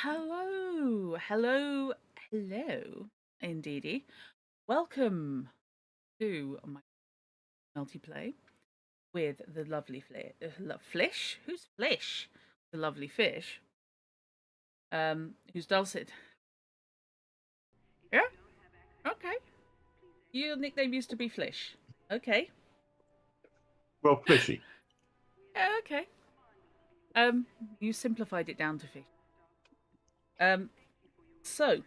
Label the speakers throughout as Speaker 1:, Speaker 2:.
Speaker 1: Hello, hello, hello, indeedy. Welcome to my multiplay with the lovely Flish. Who's Flish? The lovely fish. Who's dulcet? Yeah. Okay. Your nickname used to be Flish. Okay.
Speaker 2: Well, fishy.
Speaker 1: Yeah. Okay. Um, you simplified it down to fish. Um, so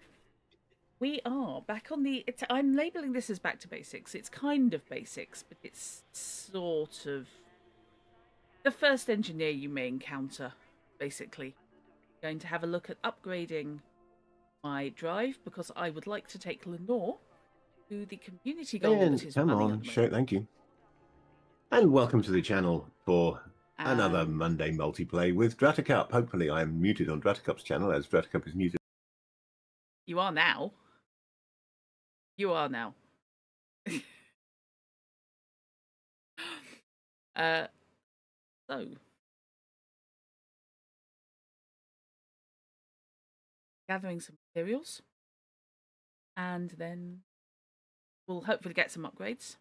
Speaker 1: we are back on the. I'm labeling this as back to basics. It's kind of basics, but it's sort of the first engineer you may encounter, basically. Going to have a look at upgrading my drive because I would like to take Lenore to the community goal that
Speaker 2: And
Speaker 1: is
Speaker 2: come
Speaker 1: running at
Speaker 2: on,
Speaker 1: the moment.
Speaker 2: show, thank you. And welcome to the channel for another
Speaker 1: And
Speaker 2: Monday multiplay with Druttercup. Hopefully I'm muted on Druttercup's channel as Druttercup is muted.
Speaker 1: you are now. You are now. uh, so, gathering some materials, and then we'll hopefully get some upgrades.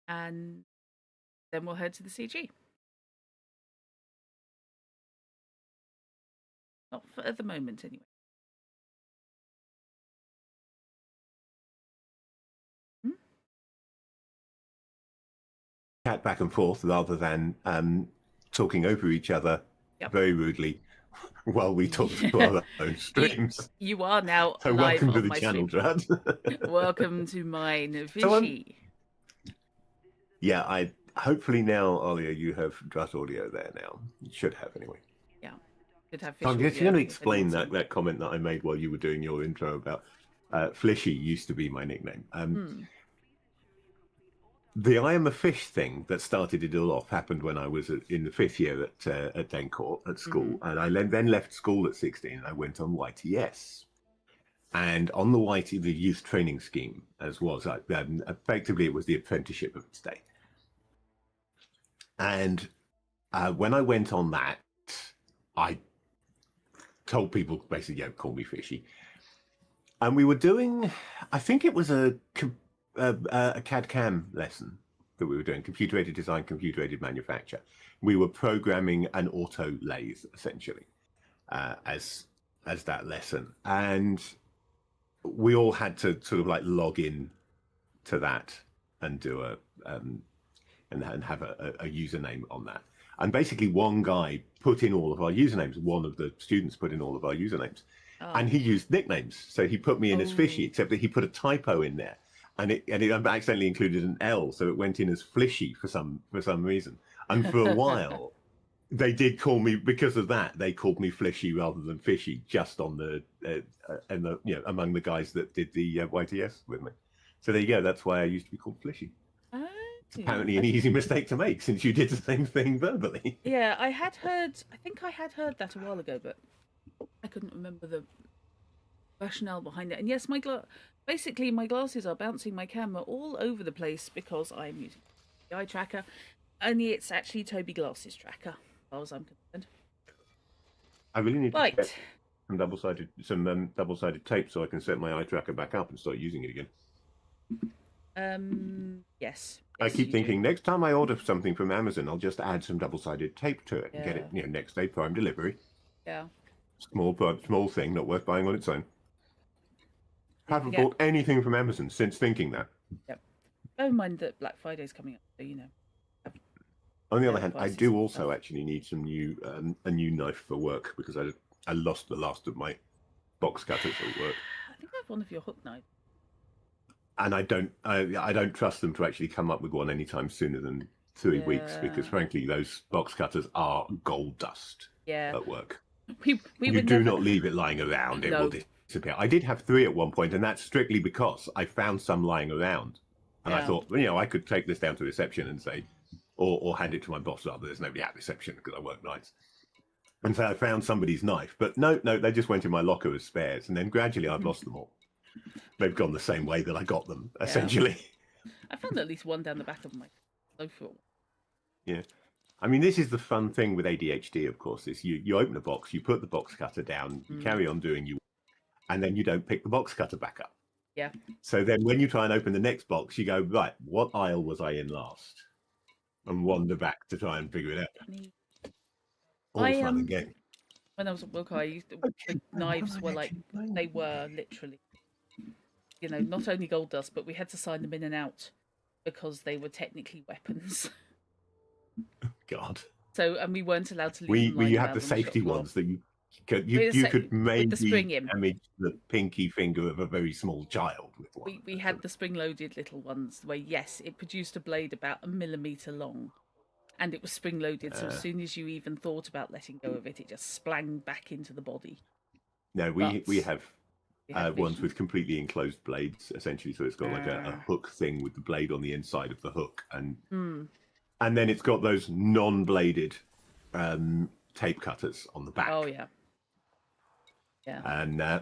Speaker 1: And then we'll head to the CG. Not for at the moment, anyway. Hmm?
Speaker 2: Chat back and forth rather than talking over each other
Speaker 1: Yep.
Speaker 2: very rudely while we talk to our own
Speaker 1: you
Speaker 2: streams.
Speaker 1: you are now
Speaker 2: So
Speaker 1: live
Speaker 2: welcome to
Speaker 1: on
Speaker 2: the
Speaker 1: my
Speaker 2: channel,
Speaker 1: stream.
Speaker 2: Drud.
Speaker 1: Welcome to mine,
Speaker 2: So
Speaker 1: Fishy.
Speaker 2: yeah, I hopefully now, Olia, you have Drut audio there now. You should have anyway.
Speaker 1: Yeah, should have
Speaker 2: So
Speaker 1: fish
Speaker 2: I'm just going
Speaker 1: audio
Speaker 2: to
Speaker 1: if
Speaker 2: explain
Speaker 1: anyone's in.
Speaker 2: that comment that I made while you were doing your intro about Fishy used to be my nickname.
Speaker 1: Hmm.
Speaker 2: The I am a fish thing that started it all off happened when I was in the fifth year at Dencourt at
Speaker 1: Mm-hmm.
Speaker 2: school, and I then left school at 16. I went on YTS, and on the the youth training scheme, as was effectively it was the apprenticeship of its day. And when I went on that, I told people basically, yeah, call me Fishy. And we were doing, I think it was a CAD CAM lesson that we were doing, computer aided design, computer aided manufacture. We were programming an auto lathe essentially as that lesson, and we all had to sort of like log in to that and do and have a username on that. And basically, one guy put in all of our usernames. One of the students put in all of our usernames, and
Speaker 1: Oh.
Speaker 2: he used nicknames. So he put me in as Fishy,
Speaker 1: Oh.
Speaker 2: except that he put a typo in there, and it accidentally included an L, so it went in as Flishy for some reason. And for a while, they did call me because of that. They called me Flishy rather than Fishy, just on the and the among the guys that did the YTS with me. So there you go. That's why I used to be called Flishy.
Speaker 1: Oh.
Speaker 2: It's apparently an easy mistake to make since you did the same thing verbally.
Speaker 1: Yeah, I had heard. I think I had heard that a while ago, but I couldn't remember the rationale behind it. And yes, basically my glasses are bouncing my camera all over the place because I'm using the eye tracker. Only it's actually Toby Glasses tracker, as far as I'm concerned.
Speaker 2: I really need to get
Speaker 1: Right.
Speaker 2: some double sided tape so I can set my eye tracker back up and start using it again.
Speaker 1: Yes.
Speaker 2: I
Speaker 1: Yes,
Speaker 2: keep
Speaker 1: you do.
Speaker 2: thinking next time I order something from Amazon, I'll just add some double-sided tape to it and get
Speaker 1: Yeah.
Speaker 2: it, next day prime delivery.
Speaker 1: Yeah.
Speaker 2: Small thing, not worth buying on its own.
Speaker 1: Don't
Speaker 2: Haven't
Speaker 1: forget.
Speaker 2: bought anything from Amazon since thinking that.
Speaker 1: Yep. Bear in mind that Black Friday's coming up, so have
Speaker 2: On the other
Speaker 1: their
Speaker 2: hand, I
Speaker 1: prices
Speaker 2: do
Speaker 1: and
Speaker 2: also
Speaker 1: stuff.
Speaker 2: actually need some new a new knife for work because I lost the last of my box cutters at work.
Speaker 1: I think I have one of your hook knives.
Speaker 2: And I don't trust them to actually come up with one anytime sooner than 3 weeks because
Speaker 1: Yeah.
Speaker 2: frankly those box cutters are gold dust
Speaker 1: Yeah.
Speaker 2: at work.
Speaker 1: We
Speaker 2: You
Speaker 1: would
Speaker 2: do
Speaker 1: never.
Speaker 2: not leave it lying around; it will
Speaker 1: No.
Speaker 2: disappear. I did have three at one point, and that's strictly because I found some lying around, and I
Speaker 1: Yeah.
Speaker 2: thought, I could take this down to reception and say, or hand it to my boss. Rather, there's nobody at reception because I work nights. And so I found somebody's knife, but no, they just went in my locker as spares, and then gradually I've lost them all. They've gone the same way that I got them,
Speaker 1: Yeah.
Speaker 2: essentially.
Speaker 1: I found at least one down the back of my sofa.
Speaker 2: Yeah. I mean, this is the fun thing with ADHD, of course, is you open a box, you put the box cutter down, you carry on doing you, and then you don't pick the box cutter back up.
Speaker 1: Yeah.
Speaker 2: So then when you try and open the next box, you go, right, what aisle was I in last? And wander back to try and figure it out. All fun and game.
Speaker 1: When I was at Wilco, I used to, the
Speaker 2: Okay,
Speaker 1: knives were like, they were literally, you know, not only gold dust, but we had to sign them in and out because they were technically weapons.
Speaker 2: God.
Speaker 1: So, and we weren't allowed to leave them
Speaker 2: We
Speaker 1: lying
Speaker 2: had
Speaker 1: around
Speaker 2: the
Speaker 1: on the shop
Speaker 2: safety
Speaker 1: floor.
Speaker 2: ones that you
Speaker 1: With
Speaker 2: could
Speaker 1: the
Speaker 2: maybe
Speaker 1: spring in.
Speaker 2: damage the pinky finger of a very small child with one.
Speaker 1: We had the spring-loaded little ones where, yes, it produced a blade about 1 millimeter long, and it was spring-loaded. So as soon as you even thought about letting go of it, it just sprang back into the body.
Speaker 2: No, we have ones with completely enclosed blades, essentially. So it's got like a hook thing with the blade on the inside of the hook, and then it's got those non-bladed tape cutters on the back.
Speaker 1: Oh yeah, yeah.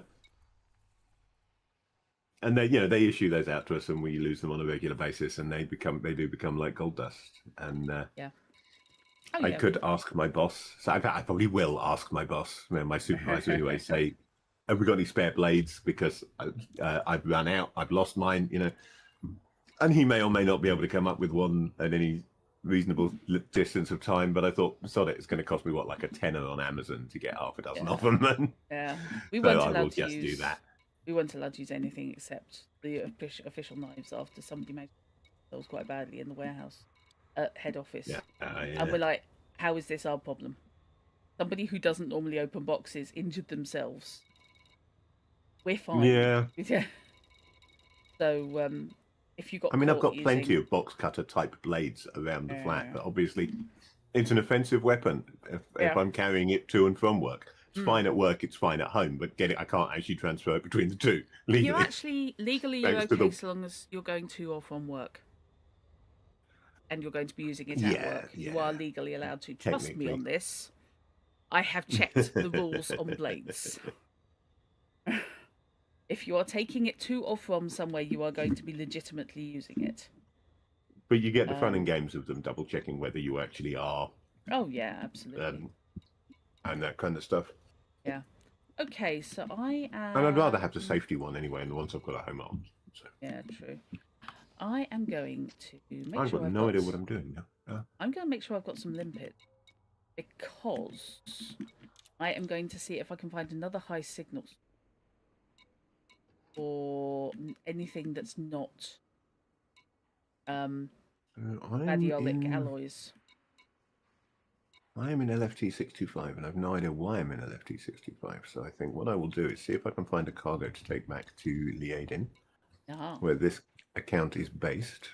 Speaker 2: And they, you know, they issue those out to us, and we use them on a regular basis, and they do become like gold dust. And
Speaker 1: yeah.
Speaker 2: I could ask my boss. So I probably will ask my boss, my supervisor anyway. Say, have we got any spare blades? Because I've run out. I've lost mine. You know, and he may or may not be able to come up with one at any reasonable distance of time. But I thought, sod it, it's going to cost me what, like a tenner on Amazon to get half a dozen of them.
Speaker 1: Yeah, we
Speaker 2: so
Speaker 1: weren't
Speaker 2: I
Speaker 1: allowed
Speaker 2: will
Speaker 1: to
Speaker 2: just do that.
Speaker 1: We weren't allowed to use anything except the official knives after somebody made themselves quite badly in the warehouse at head office.
Speaker 2: Yeah.
Speaker 1: And we're like, how is this our problem? Somebody who doesn't normally open boxes injured themselves. We're fine.
Speaker 2: Yeah.
Speaker 1: Yeah. So, if you got
Speaker 2: I mean, I've got
Speaker 1: using...
Speaker 2: plenty of box cutter type blades around the flat, but obviously it's an offensive weapon if I'm carrying it to and from work. It's fine at work, it's fine at home, but I can't actually transfer it between the two legally.
Speaker 1: You actually, legally, you're okay so long as you're going to or from work. And you're going to be using it at work. Yeah. You are legally allowed to. Trust me on this. I have checked the rules on blades. If you are taking it to or from somewhere, you are going to be legitimately using it.
Speaker 2: But you get the fun and games of them double checking whether you actually are.
Speaker 1: Oh yeah, absolutely.
Speaker 2: And that kind of stuff.
Speaker 1: Yeah. Okay, so I am...
Speaker 2: And I'd rather have the safety one anyway, and the ones I've got at home are. So.
Speaker 1: Yeah, true. I am going to make
Speaker 2: I've
Speaker 1: sure
Speaker 2: got no idea what I'm doing now.
Speaker 1: I'm going to make sure I've got some limpet, because I am going to see if I can find another high signal or anything that's not radiolic alloys.
Speaker 2: I am in LFT625, and I've no idea why I'm in LFT625. So I think what I will do is see if I can find a cargo to take back to Liaden, where this account is based.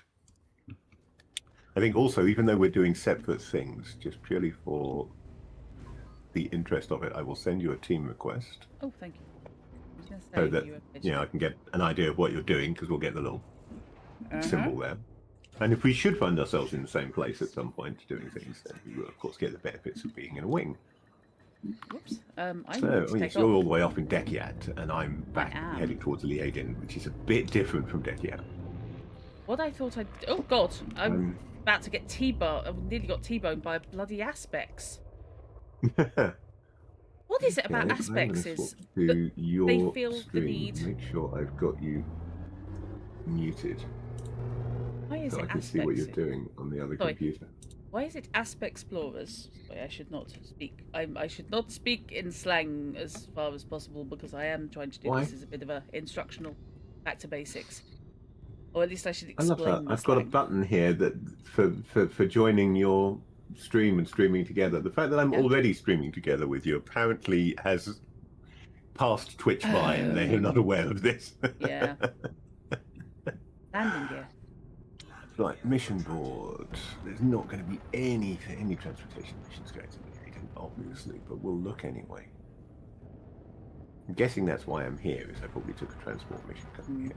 Speaker 2: I think also, even though we're doing separate things, just purely for the interest of it, I will send you a team request.
Speaker 1: Oh, thank you.
Speaker 2: So that I can get an idea of what you're doing, because we'll get the little symbol there. And if we should find ourselves in the same place at some point doing things, then we will, of course, get the benefits of being in a wing.
Speaker 1: Whoops.
Speaker 2: You're all the way off in Dekiat, and I'm back heading towards Liaden, which is a bit different from Dekiat.
Speaker 1: What I thought I'd... Oh, God. I'm about to get T-boned. I've nearly got T-boned by bloody Aspects. What is it about Aspects is that they feel the need...
Speaker 2: Make sure I've got you muted.
Speaker 1: Why is it
Speaker 2: I can see what you're doing on the other computer.
Speaker 1: Why is it Aspect Explorers? Sorry, I should not speak. I should not speak in slang as far as possible, because I am trying to do this as a bit of a instructional, back to basics. Or at least I should explain. I love that.
Speaker 2: I've got a button here that for joining your stream and streaming together. The fact that I'm already streaming together with you apparently has passed Twitch by, and they're not aware of this.
Speaker 1: Yeah. Landing gear.
Speaker 2: Right, mission board. There's not going to be any transportation missions going to be, obviously, but we'll look anyway. I'm guessing that's why I'm here, is I probably took a transport mission coming here.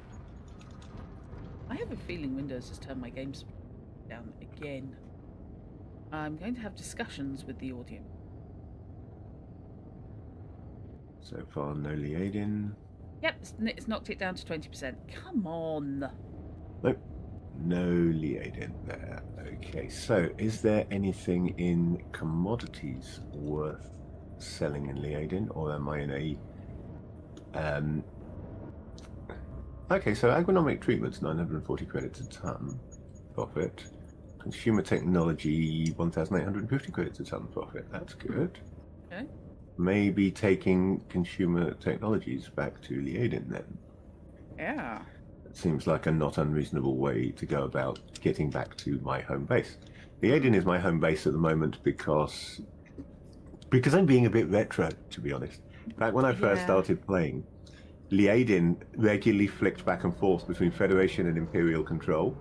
Speaker 1: I have a feeling Windows has turned my games down again. I'm going to have discussions with the audience.
Speaker 2: So far, no Liaden.
Speaker 1: Yep, it's knocked it down to 20%. Come on.
Speaker 2: Nope. No Liaden there. Okay, so is there anything in commodities worth selling in Liaden, or am I in a okay, so agronomic treatments, 940 credits a ton profit. Consumer technology, 1,850 credits a ton profit. That's good.
Speaker 1: Okay.
Speaker 2: Maybe taking consumer technologies back to Liaden then.
Speaker 1: Yeah.
Speaker 2: It seems like a not unreasonable way to go about getting back to my home base. Liaden is my home base at the moment because I'm being a bit retro, to be honest. Back when I first started playing, Liaden regularly flicked back and forth between Federation and Imperial control,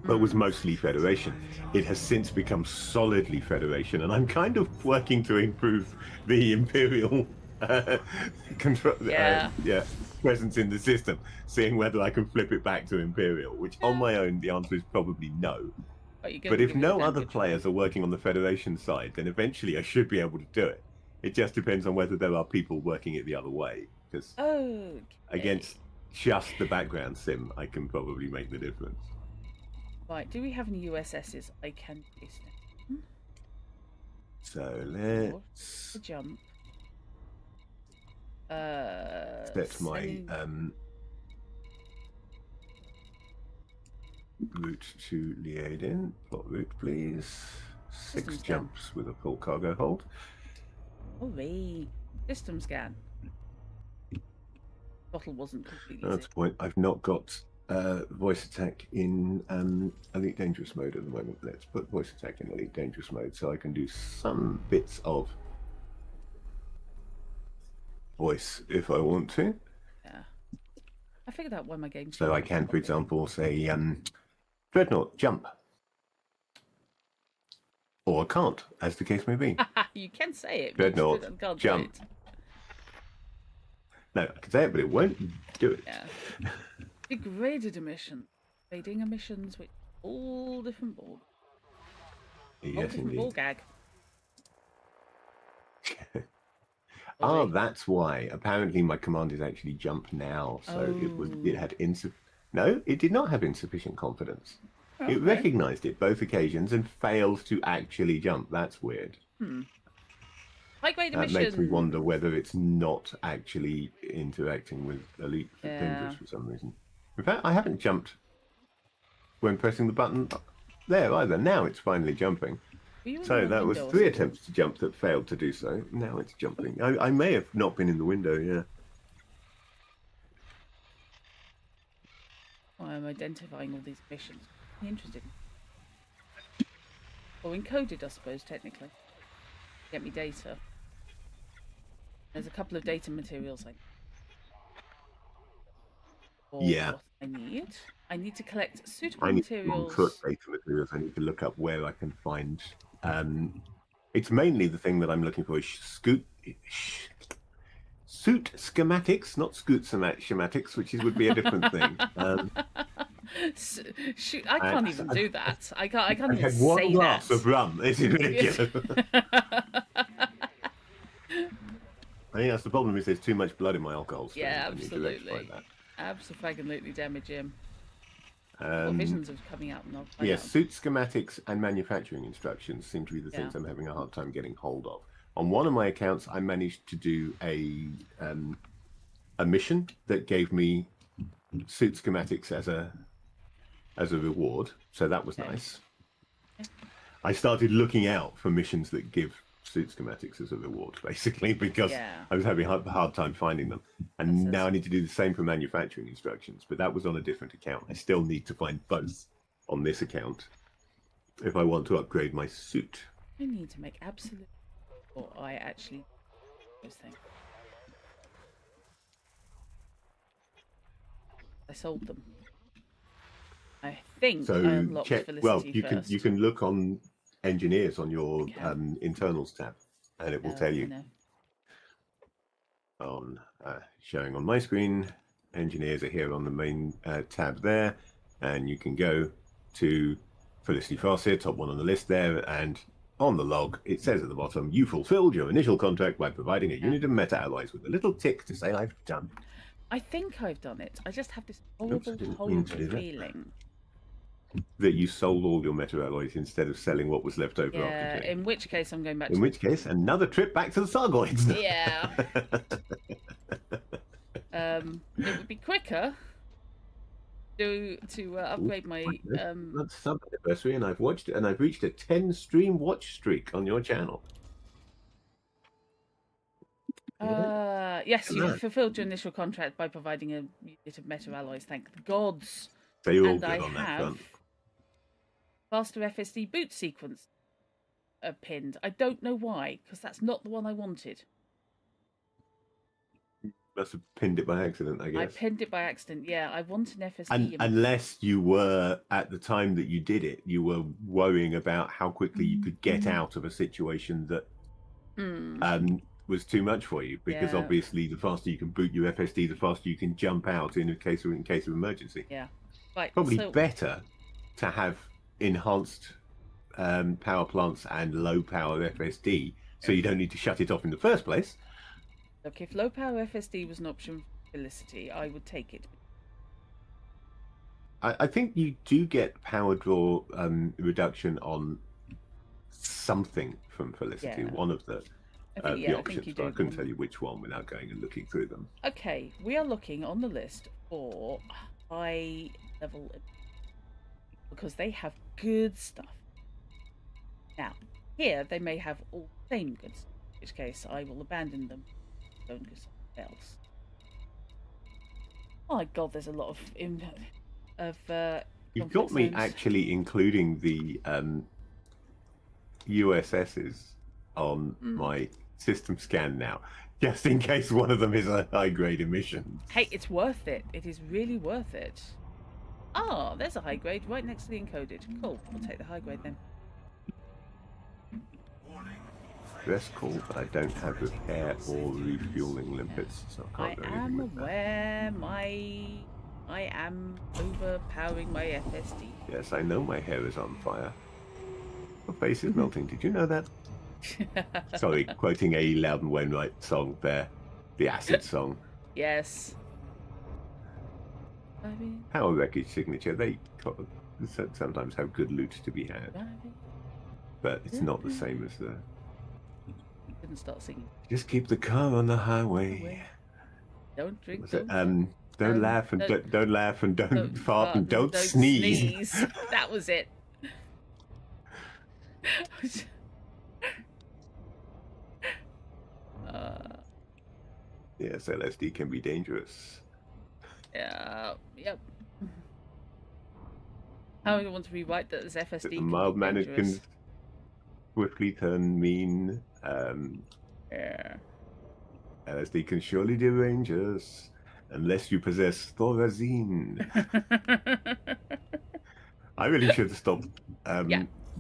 Speaker 2: but was mostly Federation. It has since become solidly Federation, and I'm kind of working to improve the Imperial control, presence in the system, seeing whether I can flip it back to Imperial, which on my own, the answer is probably no. But if no other players are working on the Federation side, then eventually I should be able to do it. It just depends on whether there are people working it the other way, because against just the background sim, I can probably make the difference.
Speaker 1: Right, do we have any USSs I can use now?
Speaker 2: So let's
Speaker 1: jump.
Speaker 2: Set my route to Liaden. Plot route, please. 6 jumps with a full cargo hold.
Speaker 1: Hooray! System scan. Bottle wasn't completely.
Speaker 2: That's the point. I've not got voice attack in Elite Dangerous mode at the moment. Let's put voice attack in Elite Dangerous mode so I can do some bits of voice if I want to.
Speaker 1: Yeah. I figured out why my game.
Speaker 2: So I can, for example, say Dreadnought, jump. Or I can't, as the case may be.
Speaker 1: You can say it.
Speaker 2: Dreadnought, jump. No, I can say it, but it won't do it.
Speaker 1: Yeah. Degraded emission. Fading emissions, which all different ball.
Speaker 2: Yes, indeed.
Speaker 1: Ball gag.
Speaker 2: That's why. Apparently, my command is actually jump now. So it had No, it did not have insufficient confidence. Okay. It recognized it both occasions and failed to actually jump. That's weird.
Speaker 1: High-grade emissions.
Speaker 2: That makes me wonder whether it's not actually interacting with Elite Dangerous for some reason. In fact, I haven't jumped when pressing the button there either. Now it's finally jumping. So that was 3 attempts to jump that failed to do so. Now it's jumping. I may have not been in the window, yeah.
Speaker 1: I'm identifying all these missions. Interesting. Or encoded, I suppose, technically. Get me data. There's a couple of data materials
Speaker 2: yeah.
Speaker 1: I need to collect suitable materials.
Speaker 2: To data materials. I need to look up where I can find. It's mainly the thing that I'm looking for is suit schematics, not scoot schematics, which would be a different thing.
Speaker 1: Shoot, I can't even do that. I can't even
Speaker 2: had
Speaker 1: say
Speaker 2: one glass of rum. It's ridiculous. I think that's the problem. Is there's too much blood in my alcohol stream.
Speaker 1: Yeah, absolutely. Absolutely, damage him. Visions of coming out and
Speaker 2: yes, suit schematics and manufacturing instructions seem to be the things I'm having a hard time getting hold of. On one of my accounts, I managed to do a mission that gave me suit schematics as a reward, so that was nice. I started looking out for missions that give suit schematics as a reward, basically, because I was having a hard time finding them. And now I need to do the same for manufacturing instructions, but that was on a different account. I still need to find both on this account if I want to upgrade my suit.
Speaker 1: I need to make absolute sure I actually those things. I sold them. I think I unlocked Felicity
Speaker 2: well,
Speaker 1: first.
Speaker 2: you can look on engineers on your internals tab, and it will tell you. On showing on my screen, engineers are here on the main tab there, and you can go to Felicity Farseer, top one on the list there, and on the log it says at the bottom, you fulfilled your initial contract by providing a unit of meta alloys with a little tick to say I've done.
Speaker 1: I think I've done it. I just have this
Speaker 2: Oops, I
Speaker 1: horrible,
Speaker 2: didn't mean to
Speaker 1: horrible
Speaker 2: do that.
Speaker 1: feeling.
Speaker 2: That you sold all your metal alloys instead of selling what was left over after
Speaker 1: Yeah,
Speaker 2: doing.
Speaker 1: in which case I'm going back
Speaker 2: In
Speaker 1: to...
Speaker 2: which case, another trip back to the Sargoids.
Speaker 1: Yeah. It would be quicker to upgrade my...
Speaker 2: That's sub anniversary, and I've watched it, and I've reached a 10 stream watch streak on your channel.
Speaker 1: Yes, you have fulfilled your initial contract by providing a unit of metal alloys. Thank the gods.
Speaker 2: So you're all
Speaker 1: And
Speaker 2: good
Speaker 1: I
Speaker 2: on that
Speaker 1: have
Speaker 2: front.
Speaker 1: faster FSD boot sequence pinned. I don't know why, because that's not the one I wanted.
Speaker 2: Must have pinned it by accident, I guess.
Speaker 1: I pinned it by accident. Yeah, I want an FSD.
Speaker 2: Unless you were, at the time that you did it, you were worrying about how quickly you could get out of a situation that was too much for you. Because obviously, the faster you can boot your FSD, the faster you can jump out in case of emergency.
Speaker 1: Yeah, right.
Speaker 2: Probably better to have enhanced power plants and low power FSD, so you don't need to shut it off in the first place.
Speaker 1: Look, if low power FSD was an option for Felicity, I would take it.
Speaker 2: I think you do get power draw reduction on something from Felicity, one of the options, but I couldn't tell you which one without going and looking through them.
Speaker 1: Okay, we are looking on the list for high level, because they have good stuff. Now, here they may have all the same good stuff, in which case I will abandon them. Don't go somewhere else. Oh my god, there's a lot of
Speaker 2: You've got me actually including the USSs on my system scan now, just in case one of them is a high grade emission.
Speaker 1: Hey, it's worth it. It is really worth it. Ah, there's a high grade right next to the encoded. Cool, we'll take the high grade then.
Speaker 2: That's cool, but I don't have repair or refueling limpets, so I can't do anything with that.
Speaker 1: I am overpowering my FSD.
Speaker 2: Yes, I know my hair is on fire. My face is melting. Did you know that? Sorry, quoting a Loudon Wainwright song there. The acid song.
Speaker 1: Yes.
Speaker 2: Power Wreckage Signature, they sometimes have good loot to be had. But it's not the same as the...
Speaker 1: Didn't start singing.
Speaker 2: Just keep the car on the highway.
Speaker 1: Don't drink.
Speaker 2: Don't laugh and don't laugh and don't fart and don't sneeze.
Speaker 1: That was it.
Speaker 2: Yes, LSD can be dangerous.
Speaker 1: Yeah. Yep. I don't want to rewrite that as FSD.
Speaker 2: The mild mannered can swiftly turn mean.
Speaker 1: Yeah.
Speaker 2: LSD can surely derange us, unless you possess thorazine. I really should have stopped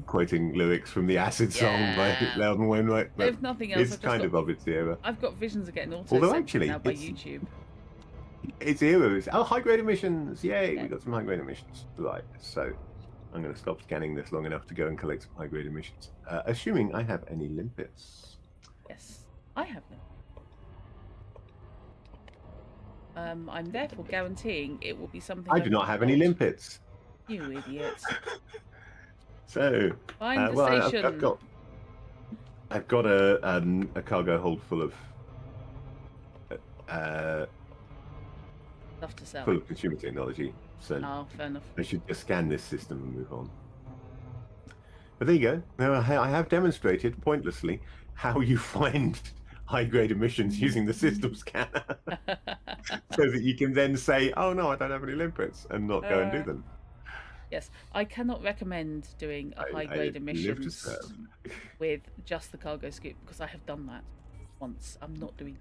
Speaker 2: quoting lyrics from the Acid song by Loudon Wainwright. But
Speaker 1: if nothing else,
Speaker 2: it's kind of its era.
Speaker 1: I've got visions of getting
Speaker 2: Although actually,
Speaker 1: now by YouTube.
Speaker 2: Its era is high grade emissions. Yay, we got some high grade emissions. Right, so I'm going to stop scanning this long enough to go and collect some high grade emissions, assuming I have any limpets.
Speaker 1: Yes, I have them. I'm therefore guaranteeing it will be something.
Speaker 2: I do not have any limpets.
Speaker 1: You idiots.
Speaker 2: So,
Speaker 1: find the station.
Speaker 2: I've got a cargo hold full of
Speaker 1: stuff to sell.
Speaker 2: Full of consumer technology. So
Speaker 1: fair enough.
Speaker 2: I should just scan this system and move on. But there you go. Now I have demonstrated pointlessly how you find high-grade emissions using the system scanner, so that you can then say, "Oh no, I don't have any limpets," and not go and do them.
Speaker 1: Yes, I cannot recommend doing a high-grade emissions with just the cargo scoop, because I have done that once. I'm not doing.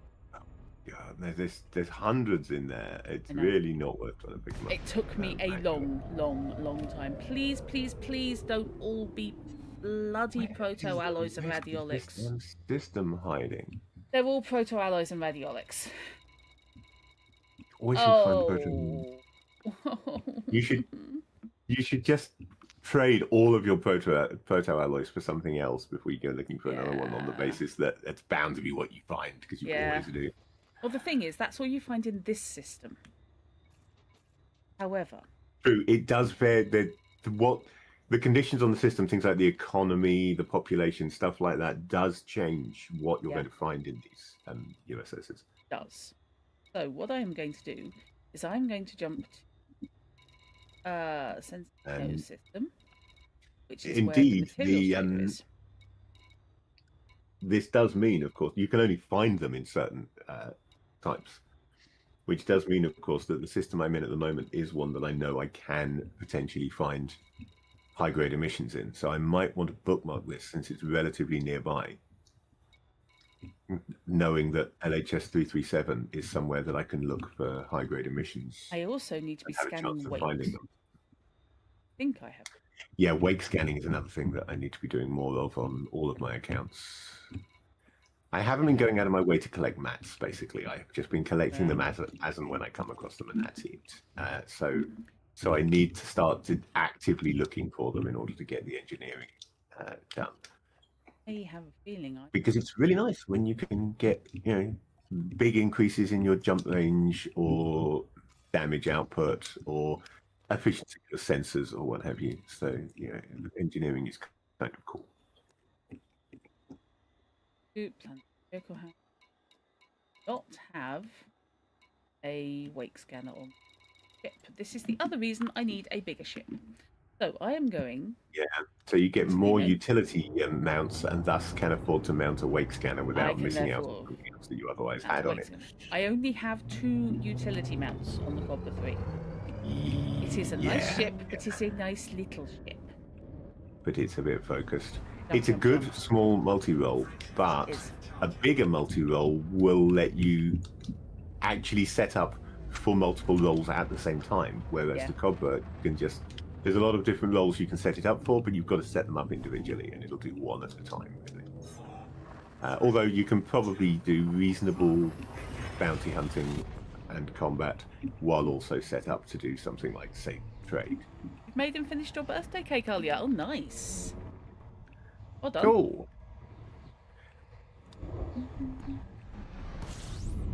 Speaker 2: God, there's hundreds in there. It's really not worth trying to pick them up.
Speaker 1: It took me a long time. Please, please, please don't all be bloody proto-alloys and radiolics.
Speaker 2: System hiding.
Speaker 1: They're all proto-alloys and radiolics.
Speaker 2: Always find proto. You should just trade all of your proto-alloys for something else before you go looking for another one, on the basis that it's bound to be what you find, because you always do.
Speaker 1: Well, the thing is, that's all you find in this system. However,
Speaker 2: True, it does vary. What the conditions on the system, things like the economy, the population, stuff like that, does change what you're
Speaker 1: yeah,
Speaker 2: going to find in these USSs.
Speaker 1: it does. So what I am going to do is I'm going to jump to Sensino
Speaker 2: Um,
Speaker 1: system, which is where the
Speaker 2: indeed,
Speaker 1: materials trader is.
Speaker 2: this does mean, of course, you can only find them in certain types, which does mean, of course, that the system I'm in at the moment is one that I know I can potentially find high-grade emissions in. So I might want to bookmark this since it's relatively nearby, knowing that LHS 337 is somewhere that I can look for high-grade emissions.
Speaker 1: I also need to be
Speaker 2: Have a chance
Speaker 1: scanning
Speaker 2: of
Speaker 1: weight.
Speaker 2: finding them.
Speaker 1: I think I have.
Speaker 2: Yeah, wake scanning is another thing that I need to be doing more of on all of my accounts. I haven't been going out of my way to collect mats, basically. I've just been collecting them as and when I come across them, and that's it. So I need to start to actively looking for them in order to get the engineering done.
Speaker 1: I have a feeling
Speaker 2: Because it's really nice when you can get, big increases in your jump range or damage output or efficiency of sensors or what have you. So, engineering is kind of cool.
Speaker 1: plan vehicle house not have a wake scanner on ship. This is the other reason I need a bigger ship. So I am going.
Speaker 2: Yeah, so you get more utility mounts and thus can afford to mount a wake scanner without missing out on something else that you otherwise had on it.
Speaker 1: I only have 2 utility mounts on the Cobra 3. It is a nice ship, but it's a nice little ship.
Speaker 2: But it's a bit focused. It's a good small multi-role, but a bigger multi-role will let you actually set up for multiple roles at the same time, whereas the Cobra, you can just... There's a lot of different roles you can set it up for, but you've got to set them up individually, and it'll do one at a time, really. Although you can probably do reasonable bounty hunting and combat while also set up to do something like, say, trade.
Speaker 1: You've made and finished your birthday cake, Alia. Oh, nice. Well done.
Speaker 2: Cool.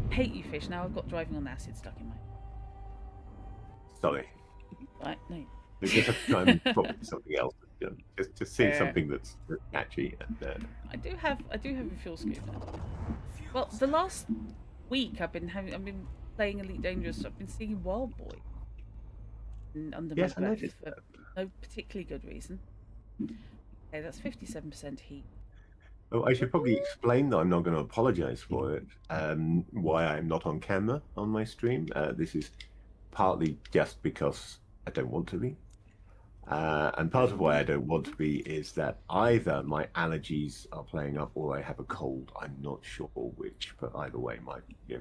Speaker 1: Hate you, Fish. Now I've got driving on acid stuck in my...
Speaker 2: Sorry.
Speaker 1: Right, no.
Speaker 2: We just have to try and probably something else. Just see something that's catchy. And,
Speaker 1: I do have a fuel scoop. Well, the last week I've been playing Elite Dangerous. I've been seeing Wild Boy under my breath for no particularly good reason. Okay, that's 57% heat.
Speaker 2: Oh, I should probably explain that I'm not going to apologize for it. Why I'm not on camera on my stream. This is partly just because I don't want to be. And part of why I don't want to be is that either my allergies are playing up or I have a cold. I'm not sure which, but either way,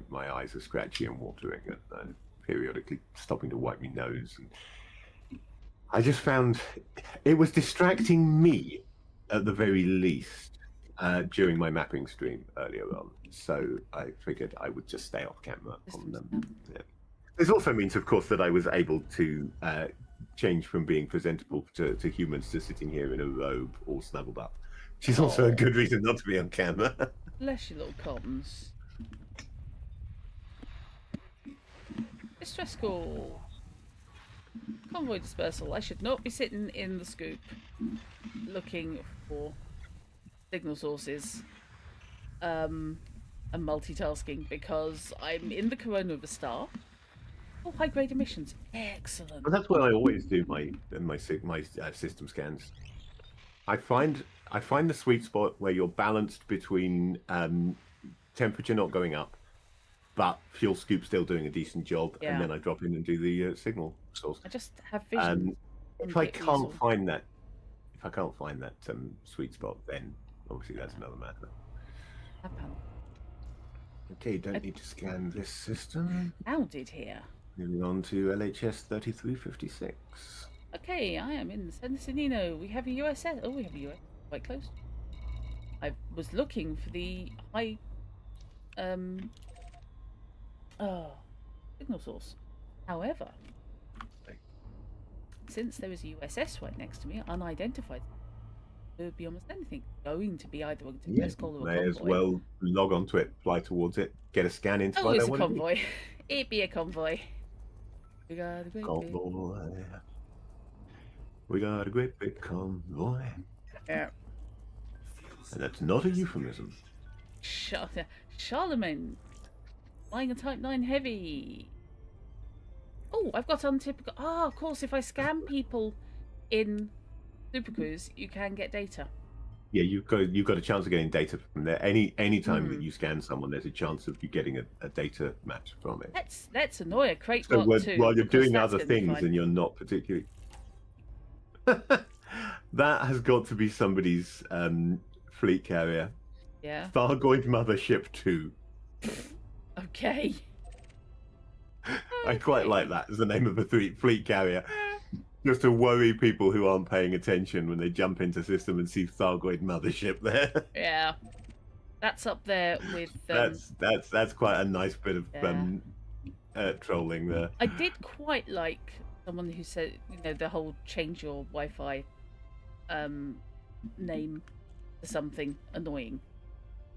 Speaker 2: my eyes are scratchy and watering and periodically stopping to wipe my nose. And I just found it was distracting me at the very least during my mapping stream earlier on. So I figured I would just stay off camera on them. Yeah. This also means, of course, that I was able to change from being presentable to humans to sitting here in a robe all snuggled up, which is also a good reason not to be on camera.
Speaker 1: Bless you, little cottons. Distress call. Convoy dispersal. I should not be sitting in the scoop looking for signal sources and multitasking because I'm in the corona of a star. Oh, high-grade emissions. Excellent.
Speaker 2: Well, that's what I always do my system scans. I find the sweet spot where you're balanced between temperature not going up, but fuel scoop still doing a decent job, and then I drop in and do the signal source.
Speaker 1: I just have vision.
Speaker 2: If I can't find that, sweet spot, then obviously that's another matter. Okay, don't need to scan this system.
Speaker 1: Founded here.
Speaker 2: Moving on to LHS 3356.
Speaker 1: Okay, I am in San Senino. We have a USS. Oh, we have a US. Quite close. I was looking for the high signal source. However, since there is a USS right next to me, unidentified, Could be almost anything. Going to be either a
Speaker 2: Yeah,
Speaker 1: escort or a
Speaker 2: may as
Speaker 1: convoy.
Speaker 2: well log onto it, fly towards it, get a scan into
Speaker 1: Oh,
Speaker 2: find
Speaker 1: it's
Speaker 2: out
Speaker 1: a
Speaker 2: what it is.
Speaker 1: convoy. It be a convoy. We got a great big...
Speaker 2: Convoy. We got a great big convoy.
Speaker 1: Yeah.
Speaker 2: And that's not a euphemism.
Speaker 1: Charlemagne. Flying a Type 9 Heavy. Oh, I've got untypical... Ah, of course, if I scan people in Super Cruise, you can get data.
Speaker 2: Yeah, you've got a chance of getting data from there. Any time that you scan someone, there's a chance of you getting a data match from it.
Speaker 1: Let's annoy a crate
Speaker 2: So
Speaker 1: block too.
Speaker 2: while you're
Speaker 1: because
Speaker 2: doing
Speaker 1: that's
Speaker 2: other
Speaker 1: gonna be
Speaker 2: things
Speaker 1: fine.
Speaker 2: and you're not particularly... That has got to be somebody's fleet carrier.
Speaker 1: Yeah.
Speaker 2: Thargoid Mothership 2.
Speaker 1: Okay.
Speaker 2: I quite like that as the name of a fleet carrier. Just to worry people who aren't paying attention when they jump into system and see Thargoid Mothership there.
Speaker 1: Yeah. That's up there with...
Speaker 2: That's quite a nice bit of trolling there.
Speaker 1: I did quite like someone who said, you know, the whole change your Wi-Fi name to something annoying.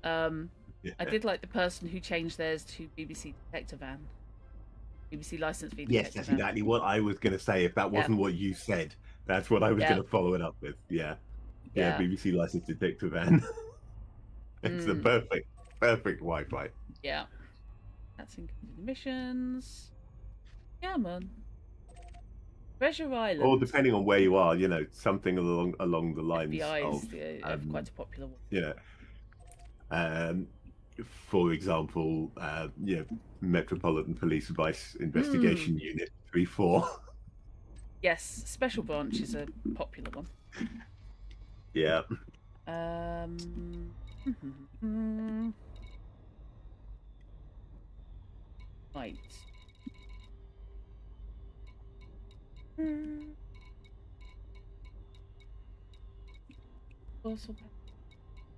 Speaker 1: I did like the person who changed theirs to BBC Detector Van. BBC Licensed V Detector
Speaker 2: Yes, that's
Speaker 1: Van.
Speaker 2: exactly what I was going to say. If that wasn't what you said, that's what I was going to follow it up with. Yeah, BBC Licensed Detector Van. It's the perfect Wi-Fi.
Speaker 1: Yeah. That's included emissions. Yeah, man. Treasure Island.
Speaker 2: Or depending on where you are, you know, something along the lines
Speaker 1: FBI
Speaker 2: of
Speaker 1: is quite a popular one.
Speaker 2: Yeah. For example, Metropolitan Police Vice Investigation Unit 3-4.
Speaker 1: Yes, Special Branch is a popular one.
Speaker 2: Yeah.
Speaker 1: Right.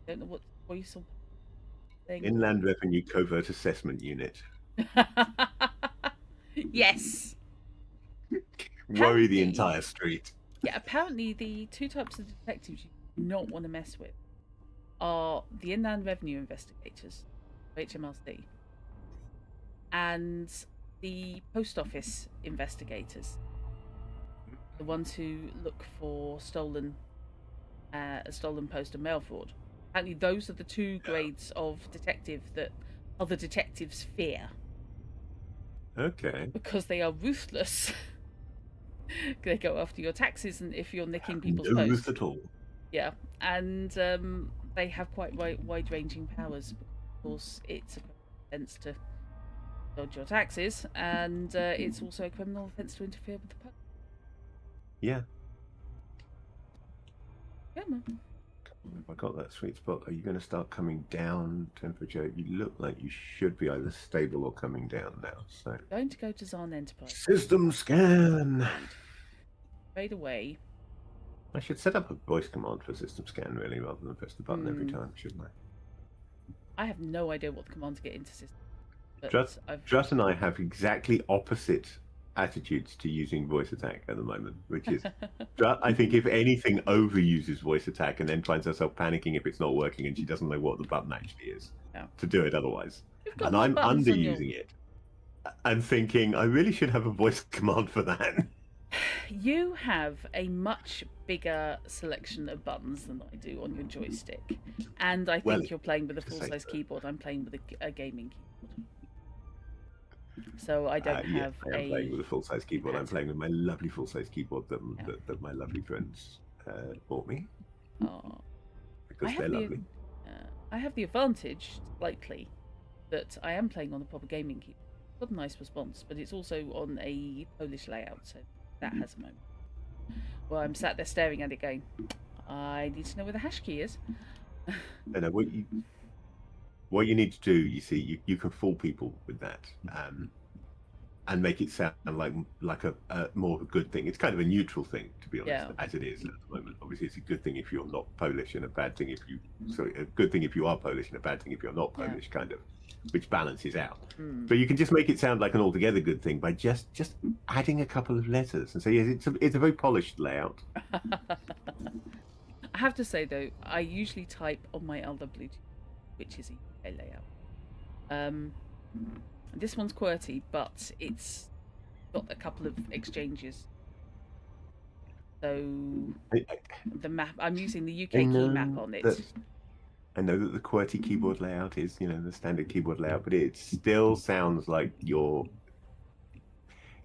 Speaker 1: Don't know what voice or thing.
Speaker 2: Inland Revenue Covert Assessment Unit.
Speaker 1: Yes.
Speaker 2: Worry the entire street.
Speaker 1: Yeah, apparently the two types of detectives you do not want to mess with are the Inland Revenue Investigators, HMRC, and the Post Office Investigators, the ones who look for stolen post and mail fraud. Apparently those are the two grades of detective that other detectives fear.
Speaker 2: Okay.
Speaker 1: Because they are ruthless. They go after your taxes and if you're nicking people's
Speaker 2: no
Speaker 1: posts.
Speaker 2: ruth at all.
Speaker 1: Yeah, and they have quite wide-ranging powers. Of course, it's a offence to dodge your taxes, and it's also a criminal offence to interfere with the public.
Speaker 2: Yeah.
Speaker 1: Yeah, man.
Speaker 2: If I got that sweet spot, are you going to start coming down temperature? You look like you should be either stable or coming down now. So
Speaker 1: Going to go to Zarn Enterprise.
Speaker 2: System scan.
Speaker 1: Straight away.
Speaker 2: I should set up a voice command for system scan really, rather than press the button every time, shouldn't I?
Speaker 1: I have no idea what the command to get into system.
Speaker 2: Drut and I have exactly opposite attitudes to using voice attack at the moment, which is Drut, I think, if anything, overuses voice attack and then finds herself panicking if it's not working and she doesn't know what the button actually is to do it otherwise. And I'm underusing it and thinking I really should have a voice command for that.
Speaker 1: You have a much bigger selection of buttons than I do on your joystick, and I think you're playing with a full-size keyboard. I'm playing with a gaming keyboard. So I don't have
Speaker 2: I am playing with a full-size keyboard. I'm playing with my lovely full-size keyboard that my lovely friends bought me. Because they're lovely.
Speaker 1: I have the advantage, slightly, that I am playing on a proper gaming keyboard. It's got a nice response, but it's also on a Polish layout, so that has a moment. Well, I'm sat there staring at it going, I need to know where the hash key is.
Speaker 2: No, what you need to do, you see, you can fool people with that, and make it sound like a more of a good thing. It's kind of a neutral thing, to be honest, as it is at the moment. Obviously, it's a good thing if you're not Polish, and a bad thing if you. Sorry, a good thing if you are Polish, and a bad thing if you're not Polish, kind of, which balances out. So you can just make it sound like an altogether good thing by just adding a couple of letters and say, yes, it's a very polished layout.
Speaker 1: I have to say though, I usually type on my other Bluetooth, which is a UK layout. This one's QWERTY, but it's got a couple of exchanges. So the map, I'm using the UK key map on it.
Speaker 2: I know that the QWERTY keyboard layout is, the standard keyboard layout, but it still sounds like you're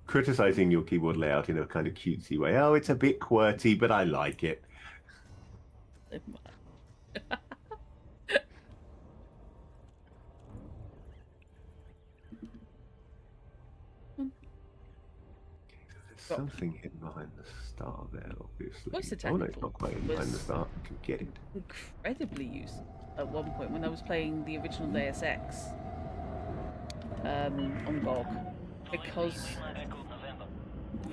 Speaker 2: criticizing your keyboard layout in a kind of cutesy way. Oh, it's a bit QWERTY, but I like it. There's something hidden behind the star there, obviously. Oh no, it's not quite hidden behind the star. I can get it.
Speaker 1: Incredibly used at one point when I was playing the original Deus Ex on GOG, because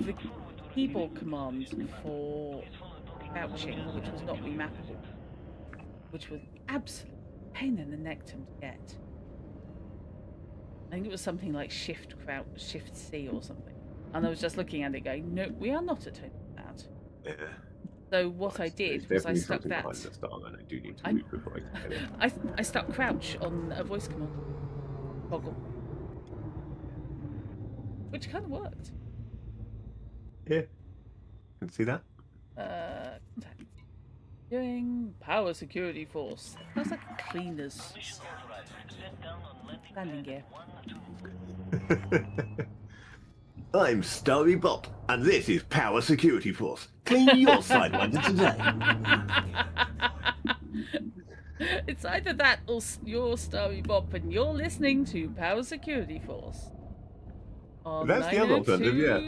Speaker 1: the keyboard command for crouching, which was not remappable, which was absolute pain in the neck to get. I think it was something like Shift Crouch, Shift C or something. And I was just looking at it going, no, we are not at that.
Speaker 2: Yeah.
Speaker 1: So what I did was I stuck that.
Speaker 2: I do need to move before I get it.
Speaker 1: I stuck crouch on a voice command toggle, which kind of worked.
Speaker 2: Yeah. Can see that.
Speaker 1: Contact. Doing power security force. That's like a cleaner's landing gear.
Speaker 2: I'm Starry Bot, and this is Power Security Force. Clean your Sidewinder today.
Speaker 1: It's either that or you're Starry Bop and you're listening to Power Security Force. On
Speaker 2: That's the other alternative, yeah.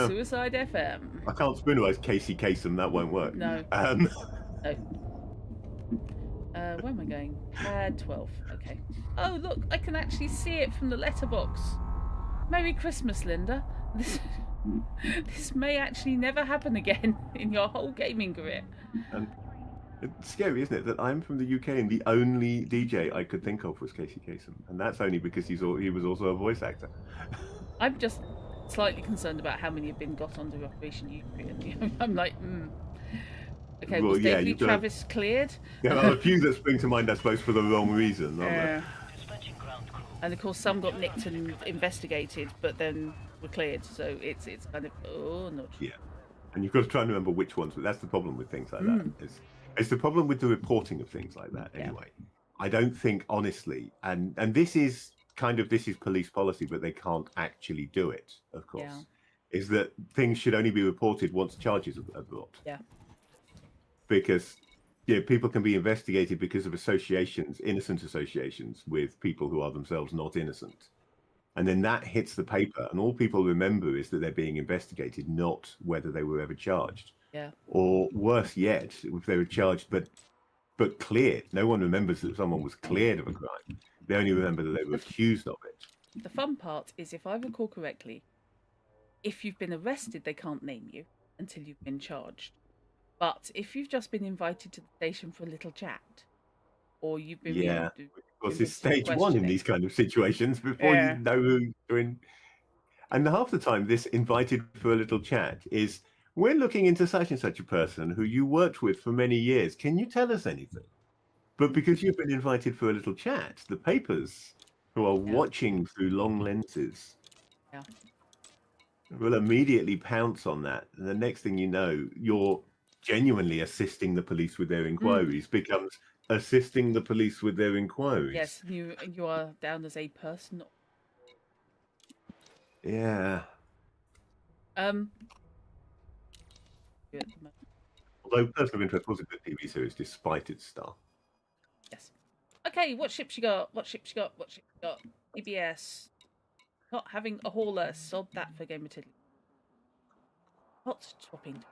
Speaker 1: Suicide FM.
Speaker 2: I can't spoonerize Casey Kasem, that won't work.
Speaker 1: No.
Speaker 2: No.
Speaker 1: Where am I going? Pad 12. Okay. Oh, look, I can actually see it from the letterbox. Merry Christmas, Linda. This may actually never happen again in your whole gaming career.
Speaker 2: And it's scary, isn't it, that I'm from the UK and the only DJ I could think of was Casey Kasem, and that's only because he was also a voice actor.
Speaker 1: I'm just slightly concerned about how many have been got under Operation Ukraine. I'm like, Okay, well, was David Travis cleared?
Speaker 2: Yeah, well, a few that spring to mind, I suppose, for the wrong reason, aren't there?
Speaker 1: And of course, some got nicked and investigated, but then were cleared. So it's kind of not.
Speaker 2: Yeah, and you've got to try and remember which ones. But that's the problem with things like that. It's the problem with the reporting of things like that. Anyway, I don't think honestly, and this is police policy, but they can't actually do it. Of course, is that things should only be reported once charges are brought.
Speaker 1: Yeah.
Speaker 2: Because people can be investigated because of innocent associations with people who are themselves not innocent. And then that hits the paper, and all people remember is that they're being investigated, not whether they were ever charged.
Speaker 1: Yeah.
Speaker 2: Or worse yet, if they were charged but cleared. No one remembers that someone was cleared of a crime. They only remember that they were accused of it.
Speaker 1: The fun part is, if I recall correctly, if you've been arrested, they can't name you until you've been charged. But if you've just been invited to the station for a little chat, or you've been
Speaker 2: of course, it's stage one in these kind of situations before you know who you're in. And half the time, this invited for a little chat is, we're looking into such and such a person who you worked with for many years. Can you tell us anything? But because you've been invited for a little chat, the papers, who are watching through long lenses, will immediately pounce on that. And the next thing you know, you're genuinely assisting the police with their inquiries becomes assisting the police with their inquiries.
Speaker 1: Yes, you are down as a person.
Speaker 2: Yeah. Although Person of Interest was a good TV series despite its star.
Speaker 1: Yes. Okay, what ships you got? What ships you got? What ships you got? EBS. Not having a hauler. Sod that for Game of Tiddly. Hot swapping.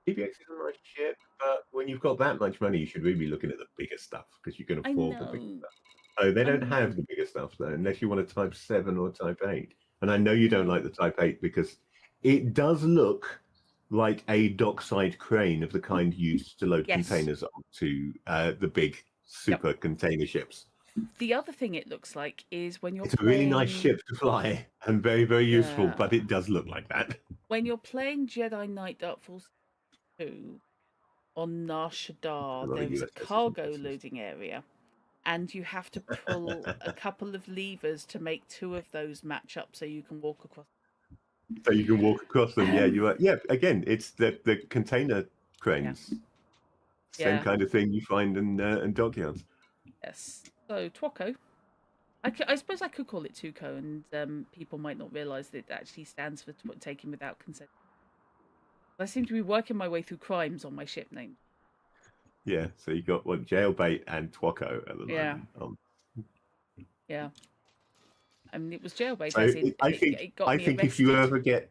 Speaker 2: EBX is a nice ship, but when you've got that much money, you should really be looking at the bigger stuff, because you can afford the bigger stuff. Oh, they don't have the bigger stuff, though, unless you want a Type 7 or Type 8. And I know you don't like the Type 8 because it does look like a dockside crane of the kind used to load containers onto the big super container ships.
Speaker 1: The other thing it looks like is when you're
Speaker 2: It's a really nice
Speaker 1: playing.
Speaker 2: ship to fly and very, very useful,
Speaker 1: Yeah.
Speaker 2: but it does look like that.
Speaker 1: When you're playing Jedi Knight Darkfall 2 on Nar
Speaker 2: A
Speaker 1: Shaddaa,
Speaker 2: lot of
Speaker 1: there is a
Speaker 2: USSs and
Speaker 1: cargo
Speaker 2: USSs.
Speaker 1: loading area, and you have to pull a couple of levers to make two of those match up so you can walk across.
Speaker 2: So you can walk across them. Yeah, you
Speaker 1: Um,
Speaker 2: are. Yeah, again, it's the container
Speaker 1: yeah,
Speaker 2: cranes. Same
Speaker 1: yeah,
Speaker 2: kind of thing you find in dockyards.
Speaker 1: yes. So Twocko, I suppose I could call it Tuco, and people might not realise that it actually stands for taken without consent. I seem to be working my way through crimes on my ship name.
Speaker 2: Yeah, so you got what jailbait and Twocko at the
Speaker 1: Yeah,
Speaker 2: moment.
Speaker 1: yeah. I mean, it was jailbait,
Speaker 2: So
Speaker 1: as in
Speaker 2: I
Speaker 1: it got me
Speaker 2: think if you
Speaker 1: arrested.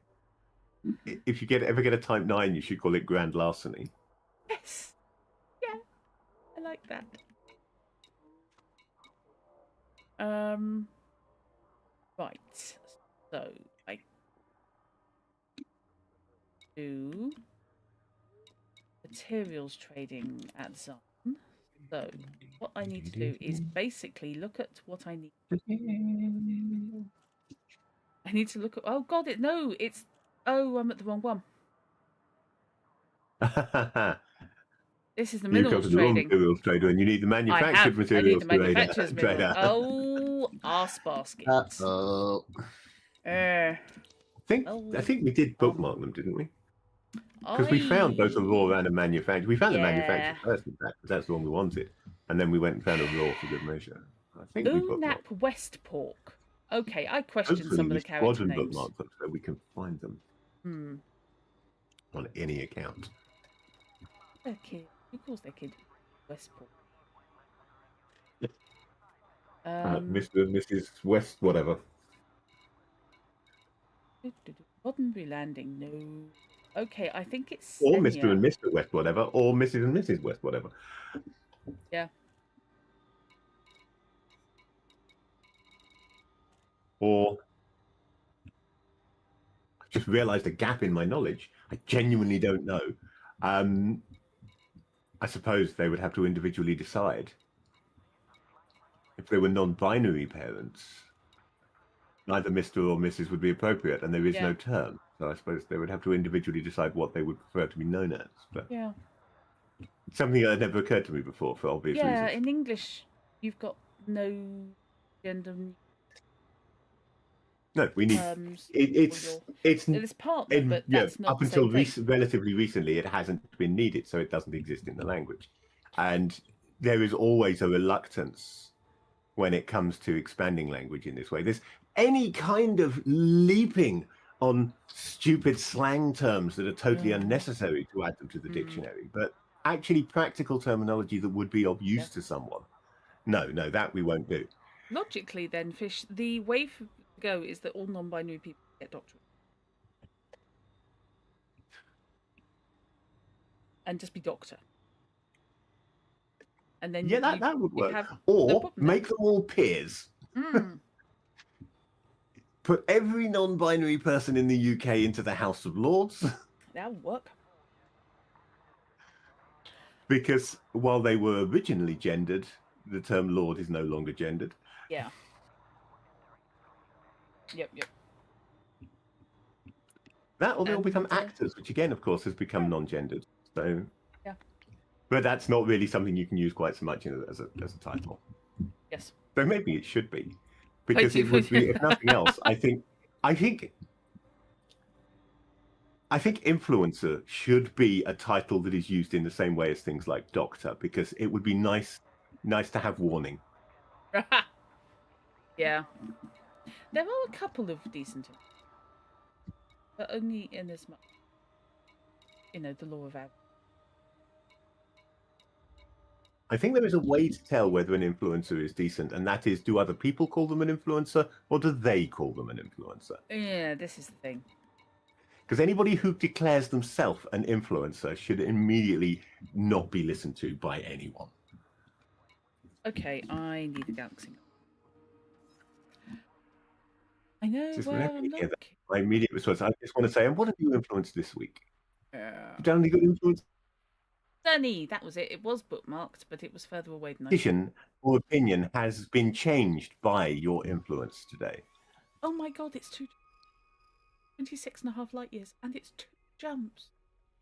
Speaker 2: ever get a Type 9, you should call it grand larceny.
Speaker 1: Yes, yeah, I like that. Um, right. So I do materials trading at Zon. So what I need to do is basically look at what I need. I need to look at. Oh God, no, it's. Oh, I'm at the wrong one. This is the
Speaker 2: You come
Speaker 1: minerals
Speaker 2: to the raw
Speaker 1: trading.
Speaker 2: materials trader, and you need the
Speaker 1: I
Speaker 2: manufactured
Speaker 1: have. I need
Speaker 2: materials
Speaker 1: the
Speaker 2: trader.
Speaker 1: manufacturer's mineral.
Speaker 2: trader.
Speaker 1: Oh, arse baskets.
Speaker 3: Uh-oh.
Speaker 1: Uh,
Speaker 2: I
Speaker 1: well,
Speaker 2: think we did bookmark them, didn't we? Because we found both a raw
Speaker 1: I.
Speaker 2: and a manufactured. We found the manufactured
Speaker 1: Yeah.
Speaker 2: first, in fact, because that's the one we wanted, and then we went and found a raw for good measure. I think we
Speaker 1: Unap
Speaker 2: bookmarked.
Speaker 1: Westpork. Okay, I questioned
Speaker 2: Hopefully,
Speaker 1: some of
Speaker 2: we
Speaker 1: the character
Speaker 2: squadron
Speaker 1: names.
Speaker 2: bookmarked them so we can find them
Speaker 1: Hmm.
Speaker 2: on any account.
Speaker 1: Their kid. Who calls their kid Westport?
Speaker 2: Mr. and Mrs. West, whatever.
Speaker 1: Roddenberry Landing. No. Okay, I think it's
Speaker 2: Or Mr.
Speaker 1: Senya.
Speaker 2: and Mr. West, whatever. Or Mrs. and Mrs. West, whatever.
Speaker 1: Yeah.
Speaker 2: Or I just realised a gap in my knowledge. I genuinely don't know. I suppose they would have to individually decide. If they were non-binary parents, neither Mr. or Mrs. would be appropriate, and there is
Speaker 1: Yeah.
Speaker 2: no term. So I suppose they would have to individually decide what they would prefer to be known as. But
Speaker 1: Yeah.
Speaker 2: it's something that had never occurred to me before for obvious
Speaker 1: Yeah.
Speaker 2: reasons.
Speaker 1: In English, you've got no gender
Speaker 2: No, we need
Speaker 1: terms.
Speaker 2: it's
Speaker 1: It's partner, but that's not
Speaker 2: up
Speaker 1: the
Speaker 2: until
Speaker 1: same thing.
Speaker 2: relatively recently, it hasn't been needed, so it doesn't exist in the language, and there is always a reluctance when it comes to expanding language in this way. There's any kind of leaping on stupid slang terms that are totally unnecessary to add them to the dictionary, but actually practical terminology that would be of use to someone. No, that we won't do.
Speaker 1: Logically, then, Fish, the way to go is that all non-binary people get doctorate and just be doctor. And then
Speaker 2: that would work.
Speaker 1: have
Speaker 2: Or
Speaker 1: no problem
Speaker 2: make them all peers. Put every non-binary person in the UK into the House of Lords.
Speaker 1: That would work.
Speaker 2: Because while they were originally gendered, the term Lord is no longer gendered.
Speaker 1: Yeah. Yep.
Speaker 2: That, or they'll become actors, which again, of course, has become non-gendered. So,
Speaker 1: yeah.
Speaker 2: But that's not really something you can use quite so much as a title.
Speaker 1: Yes.
Speaker 2: So maybe it should be, because it would be, if nothing else. I think influencer should be a title that is used in the same way as things like doctor, because it would be nice to have warning.
Speaker 1: Yeah. There are a couple of decent, but only in as much, the law of averages.
Speaker 2: I think there is a way to tell whether an influencer is decent, and that is, do other people call them an influencer, or do they call them an influencer?
Speaker 1: Yeah, this is the thing.
Speaker 2: Because anybody who declares themselves an influencer should immediately not be listened to by anyone.
Speaker 1: Okay, I need a galaxy. I know.
Speaker 2: Just
Speaker 1: well, I'm not...
Speaker 2: my immediate response, I just want to say, and what have you influenced this week?
Speaker 1: Yeah.
Speaker 2: You done any good influence?
Speaker 1: Sunny, that was it. It was bookmarked, but it was further away than I thought.
Speaker 2: Decision or opinion has been changed by your influence today.
Speaker 1: Oh my god, it's 26.5 light years, and it's 2 jumps.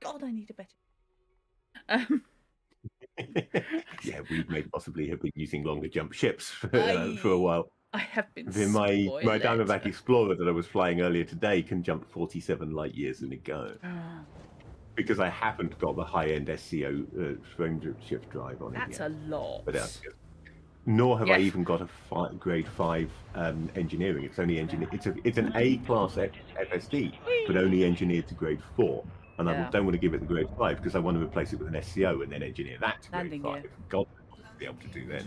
Speaker 1: God, I need a better.
Speaker 2: Yeah, we may possibly have been using longer jump ships for a while.
Speaker 1: I have been
Speaker 2: My Diamondback Explorer that I was flying earlier today can jump 47 light years in a go. Because I haven't got the high-end SCO frame shift drive on it yet.
Speaker 1: That's a lot.
Speaker 2: But nor have I even got a grade 5 engineering. It's only engineered. It's an A-class FSD, but only engineered to grade 4. And I don't want to give it the grade 5 because I want to replace it with an SCO and then engineer that to grade 5. God, I'll be able to do that.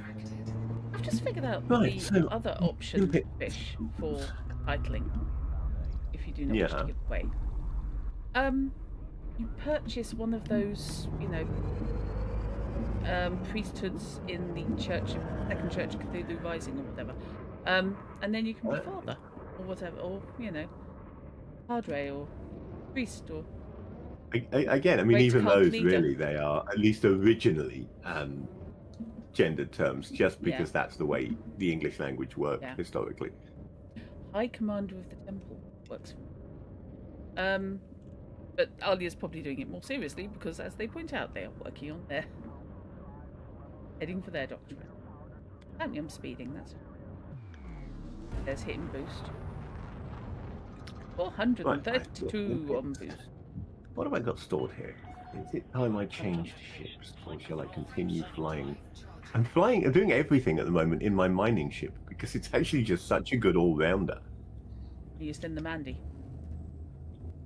Speaker 1: I've just figured out the other option fish for titling. If you do not wish to give away. You purchase one of those, priesthoods in the Second Church of Cthulhu Rising or whatever, and then you can be father or whatever, or padre or priest or.
Speaker 2: Again, I mean, even those really, they are at least originally gendered terms, just because that's the way the English language worked historically.
Speaker 1: High Commander of the Temple works for me. But Alia's probably doing it more seriously because, as they point out, they are working on their heading for their doctorate. Apparently, I'm speeding. That's there's hit and boost. 432 on boost.
Speaker 2: What have I got stored here? Is it time I changed ships, or shall I continue flying? I'm doing everything at the moment in my mining ship because it's actually just such a good all-rounder.
Speaker 1: Are you still in the Mandy?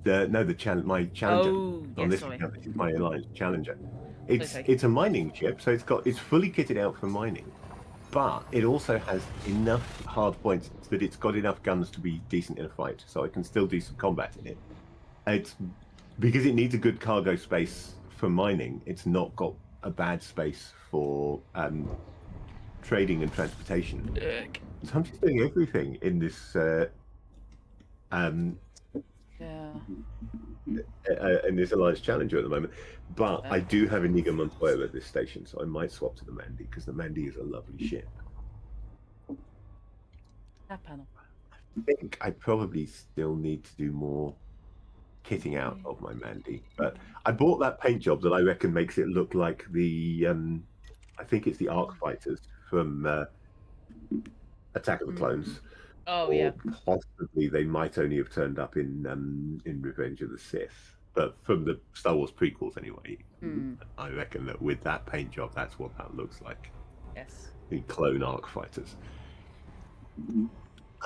Speaker 2: My Challenger.
Speaker 1: Oh,
Speaker 2: on this account, this is my Alliance Challenger. It's a mining ship, so it's fully kitted out for mining, but it also has enough hard points that it's got enough guns to be decent in a fight, so I can still do some combat in it. It's because it needs a good cargo space for mining. It's not got a bad space for trading and transportation. So I'm just doing everything in this. In this Alliance Challenger at the moment, but I do have Inigo Montoya at this station, so I might swap to the Mandy because the Mandy is a lovely ship.
Speaker 1: That panel.
Speaker 2: I think I probably still need to do more kitting out of my Mandy, but I bought that paint job that I reckon makes it look like the I think it's the Arc Fighters from Attack of the Clones.
Speaker 1: Oh,
Speaker 2: or possibly they might only have turned up in Revenge of the Sith, but from the Star Wars prequels anyway. I reckon that with that paint job, that's what that looks like.
Speaker 1: Yes.
Speaker 2: The clone Arc Fighters. And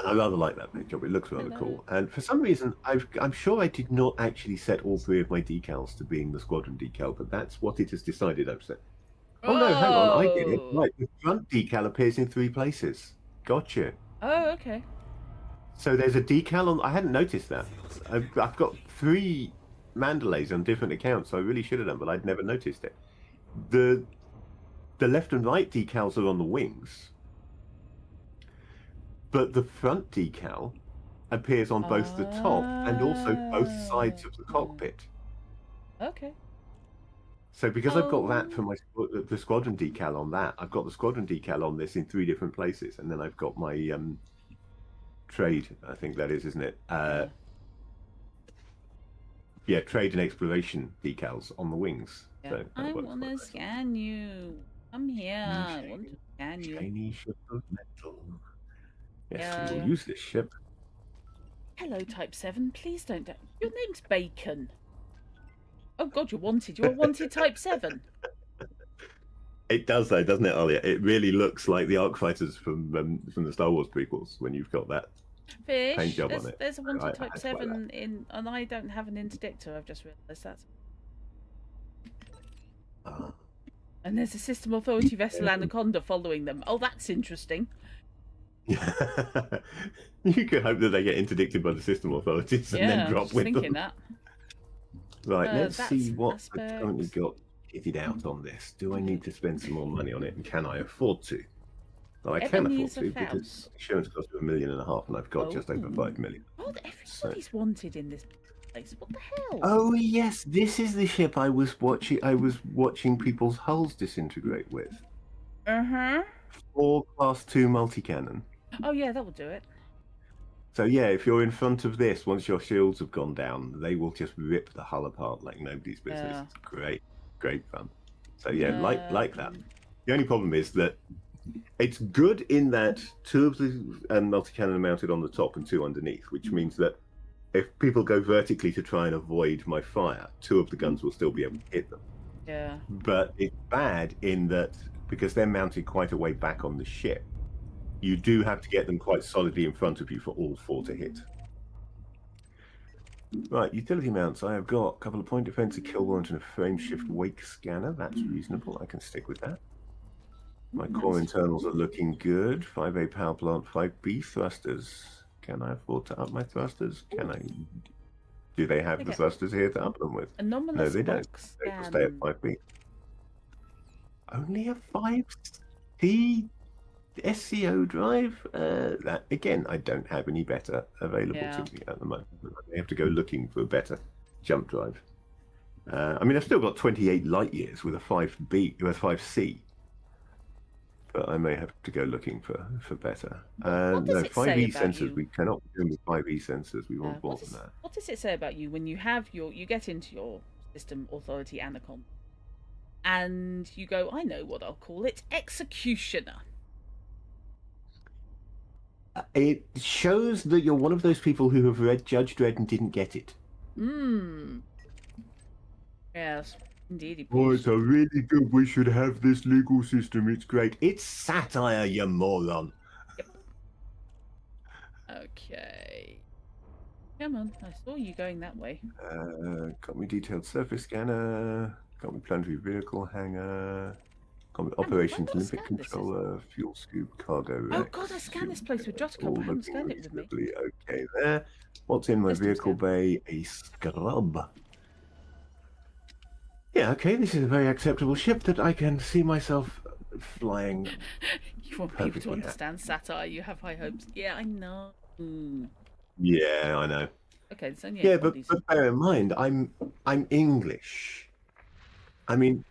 Speaker 2: I rather like that paint job. It looks rather cool. And for some reason, I'm sure I did not actually set all 3 of my decals to being the squadron decal, but that's what it has decided I've set. Oh no, hang on, I did it. Right, the front decal appears in 3 places. Gotcha.
Speaker 1: Oh, okay.
Speaker 2: So there's a decal on. I hadn't noticed that. I've got 3 Mandalays on different accounts, so I really should have done, but I'd never noticed it. The left and right decals are on the wings, but the front decal appears on both the top and also both sides of the cockpit.
Speaker 1: Okay.
Speaker 2: So because I've got that for the squadron decal on that, I've got the squadron decal on this in 3 different places, and then I've got my trade, I think that is, isn't it? Trade and exploration decals on the wings.
Speaker 1: Yeah.
Speaker 2: So
Speaker 1: I want to scan you. Come here. I want to scan you.
Speaker 2: Shiny ship of metal. Yes, we will use this ship.
Speaker 1: Hello, Type 7. Please don't. Your name's Bacon. Oh God, you're wanted. You're a wanted Type 7.
Speaker 2: It does though, doesn't it, Alia? It really looks like the Arc Fighters from the Star Wars prequels when you've got that paint job on it.
Speaker 1: There's a wanted Type 7 in, and I don't have an interdictor. I've just realised that. And there's a System Authority vessel Anaconda following them. Oh, that's interesting.
Speaker 2: You could hope that they get interdicted by the System Authorities and then drop with them.
Speaker 1: That.
Speaker 2: Right, let's see what I've currently got kitted out on this. Do I need to spend some more money on it, and can I afford to? Well, I can afford to because insurance costs me $1.5 million, and I've got just over 5 million.
Speaker 1: God, everybody's wanted in this. place. What the hell?
Speaker 2: Oh yes, this is the ship I was watching. I was watching people's hulls disintegrate with.
Speaker 1: Uh-huh.
Speaker 2: 4 Class 2 multi-cannon.
Speaker 1: Oh yeah, that will do it.
Speaker 2: So yeah, if you're in front of this, once your shields have gone down, they will just rip the hull apart like nobody's business.
Speaker 1: Yeah.
Speaker 2: It's great, great fun. So yeah, like that. The only problem is that it's good in that 2 of the multi-cannon are mounted on the top and 2 underneath, which means that if people go vertically to try and avoid my fire, 2 of the guns will still be able to hit them.
Speaker 1: Yeah.
Speaker 2: But it's bad in that because they're mounted quite a way back on the ship, you do have to get them quite solidly in front of you for all 4 to hit. Right, utility mounts. I have got a couple of point defense, a kill warrant, and a frame shift wake scanner. That's reasonable. I can stick with that. My core internals are looking good. 5A power plant, 5B thrusters. Can I afford to up my thrusters? Can I? Do they have the thrusters here to up them with?
Speaker 1: Anomalous
Speaker 2: No, they don't. They will stay at 5B. Only a 5C SCO drive? That again, I don't have any better available to me at the moment. I have to go looking for a better jump drive. I mean, I've still got 28 light years with a 5B, with a 5C, but I may have to go looking for better.
Speaker 1: What does
Speaker 2: No,
Speaker 1: it
Speaker 2: 5E
Speaker 1: say about
Speaker 2: sensors.
Speaker 1: you?
Speaker 2: We cannot be doing with 5E sensors. We want more than that.
Speaker 1: What does it say about you when you have you get into your system authority Anacon, and you go, I know what I'll call it, executioner.
Speaker 2: It shows that you're one of those people who have read Judge Dredd and didn't get it.
Speaker 1: Yes, indeed.
Speaker 2: Oh, it's a really good. We should have this legal system. It's great. It's satire, you moron.
Speaker 1: Yep. Okay. Come on, I saw you going that way.
Speaker 2: Got me detailed surface scanner. Got me planetary vehicle hangar. Got me operations limit controller. Fuel scoop, cargo rack.
Speaker 1: Oh god, I scanned this place with Druttercup. I haven't scanned it with me.
Speaker 2: Okay, there. What's in my vehicle bay? A scrub. Yeah, okay, this is a very acceptable ship that I can see myself flying.
Speaker 1: You want people to understand satire, you have high hopes. Yeah, I know.
Speaker 2: Yeah, I know.
Speaker 1: Okay, it's only
Speaker 2: but bear in mind, I'm English. I mean,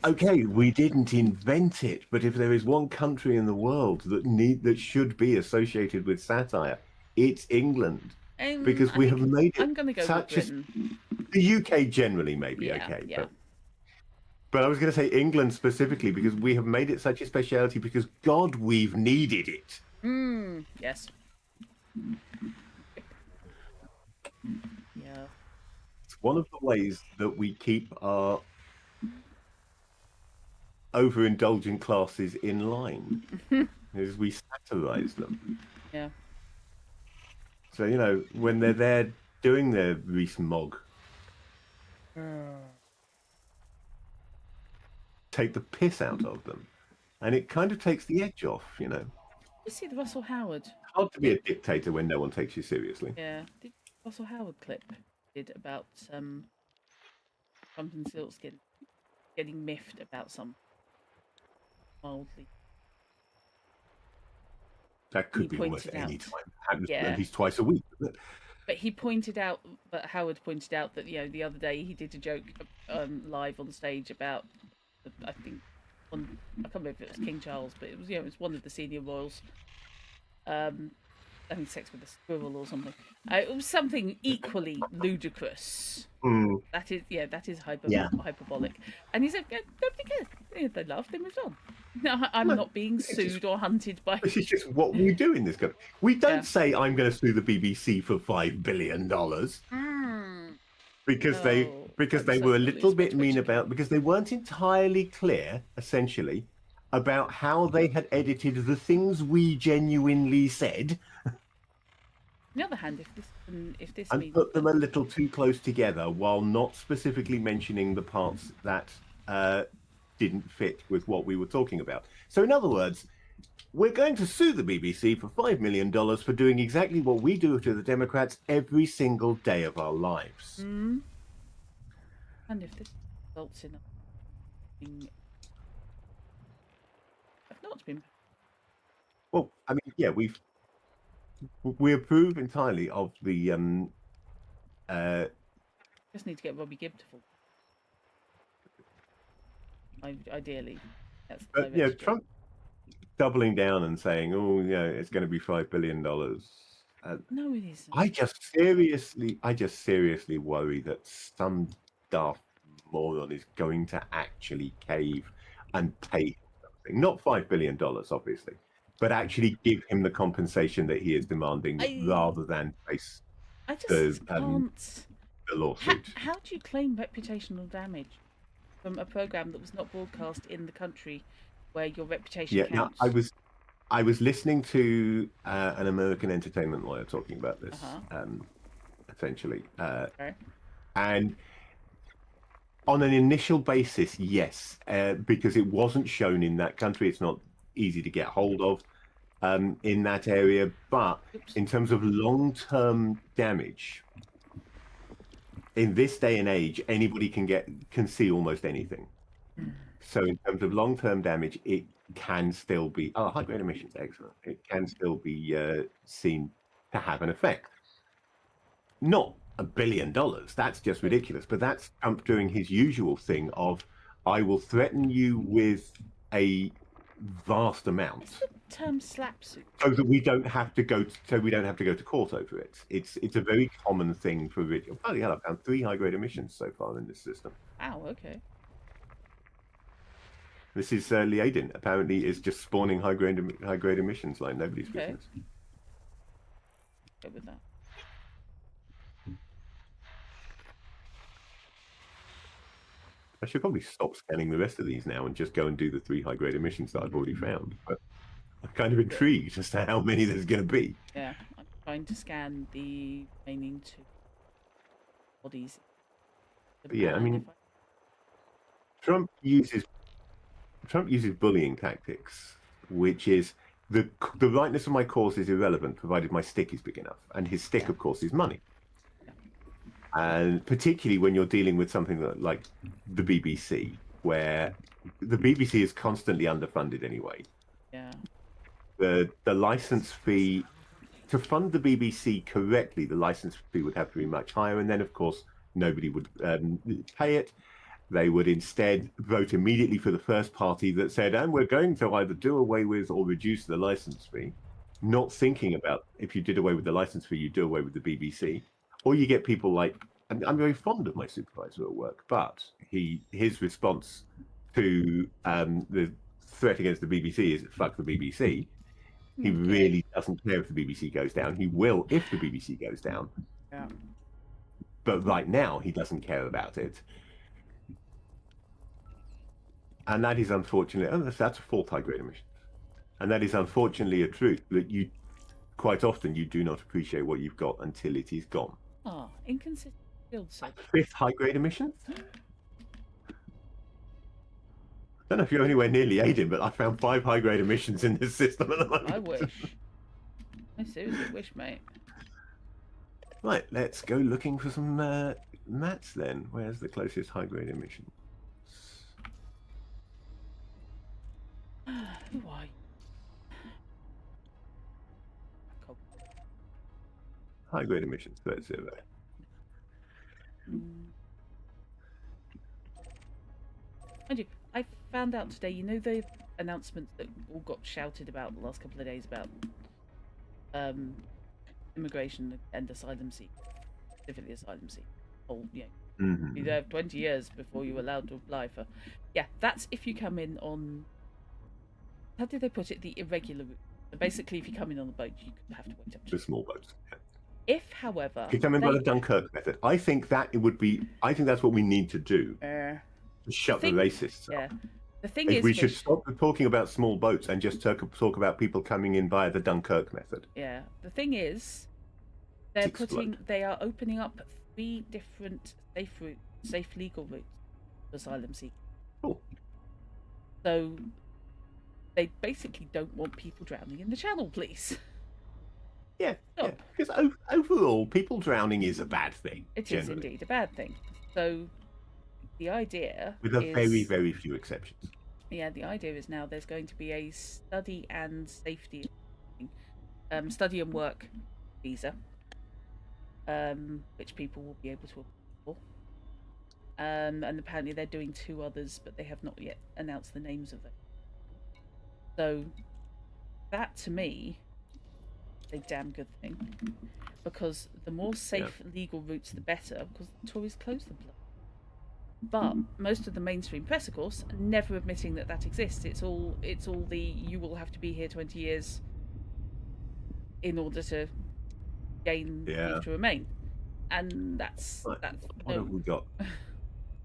Speaker 2: okay, we didn't invent it, but if there is one country in the world that should be associated with satire, it's England. Because we have made it.
Speaker 1: I'm going to go with Britain.
Speaker 2: The UK generally may be okay, but I was going to say England specifically because we have made it such a speciality because God, we've needed it.
Speaker 1: Yes. Yeah.
Speaker 2: It's one of the ways that we keep our overindulgent classes in line, is we satirize them.
Speaker 1: Yeah.
Speaker 2: So, you know, when they're there doing their re-smog, take the piss out of them. And it kind of takes the edge off, you know.
Speaker 1: You see the Russell Howard?
Speaker 2: Hard to be a dictator when no one takes you seriously.
Speaker 1: Yeah. The Russell Howard clip did about Trump and Silkskin getting miffed about some mildly.
Speaker 2: That could be almost any time. Happens at least twice a week, isn't it?
Speaker 1: But he pointed out, Howard pointed out that, you know, the other day he did a joke live on stage about, I think, I can't remember if it was King Charles, but it was, you know, it was one of the senior royals having sex with a squirrel or something. It was something equally ludicrous. That is hyperbolic. And he said, nobody cares. They laughed, they moved on. No, I'm not being sued or hunted by.
Speaker 2: This is just what we do in this country. We don't say I'm going to sue the BBC for $5 billion because they were a little bit mean because they weren't entirely clear, essentially, about how they had edited the things we genuinely said.
Speaker 1: On the other hand, if this
Speaker 2: and
Speaker 1: means
Speaker 2: put them a little too close together while not specifically mentioning the parts that didn't fit with what we were talking about. So in other words, we're going to sue the BBC for $5 million for doing exactly what we do to the Democrats every single day of our lives.
Speaker 1: And if this results in I've not been.
Speaker 2: Well, I mean, yeah, we've we approve entirely of the
Speaker 1: Just need to get Robbie Gibb to fall. Ideally, that's the direction.
Speaker 2: Trump doubling down and saying, "Oh, it's going to be $5 billion."
Speaker 1: No, it isn't.
Speaker 2: I just seriously worry that some daft moron is going to actually cave and pay him something. Not $5 billion, obviously, but actually give him the compensation that he is demanding rather than face
Speaker 1: I just
Speaker 2: the
Speaker 1: can't.
Speaker 2: the lawsuit.
Speaker 1: How do you claim reputational damage from a program that was not broadcast in the country where your reputation
Speaker 2: Now
Speaker 1: counts?
Speaker 2: I was listening to an American entertainment lawyer talking about this, essentially,
Speaker 1: Okay.
Speaker 2: and on an initial basis, yes, because it wasn't shown in that country. It's not easy to get hold of in that area. But
Speaker 1: Oops.
Speaker 2: in terms of long-term damage, in this day and age, anybody can see almost anything. So in terms of long-term damage, it can still be high-grade emissions, excellent. It can still be seen to have an effect. Not $1 billion. That's just ridiculous. But that's Trump doing his usual thing of, I will threaten you with a vast amount,
Speaker 1: Term slap suit.
Speaker 2: so that we don't have to go to court over it. It's a very common thing for rich. Oh yeah, I've found 3 high-grade emissions so far in this system.
Speaker 1: Wow. Okay.
Speaker 2: This is Liadin. Apparently, is just spawning high-grade emissions like nobody's business.
Speaker 1: Go with that.
Speaker 2: I should probably stop scanning the rest of these now and just go and do the 3 high-grade emissions that I've already found. But I'm kind of intrigued as to how many there's going to be.
Speaker 1: Yeah, I'm trying to scan the remaining 2 bodies.
Speaker 2: But yeah, I mean, Trump uses bullying tactics, which is the rightness of my cause is irrelevant provided my stick is big enough, and his stick, of course, is money. And particularly when you're dealing with something like the BBC, where the BBC is constantly underfunded anyway.
Speaker 1: Yeah.
Speaker 2: The license fee, to fund the BBC correctly, the license fee would have to be much higher, and then of course nobody would pay it. They would instead vote immediately for the first party that said, and we're going to either do away with or reduce the license fee, not thinking about if you did away with the license fee, you do away with the BBC. Or you get people like, and I'm very fond of my supervisor at work, but his response to the threat against the BBC is fuck the BBC. He really doesn't care if the BBC goes down. He will if the BBC goes down.
Speaker 1: Yeah.
Speaker 2: But right now, he doesn't care about it. And that is unfortunately, that's a 4th high-grade emission. And that is unfortunately a truth that you, quite often, you do not appreciate what you've got until it is gone.
Speaker 1: Inconsistent field set.
Speaker 2: 5th high-grade emissions? I don't know if you're anywhere nearly Aiden, but I found 5 high-grade emissions in this system at the moment.
Speaker 1: I wish. I seriously wish, mate.
Speaker 2: Right, let's go looking for some mats then. Where's the closest high-grade emission?
Speaker 1: Who are you?
Speaker 2: High-grade emissions, let's see that.
Speaker 1: I found out today, you know the announcements that all got shouted about the last couple of days about immigration and asylum seekers, specifically asylum seekers. You have 20 years before you're allowed to apply for. Yeah, that's if you come in on, how did they put it, the irregular route. So basically, if you come in on a boat, you have to wait up to
Speaker 2: the small boats.
Speaker 1: If, however,
Speaker 2: you come in by the Dunkirk method, I think that's what we need to do. To shut the racists up.
Speaker 1: Yeah. The thing is,
Speaker 2: we should stop talking about small boats and just talk about people coming in via the Dunkirk method.
Speaker 1: Yeah. The thing is, they are opening up 3 different safe legal routes for asylum seekers.
Speaker 2: Cool.
Speaker 1: So they basically don't want people drowning in the channel, please.
Speaker 2: Yeah, because overall, people drowning is a bad thing.
Speaker 1: It is indeed a bad thing. So the idea
Speaker 2: with a very, very few exceptions.
Speaker 1: Yeah, the idea is now there's going to be a study and safety study and work visa, which people will be able to apply for. And apparently they're doing 2 others, but they have not yet announced the names of them. So that, to me, is a damn good thing, because the more safe legal routes, the better. Because the Tories close them. But most of the mainstream press, of course, are never admitting that that exists. It's all the you will have to be here 20 years in order to gain leave to remain, and that's
Speaker 2: Right. What
Speaker 1: no.
Speaker 2: have we got?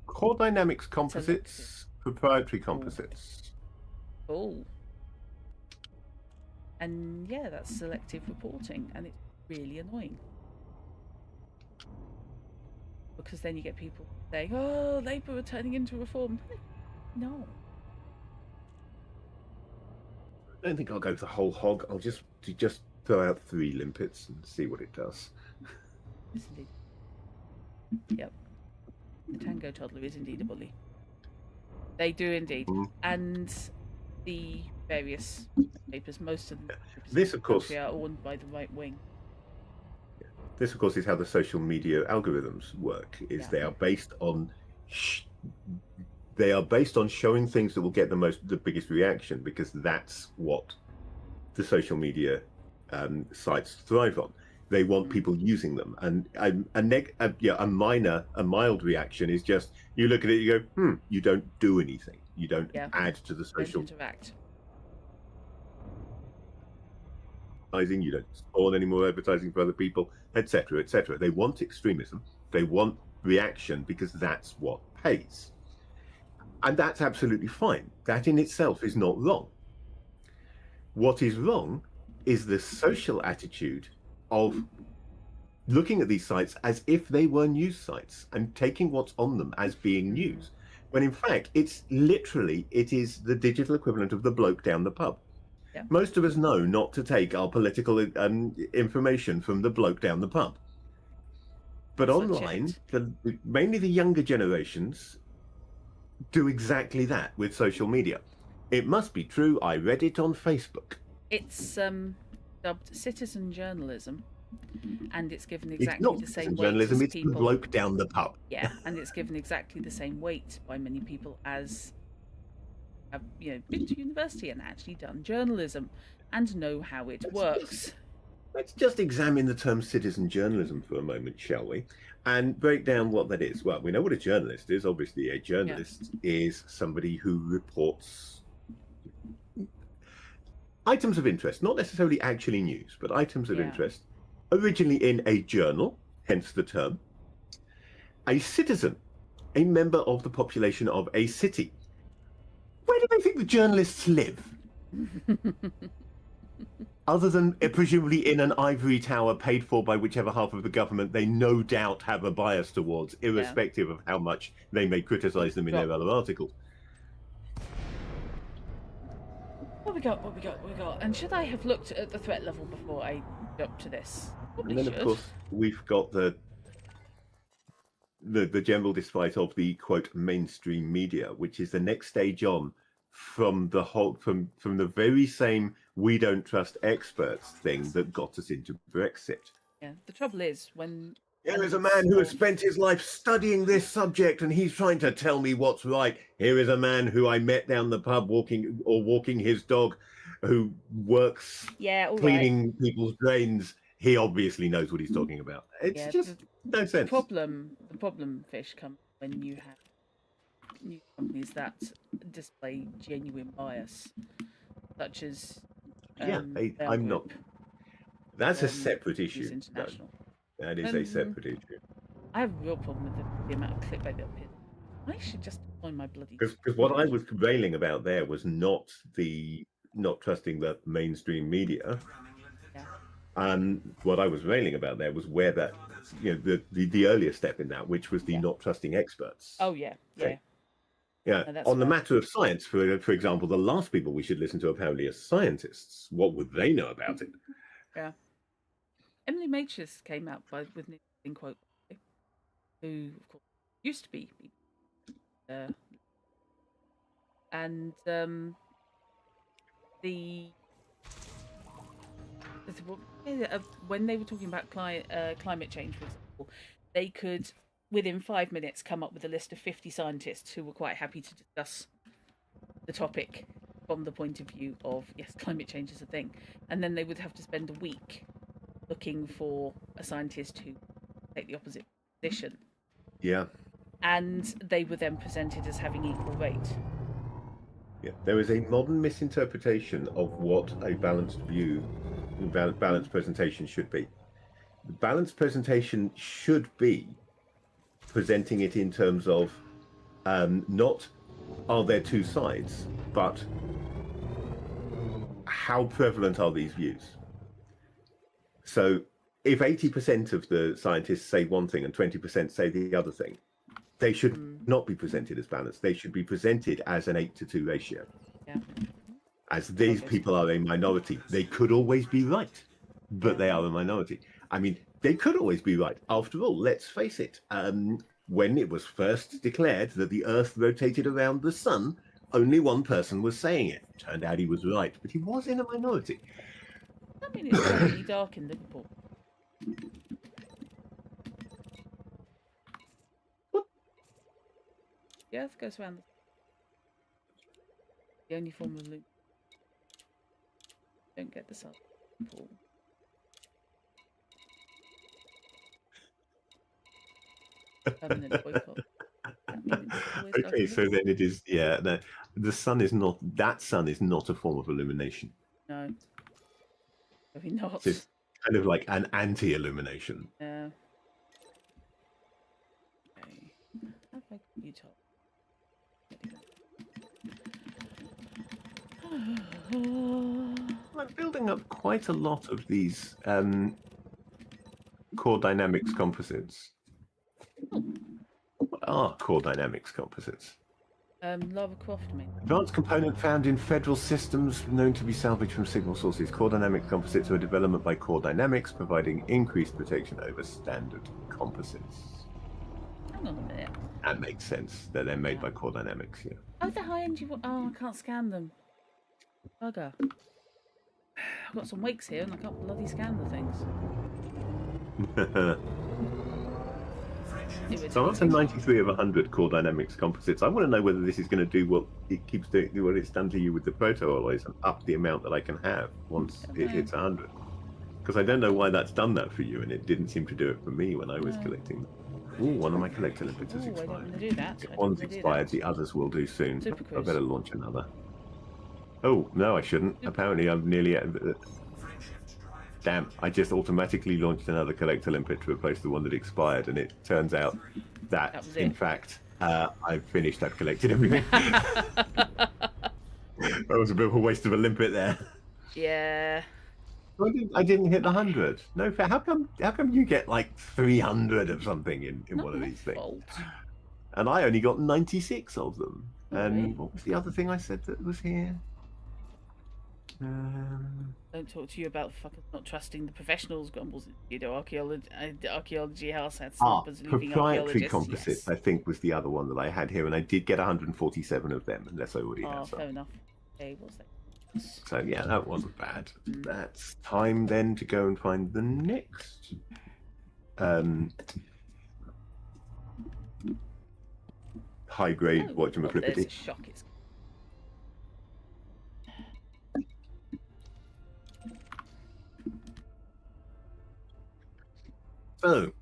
Speaker 2: Core dynamics
Speaker 1: Selective.
Speaker 2: composites, proprietary composites.
Speaker 1: Cool. And yeah, that's selective reporting, and it's really annoying because then you get people saying, "Oh, Labour are turning into reform." No.
Speaker 2: I don't think I'll go the whole hog. I'll just throw out 3 limpets and see what it does.
Speaker 1: Yes, indeed. Yep. The Tango Toddler is indeed a bully. They do indeed. And the various papers, most of them,
Speaker 2: this, of course,
Speaker 1: are owned by the right wing.
Speaker 2: This, of course, is how the social media algorithms work. They are based on showing things that will get the biggest reaction, because that's what the social media sites thrive on. They want people using them, and a mild reaction is just you look at it, you go, you don't do anything, you don't add to the social.
Speaker 1: Don't interact.
Speaker 2: You don't spawn any more advertising for other people, etc., etc. They want extremism, they want reaction, because that's what pays, and that's absolutely fine. That in itself is not wrong. What is wrong is the social attitude of looking at these sites as if they were news sites and taking what's on them as being news, when in fact it is the digital equivalent of the bloke down the pub. Most of us know not to take our political information from the bloke down the pub, but online, mainly the younger generations do exactly that with social media. It must be true, I read it on Facebook.
Speaker 1: It's dubbed citizen journalism, and it's given exactly the same weight
Speaker 2: journalism,
Speaker 1: as
Speaker 2: it's
Speaker 1: people.
Speaker 2: The bloke down the pub.
Speaker 1: Yeah, and it's given exactly the same weight by many people as have been to university and actually done journalism and know how it works.
Speaker 2: Let's just examine the term citizen journalism for a moment, shall we? And break down what that is. Well, we know what a journalist is. Obviously, a journalist is somebody who reports items of interest, not necessarily actually news, but items of interest, originally in a journal, hence the term. A citizen, a member of the population of a city. Where do they think the journalists live? Other than presumably in an ivory tower paid for by whichever half of the government they no doubt have a bias towards, irrespective of how much they may criticise them in their other articles.
Speaker 1: What we got? And should I have looked at the threat level before I jumped to this? Probably
Speaker 2: and then,
Speaker 1: should.
Speaker 2: Of course, we've got the general despite of the quote mainstream media, which is the next stage on from the very same "we don't trust experts" thing that got us into Brexit.
Speaker 1: Yeah, the trouble is when
Speaker 2: there is a man who has spent his life studying this subject, and he's trying to tell me what's right. Here is a man who I met down the pub walking his dog, who works cleaning people's drains. He obviously knows what he's talking about. It's just no sense.
Speaker 1: The problem, Fish, comes when you have new companies that display genuine bias, such as
Speaker 2: I'm not. That's a separate issue.
Speaker 1: International.
Speaker 2: That is a separate issue.
Speaker 1: I have a real problem with the amount of clickbait that appears. I should just join my bloody.
Speaker 2: Because what I was railing about there was not trusting the mainstream media. What I was railing about there was where the earlier step in that, which was the not trusting experts.
Speaker 1: Oh yeah.
Speaker 2: No, on the matter of science, for example, the last people we should listen to apparently are scientists. What would they know about it?
Speaker 1: Yeah. Emily Maitches came out with an interesting quote, who of course used to be, and when they were talking about climate change, for example, they could, within 5 minutes, come up with a list of 50 scientists who were quite happy to discuss the topic from the point of view of, yes, climate change is a thing. And then they would have to spend a week looking for a scientist who take the opposite position.
Speaker 2: Yeah.
Speaker 1: And they were then presented as having equal weight.
Speaker 2: Yeah. There is a modern misinterpretation of what a balanced view, balanced presentation should be. The balanced presentation should be presenting it in terms of not are there two sides, but how prevalent are these views? So if 80% of the scientists say one thing and 20% say the other thing, they should not be presented as balanced. They should be presented as an 8-to-2 ratio.
Speaker 1: Yeah.
Speaker 2: As these people are a minority. They could always be right, but they are a minority. I mean, they could always be right. After all, let's face it. When it was first declared that the Earth rotated around the sun, only one person was saying it. Turned out he was right, but he was in a minority.
Speaker 1: I mean, it's certainly dark in Liverpool.
Speaker 2: What?
Speaker 1: The Earth goes around the only form of loop. Don't get the sun. Paul. Permanent boycott.
Speaker 2: Okay, so then it is, yeah, no, the sun is not, that sun is not a form of illumination.
Speaker 1: No. Maybe not.
Speaker 2: It's kind of like an anti-illumination.
Speaker 1: Yeah. Okay. How have I got you top?
Speaker 2: I'm building up quite a lot of these core dynamics composites. What are core dynamics composites?
Speaker 1: Lara Croft, I mean.
Speaker 2: Advanced component found in federal systems known to be salvaged from signal sources. Core dynamics composites are a development by Core Dynamics, providing increased protection over standard composites.
Speaker 1: Hang on a minute.
Speaker 2: That makes sense. That they're made by Core Dynamics, yeah.
Speaker 1: Oh, the high end you want. Oh, I can't scan them. Bugger. I've got some wakes here and I can't bloody scan the things.
Speaker 2: So that's a 93 of 100 Core Dynamics composites. I want to know whether this is going to do what it keeps doing, what it's done to you with the proto alloys, and up the amount that I can have once it hits 100. Because I don't know why that's done that for you, and it didn't seem to do it for me when I was collecting them. Ooh, one of my collector limpets has expired.
Speaker 1: I don't want to do that.
Speaker 2: If one's expired, the others will do soon.
Speaker 1: Super
Speaker 2: I better launch another. Oh, no, I shouldn't. Apparently, I'm nearly at... Damn, I just automatically launched another collector limpet to replace the one that expired, and it turns out that in fact, I've finished. I've collected everything. That was a bit of a waste of a limpet there.
Speaker 1: Yeah.
Speaker 2: I didn't hit the 100. No, how come you get like 300 of something in one of these things?
Speaker 1: Fault.
Speaker 2: And I only got 96 of them.
Speaker 1: Okay.
Speaker 2: And what was the other thing I said that was here?
Speaker 1: Don't talk to you about fucking not trusting the professionals, Grumbles. You know, archaeology house had snappers leaving
Speaker 2: proprietary composites, yes. I think, was the other one that I had here, and I did get 147 of them, unless I already had some.
Speaker 1: Fair enough. Okay, what's that?
Speaker 2: So yeah, that wasn't bad. That's time then to go and find the next high grade whatchamacallit.
Speaker 1: There's a shock. It's...
Speaker 2: So,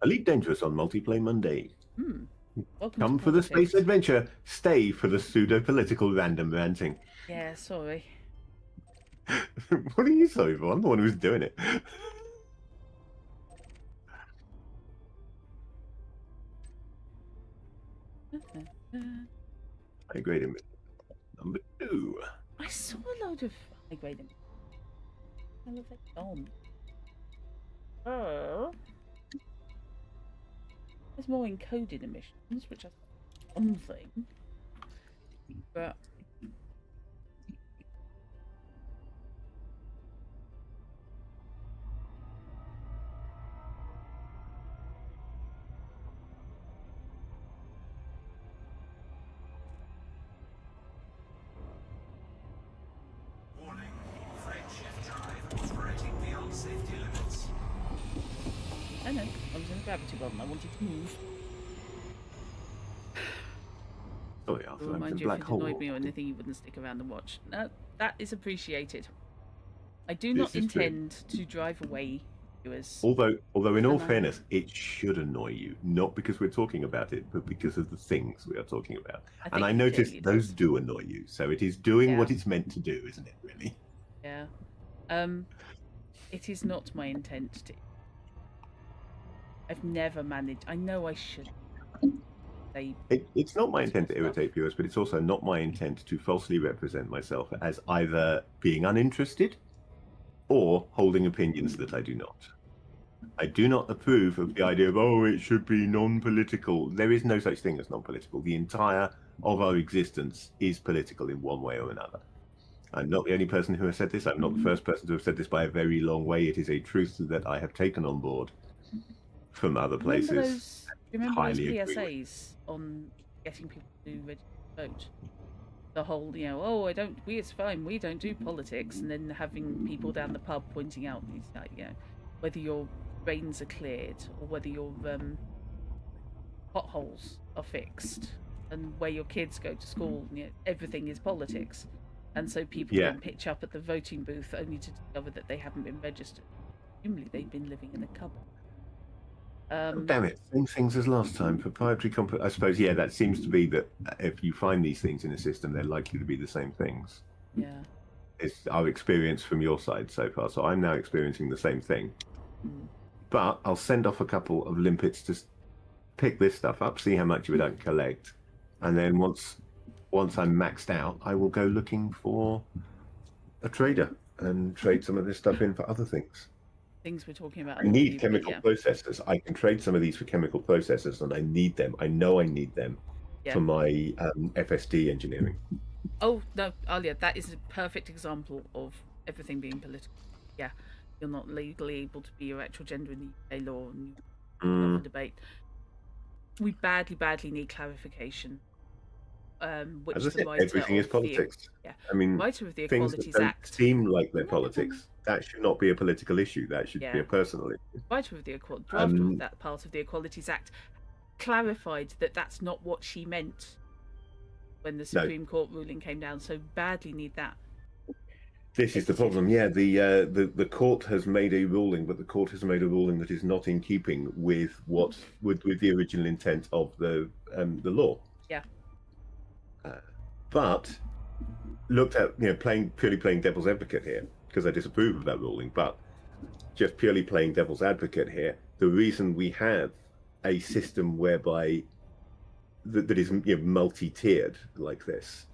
Speaker 2: Elite Dangerous on Multiplayer Monday. Come for the
Speaker 1: politics.
Speaker 2: space adventure, stay for the pseudo-political random ranting.
Speaker 1: Yeah, sorry.
Speaker 2: What are you sorry for? I'm the one who's doing it. High grade image. Number 2.
Speaker 1: I saw a load of high grade images. How have they gone? There's more encoded emissions, which is one thing. But I know. I was in a gravity bottom. I wanted to move.
Speaker 2: Oh yeah,
Speaker 1: I'll
Speaker 2: so I'm
Speaker 1: remind
Speaker 2: in
Speaker 1: you if
Speaker 2: black
Speaker 1: it
Speaker 2: hole.
Speaker 1: annoyed me or anything, you wouldn't stick around and watch. No, that is appreciated. I do
Speaker 2: This
Speaker 1: not
Speaker 2: is true.
Speaker 1: intend to drive away, viewers.
Speaker 2: Although in all
Speaker 1: Even I-
Speaker 2: fairness, it should annoy you, not because we're talking about it, but because of the things we are talking about.
Speaker 1: I
Speaker 2: And
Speaker 1: think
Speaker 2: I
Speaker 1: it
Speaker 2: notice
Speaker 1: clearly
Speaker 2: those
Speaker 1: does.
Speaker 2: do annoy you. So it is doing
Speaker 1: Yeah.
Speaker 2: what it's meant to do, isn't it, really?
Speaker 1: Yeah. It is not my intent to. I've never managed. I know I should say
Speaker 2: It's not my intent
Speaker 1: sensible
Speaker 2: to
Speaker 1: stuff.
Speaker 2: irritate viewers, but it's also not my intent to falsely represent myself as either being uninterested or holding opinions that I do not. I do not approve of the idea of, oh, it should be non-political. There is no such thing as non-political. The entire of our existence is political in one way or another. I'm not the only person who has said this. I'm not the first person to have said this by a very long way. It is a truth that I have taken on board from other
Speaker 1: Remember
Speaker 2: places.
Speaker 1: those? Do you remember those
Speaker 2: Highly agree with.
Speaker 1: PSAs on getting people to register to vote? The whole, oh, I don't. It's fine. We don't do politics, and then having people down the pub pointing out these, whether your drains are cleared or whether your potholes are fixed, and where your kids go to school. Everything is politics, and so people
Speaker 2: Yeah.
Speaker 1: then pitch up at the voting booth only to discover that they haven't been registered. Presumably, they've been living in a cupboard.
Speaker 2: Oh, damn it. Same things as last time. Proprietary I suppose, yeah, that seems to be that if you find these things in a system, they're likely to be the same things.
Speaker 1: Yeah.
Speaker 2: It's our experience from your side so far. So I'm now experiencing the same thing.
Speaker 1: Mm.
Speaker 2: But I'll send off a couple of limpets to pick this stuff up, see how much of it I can collect. And then once I'm maxed out, I will go looking for a trader and trade some of this stuff in for other things.
Speaker 1: Things we're talking about.
Speaker 2: I need chemical processors. I can trade some of these for chemical processors, and I need them. I know I need them for my FSD engineering.
Speaker 1: Oh no, Alia, that is a perfect example of everything being political. Yeah, you're not legally able to be your actual gender in the UK law, and you have a debate. We badly need clarification. Which
Speaker 2: As I
Speaker 1: the
Speaker 2: said,
Speaker 1: writer
Speaker 2: everything is
Speaker 1: of
Speaker 2: politics.
Speaker 1: the
Speaker 2: I mean,
Speaker 1: writer of the
Speaker 2: things that
Speaker 1: Equalities
Speaker 2: don't
Speaker 1: Act.
Speaker 2: seem like they're politics. That should not be a political issue. That should be a personal issue.
Speaker 1: Writer of the drafter of that part of the Equalities Act clarified that that's not what she meant when the Supreme Court ruling came down. So badly need that.
Speaker 2: This is the problem. Yeah, the court has made a ruling, but the court has made a ruling that is not in keeping with with the original intent of the law.
Speaker 1: Yeah.
Speaker 2: But looked at purely playing devil's advocate here, because I disapprove of that ruling, but just purely playing devil's advocate here, the reason we have a system whereby that is multi-tiered like this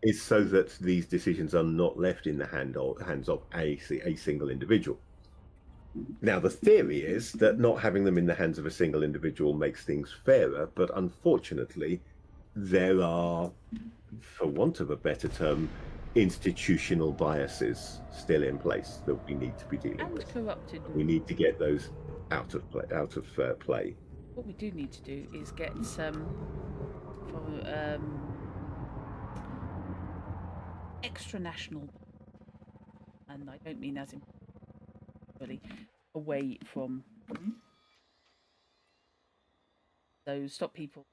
Speaker 2: is so that these decisions are not left in the hands of a single individual. Now, the theory is that not having them in the hands of a single individual makes things fairer, but unfortunately, there are, for want of a better term, institutional biases still in place that we need to be dealing with.
Speaker 1: Corrupted.
Speaker 2: We need to get those out of play.
Speaker 1: What we do need to do is get extra national, and I don't mean as in really away from. So stop people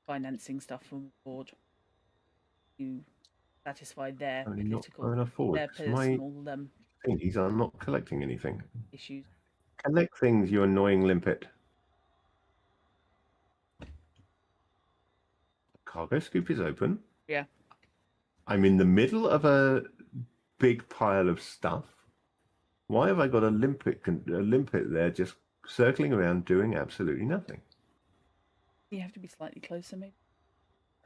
Speaker 1: financing stuff from abroad to satisfy their political, their personal
Speaker 2: thingies. I'm not collecting anything.
Speaker 1: Issues.
Speaker 2: Collect things, you annoying limpet. Cargo scoop is open.
Speaker 1: Yeah.
Speaker 2: I'm in the middle of a big pile of stuff. Why have I got a limpet there just circling around doing absolutely nothing?
Speaker 1: You have to be slightly closer, maybe.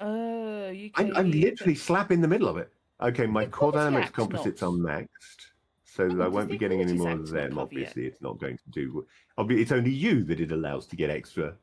Speaker 2: I'm literally slap in the middle of it. Okay, my core dynamics composites are maxed, so I won't be getting any more of them. Obviously, it's not going to do. It's only you that it allows to get extra,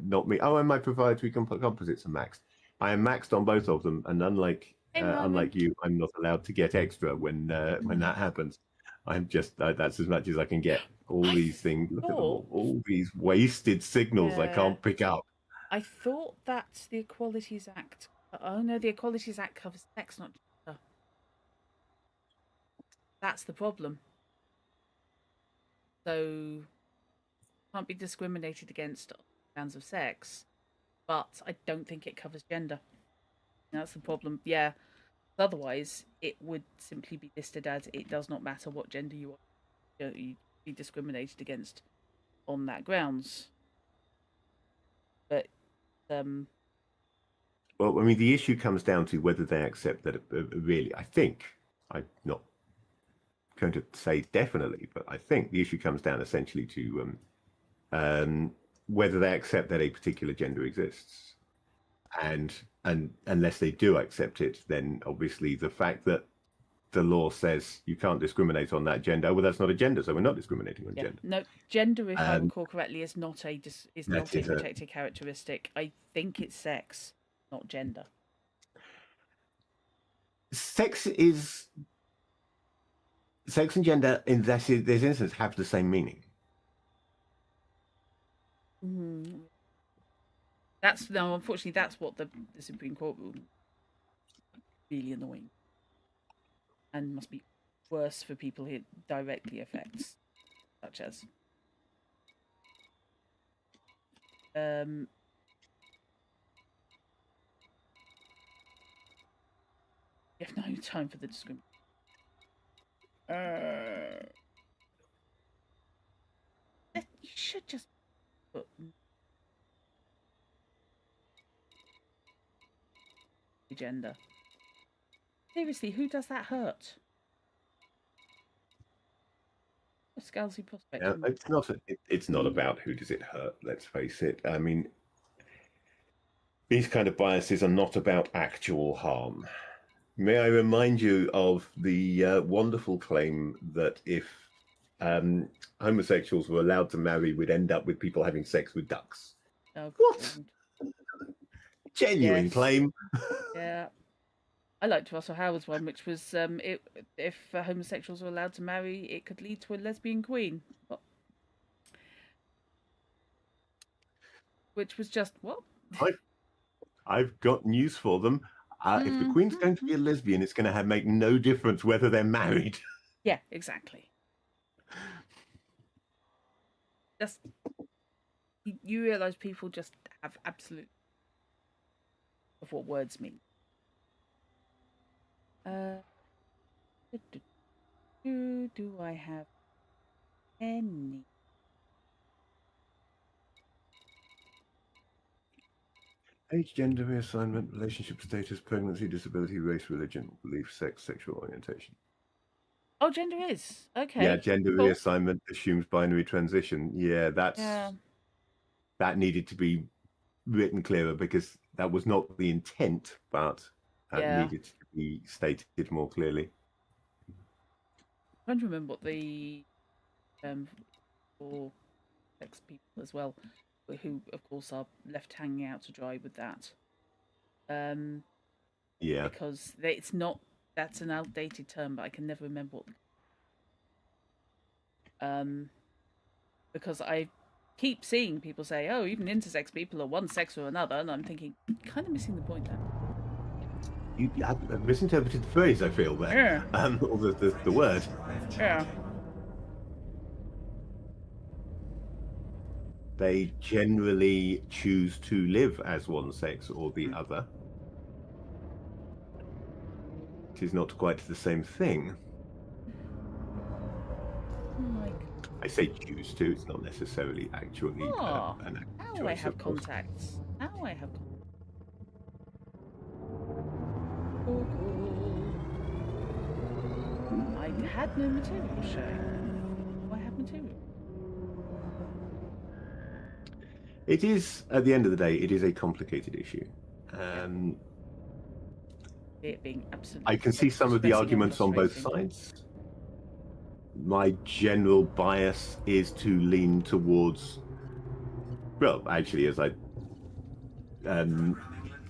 Speaker 2: not me. Oh, and my proprietary composites are maxed. I am maxed on both of them, and unlike you, I'm not allowed to get extra when that happens. I'm just that's as much as I can get. All these things, look at them all these wasted signals I can't pick up.
Speaker 1: I thought that the Equalities Act. Oh no, the Equalities Act covers sex, not gender. That's the problem. So can't be discriminated against on grounds of sex, but I don't think it covers gender. That's the problem. Yeah. Otherwise, it would simply be listed as it does not matter what gender you are. You be discriminated against on that grounds. But
Speaker 2: Well, I mean, the issue comes down to whether they accept that. Really, I think I'm not going to say definitely, but I think the issue comes down essentially to whether they accept that a particular gender exists, and unless they do accept it, then obviously the fact that the law says you can't discriminate on that gender, well, that's not a gender, so we're not discriminating on
Speaker 1: yeah,
Speaker 2: gender.
Speaker 1: no, gender, if I
Speaker 2: And
Speaker 1: recall correctly, is not a
Speaker 2: that is
Speaker 1: protected characteristic. I think it's sex, not gender.
Speaker 2: sex is sex and gender in this instance have the same meaning.
Speaker 1: Mm. That's no, unfortunately, that's what the Supreme Court ruled. Really annoying, and must be worse for people it directly affects, such as you have no time for the discrimination. You should just put gender. Seriously, who does that hurt? A Scalzi prospect.
Speaker 2: Yeah, it's not about who does it hurt. Let's face it. I mean, these kind of biases are not about actual harm. May I remind you of the wonderful claim that if homosexuals were allowed to marry, we'd end up with people having sex with ducks.
Speaker 1: Oh,
Speaker 2: What? Genuine
Speaker 1: yes.
Speaker 2: claim.
Speaker 1: Yeah. I liked Russell Howard's one, which was if homosexuals were allowed to marry, it could lead to a lesbian queen. What? Which was just what?
Speaker 2: I've got news for them. If the queen's going to be a lesbian, it's going to make no difference whether they're married.
Speaker 1: Yeah, exactly. Just you realise people just have absolute of what words mean. Do I have any?
Speaker 2: Age, gender reassignment, relationship status, pregnancy, disability, race, religion, belief, sex, sexual orientation.
Speaker 1: Oh, gender is okay.
Speaker 2: Yeah, gender reassignment assumes binary transition. Yeah, that needed to be written clearer because that was not the intent, but needed to be stated more clearly.
Speaker 1: I'm trying to remember what the for sex people as well, who of course are left hanging out to dry with that.
Speaker 2: Yeah,
Speaker 1: because it's not. That's an outdated term, but I can never remember what. Because I keep seeing people say, "Oh, even intersex people are one sex or another," and I'm thinking, kind of missing the point there.
Speaker 2: You have misinterpreted the phrase, I feel there.
Speaker 1: Yeah.
Speaker 2: Or the word.
Speaker 1: Yeah.
Speaker 2: They generally choose to live as one sex or the other. It is not quite the same thing. I say choose to, it's not necessarily actually an active
Speaker 1: now
Speaker 2: choice.
Speaker 1: I have contacts. Now I have contacts. Oh, cool. I had no material showing. I have material.
Speaker 2: It is, at the end of the day, it is a complicated issue.
Speaker 1: It being absolutely.
Speaker 2: I can see some of the arguments on both sides. My general bias is to lean towards, well, actually, as I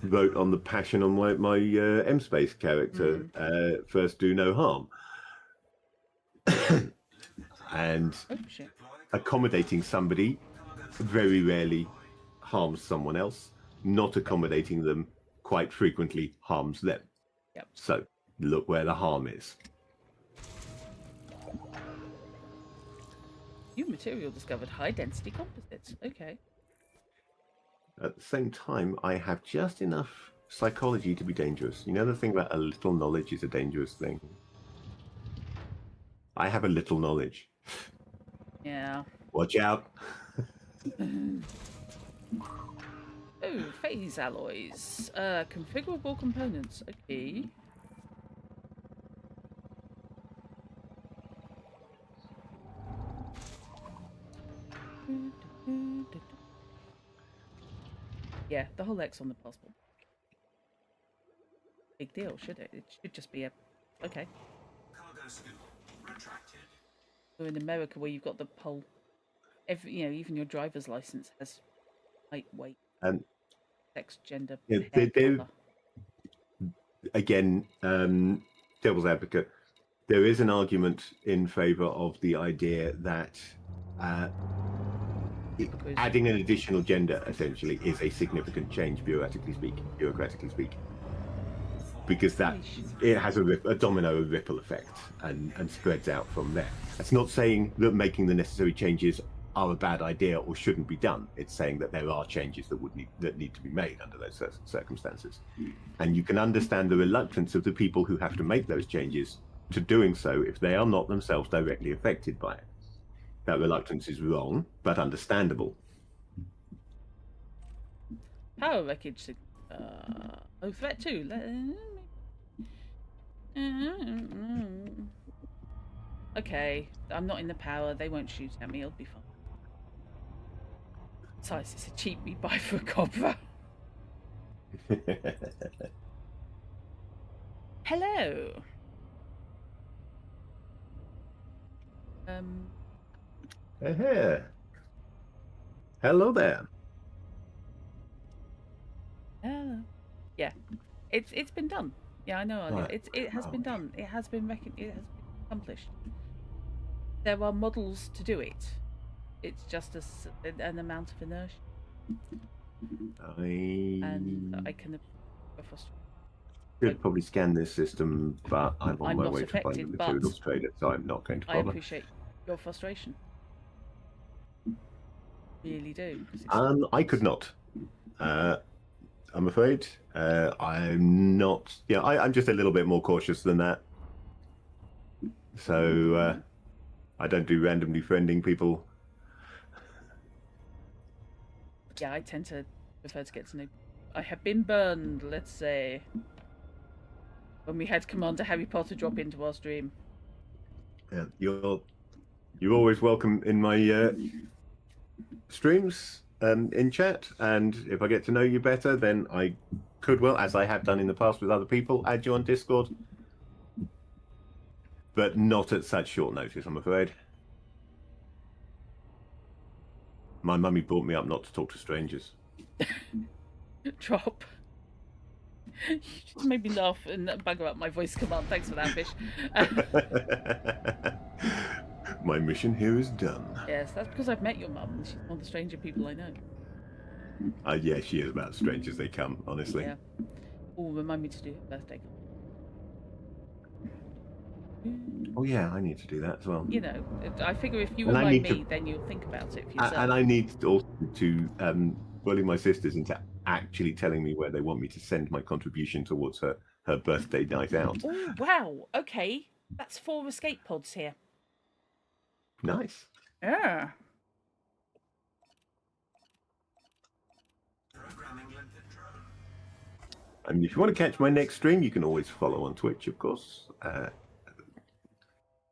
Speaker 2: wrote on the passion on my M-Space character, first do no harm. And accommodating somebody very rarely harms someone else. Not accommodating them quite frequently harms them.
Speaker 1: Yep.
Speaker 2: So look where the harm is.
Speaker 1: New material discovered. High density composites. Okay.
Speaker 2: At the same time, I have just enough psychology to be dangerous. You know the thing about a little knowledge is a dangerous thing? I have a little knowledge.
Speaker 1: Yeah.
Speaker 2: Watch out.
Speaker 1: Oh, phase alloys. Configurable components. Okay. Yeah, the whole X on the passport. Big deal, should it? It should just be a... Okay.
Speaker 3: Cargo scoop retracted.
Speaker 1: We're in America where you've got the whole... even your driver's license has height, weight,
Speaker 2: And
Speaker 1: sex, gender,
Speaker 2: yeah,
Speaker 1: hair colour.
Speaker 2: again, devil's advocate, there is an argument in favour of the idea that adding an additional gender essentially is a significant change, bureaucratically speaking, because that it has a domino ripple effect and spreads out from there. That's not saying that making the necessary changes are a bad idea or shouldn't be done. It's saying that there are changes that need to be made under those circumstances, and you can understand the reluctance of the people who have to make those changes to doing so if they are not themselves directly affected by it. That reluctance is wrong, but understandable.
Speaker 1: Power wreckage. Threat 2. Okay, I'm not in the power. They won't shoot at me. It'll be fine. Besides, it's a cheap we buy for a cobra. Hello.
Speaker 2: Hello there.
Speaker 1: Hello. Yeah, it's been done. Yeah, I know.
Speaker 2: Right.
Speaker 1: It has been done. It has been accomplished. There are models to do it. It's just an amount of inertia. And I can
Speaker 2: should probably scan this system, but I'm on my
Speaker 1: not
Speaker 2: way to find the
Speaker 1: affected,
Speaker 2: materials trader, so I'm not going to
Speaker 1: I
Speaker 2: bother.
Speaker 1: appreciate your frustration. Really do.
Speaker 2: I could not. I'm afraid. I'm not. Yeah, I'm just a little bit more cautious than that. So I don't do randomly friending people.
Speaker 1: Yeah, I tend to prefer to get to know. I have been burned, let's say, when we had Commander Harry Potter drop into our stream.
Speaker 2: Yeah, you're always welcome in my streams in chat, and if I get to know you better, then I could, well, as I have done in the past with other people, add you on Discord, but not at such short notice, I'm afraid. My mummy brought me up not to talk to strangers.
Speaker 1: Drop. You just made me laugh and bugger up my voice command. Thanks for that, Fish.
Speaker 2: My mission here is done.
Speaker 1: Yes, that's because I've met your mum, and she's one of the stranger people I know.
Speaker 2: Yeah, she is about as strange as they come, honestly.
Speaker 1: Yeah. Oh, remind me to do her birthday.
Speaker 2: Oh yeah, I need to do that as well.
Speaker 1: You know, I figure if you remind me, then you'll think about it for yourself.
Speaker 2: And I need also to bully my sisters into actually telling me where they want me to send my contribution towards her birthday night out.
Speaker 1: Oh wow! Okay, that's 4 escape pods here.
Speaker 2: Nice.
Speaker 1: Yeah.
Speaker 2: And if you want to catch my next stream, you can always follow on Twitch, of course,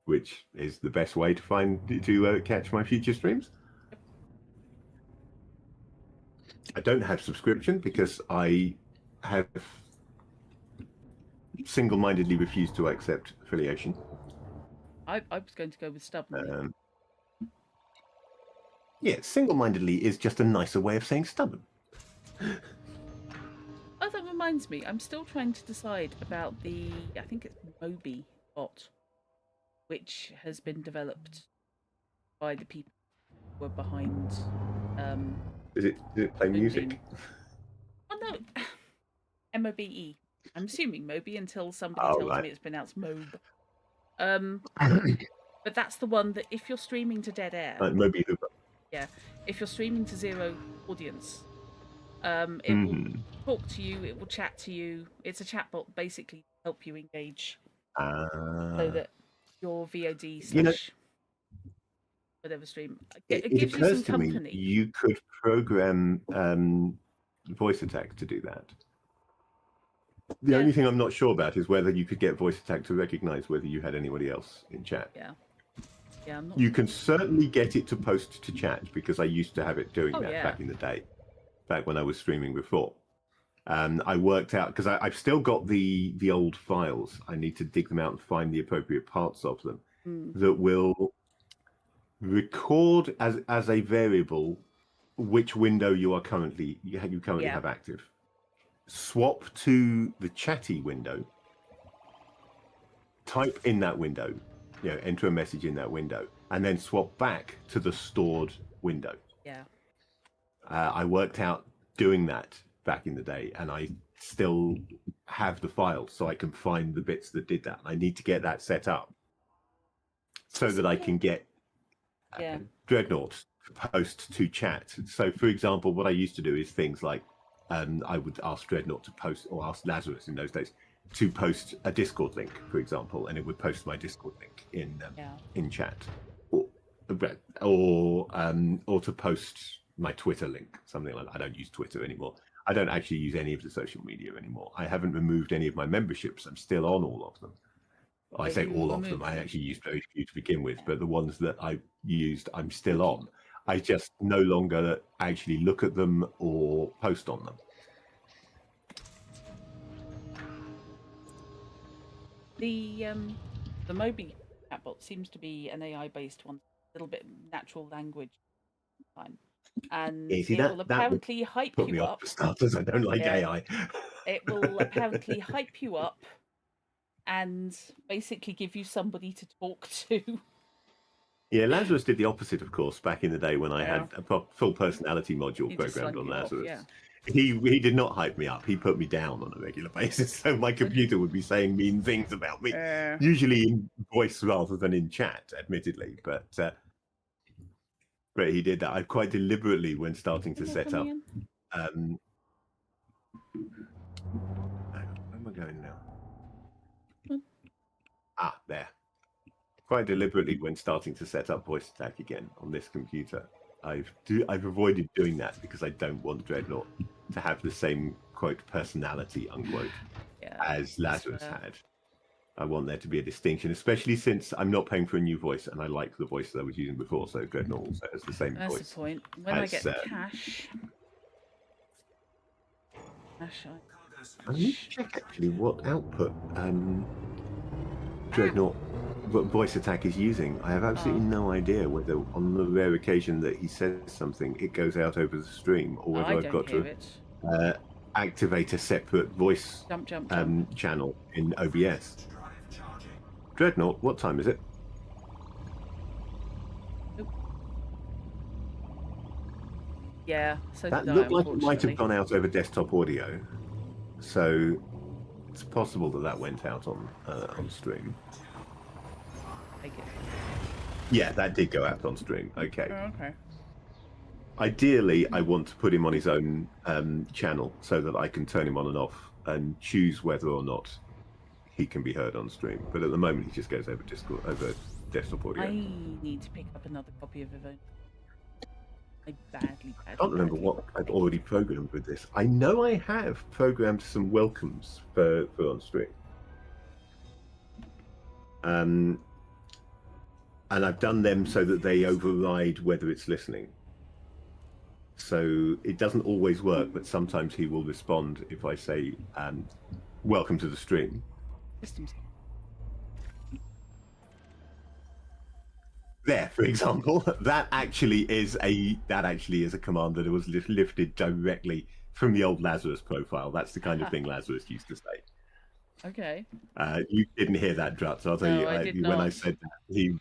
Speaker 2: which is the best way to catch my future streams. I don't have subscription because I have single-mindedly refused to accept affiliation.
Speaker 1: I was going to go with stubborn.
Speaker 2: Yeah, single-mindedly is just a nicer way of saying stubborn.
Speaker 1: Oh, that reminds me. I'm still trying to decide about I think it's Moby bot, which has been developed by the people who were behind.
Speaker 2: Does it play music?
Speaker 1: Oh no, MOBE. I'm assuming Moby until somebody tells me it's pronounced Mob. But that's the one that if you're streaming to dead air,
Speaker 2: Moby Hooper.
Speaker 1: yeah, if you're streaming to zero audience, it will
Speaker 2: Mhm.
Speaker 1: talk to you, it will chat to you. It's a chatbot basically to help you engage, so
Speaker 2: Uh,
Speaker 1: that your VOD
Speaker 2: you know,
Speaker 1: slash whatever stream it
Speaker 2: it
Speaker 1: gives you some
Speaker 2: occurs to me
Speaker 1: company.
Speaker 2: you could program voice attack to do that. The
Speaker 1: Yeah,
Speaker 2: only thing I'm not sure about is whether you could get voice attack to recognize whether you had anybody else in chat.
Speaker 1: yeah, yeah. I'm not.
Speaker 2: You can certainly get it to post to chat, because I used to have it doing
Speaker 1: Oh
Speaker 2: that
Speaker 1: yeah.
Speaker 2: back in the day, back when I was streaming before. I worked out, because I've still got the old files. I need to dig them out and find the appropriate parts of them
Speaker 1: Mm,
Speaker 2: that will record as a variable which window you currently
Speaker 1: yeah,
Speaker 2: have active. Swap to the chatty window. Type in that window, enter a message in that window, and then swap back to the stored window.
Speaker 1: yeah.
Speaker 2: I worked out doing that back in the day, and I still have the file, so I can find the bits that did that. I need to get that set up so that I can get
Speaker 1: Yeah.
Speaker 2: Dreadnought to post to chat. So, for example, what I used to do is things like I would ask Dreadnought to post, or ask Lazarus in those days to post a Discord link, for example, and it would post my Discord link in chat, or to post my Twitter link, something like that. I don't use Twitter anymore. I don't actually use any of the social media anymore. I haven't removed any of my memberships. I'm still on all of them. I say all of them. I actually used very few to begin with, but the ones that I used, I'm still on. I just no longer actually look at them or post on them.
Speaker 1: The Moby chatbot seems to be an AI based one, a little bit natural language time, and
Speaker 2: Yeah, see,
Speaker 1: it will
Speaker 2: that
Speaker 1: apparently hype
Speaker 2: put me
Speaker 1: you
Speaker 2: off
Speaker 1: up.
Speaker 2: for starters. I don't like
Speaker 1: Yeah.
Speaker 2: AI.
Speaker 1: It will apparently hype you up and basically give you somebody to talk to.
Speaker 2: Yeah, Lazarus did the opposite, of course, back in the day when I
Speaker 1: Yeah.
Speaker 2: had a full personality module
Speaker 1: He just
Speaker 2: programmed
Speaker 1: slunk
Speaker 2: on
Speaker 1: you off,
Speaker 2: Lazarus.
Speaker 1: yeah.
Speaker 2: He did not hype me up. He put me down on a regular basis. So my computer would be saying mean things about me, usually in voice rather than in chat, admittedly. But he did that. I quite deliberately, when starting to set up. Where am I going now? There. Quite deliberately, when starting to set up voice attack again on this computer, I've avoided doing that because I don't want Dreadnought to have the same quote personality unquote as Lazarus had. I want there to be a distinction, especially since I'm not paying for a new voice and I like the voice that I was using before. So Dreadnought also has the same voice.
Speaker 1: That's the point. When I get cash,
Speaker 2: I need to check actually what output Dreadnought voice attack is using. I have absolutely no idea whether on the rare occasion that he says something, it goes out over the stream, or whether I've got to activate a separate voice channel in OBS. Dreadnought, what time is it?
Speaker 1: Yeah, so
Speaker 2: that looked like it might have gone out over desktop audio, so it's possible that went out on stream. Yeah, that did go out on stream. Okay.
Speaker 1: Oh, okay.
Speaker 2: Ideally, I want to put him on his own channel so that I can turn him on and off and choose whether or not he can be heard on stream. But at the moment, he just goes over Discord, over desktop audio.
Speaker 1: I need to pick up another copy of Evone. I
Speaker 2: can't remember what I've already programmed with this. I know I have programmed some welcomes for on stream. And I've done them so that they override whether it's listening. So it doesn't always work, but sometimes he will respond if I say, welcome to the stream.
Speaker 1: Systems.
Speaker 2: There, for example, that actually is a command that was lifted directly from the old Lazarus profile. That's the kind of thing Lazarus used to say.
Speaker 1: Okay.
Speaker 2: You didn't hear that, Drut, so I'll tell you. When I said that,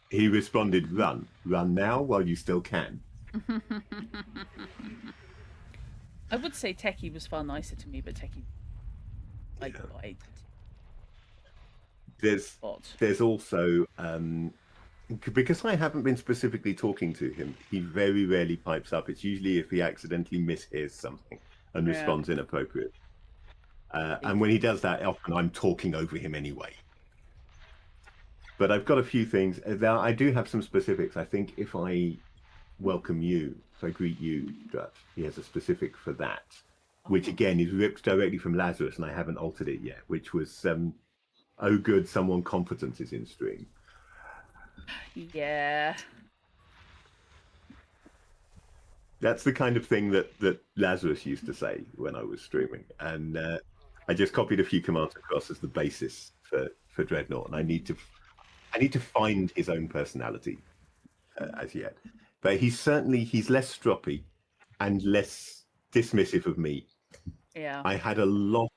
Speaker 2: he responded, "Run now while you still can."
Speaker 1: I would say Techie was far nicer to me, but Techie,
Speaker 2: There's also because I haven't been specifically talking to him, he very rarely pipes up. It's usually if he accidentally mishears something and
Speaker 1: Yeah.
Speaker 2: responds inappropriate. And when he does that, often I'm talking over him anyway. But I've got a few things. I do have some specifics. I think if I welcome you, if I greet you, Drat, he has a specific for that, which again is ripped directly from Lazarus, and I haven't altered it yet, which was, oh good, someone competent is in stream.
Speaker 1: Yeah.
Speaker 2: That's the kind of thing that Lazarus used to say when I was streaming, and I just copied a few commands across as the basis for Dreadnought, and I need to find his own personality as yet. But he's less stroppy and less dismissive of me.
Speaker 1: Yeah.
Speaker 2: I had a lot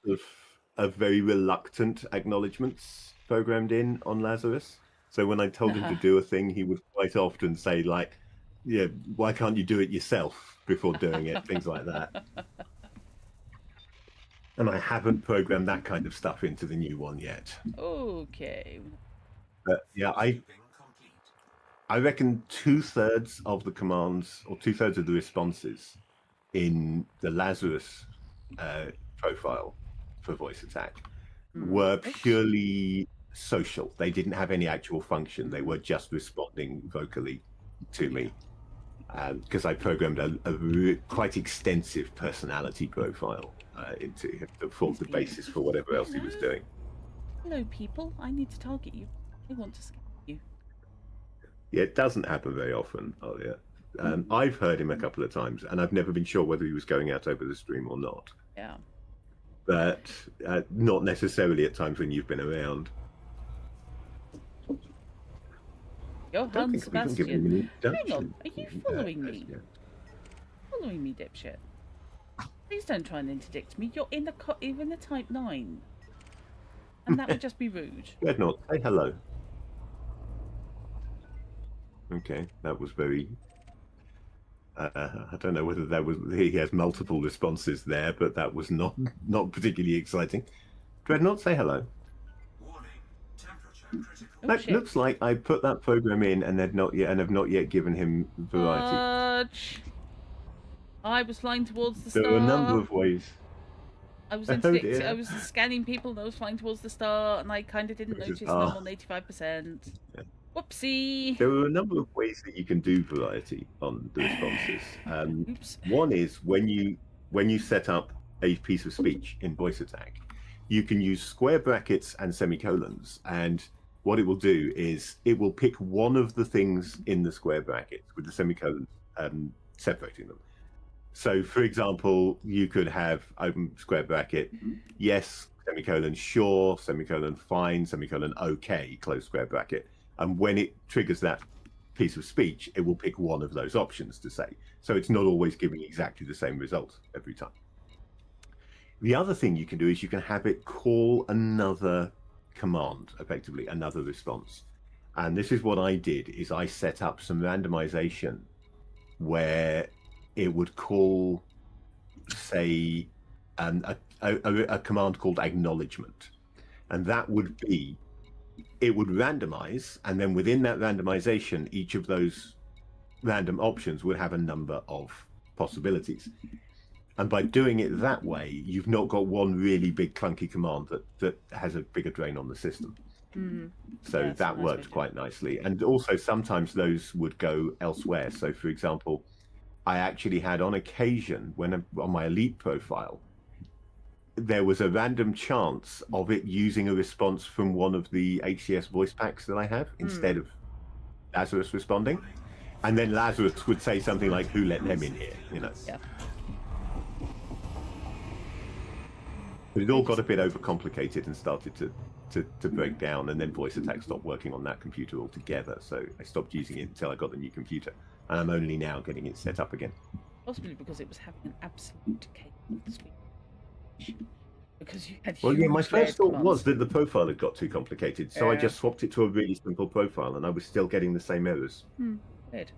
Speaker 2: of very reluctant acknowledgements programmed in on Lazarus. So when I told him to do a thing, he would quite often say, like, yeah, why can't you do it yourself before doing it? Things like that. And I haven't programmed that kind of stuff into the new one yet.
Speaker 1: Okay.
Speaker 2: But yeah, I reckon 2/3 of the commands or 2/3 of the responses in the Lazarus profile for voice attack were purely social. They didn't have any actual function. They were just responding vocally to me. Because I programmed a quite extensive personality profile into him that formed the basis for whatever else he was doing.
Speaker 1: Hello, people. I need to target you. I want to scare you.
Speaker 2: Yeah, it doesn't happen very often. Oh yeah, I've heard him a couple of times, and I've never been sure whether he was going out over the stream or not.
Speaker 1: Yeah.
Speaker 2: But not necessarily at times when you've been around.
Speaker 1: Johann Sebastian. Hang on, are you following me?
Speaker 2: Yeah.
Speaker 1: Following me, dipshit. Please don't try and interdict me. You're in the type 9. And that would just be rude.
Speaker 2: Dreadnought, say hello. Okay, that was very... I don't know whether he has multiple responses there, but that was not particularly exciting. Dreadnought, say hello.
Speaker 3: Warning, temperature critical.
Speaker 2: That looks like I put that program in and have not yet given him variety.
Speaker 1: I was flying towards the star.
Speaker 2: There are a number of ways.
Speaker 1: I was I was scanning people and I was flying towards the star and I kind of didn't notice them on 85%. Yeah. Whoopsie.
Speaker 2: There are a number of ways that you can do variety on the responses. One is when you set up a piece of speech in voice attack, you can use square brackets and semicolons, and what it will do is it will pick one of the things in the square brackets with the semicolons separating them. So, for example, you could have open square bracket, yes, semicolon, sure, semicolon, fine, semicolon, okay, close square bracket. And when it triggers that piece of speech, it will pick one of those options to say. So it's not always giving exactly the same result every time. The other thing you can do is you can have it call another command, effectively, another response. And this is what I did, is I set up some randomization where it would call, say, a command called acknowledgement. And that would be, it would randomize, and then within that randomization, each of those random options would have a number of possibilities. And by doing it that way, you've not got one really big clunky command that has a bigger drain on the system. So that worked quite nicely. And also sometimes those would go elsewhere. So for example, I actually had on occasion, when on my elite profile, there was a random chance of it using a response from one of the HCS voice packs that I have instead of Lazarus responding. And then Lazarus would say something like, who let them in here, you know?
Speaker 1: Yeah.
Speaker 2: But it all got a bit overcomplicated and started to break down, and then voice attack stopped working on that computer altogether. So I stopped using it until I got the new computer. And I'm only now getting it set up again.
Speaker 1: Possibly because it was having an absolute chaos. Because you had
Speaker 2: well, yeah, my first thought
Speaker 1: commands.
Speaker 2: was that the profile had got too complicated, so I just swapped it to a really simple profile, and I was still getting the same errors.
Speaker 1: Weird.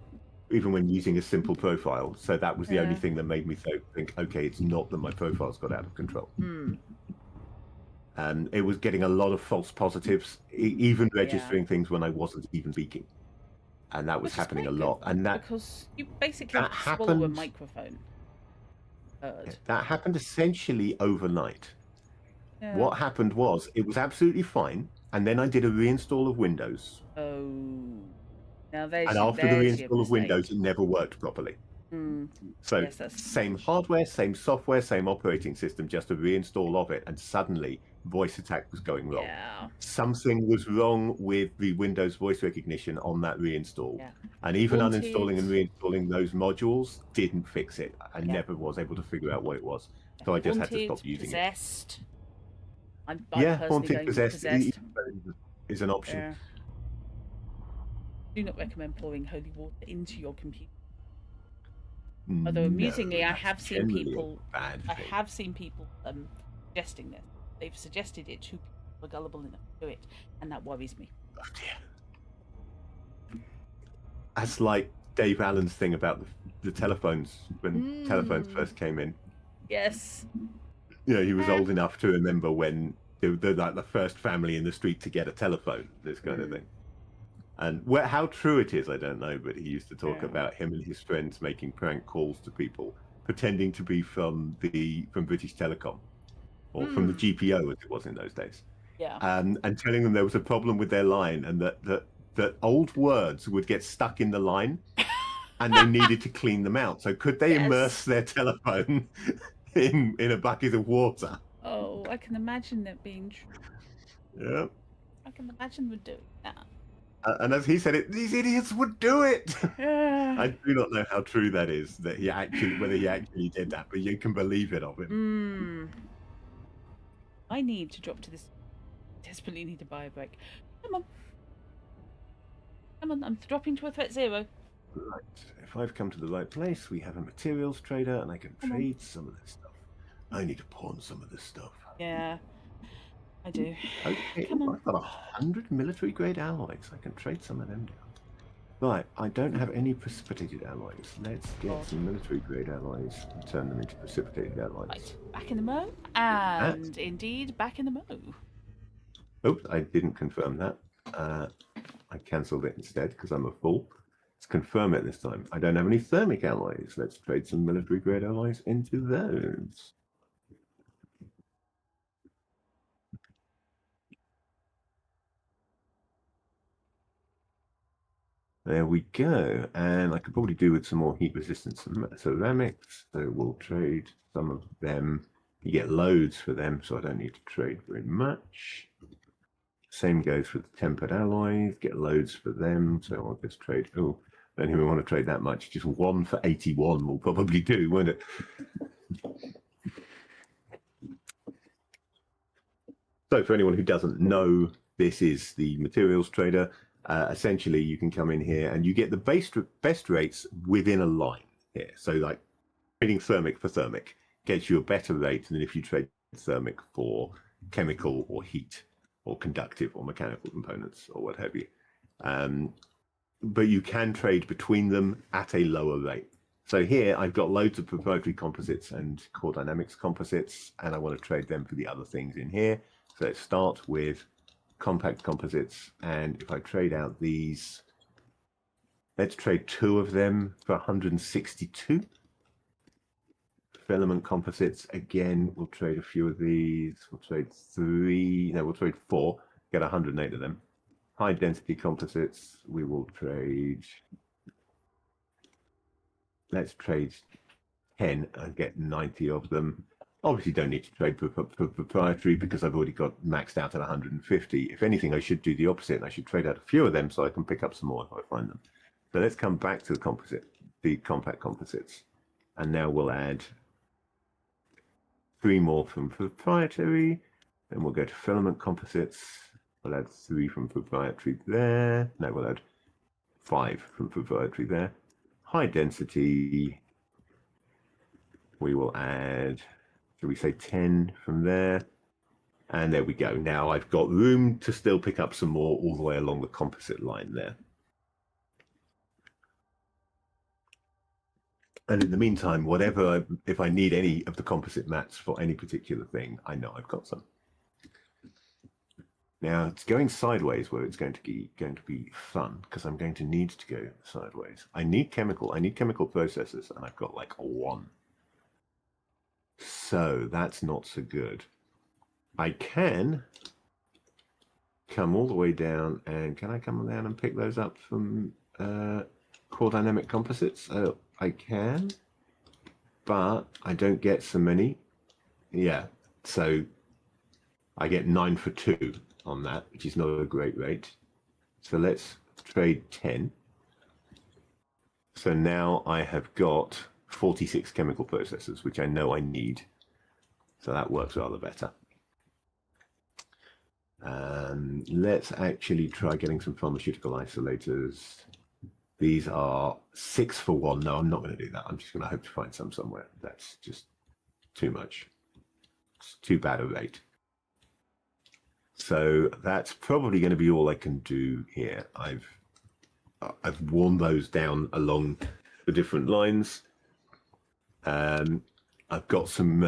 Speaker 2: Even when using a simple profile. So that was the only thing that made me think, okay, it's not that my profile's got out of control. And it was getting a lot of false positives, even registering things when I wasn't even speaking. and that was
Speaker 1: Which is
Speaker 2: happening a
Speaker 1: quite
Speaker 2: lot.
Speaker 1: good,
Speaker 2: And
Speaker 1: because you basically
Speaker 2: that
Speaker 1: have to swallow a
Speaker 2: happened.
Speaker 1: microphone. Heard.
Speaker 2: That happened essentially overnight.
Speaker 1: Yeah.
Speaker 2: What happened was it was absolutely fine, and then I did a reinstall of Windows.
Speaker 1: Oh. Now
Speaker 2: And after the
Speaker 1: there's your
Speaker 2: reinstall of Windows,
Speaker 1: mistake.
Speaker 2: it never worked properly.
Speaker 1: Mm.
Speaker 2: So
Speaker 1: Yes, that's
Speaker 2: same hardware, same software, same operating system, just a reinstall of it, and suddenly voice attack was going wrong.
Speaker 1: yeah.
Speaker 2: Something was wrong with the Windows voice recognition on that reinstall.
Speaker 1: Yeah.
Speaker 2: And even
Speaker 1: Haunted.
Speaker 2: uninstalling and reinstalling those modules didn't fix it. I
Speaker 1: Yeah.
Speaker 2: never was able to figure out what it was. So I just had to
Speaker 1: Haunted,
Speaker 2: stop using it.
Speaker 1: possessed. I'm
Speaker 2: Yeah,
Speaker 1: personally
Speaker 2: haunted,
Speaker 1: going with
Speaker 2: possessed
Speaker 1: possessed.
Speaker 2: is an option.
Speaker 1: Yeah. Do not recommend pouring holy water into your computer. Although amusingly,
Speaker 2: No,
Speaker 1: I
Speaker 2: that's
Speaker 1: have seen
Speaker 2: generally
Speaker 1: people.
Speaker 2: a bad
Speaker 1: I
Speaker 2: thing.
Speaker 1: have seen people suggesting this. They've suggested it to people who are gullible enough to do it, and that worries me.
Speaker 2: Oh, dear. That's like Dave Allen's thing about the telephones when telephones first came in.
Speaker 1: Yes.
Speaker 2: You know, he was old enough to remember when they're like the first family in the street to get a telephone, this kind of thing. And how true it is, I don't know, but he used to talk about him and his friends making prank calls to people, pretending to be from British Telecom, or from the GPO as it was in those days.
Speaker 1: Yeah.
Speaker 2: And telling them there was a problem with their line, and that old words would get stuck in the line, and they needed to clean them out. So could they immerse their telephone in a bucket of water?
Speaker 1: Oh, I can imagine that being true.
Speaker 2: Yeah.
Speaker 1: I can imagine them doing that.
Speaker 2: And as he said it, these idiots would do it.
Speaker 1: Yeah.
Speaker 2: I do not know how true that is, whether he actually did that, but you can believe it of him.
Speaker 1: I need to drop to this. Desperately need to buy a break. Come on. Come on, I'm dropping to a threat 0.
Speaker 2: Right. If I've come to the right place, we have a materials trader, and I can trade some of this stuff. I need to pawn some of this stuff.
Speaker 1: Yeah, I do.
Speaker 2: Okay,
Speaker 1: Come on.
Speaker 2: I've got 100 military-grade alloys. I can trade some of them down. Right, I don't have any precipitated alloys. Let's get some military-grade alloys and turn them into precipitated alloys.
Speaker 1: Right, back in the mo, and indeed back in the mo.
Speaker 2: Oops, I didn't confirm that. I cancelled it instead because I'm a fool. Let's confirm it this time. I don't have any thermic alloys. Let's trade some military-grade alloys into those. There we go. And I could probably do with some more heat resistant ceramics. So we'll trade some of them. You get loads for them, so I don't need to trade very much. Same goes for the tempered alloys. Get loads for them. So I'll just trade. Oh, I don't even want to trade that much. Just 1 for 81 will probably do, won't it? So for anyone who doesn't know, this is the materials trader. Essentially, you can come in here and you get the best rates within a line here. So like trading thermic for thermic gets you a better rate than if you trade thermic for chemical or heat or conductive or mechanical components or what have you. But you can trade between them at a lower rate. So here I've got loads of proprietary composites and core dynamics composites, and I want to trade them for the other things in here. So let's start with compact composites, and if I trade out these, let's trade 2 of them for 162. Filament composites, again, we'll trade a few of these. We'll trade 4, get 108 of them. High density composites, we will trade, let's trade 10 and get 90 of them. Obviously don't need to trade for proprietary because I've already got maxed out at 150. If anything, I should do the opposite and I should trade out a few of them so I can pick up some more if I find them. So let's come back to the compact composites. And now we'll add 3 more from proprietary. Then we'll go to filament composites. We'll add 3 from proprietary there. No, we'll add 5 from proprietary there. High density, we will add, shall we say 10 from there? And there we go. Now I've got room to still pick up some more all the way along the composite line there. And in the meantime, if I need any of the composite mats for any particular thing, I know I've got some. Now it's going sideways where it's going to be fun because I'm going to need to go sideways. I need chemical processes, and I've got like 1. So that's not so good. I can come all the way down, and can I come down and pick those up from core dynamic composites? Oh, I can, but I don't get so many. Yeah, so I get 9 for 2 on that, which is not a great rate. So let's trade 10. So now I have got 46 chemical processes, which I know I need. So that works rather better. Let's actually try getting some pharmaceutical isolators. These are 6 for 1. No, I'm not going to do that. I'm just going to hope to find some somewhere. That's just too much. It's too bad a rate. So that's probably going to be all I can do here. I've worn those down along the different lines. I've got some.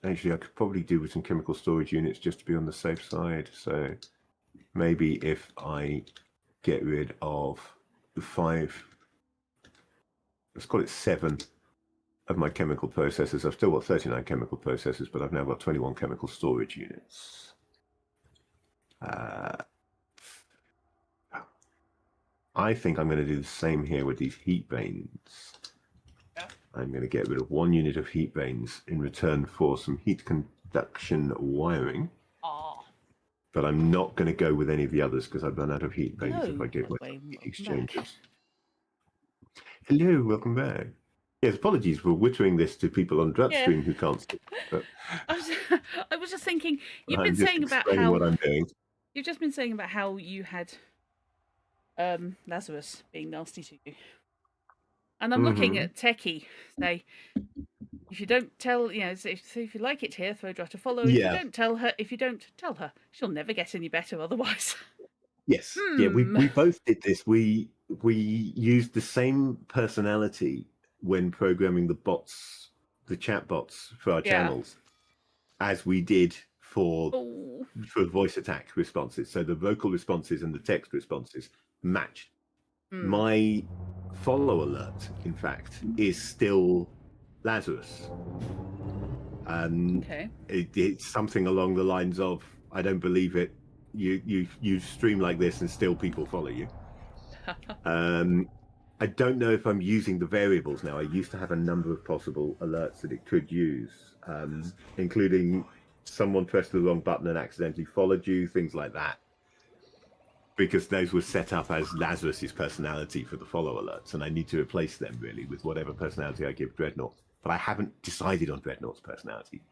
Speaker 2: Actually, I could probably do with some chemical storage units just to be on the safe side. So maybe if I get rid of the 5, let's call it 7 of my chemical processes. I've still got 39 chemical processes, but I've now got 21 chemical storage units. I think I'm going to do the same here with these heat vanes. I'm going to get rid of 1 unit of heat vanes in return for some heat conduction wiring. But I'm not going to go with any of the others because I've run out of heat vanes if I give my heat exchangers. Hello, welcome back. Yes, apologies for wittering this to people on Drutstream who can't see. But
Speaker 1: I was just thinking, you've
Speaker 2: I'm
Speaker 1: been
Speaker 2: just
Speaker 1: saying about
Speaker 2: explaining
Speaker 1: how
Speaker 2: what I'm doing.
Speaker 1: you've just been saying about how you had Lazarus being nasty to you, and I'm looking at Techie. Say, if you don't tell, so if you like it here, throw Drut a follow. If you don't tell her, she'll never get any better otherwise.
Speaker 2: Yes, yeah, we both did this. We used the same personality when programming the bots, the chat bots for our channels, as we did for voice attack responses. So the vocal responses and the text responses matched. My follow alert, in fact, is still Lazarus. It's something along the lines of, I don't believe it. You stream like this and still people follow you. I don't know if I'm using the variables now. I used to have a number of possible alerts that it could use, including someone pressed the wrong button and accidentally followed you, things like that. Because those were set up as Lazarus's personality for the follow alerts, and I need to replace them really with whatever personality I give Dreadnought. But I haven't decided on Dreadnought's personality.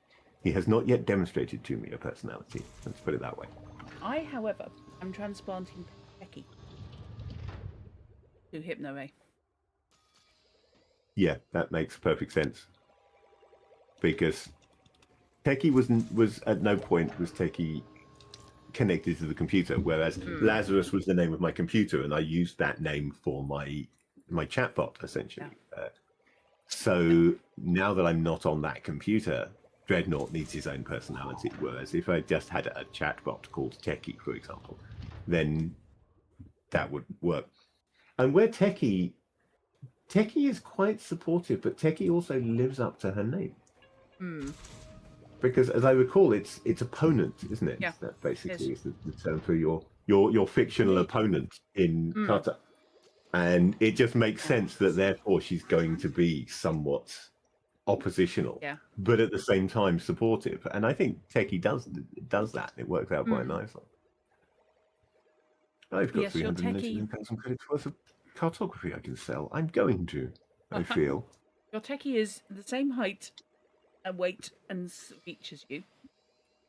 Speaker 2: He has not yet demonstrated to me a personality. Let's put it that way.
Speaker 1: I, however, am transplanting Becky to Hypno-Ray.
Speaker 2: Yeah, that makes perfect sense. Because Techie was at no point was Techie connected to the computer, whereas Lazarus was the name of my computer, and I used that name for my chatbot essentially. So now that I'm not on that computer, Dreadnought needs his own personality. Whereas if I just had a chatbot called Techie, for example, then that would work. And where Techie is quite supportive, but Techie also lives up to her name. Because as I recall, it's opponent, isn't it?
Speaker 1: Yeah.
Speaker 2: That basically is the term for your fictional opponent in Kata. And it just makes sense that therefore she's going to be somewhat oppositional, but at the same time supportive. And I think Techie does that. It works out quite nicely. I've got 399,000 credits worth of cartography I can sell. I'm going to, I feel.
Speaker 1: Your Techie is the same height and weight and reach as you,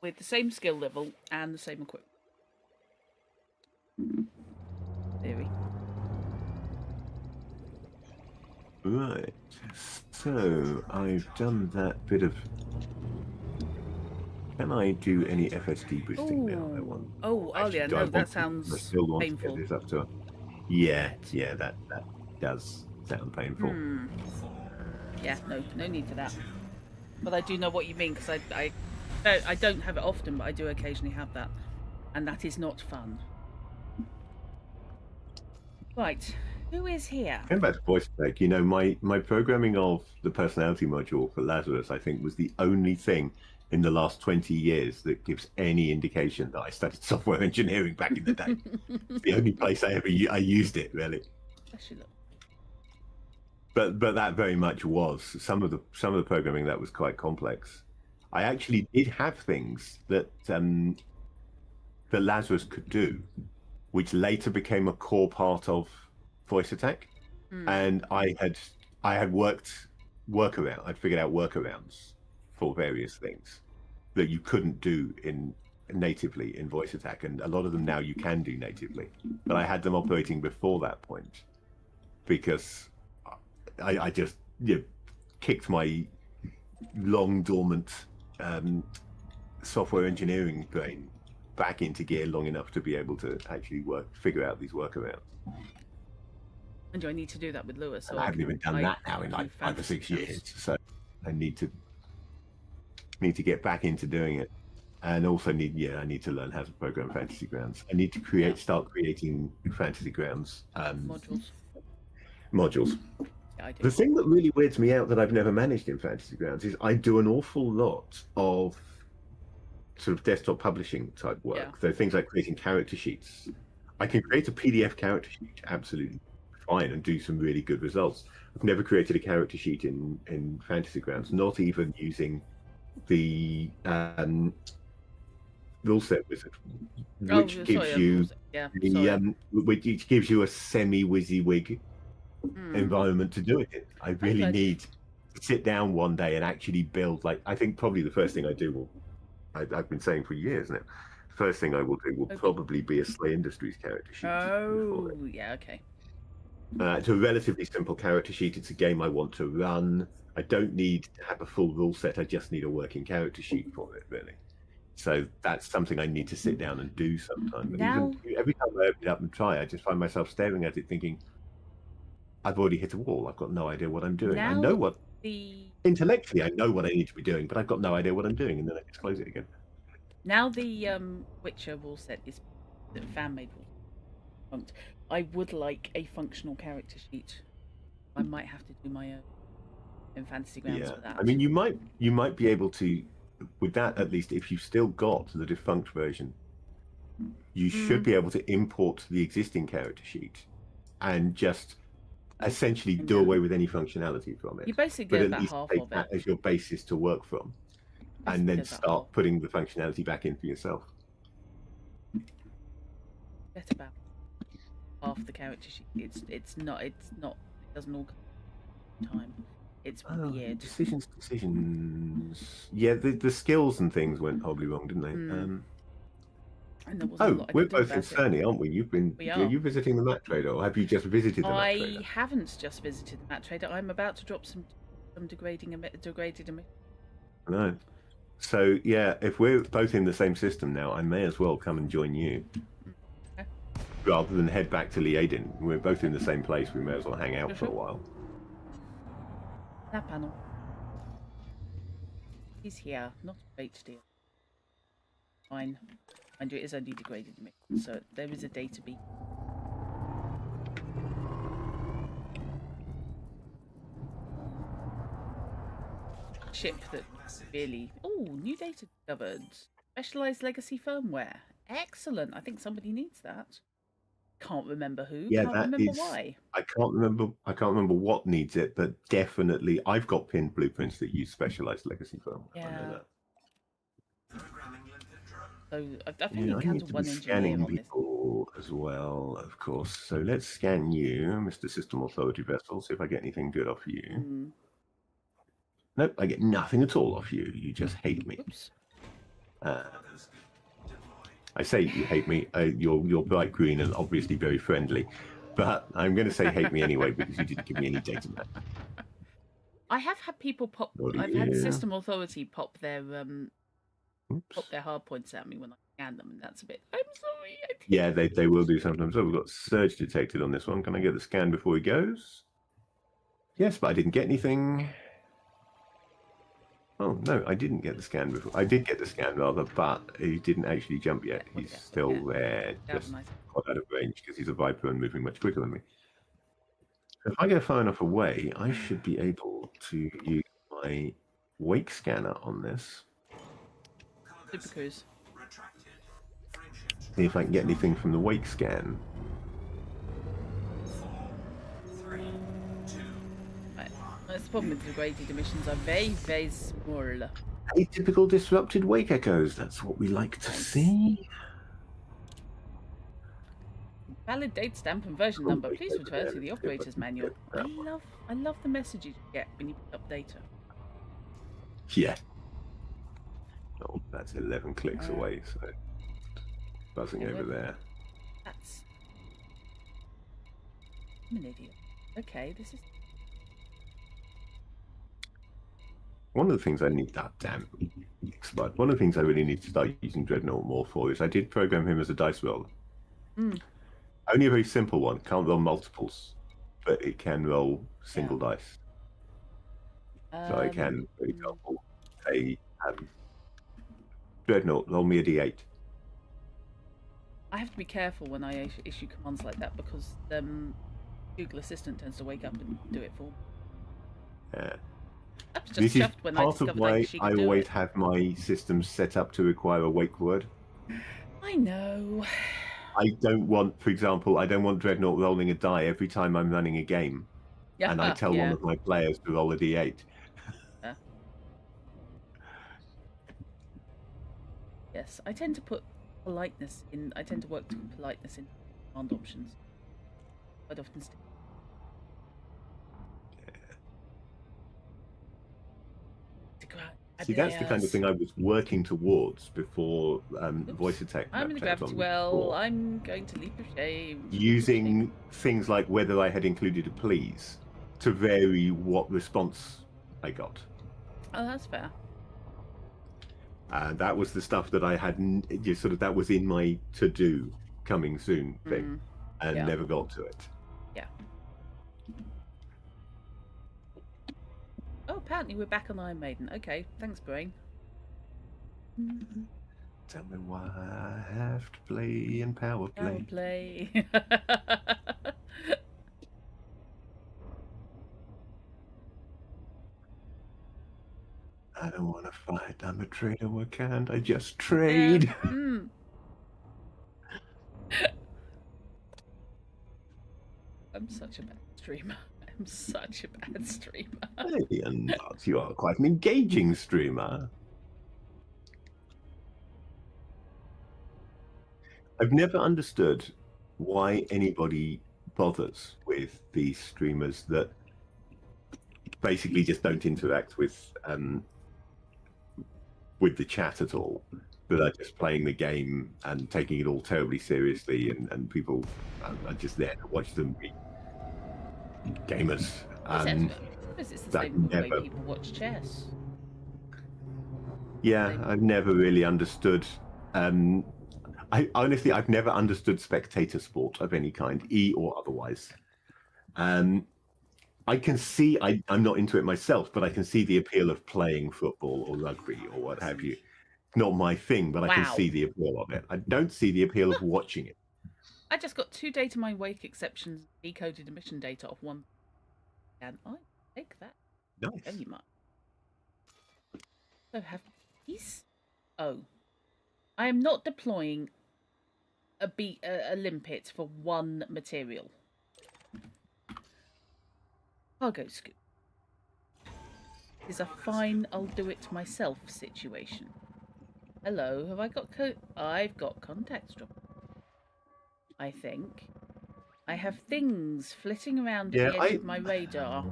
Speaker 1: with the same skill level and the same equipment. Theory.
Speaker 2: Right, so I've done that bit of. Can I do any FSD boosting now? I want.
Speaker 1: Yeah, no, that sounds
Speaker 2: I still want
Speaker 1: painful.
Speaker 2: to get this up to. Yeah, that does sound painful.
Speaker 1: Yeah, no need for that. But I do know what you mean because I No, I don't have it often, but I do occasionally have that, and that is not fun. Right, who is here?
Speaker 2: Going back to voice tech, you know, my programming of the personality module for Lazarus, I think, was the only thing in the last 20 years that gives any indication that I studied software engineering back in the day. It's the only place I used it, really.
Speaker 1: Actually, look.
Speaker 2: But that very much was some of the programming that was quite complex. I actually did have things that that Lazarus could do, which later became a core part of voice attack. And I had worked workaround. I'd figured out workarounds for various things that you couldn't do natively in voice attack, and a lot of them now you can do natively. But I had them operating before that point because I just kicked my long dormant software engineering brain back into gear long enough to be able to actually figure out these workarounds.
Speaker 1: And do I need to do that with Lewis?
Speaker 2: And I haven't even done that now in like 5 or 6 years, so I need to get back into doing it, and also I need to learn how to program Fantasy Grounds. I need to start creating Fantasy Grounds modules.
Speaker 1: Yeah, I do.
Speaker 2: The thing that really weirds me out that I've never managed in Fantasy Grounds is I do an awful lot of sort of desktop publishing type work.
Speaker 1: Yeah.
Speaker 2: So things like creating character sheets. I can create a PDF character sheet absolutely fine and do some really good results. I've never created a character sheet in Fantasy Grounds, not even using the rule set wizard, which gives you which gives you a semi-WYSIWYG environment to do it in. I really need to sit down one day and actually build. Like, I think probably the first thing I do will, I've been saying for years now, the first thing I will do will probably be a Slay Industries character sheet.
Speaker 1: Oh, yeah, okay.
Speaker 2: It's a relatively simple character sheet. It's a game I want to run. I don't need to have a full rule set. I just need a working character sheet for it, really. So that's something I need to sit down and do sometime. But every time I open it up and try, I just find myself staring at it thinking, I've already hit a wall. I've got no idea what I'm doing. I know what... Intellectually, I know what I need to be doing, but I've got no idea what I'm doing, and then I just close it again.
Speaker 1: Now the Witcher rule set is the fan-made rule. I would like a functional character sheet. I might have to do my own in Fantasy Grounds for that.
Speaker 2: I mean, you might be able to, with that at least, if you've still got the defunct version, you should be able to import the existing character sheet and just essentially do away with any functionality from it.
Speaker 1: You basically get about half
Speaker 2: take
Speaker 1: of
Speaker 2: that
Speaker 1: it
Speaker 2: as your basis to work from, and then start putting the functionality back in for yourself.
Speaker 1: Get about half the character sheet. It's not. It doesn't all time. It's weird.
Speaker 2: Decisions. Yeah, the skills and things went horribly wrong, didn't they?
Speaker 1: And there wasn't a lot I
Speaker 2: we're
Speaker 1: could do
Speaker 2: both in
Speaker 1: about it.
Speaker 2: Cerny, aren't we? Are you visiting the map trader, or have you just visited the map trader?
Speaker 1: I haven't just visited the map trader. I'm about to drop some degraded emission.
Speaker 2: No. So yeah, if we're both in the same system now, I may as well come and join you.
Speaker 1: Okay.
Speaker 2: Rather than head back to Liaden. We're both in the same place. We may as well hang out for a while.
Speaker 1: That panel. He's here, not a great deal. Fine. And it is only degraded emission, so there is a data beat. Ship that really... Oh, new data discovered. Specialized legacy firmware. Excellent. I think somebody needs that. Can't remember who.
Speaker 2: Yeah,
Speaker 1: can't remember why.
Speaker 2: I can't remember what needs it, but definitely I've got pinned blueprints that use specialized legacy firmware.
Speaker 1: Yeah.
Speaker 2: I know that.
Speaker 1: So I think you counted one engineer
Speaker 2: scanning
Speaker 1: on this.
Speaker 2: people as well, of course. So let's scan you, Mr. System Authority Vessel, see if I get anything good off you. Nope, I get nothing at all off you. You just hate me.
Speaker 1: Oops.
Speaker 2: I say you hate me. You're bright green and obviously very friendly, but I'm going to say hate me anyway because you didn't give me any data back.
Speaker 1: I have had people pop. I've had System Authority pop their hard points at me when I scan them, and that's a bit. I'm sorry.
Speaker 2: Yeah, they will do sometimes. Oh, we've got surge detected on this one. Can I get the scan before he goes? Yes, but I didn't get anything. Oh no, I didn't get the scan before. I did get the scan rather, but he didn't actually jump yet.
Speaker 1: Yeah,
Speaker 2: He's
Speaker 1: yeah,
Speaker 2: still
Speaker 1: yeah.
Speaker 2: there,
Speaker 1: Yeah,
Speaker 2: just
Speaker 1: nice.
Speaker 2: got out of range because he's a viper and moving much quicker than me. If I go far enough away, I should be able to use my wake scanner on this.
Speaker 1: Super cruise.
Speaker 3: Retracted. Frameshift.
Speaker 2: See if I can get anything from the wake scan.
Speaker 3: 4, 3, 2.
Speaker 1: Right. That's the problem with the degraded emissions are very, very small.
Speaker 2: Atypical disrupted wake echoes. That's what we like to see.
Speaker 1: Valid date stamp and version number. Please refer to the operator's manual. I love the messages you get when you pick up data.
Speaker 2: Yeah. Oh, that's 11 clicks away, so buzzing over there.
Speaker 1: That's... I'm an idiot. Okay, this is...
Speaker 2: One of the things I need, damn, expired. One of the things I really need to start using Dreadnought more for is I did program him as a dice roller. Only a very simple one. Can't roll multiples, but it can roll single dice. So I can, for example, say, Dreadnought, roll me a d8.
Speaker 1: I have to be careful when I issue commands like that because Google Assistant tends to wake up and do it for me.
Speaker 2: Yeah.
Speaker 1: I was just
Speaker 2: This is
Speaker 1: chuffed when I
Speaker 2: part of
Speaker 1: discovered
Speaker 2: why
Speaker 1: she
Speaker 2: I
Speaker 1: could do
Speaker 2: always
Speaker 1: it.
Speaker 2: have my systems set up to require a wake word.
Speaker 1: I know.
Speaker 2: I don't want, for example, I don't want Dreadnought rolling a die every time I'm running a game.
Speaker 1: Yeah,
Speaker 2: And I tell one
Speaker 1: yeah.
Speaker 2: of my players to roll a d8.
Speaker 1: Yeah. Yes, I tend to put politeness in. I tend to work to put politeness in command options. Quite often still.
Speaker 2: See, that's the kind of thing I was working towards before voice attack.
Speaker 1: I'm in the gravity well. I'm going to leap of shame.
Speaker 2: Using things like whether I had included a please to vary what response I got.
Speaker 1: Oh, that's fair.
Speaker 2: That was the stuff that I had, just sort of, that was in my to-do coming soon thing, and never got to it.
Speaker 1: Yeah. Oh, apparently we're back on Iron Maiden. Okay, thanks, Brain.
Speaker 2: Tell me why I have to play in power play.
Speaker 1: Power play.
Speaker 2: I don't want to fight. I'm a trader. Why can't I just trade?
Speaker 1: Yeah. I'm such a bad streamer. I'm such a bad streamer.
Speaker 2: You're not. You are quite an engaging streamer. I've never understood why anybody bothers with these streamers that basically just don't interact with the chat at all, that are just playing the game and taking it all terribly seriously, and people are just there to watch them be gamers.
Speaker 1: It's the same way people watch chess.
Speaker 2: Yeah, I've never really understood. Honestly, I've never understood spectator sport of any kind, or otherwise. I can see, I'm not into it myself, but I can see the appeal of playing football or rugby or what have you. Not my thing, but I can see the appeal of it. I don't see the appeal of watching it.
Speaker 1: I just got 2 data mine wake exceptions, decoded emission data off one. And I take that very much. So have these? Oh. I am not deploying a limpet for one material. Cargo scoop. Is a fine, I'll do it myself situation. Hello, have I got I've got contacts drop. I think. I have things flitting around at the edge of my radar.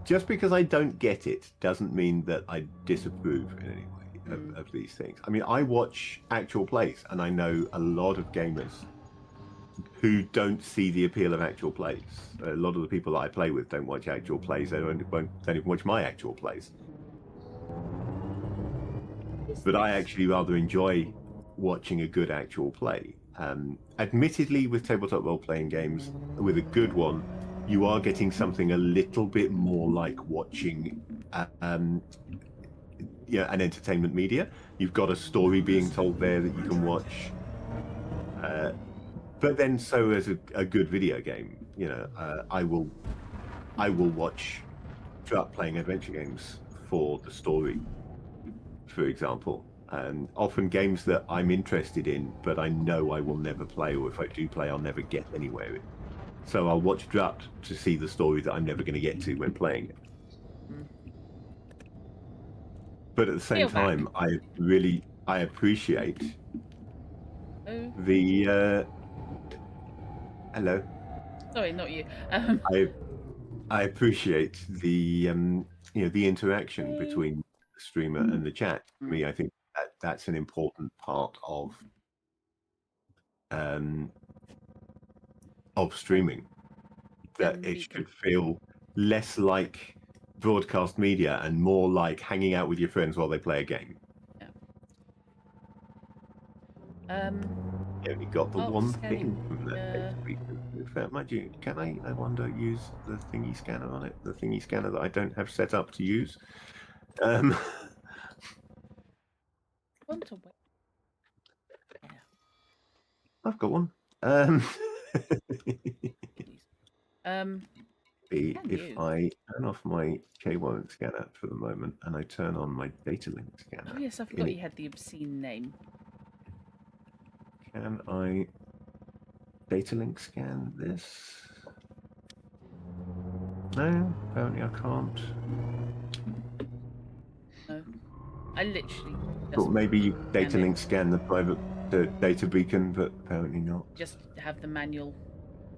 Speaker 2: Just because I don't get it doesn't mean that I disapprove in any way of these things. I mean, I watch actual plays, and I know a lot of gamers who don't see the appeal of actual plays. A lot of the people that I play with don't watch actual plays. They don't even watch my actual plays. But I actually rather enjoy watching a good actual play. Admittedly, with tabletop role-playing games, with a good one, you are getting something a little bit more like watching an entertainment media. You've got a story being told there that you can watch. But then so as a good video game, I will watch Drutt playing adventure games for the story, for example. And often games that I'm interested in, but I know I will never play, or if I do play, I'll never get anywhere in. So I'll watch Drutt to see the story that I'm never going to get to when playing it. But at the same time, I appreciate the hello.
Speaker 1: Sorry, not you.
Speaker 2: I appreciate the the interaction between the streamer and the chat. For me, I think that's an important part of streaming. That it should feel less like broadcast media and more like hanging out with your friends while they play a game. You only got the one thing from that. Can I wonder, use the thingy scanner on it? The thingy scanner that I don't have set up to use. I've got one. If I turn off my K1 scanner for the moment and I turn on my data link scanner.
Speaker 1: Oh yes, I forgot you had the obscene name.
Speaker 2: Can I data link scan this? No, apparently I can't.
Speaker 1: No, I literally.
Speaker 2: Thought maybe you data link scan the data beacon, but apparently not.
Speaker 1: Just have the manual.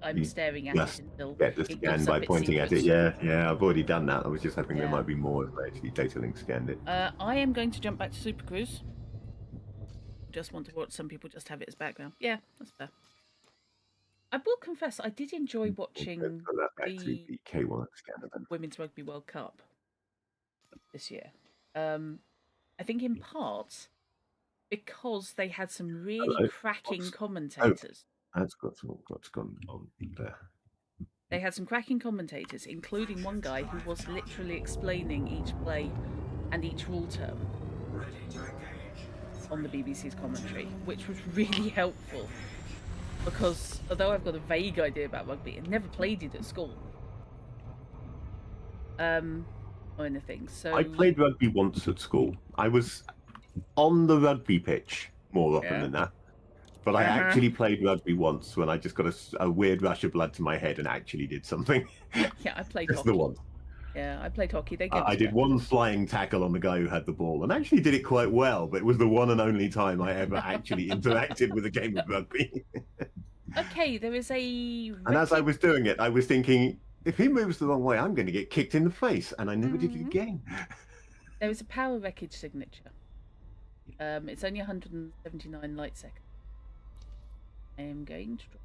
Speaker 1: I'm staring at it until
Speaker 2: get the scan by pointing at it. Yeah, I've already done that. I was just hoping there might be more if I actually data link scanned it.
Speaker 1: I am going to jump back to Super Cruise. Just want to watch some people just have it as background. Yeah, that's fair. I will confess, I did enjoy watching the
Speaker 2: K1 scanner
Speaker 1: Women's Rugby World Cup this year. I think in part because they had some really cracking commentators.
Speaker 2: That's what's gone on there.
Speaker 1: They had some cracking commentators, including one guy who was literally explaining each play and each rule term on the BBC's commentary, which was really helpful. Because although I've got a vague idea about rugby, I never played it at school. Or anything. So
Speaker 2: I played rugby once at school. I was on the rugby pitch more often than that. But I actually played rugby once when I just got a weird rush of blood to my head and actually did something.
Speaker 1: Yeah, I played
Speaker 2: That's
Speaker 1: hockey.
Speaker 2: the one.
Speaker 1: Yeah, I played hockey.
Speaker 2: I did one flying tackle on the guy who had the ball and actually did it quite well, but it was the one and only time I ever actually interacted with a game of rugby.
Speaker 1: Okay, there is a...
Speaker 2: And as I was doing it, I was thinking, if he moves the wrong way, I'm going to get kicked in the face. And I never did it again.
Speaker 1: There is a power wreckage signature. It's only 179 light seconds. I am going to drop.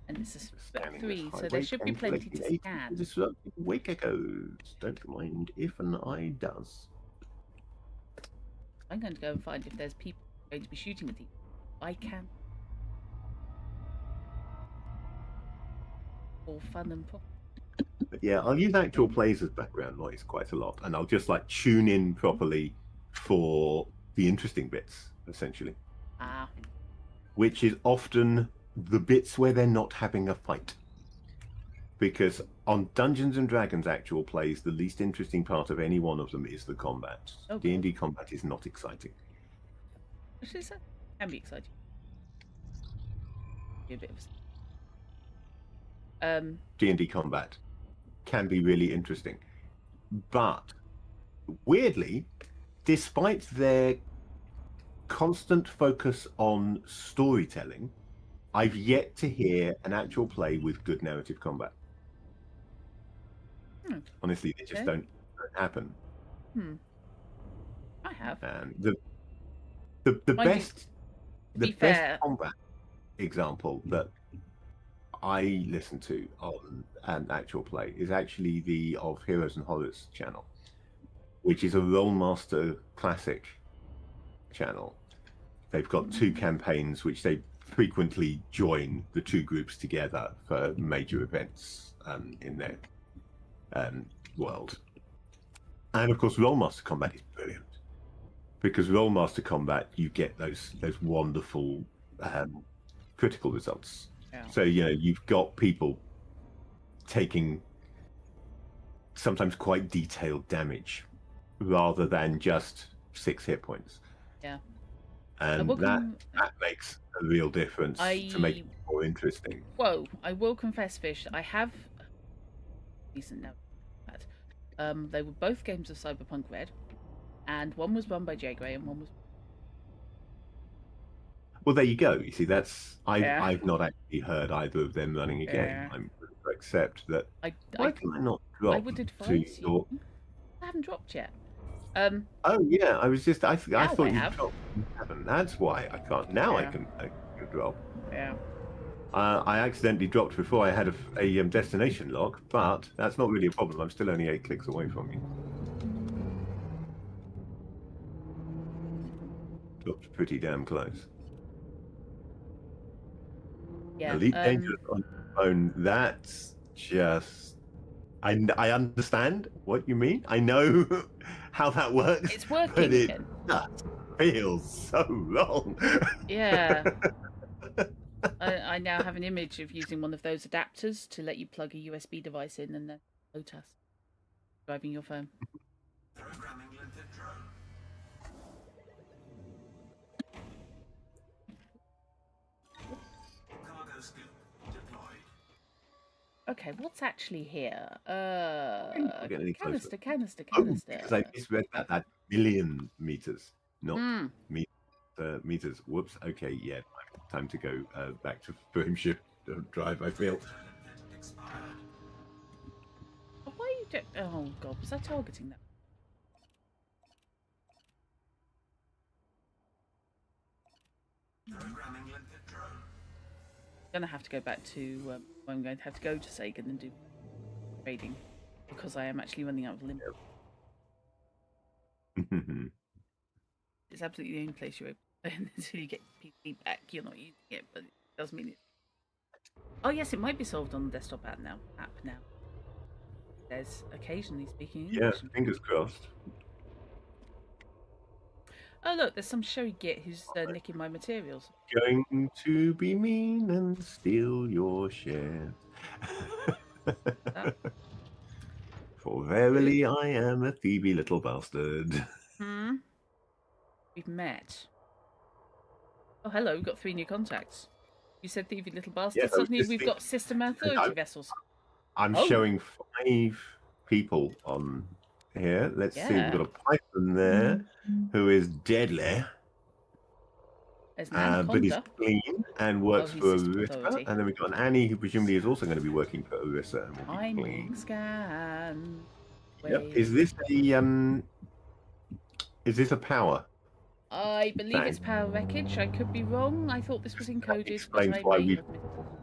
Speaker 1: And this is 3, so there should be plenty to scan.
Speaker 2: Disrupting wake echoes. Don't mind if an eye does.
Speaker 1: I'm going to go and find if there's people going to be shooting at you. I can. For fun and pop.
Speaker 2: But yeah, I'll use actual plays as background noise quite a lot, and I'll just like tune in properly for the interesting bits, essentially. Which is often the bits where they're not having a fight. Because on Dungeons and Dragons actual plays, the least interesting part of any one of them is the combat. D&D combat is not exciting.
Speaker 1: Actually, it can be exciting. Be a bit of
Speaker 2: D&D combat can be really interesting. But weirdly, despite their constant focus on storytelling, I've yet to hear an actual play with good narrative combat. Honestly, they just don't happen.
Speaker 1: I have.
Speaker 2: And the best combat example that I listen to on an actual play is actually the of Heroes and Horrors channel, which is a Rollmaster classic channel. They've got 2 campaigns which they frequently join the two groups together for major events in their world. And of course, Rollmaster Combat is brilliant because Rollmaster Combat you get those wonderful critical results.
Speaker 1: Yeah.
Speaker 2: So you've got people taking sometimes quite detailed damage rather than just 6 hit points.
Speaker 1: Yeah.
Speaker 2: And that makes a real difference to make it more interesting.
Speaker 1: Whoa, I will confess, Fish, I have decent now. They were both games of Cyberpunk Red, and one was run by Jay Gray and one was.
Speaker 2: Well, there you go. You see, I've not actually heard either of them running a game. I'm going to accept that. Why can I not drop
Speaker 1: I would advise
Speaker 2: your...
Speaker 1: I haven't dropped yet.
Speaker 2: Oh yeah, I was just. I thought you
Speaker 1: have.
Speaker 2: dropped. You haven't. That's why I can't. Now I can drop.
Speaker 1: Yeah.
Speaker 2: I accidentally dropped before I had a destination lock, but that's not really a problem. I'm still only 8 clicks away from you. Dropped pretty damn close.
Speaker 1: Yeah.
Speaker 2: Elite Dangerous on the phone. That's just. I understand what you mean. I know how that works.
Speaker 1: It's working
Speaker 2: but it
Speaker 1: again.
Speaker 2: Just feels so wrong.
Speaker 1: Yeah. I now have an image of using one of those adapters to let you plug a USB device in and then OTAS driving your phone.
Speaker 3: Programming limpet drone. Cargo scoop deployed.
Speaker 1: Okay, what's actually here?
Speaker 2: Get any closer.
Speaker 1: Canister.
Speaker 2: Because I misread that million meters, not meters. Whoops. Okay, yeah. Time to go back to frame shift drive. I feel.
Speaker 1: Oh, why are you doing? Oh God, was I targeting that?
Speaker 3: Programming limpet drone.
Speaker 1: I'm gonna have to go back to. I'm going to have to go to Sagan and do trading because I am actually running out of limit. It's absolutely the only place you're able. Until you get PC back, you're not using it, but it does mean it. Oh yes, it might be solved on the desktop app now. There's occasionally speaking English.
Speaker 2: Yeah, fingers crossed.
Speaker 1: Oh look, there's some showy git who's nicking my materials.
Speaker 2: Going to be mean and steal your share. For verily I am a thievy little bastard.
Speaker 1: We've met. Oh hello, we've got 3 new contacts. You said thievy little bastard.
Speaker 2: Yeah,
Speaker 1: Suddenly we've got system authority vessels.
Speaker 2: I'm showing 5 people on here. Let's see, we've got a Python there who is deadly. But he's clean and works for Arista. And then we've got an Annie who presumably is also going to be working for Arista and will be clean.
Speaker 1: Scan.
Speaker 2: Yep. Is this a power?
Speaker 1: I believe it's power wreckage. I could be wrong. I thought this was encoded.
Speaker 2: That explains why we've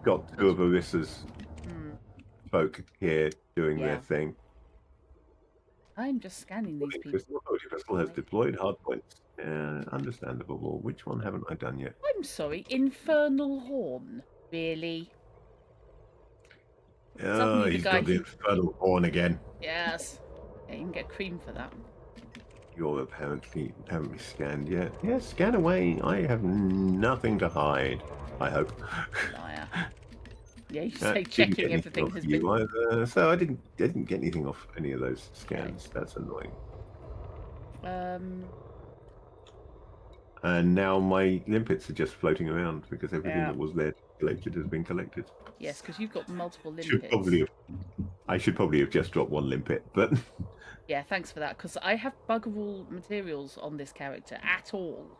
Speaker 2: got 2 of Arissa's folk here doing their thing.
Speaker 1: I'm just scanning these people.
Speaker 2: Crystal has deployed hardpoints. Understandable. Well, which one haven't I done yet?
Speaker 1: I'm sorry, Infernal Horn. Really?
Speaker 2: Oh, he's got the Infernal Horn again.
Speaker 1: Yes. Yeah, you can get cream for that.
Speaker 2: You're apparently haven't been scanned yet. Yeah, scan away. I have nothing to hide. I hope.
Speaker 1: Liar. Yeah, you say checking everything has been.
Speaker 2: Either. So I didn't get anything off any of those scans. Okay. That's annoying. And now my limpets are just floating around because everything that was there collected has been collected.
Speaker 1: Yes, because you've got multiple limpets.
Speaker 2: I should probably have just dropped 1 limpet, but.
Speaker 1: Yeah, thanks for that, because I have bugger all materials on this character at all.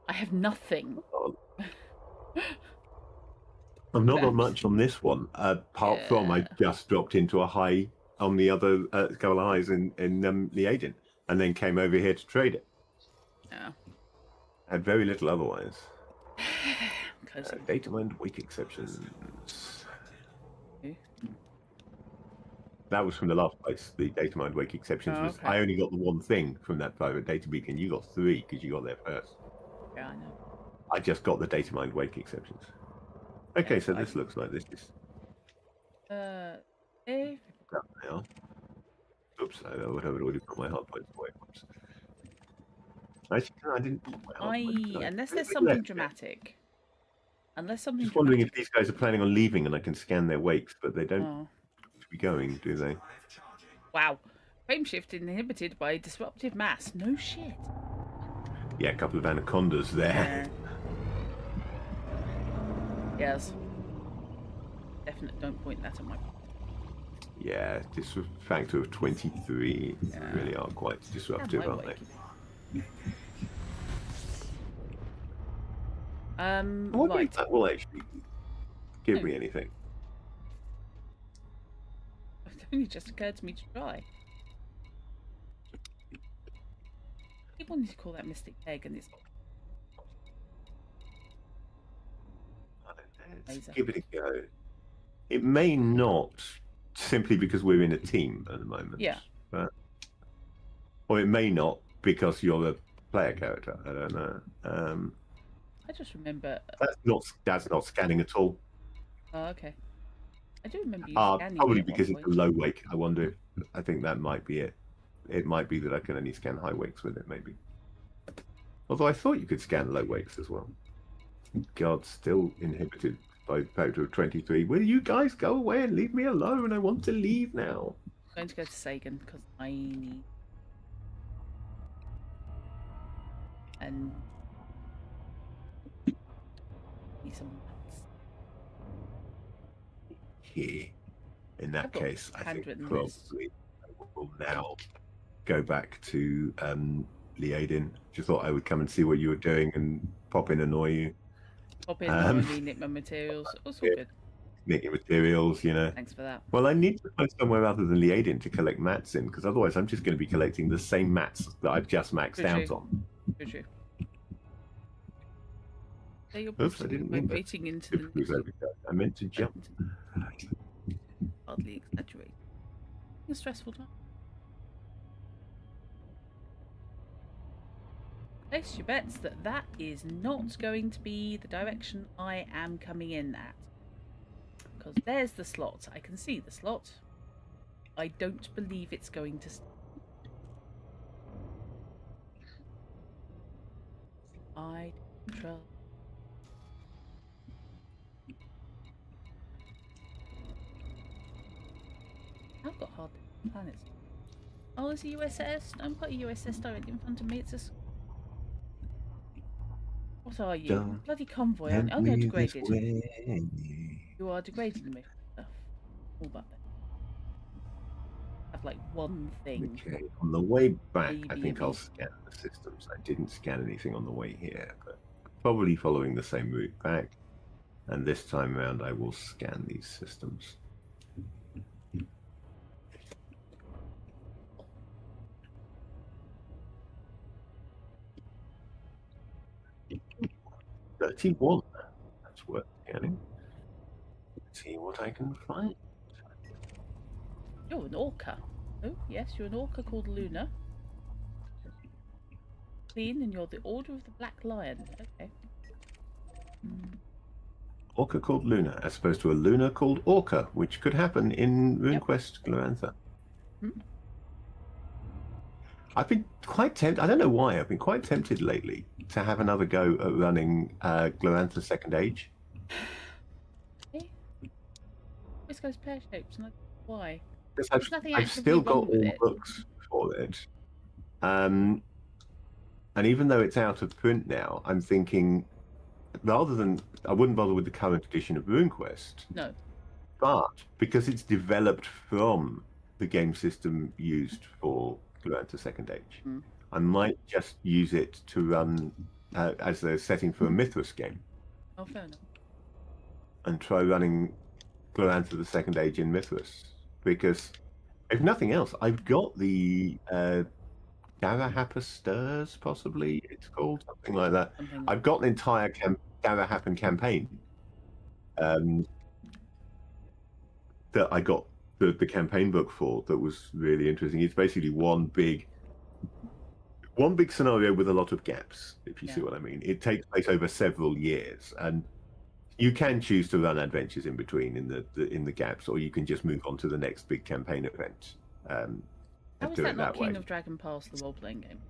Speaker 1: I have nothing. I've
Speaker 2: not got much on this one, apart from I just dropped into a high on the other couple of highs in the agent, and then came over here to trade it.
Speaker 1: Yeah.
Speaker 2: Had very little otherwise. Data mined wake exceptions. That was from the last place. The data mined wake exceptions was. I only got the 1 thing from that private data beacon. You got 3 because you got there first.
Speaker 1: Yeah, I know.
Speaker 2: I just got the data mined wake exceptions. Okay,
Speaker 1: Yeah,
Speaker 2: so
Speaker 1: fine.
Speaker 2: this looks like this is
Speaker 1: If
Speaker 2: down now. Oops, I would have already put my hard points away. Oops. Actually, no, I didn't put my hard points. did I?
Speaker 1: unless
Speaker 2: They
Speaker 1: there's
Speaker 2: left
Speaker 1: something
Speaker 2: it.
Speaker 1: dramatic, unless something
Speaker 2: Just wondering if
Speaker 1: dramatic.
Speaker 2: these guys are planning on leaving and I can scan their wakes, but they don't
Speaker 1: Oh,
Speaker 2: be going, do they?
Speaker 3: Drive charging.
Speaker 1: wow. Frame shift inhibited by disruptive mass. No shit.
Speaker 2: Yeah, a couple of anacondas there.
Speaker 1: Yeah. Yes. Definitely don't point that at my.
Speaker 2: Yeah, this factor of 23
Speaker 1: Yeah.
Speaker 2: really are quite disruptive,
Speaker 1: my
Speaker 2: aren't they?
Speaker 1: wake.
Speaker 2: I wonder if
Speaker 1: Right.
Speaker 2: that will actually give
Speaker 1: No.
Speaker 2: me anything.
Speaker 1: It only just occurred to me to try. People need to call that Mystic Egg, and it's
Speaker 2: Let's
Speaker 1: laser.
Speaker 2: give it a go. It may not, simply because we're in a team at the moment.
Speaker 1: Yeah.
Speaker 2: But, or it may not because you're a player character. I don't know.
Speaker 1: I just remember.
Speaker 2: That's not scanning at all.
Speaker 1: Oh, okay. I do remember you scanning
Speaker 2: Probably
Speaker 1: me at
Speaker 2: because
Speaker 1: one
Speaker 2: it's a
Speaker 1: point.
Speaker 2: low wake. I wonder if I think that might be it. It might be that I can only scan high wakes with it, maybe. Although I thought you could scan low wakes as well. God, still inhibited by factor of 23. Will you guys go away and leave me alone? I want to leave now.
Speaker 1: I'm going to go to Sagan because I need. And need some nuts.
Speaker 2: Here. In that
Speaker 1: I've got
Speaker 2: case, I think
Speaker 1: handwritten
Speaker 2: probably
Speaker 1: lists.
Speaker 2: I will now go back to Liadin. Just thought I would come and see what you were doing and pop in, annoy you,
Speaker 1: Pop in, annoy me, nick my materials. It's all
Speaker 2: yeah.
Speaker 1: good.
Speaker 2: nick your materials, you know.
Speaker 1: Thanks for that.
Speaker 2: Well, I need to find somewhere other than Liadin to collect mats in, because otherwise I'm just going to be collecting the same mats that I've just maxed
Speaker 1: True,
Speaker 2: out
Speaker 1: true.
Speaker 2: on.
Speaker 1: True. So you're
Speaker 2: Oops, I didn't mean to.
Speaker 1: vibrating into the
Speaker 2: It was over there. I meant to jump.
Speaker 1: hardly exaggerate. A stressful time. Place your bets that that is not going to be the direction I am coming in at. Because there's the slot. I can see the slot. I don't believe it's going to. I trust. I've got hard planets. Oh, there's a USS. Don't put a USS directly in front of me. It's a. What are you?
Speaker 2: Don't
Speaker 1: Bloody convoy.
Speaker 2: Send
Speaker 1: Oh, you're
Speaker 2: me this
Speaker 1: degraded.
Speaker 2: way.
Speaker 1: You are degrading me. Oh, all that then. Have like one thing.
Speaker 2: Okay, on the way back, I
Speaker 1: Maybe
Speaker 2: think
Speaker 1: a
Speaker 2: I'll
Speaker 1: bit.
Speaker 2: scan the systems. I didn't scan anything on the way here, but probably following the same route back. And this time around, I will scan these systems. $31. That's worth scanning. Let's see what I can find.
Speaker 1: You're an orca. Oh, yes, you're an orca called Luna. Clean, and you're the Order of the Black Lion. Okay.
Speaker 2: Orca called Luna, as opposed to a Luna called Orca, which could happen in RuneQuest Glorantha. I've been quite tempted. I don't know why. I've been quite tempted lately to have another go at running Glorantha Second Age.
Speaker 1: Hey. This goes pear shaped, and why?
Speaker 2: Because
Speaker 1: There's nothing
Speaker 2: I've
Speaker 1: actively
Speaker 2: still got
Speaker 1: wrong with
Speaker 2: all
Speaker 1: it.
Speaker 2: books for it. And even though it's out of print now, I'm thinking, rather than, I wouldn't bother with the current edition of RuneQuest.
Speaker 1: No.
Speaker 2: But because it's developed from the game system used for Glorantha Second Age, I might just use it to run as a setting for a Mithras game.
Speaker 1: Oh, fair enough.
Speaker 2: And try running Glorantha the Second Age in Mithras. Because, if nothing else, I've got the Garahappa Stirs, possibly it's called, something like that. I've got the entire Garahappan campaign that I got the campaign book for that was really interesting. It's basically one one big scenario with a lot of gaps, if you see
Speaker 1: Yeah.
Speaker 2: what I mean. It takes place over several years, and you can choose to run adventures in between in the gaps, or you can just move on to the next big campaign event
Speaker 1: How
Speaker 2: and
Speaker 1: is
Speaker 2: do
Speaker 1: that
Speaker 2: it
Speaker 1: not
Speaker 2: that way.
Speaker 1: King of Dragon Pass, the role-playing game?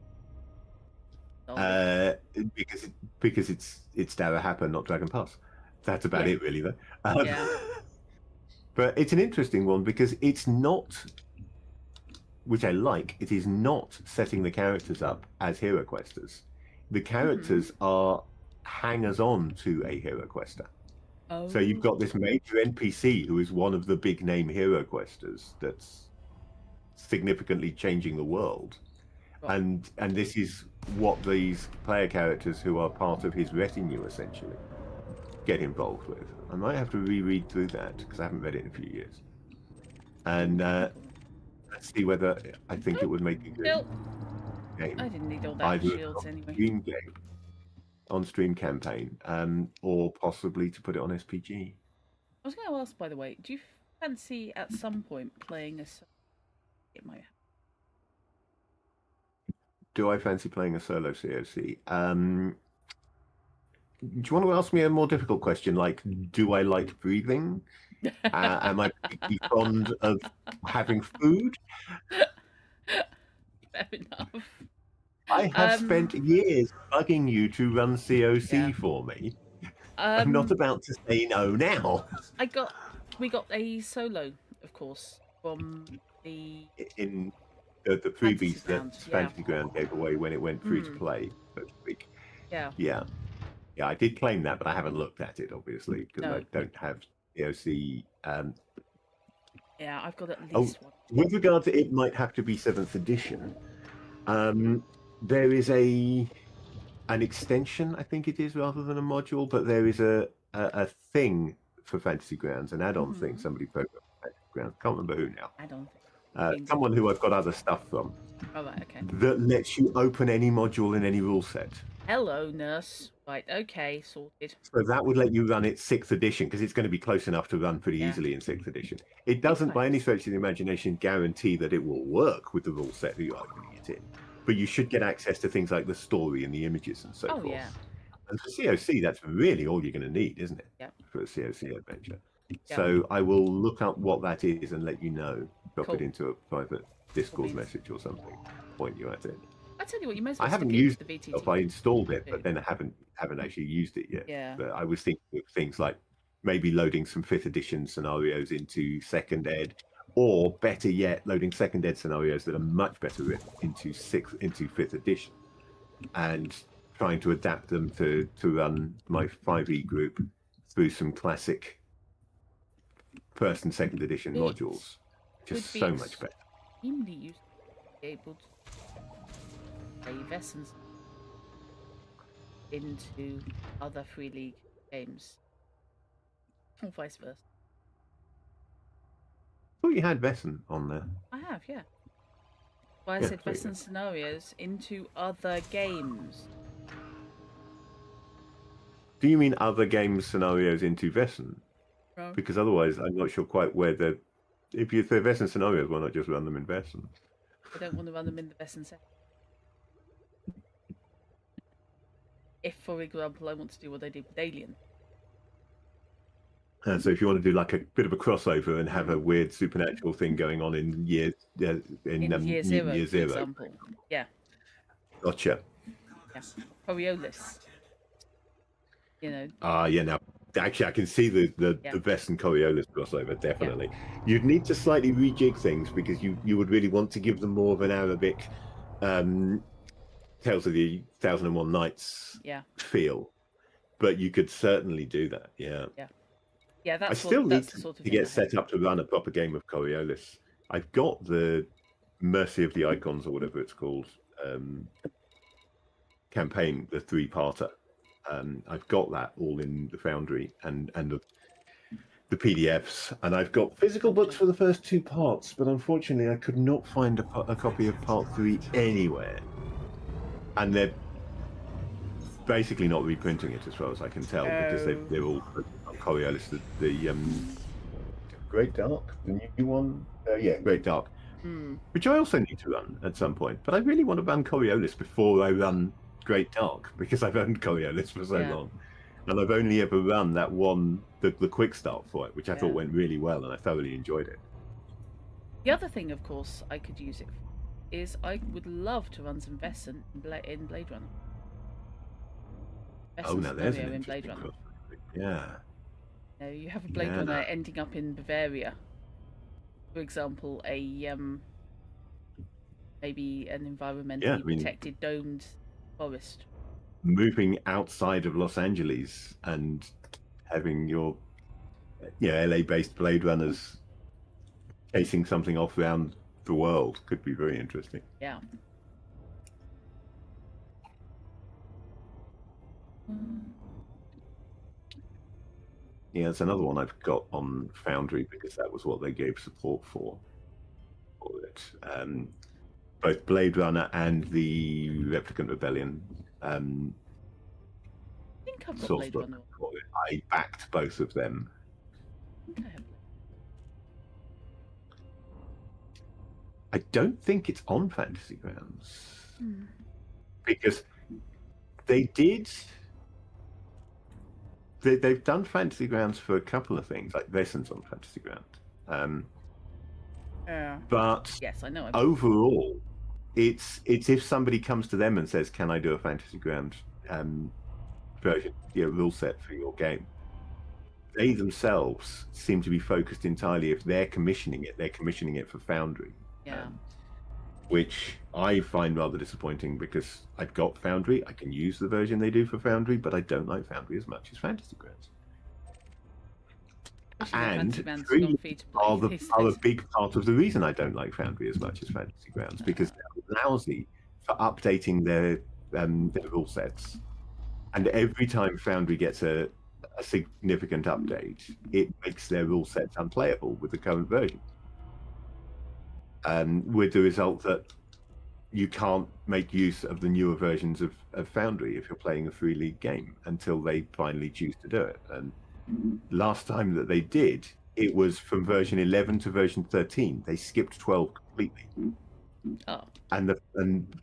Speaker 2: Because it's Dara Happer, not Dragon Pass. That's about
Speaker 1: Yeah.
Speaker 2: it, really, though.
Speaker 1: Yeah.
Speaker 2: But it's an interesting one because it's not, which I like. It is not setting the characters up as hero questers. The characters are hangers-on to a hero quester.
Speaker 1: Oh.
Speaker 2: So you've got this major NPC who is one of the big name hero questers that's significantly changing the world.
Speaker 1: Right.
Speaker 2: And this is what these player characters who are part of his retinue essentially get involved with. I might have to reread through that because I haven't read it in a few years. And let's see whether I think it would make a good
Speaker 1: Nope.
Speaker 2: game.
Speaker 1: I didn't need all that
Speaker 2: Either
Speaker 1: shields
Speaker 2: an
Speaker 1: anyway.
Speaker 2: on-stream game, on-stream campaign, or possibly to put it on SPG.
Speaker 1: I was going to ask, by the way, do you fancy at some point playing a? It might.
Speaker 2: Do I fancy playing a solo COC? Do you want to ask me a more difficult question, like, do I like breathing? Am I particularly fond of having food?
Speaker 1: Fair enough.
Speaker 2: I have spent years bugging you to run COC
Speaker 1: Yeah.
Speaker 2: for me. I'm not about to say no now.
Speaker 1: We got a solo, of course, from the
Speaker 2: In the freebies
Speaker 1: Ground,
Speaker 2: that
Speaker 1: yeah.
Speaker 2: Fantasy Ground gave away when it went free to play, so to speak.
Speaker 1: Yeah.
Speaker 2: Yeah. Yeah, I did claim that, but I haven't looked at it, obviously, because
Speaker 1: No.
Speaker 2: I don't have COC.
Speaker 1: Yeah, I've got at least one.
Speaker 2: With regard to it might have to be 7th edition, there is an extension, I think it is, rather than a module, but there is a thing for Fantasy Grounds, an add-on thing. Somebody programmed for Fantasy Grounds. Can't remember who now.
Speaker 1: I don't think.
Speaker 2: Someone who I've got other stuff from
Speaker 1: Oh, right, okay.
Speaker 2: that lets you open any module in any rule set.
Speaker 1: Hello, nurse. Right, okay, sorted.
Speaker 2: So that would let you run it 6th edition because it's going to be close enough to run pretty easily in 6th edition. It doesn't, by any stretch of the imagination, guarantee that it will work with the rule set that you're opening it in. But you should get access to things like the story and the images and so forth.
Speaker 1: Yeah.
Speaker 2: And for COC, that's really all you're going to need, isn't it?
Speaker 1: Yep.
Speaker 2: For a COC adventure.
Speaker 1: Yep.
Speaker 2: So I will look up what that is and let you know. Drop
Speaker 1: Cool.
Speaker 2: it into a private Discord
Speaker 1: beans.
Speaker 2: message or something. Point you at it.
Speaker 1: I tell you what, you may as well
Speaker 2: I haven't
Speaker 1: stick it
Speaker 2: used
Speaker 1: into
Speaker 2: it.
Speaker 1: the VTT.
Speaker 2: I installed it, but then I haven't actually used it yet.
Speaker 1: Yeah.
Speaker 2: But I was thinking of things like maybe loading some 5th edition scenarios into 2nd ed, or better yet, loading 2nd ed scenarios that are much better into 5th edition, and trying to adapt them to run my 5e group through some classic 1st and 2nd edition modules. Just
Speaker 1: would be
Speaker 2: so much better.
Speaker 1: Extremely useful to be able to play Vessens into other Free League games, or vice versa.
Speaker 2: I thought you had Vessen on there.
Speaker 1: I have, yeah. Well, I
Speaker 2: Yeah,
Speaker 1: said
Speaker 2: there you
Speaker 1: Vessen scenarios into other games.
Speaker 2: Do you mean other game scenarios into Vessen?
Speaker 1: No.
Speaker 2: Because otherwise, I'm not sure quite where the. If they're Vessen scenarios, why not just run them in Vessen?
Speaker 1: I don't want to run them in the Vessen set. If, for example, I want to do what I did with Alien.
Speaker 2: So if you want to do like a bit of a crossover and have a weird supernatural thing going on in year
Speaker 1: In year zero,
Speaker 2: year
Speaker 1: for
Speaker 2: zero.
Speaker 1: example. Yeah,
Speaker 2: Gotcha.
Speaker 1: yeah. Coriolis. You know.
Speaker 2: Yeah. Now, actually, I can see the Vess and Coriolis crossover definitely. You'd need to slightly rejig things because you would really want to give them more of an Arabic Tales of the 1001 Nights feel, but you could certainly do that. Yeah.
Speaker 1: Yeah,
Speaker 2: I
Speaker 1: that's
Speaker 2: still need
Speaker 1: that's the sort of
Speaker 2: to
Speaker 1: thing
Speaker 2: get
Speaker 1: I
Speaker 2: set up to run a proper game of Coriolis. I've got the Mercy of the Icons or whatever it's called campaign, the 3-parter. I've got that all in the Foundry and the PDFs, and I've got physical books for the first 2 parts, but unfortunately I could not find a copy of part 3 anywhere, and they're basically not reprinting it as far as I can tell because they're all Coriolis, the Great Dark, the new one. Great Dark. which I also need to run at some point. But I really want to run Coriolis before I run Great Dark, because I've owned Coriolis for so
Speaker 1: Yeah.
Speaker 2: long. And I've only ever run that one, the quick start for it, which I thought went really well, and I thoroughly enjoyed it.
Speaker 1: The other thing, of course, I could use it for is I would love to run some Vescent in Blade Runner. Vescent
Speaker 2: Now there's
Speaker 1: scenario
Speaker 2: an
Speaker 1: in Blade
Speaker 2: interesting
Speaker 1: Runner.
Speaker 2: Yeah.
Speaker 1: You know, you have a Blade
Speaker 2: Yeah,
Speaker 1: Runner
Speaker 2: no.
Speaker 1: ending up in Bavaria, for example, maybe an environmentally protected domed forest.
Speaker 2: Moving outside of Los Angeles and having your LA-based Blade Runners chasing something off around the world could be very interesting.
Speaker 1: Yeah.
Speaker 2: Yeah, it's another one I've got on Foundry because that was what they gave support for it. Both Blade Runner and the Replicant Rebellion.
Speaker 1: I think I've got
Speaker 2: Source
Speaker 1: Blade
Speaker 2: book
Speaker 1: Runner.
Speaker 2: for it. I backed both of them.
Speaker 1: I think I have.
Speaker 2: I don't think it's on Fantasy Grounds because they did. They've done Fantasy Grounds for a couple of things, like Vessen's on Fantasy Ground. But
Speaker 1: yes, I know.
Speaker 2: Overall, it's if somebody comes to them and says, "Can I do a Fantasy Ground version, rule set for your game?" They themselves seem to be focused entirely. If they're commissioning it for Foundry.
Speaker 1: Yeah.
Speaker 2: Which I find rather disappointing because I've got Foundry. I can use the version they do for Foundry, but I don't like Foundry as much as Fantasy Grounds. And three are a big part of the reason I don't like Foundry as much as Fantasy Grounds, because they're lousy for updating their rule sets. And every time Foundry gets a significant update, it makes their rule sets unplayable with the current version. With the result that you can't make use of the newer versions of Foundry if you're playing a free league game until they finally choose to do it. And last time that they did, it was from version 11 to version 13. They skipped 12 completely.
Speaker 1: Oh.
Speaker 2: And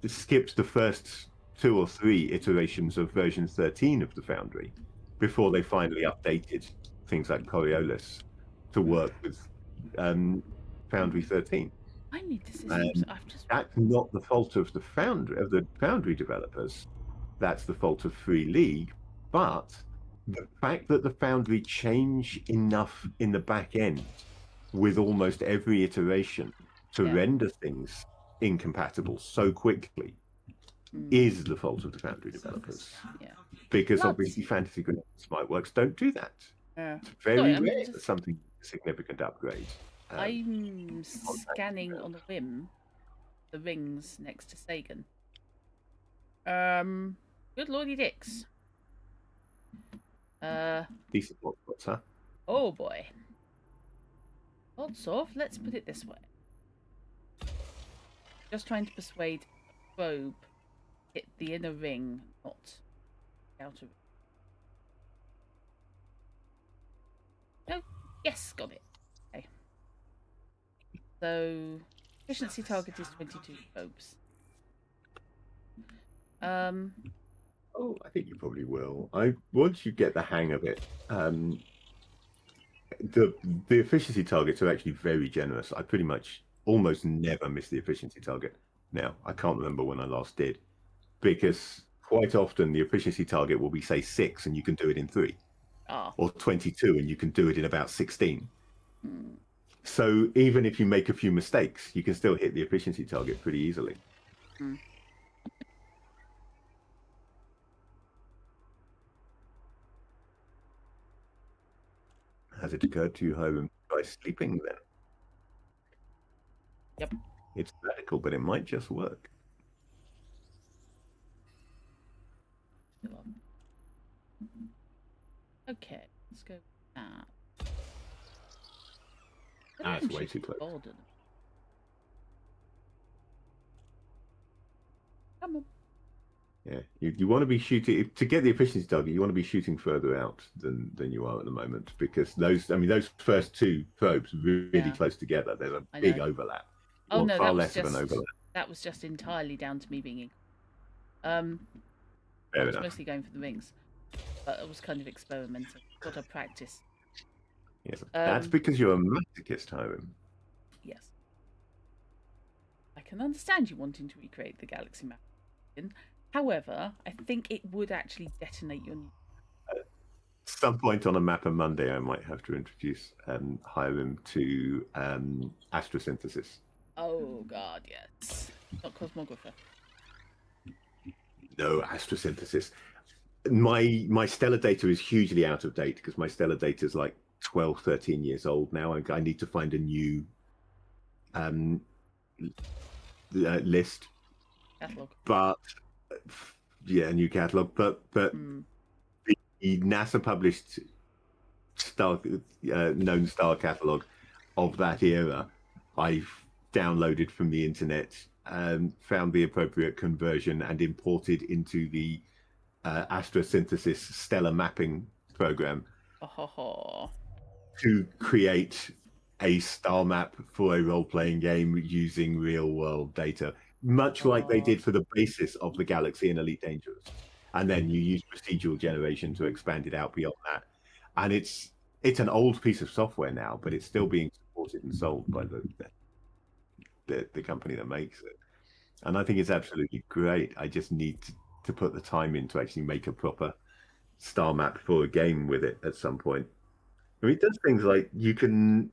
Speaker 2: skipped the first 2 or 3 iterations of version 13 of the Foundry before they finally updated things like Coriolis to work with Foundry 13.
Speaker 1: I need this.
Speaker 2: That's not the fault of the Foundry developers. That's the fault of Free League. But the fact that the Foundry change enough in the back end with almost every iteration to render things incompatible so quickly is the fault of the Foundry developers.
Speaker 1: Yeah.
Speaker 2: Because obviously Fantasy Grounds Smartworks don't do that.
Speaker 1: Yeah.
Speaker 2: It's very rare that something significant upgrade.
Speaker 1: I'm scanning on a whim the rings next to Sagan. Good lordy dicks.
Speaker 2: Decent what's huh?
Speaker 1: Oh boy. Lots of, let's put it this way. Just trying to persuade Probe hit the inner ring, not the outer ring. No, yes, got it. Okay. So efficiency target is 22 probes.
Speaker 2: Oh, I think you probably will. Once you get the hang of it, the efficiency targets are actually very generous. I pretty much almost never miss the efficiency target. Now, I can't remember when I last did, because quite often the efficiency target will be, say, 6 and you can do it in 3. Or 22 and you can do it in about 16. So even if you make a few mistakes, you can still hit the efficiency target pretty easily. Has it occurred to you how to try sleeping then?
Speaker 1: Yep.
Speaker 2: It's radical, but it might just work.
Speaker 1: Okay, let's go with that.
Speaker 2: That's way too close.
Speaker 1: Come on.
Speaker 2: Yeah, you want to be shooting to get the efficiency target. You want to be shooting further out than you are at the moment, because those first 2 probes really close together. There's a big overlap.
Speaker 1: Oh no,
Speaker 2: far less of an overlap.
Speaker 1: that was just entirely down to me being. I
Speaker 2: Fair
Speaker 1: was
Speaker 2: enough.
Speaker 1: mostly going for the rings, but it was kind of experimenting. Got to practice.
Speaker 2: Yes. That's because you're a masochist, Hiram.
Speaker 1: Yes. I can understand you wanting to recreate the galaxy map. However, I think it would actually detonate your new.
Speaker 2: Some point on a map on Monday, I might have to introduce Hiram to astrosynthesis.
Speaker 1: Oh God, yes. Not cosmographer.
Speaker 2: No, astrosynthesis. My stellar data is hugely out of date because my stellar data is like 12, 13 years old now. I need to find a new list.
Speaker 1: Catalog.
Speaker 2: But yeah, a new catalog. But the NASA published known star catalog of that era, I've downloaded from the internet, found the appropriate conversion, and imported into the astrosynthesis stellar mapping program to create a star map for a role-playing game using real-world data, much like they did for the basis of the Galaxy and Elite Dangerous. And then you use procedural generation to expand it out beyond that. And it's an old piece of software now, but it's still being supported and sold by the company that makes it. And I think it's absolutely great. I just need to put the time in to actually make a proper star map for a game with it at some point. I mean, it does things like you can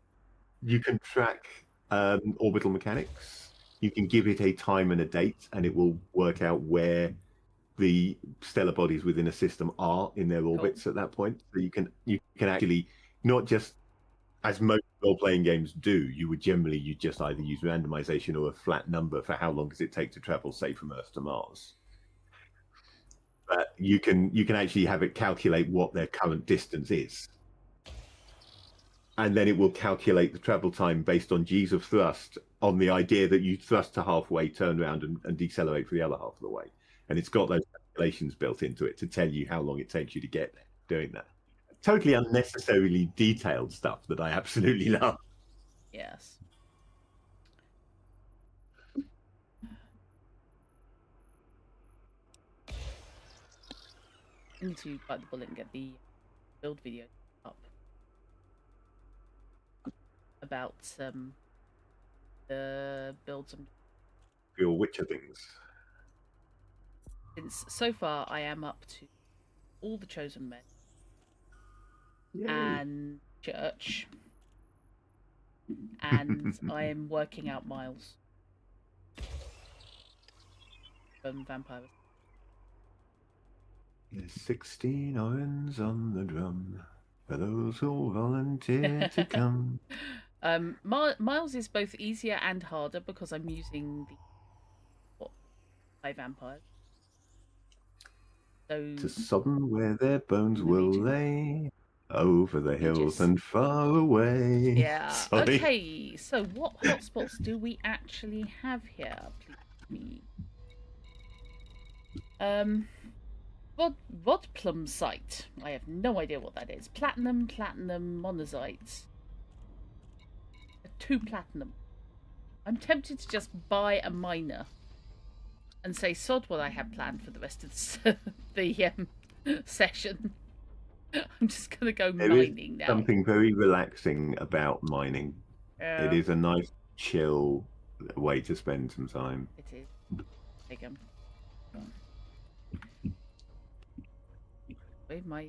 Speaker 2: track orbital mechanics. You can give it a time and a date, and it will work out where the stellar bodies within a system are in their orbits at that point. So you can actually not just, as most role-playing games do, you just either use randomization or a flat number for how long does it take to travel, say, from Earth to Mars. But you can actually have it calculate what their current distance is. And then it will calculate the travel time based on G's of thrust on the idea that you thrust to halfway, turn around and decelerate for the other half of the way. And it's got those calculations built into it to tell you how long it takes you to get there doing that. Totally unnecessarily detailed stuff that I absolutely love.
Speaker 1: Yes. I need to bite the bullet and get the build video up about the builds and
Speaker 2: Your Witcher things.
Speaker 1: since so far I am up to all the chosen men.
Speaker 2: Yay.
Speaker 1: And church, and I am working out Miles from Vampire.
Speaker 2: There's 16 irons on the drum for those who volunteer to come.
Speaker 1: Miles is both easier and harder because I'm using the high vampires. So
Speaker 2: To Sodden where their bones will lay, over the hills and far away.
Speaker 1: Yeah.
Speaker 2: Sorry.
Speaker 1: Okay, so what hotspots do we actually have here, please? Vodplum site. I have no idea what that is. Platinum, monazite. 2 platinum. I'm tempted to just buy a miner and say sod what I have planned for the rest of the session. I'm just going to go mining now.
Speaker 2: Something very relaxing about mining. It is a nice, chill way to spend some time.
Speaker 1: It is. Take 'em.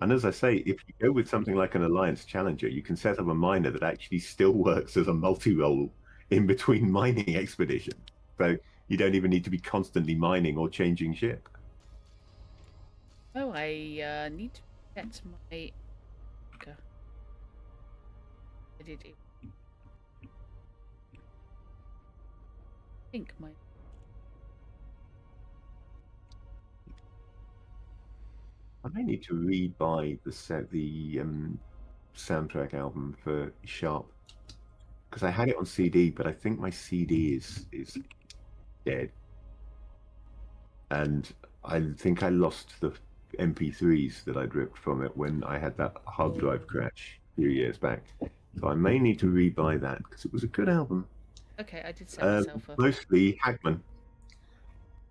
Speaker 2: And as I say, if you go with something like an Alliance Challenger, you can set up a miner that actually still works as a multi-role in between mining expeditions. So you don't even need to be constantly mining or changing ship.
Speaker 1: Oh, I need to get my... Okay. I did it. I think my...
Speaker 2: I may need to rebuy the soundtrack album for Sharp because I had it on CD, but I think my CD is dead, and I think I lost the MP3s that I'd ripped from it when I had that hard drive crash a few years back. So I may need to rebuy that because it was a good album.
Speaker 1: Okay, I did set myself up.
Speaker 2: Mostly Hagman,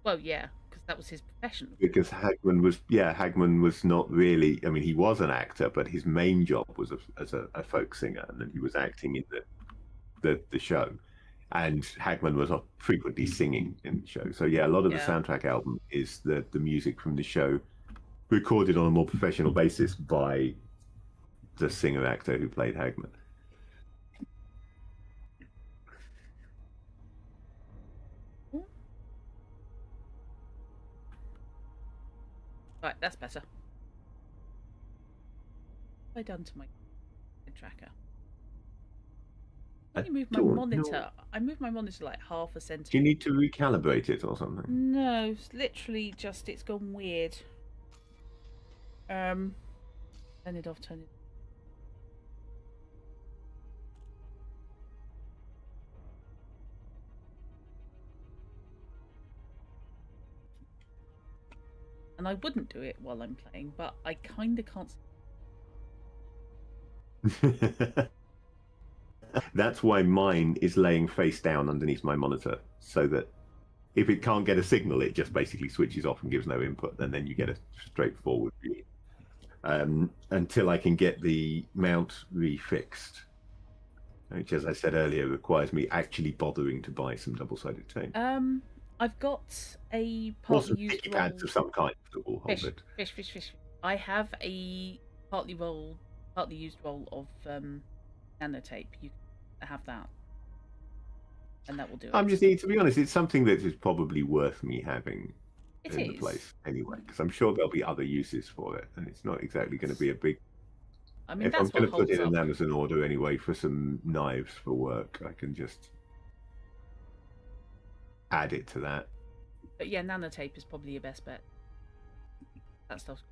Speaker 1: Well, yeah, because that was his profession.
Speaker 2: because Hagman was not really. I mean, he was an actor, but his main job was as a folk singer, and then he was acting in the show. And Hagman was frequently singing in the show. So yeah, a lot of the
Speaker 1: Yeah.
Speaker 2: soundtrack album is the music from the show, recorded on a more professional basis by the singer actor who played Hagman.
Speaker 1: Right, that's better. What have I done to my tracker? When you move my monitor, I moved my monitor like half a centimeter.
Speaker 2: Do you need to recalibrate it or something?
Speaker 1: No, it's literally just it's gone weird. Turn it off, turn it. And I wouldn't do it while I'm playing, but I kind of can't.
Speaker 2: That's why mine is laying face down underneath my monitor, so that if it can't get a signal, it just basically switches off and gives no input, and then you get a straightforward view. Until I can get the mount refixed, which, as I said earlier, requires me actually bothering to buy some double-sided tape.
Speaker 1: I've got a
Speaker 2: Or
Speaker 1: partly
Speaker 2: some
Speaker 1: used
Speaker 2: sticky
Speaker 1: roll.
Speaker 2: pads of some kind that will hold it.
Speaker 1: Fish. I have a partly used roll of nanotape. You can have that, and that will do it.
Speaker 2: To be honest, it's something that is probably worth me having
Speaker 1: It
Speaker 2: in the place anyway, because I'm sure there'll be other uses for it, and it's not exactly going to be a big.
Speaker 1: I mean,
Speaker 2: If I'm
Speaker 1: that's
Speaker 2: going
Speaker 1: what
Speaker 2: to put
Speaker 1: holds
Speaker 2: in
Speaker 1: up.
Speaker 2: an Amazon order anyway for some knives for work, I can just add it to that.
Speaker 1: But yeah, nanotape is probably your best bet. That stuff's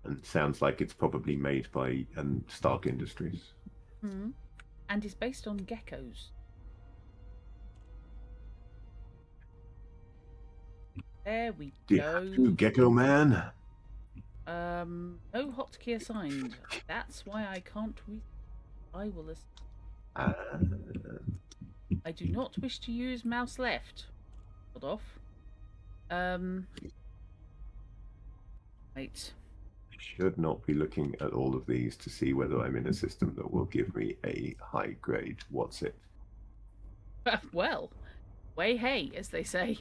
Speaker 2: And sounds like it's probably made by Stark Industries.
Speaker 1: Mm-hmm. And is based on geckos. There we go.
Speaker 2: Gecko Man.
Speaker 1: No hotkey assigned. That's why I can't read. I will. I do not wish to use mouse left. Hold off. Wait.
Speaker 2: I should not be looking at all of these to see whether I'm in a system that will give me a high grade. What's it?
Speaker 1: Well, way hey, as they say.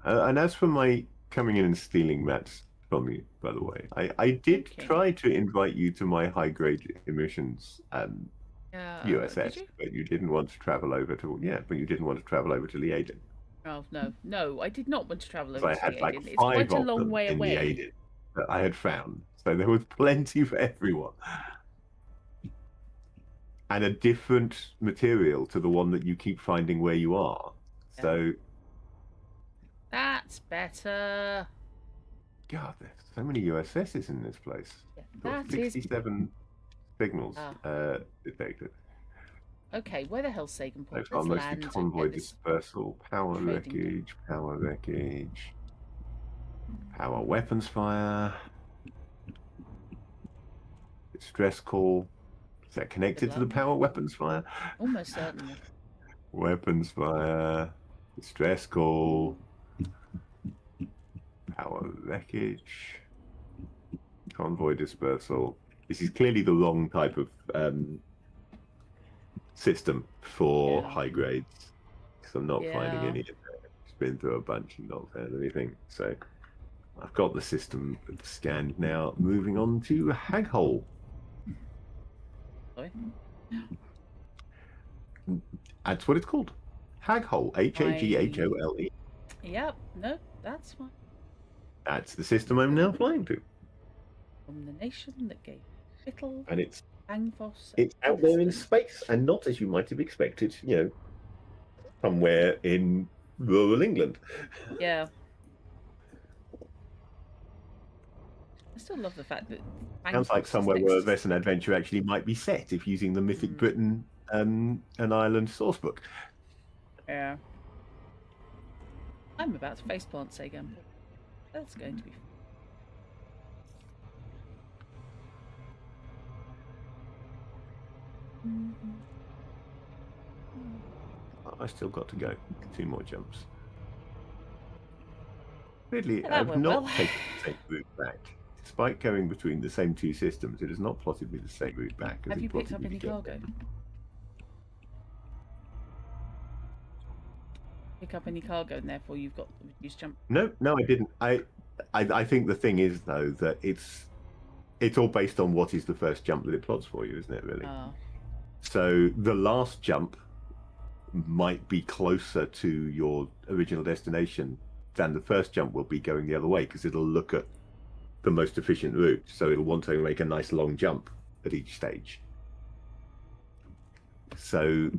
Speaker 2: And as for my coming in and stealing mats from you, by the way, I did try to invite you to my high grade emissions USS, but you didn't want to travel over to Leaden.
Speaker 1: Oh no, I did not want to travel over to
Speaker 2: I had
Speaker 1: Leaden.
Speaker 2: like
Speaker 1: It's
Speaker 2: 5
Speaker 1: quite a
Speaker 2: of
Speaker 1: long
Speaker 2: them
Speaker 1: way
Speaker 2: in
Speaker 1: away.
Speaker 2: Leaden that I had found, so there was plenty for everyone. And a different material to the one that you keep finding where you are.
Speaker 1: Yeah.
Speaker 2: So
Speaker 1: that's better.
Speaker 2: God, there's so many USSs in this place.
Speaker 1: Yeah,
Speaker 2: got 67 signals detected.
Speaker 1: Okay, where the hell's Sagan Port?
Speaker 2: Those are mostly convoy dispersal, power wreckage, power weapons fire, distress call. Is that connected to the power weapons fire?
Speaker 1: Almost certainly.
Speaker 2: Weapons fire, distress call, power wreckage, convoy dispersal. This is clearly the wrong type of system for high grades, because I'm not finding any in there. It's been through a bunch and not found anything. So I've got the system scanned now. Moving on to Haghole.
Speaker 1: Sorry?
Speaker 2: That's what it's called. Haghole. Haghole.
Speaker 1: Yep, no, that's fine.
Speaker 2: That's the system I'm now flying to.
Speaker 1: From the nation that gave little
Speaker 2: and it's
Speaker 1: Angvos.
Speaker 2: It's out there in space, and not as you might have expected, somewhere in rural England.
Speaker 1: Yeah. I still love the fact that
Speaker 2: Sounds like somewhere where Vess and Adventure actually might be set, if using the Mythic Britain and Ireland sourcebook.
Speaker 1: Yeah. I'm about to faceplant Sagan. That's going to be fun.
Speaker 2: I still got to go. 2 more jumps. Weirdly,
Speaker 1: Yeah, that
Speaker 2: I've
Speaker 1: went
Speaker 2: not
Speaker 1: well.
Speaker 2: taken the same route back. Despite going between the same 2 systems, it has not plotted me the same route back as
Speaker 1: Have
Speaker 2: it
Speaker 1: you picked
Speaker 2: plotted
Speaker 1: up
Speaker 2: me to
Speaker 1: any
Speaker 2: get
Speaker 1: cargo?
Speaker 2: there.
Speaker 1: Pick up any cargo, and therefore you've got reduced jump.
Speaker 2: No, I didn't. I think the thing is though that it's all based on what is the first jump that it plots for you, isn't it? Really. So the last jump might be closer to your original destination than the first jump will be going the other way, because it'll look at the most efficient route. So it'll want to make a nice long jump at each stage. So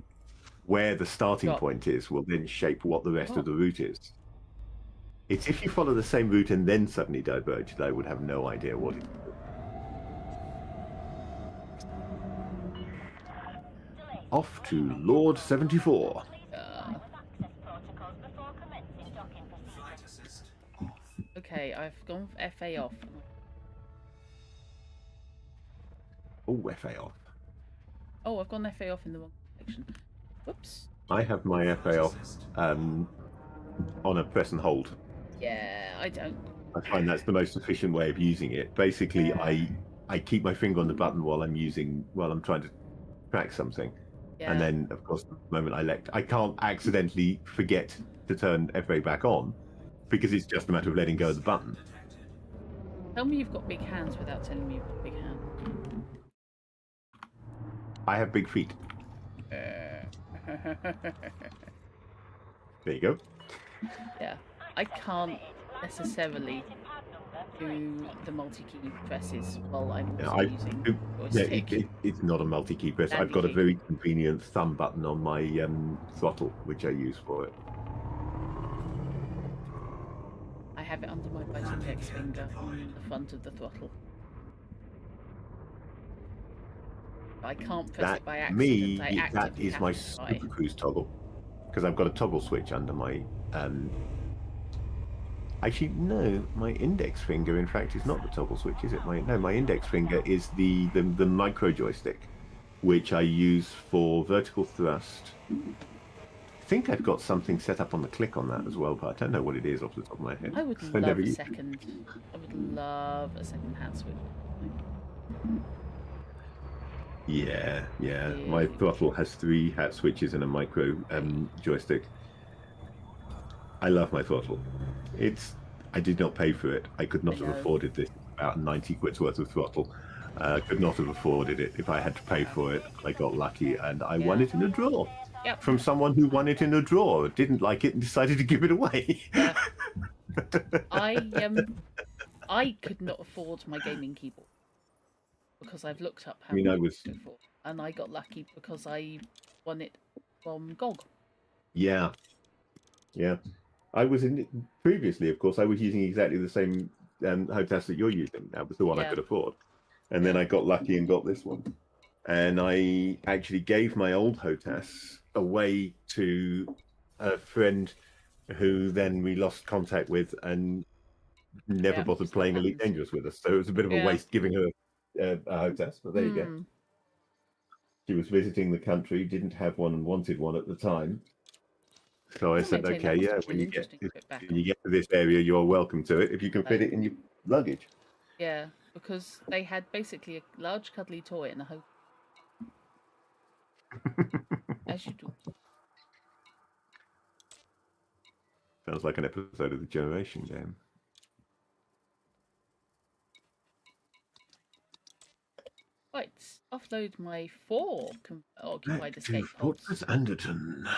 Speaker 2: where the starting point is will then shape what the rest of the route is. It's if you follow the same route and then suddenly diverge that I would have no idea what it is. Off to Lord 74.
Speaker 3: Flight assist.
Speaker 1: Okay, I've gone for FA off.
Speaker 2: Oh, FA off.
Speaker 1: Oh, I've gone FA off in the wrong section. Whoops.
Speaker 2: I have my FA off on a press and hold.
Speaker 1: Yeah, I don't.
Speaker 2: I find that's the most efficient way of using it. Basically, I keep my finger on the button while I'm trying to track something.
Speaker 1: Yeah.
Speaker 2: And then, of course, the moment I can't accidentally forget to turn FA back on, because it's just a matter of letting go of the button.
Speaker 1: Tell me you've got big hands without telling me you've got big hands.
Speaker 2: I have big feet. There you go.
Speaker 1: Yeah, I can't necessarily do the multi-key presses while I'm also using joystick.
Speaker 2: It's not a multi-key press. I've got a very convenient thumb button on my throttle, which I use for it.
Speaker 1: I have it under my right index finger on the front of the throttle. I can't press it by accident.
Speaker 2: That is my Super Cruise toggle, because I've got a toggle switch under my. Actually, no, my index finger, in fact, is not the toggle switch, is it? My index finger is the micro joystick, which I use for vertical thrust. I think I've got something set up on the click on that as well, but I don't know what it is off the top of my head.
Speaker 1: I would love a second. I would love a second hat switch.
Speaker 2: Yeah. My throttle has 3 hat switches and a micro joystick. I love my throttle. I did not pay for it. I could not have afforded this. About 90 quid's worth of throttle. Could not have afforded it if I had to pay for it. I got lucky and I won it in a draw.
Speaker 1: Yep.
Speaker 2: From someone who won it in a draw, didn't like it and decided to give it away.
Speaker 1: Yeah. I could not afford my gaming keyboard because I've looked up how much it before, and I got lucky because I won it from GOG.
Speaker 2: Yeah. I was previously, of course, I was using exactly the same HOTAS that you're using. That was the one I could afford. And then I got lucky and got this one. And I actually gave my old HOTAS away to a friend who then we lost contact with and never bothered playing Elite Dangerous with us. So it was a bit of a waste giving her a HOTAS, but there you go. She was visiting the country, didn't have one and wanted one at the time. So I said, okay, when you get to this area, you're welcome to it if you can fit it in your luggage.
Speaker 1: Yeah, because they had basically a large cuddly toy and a hotel. As you do.
Speaker 2: Sounds like an episode of the Generation Game.
Speaker 1: Right, offload my 4 occupied escape pods.
Speaker 2: Fortress Anderton.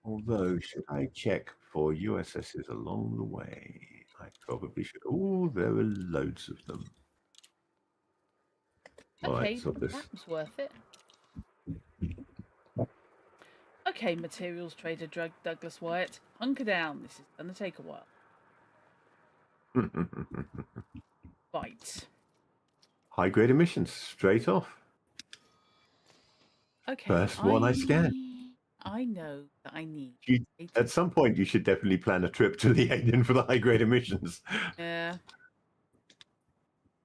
Speaker 2: Although, should I check for USSs along the way? I probably should. Oh, there are loads of them.
Speaker 1: Okay,
Speaker 2: right, so
Speaker 1: that was worth it. Okay, materials trader Douglas Wyatt, hunker down. This is going to take a while. Right.
Speaker 2: High-grade emissions, straight off.
Speaker 1: Okay.
Speaker 2: First one I scan.
Speaker 1: I know that I need.
Speaker 2: At some point, you should definitely plan a trip to the Aiden for the high-grade emissions.
Speaker 1: Yeah.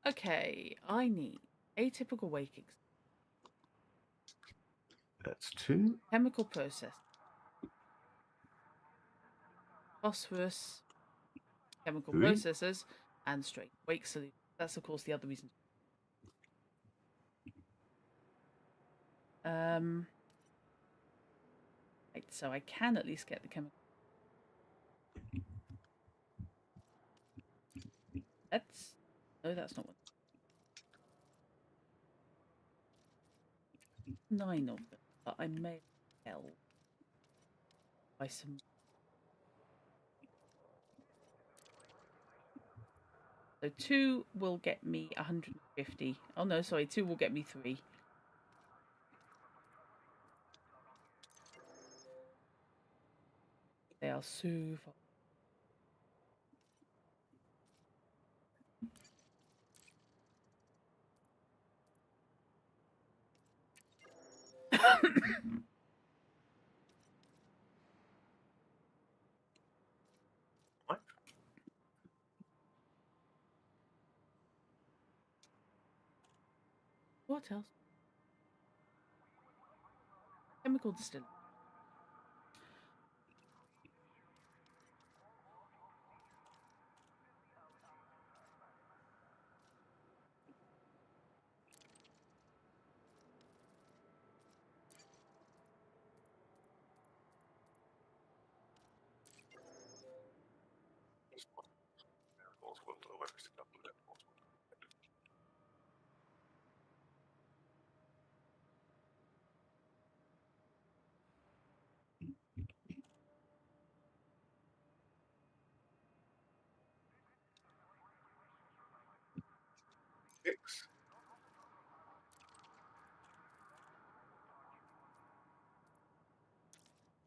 Speaker 1: Okay, I need Atypical waking.
Speaker 2: That's 2.
Speaker 1: Chemical process. Phosphorus. Chemical
Speaker 2: 3.
Speaker 1: processes. And straight wake solution. That's, of course, the other reason. Right, so I can at least get the chemical. That's not what. 9 of them, but I may tell by some. So 2 will get me 150. Oh no, sorry, 2 will get me 3. They are so far.
Speaker 2: What?
Speaker 1: What else? Chemical distillate.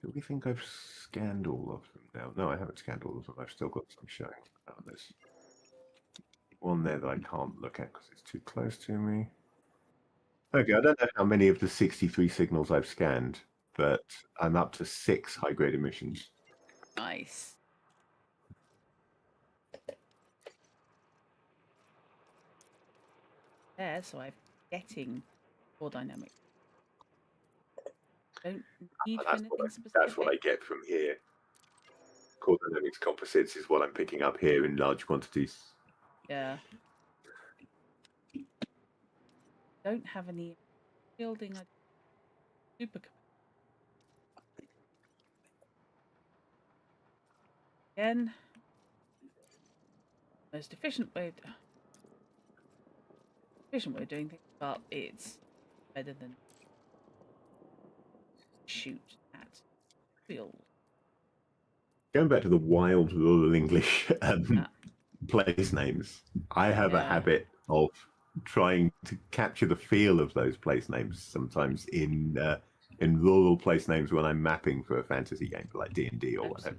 Speaker 2: Do we think I've scanned all of them now? No, I haven't scanned all of them. I've still got some showing. Oh, there's one there that I can't look at because it's too close to me. Okay, I don't know how many of the 63 signals I've scanned, but I'm up to 6 high-grade emissions.
Speaker 1: Nice. There, so I'm getting core dynamic. Don't need for anything specific.
Speaker 2: That's what I get from here. Core dynamics composites is what I'm picking up here in large quantities.
Speaker 1: Yeah. Don't have any building a super. Again, most efficient way of doing things, but it's better than shoot at field.
Speaker 2: Going back to the wild rural English place names, I have a habit of trying to capture the feel of those place names sometimes in rural place names when I'm mapping for a fantasy game like D&D or whatever.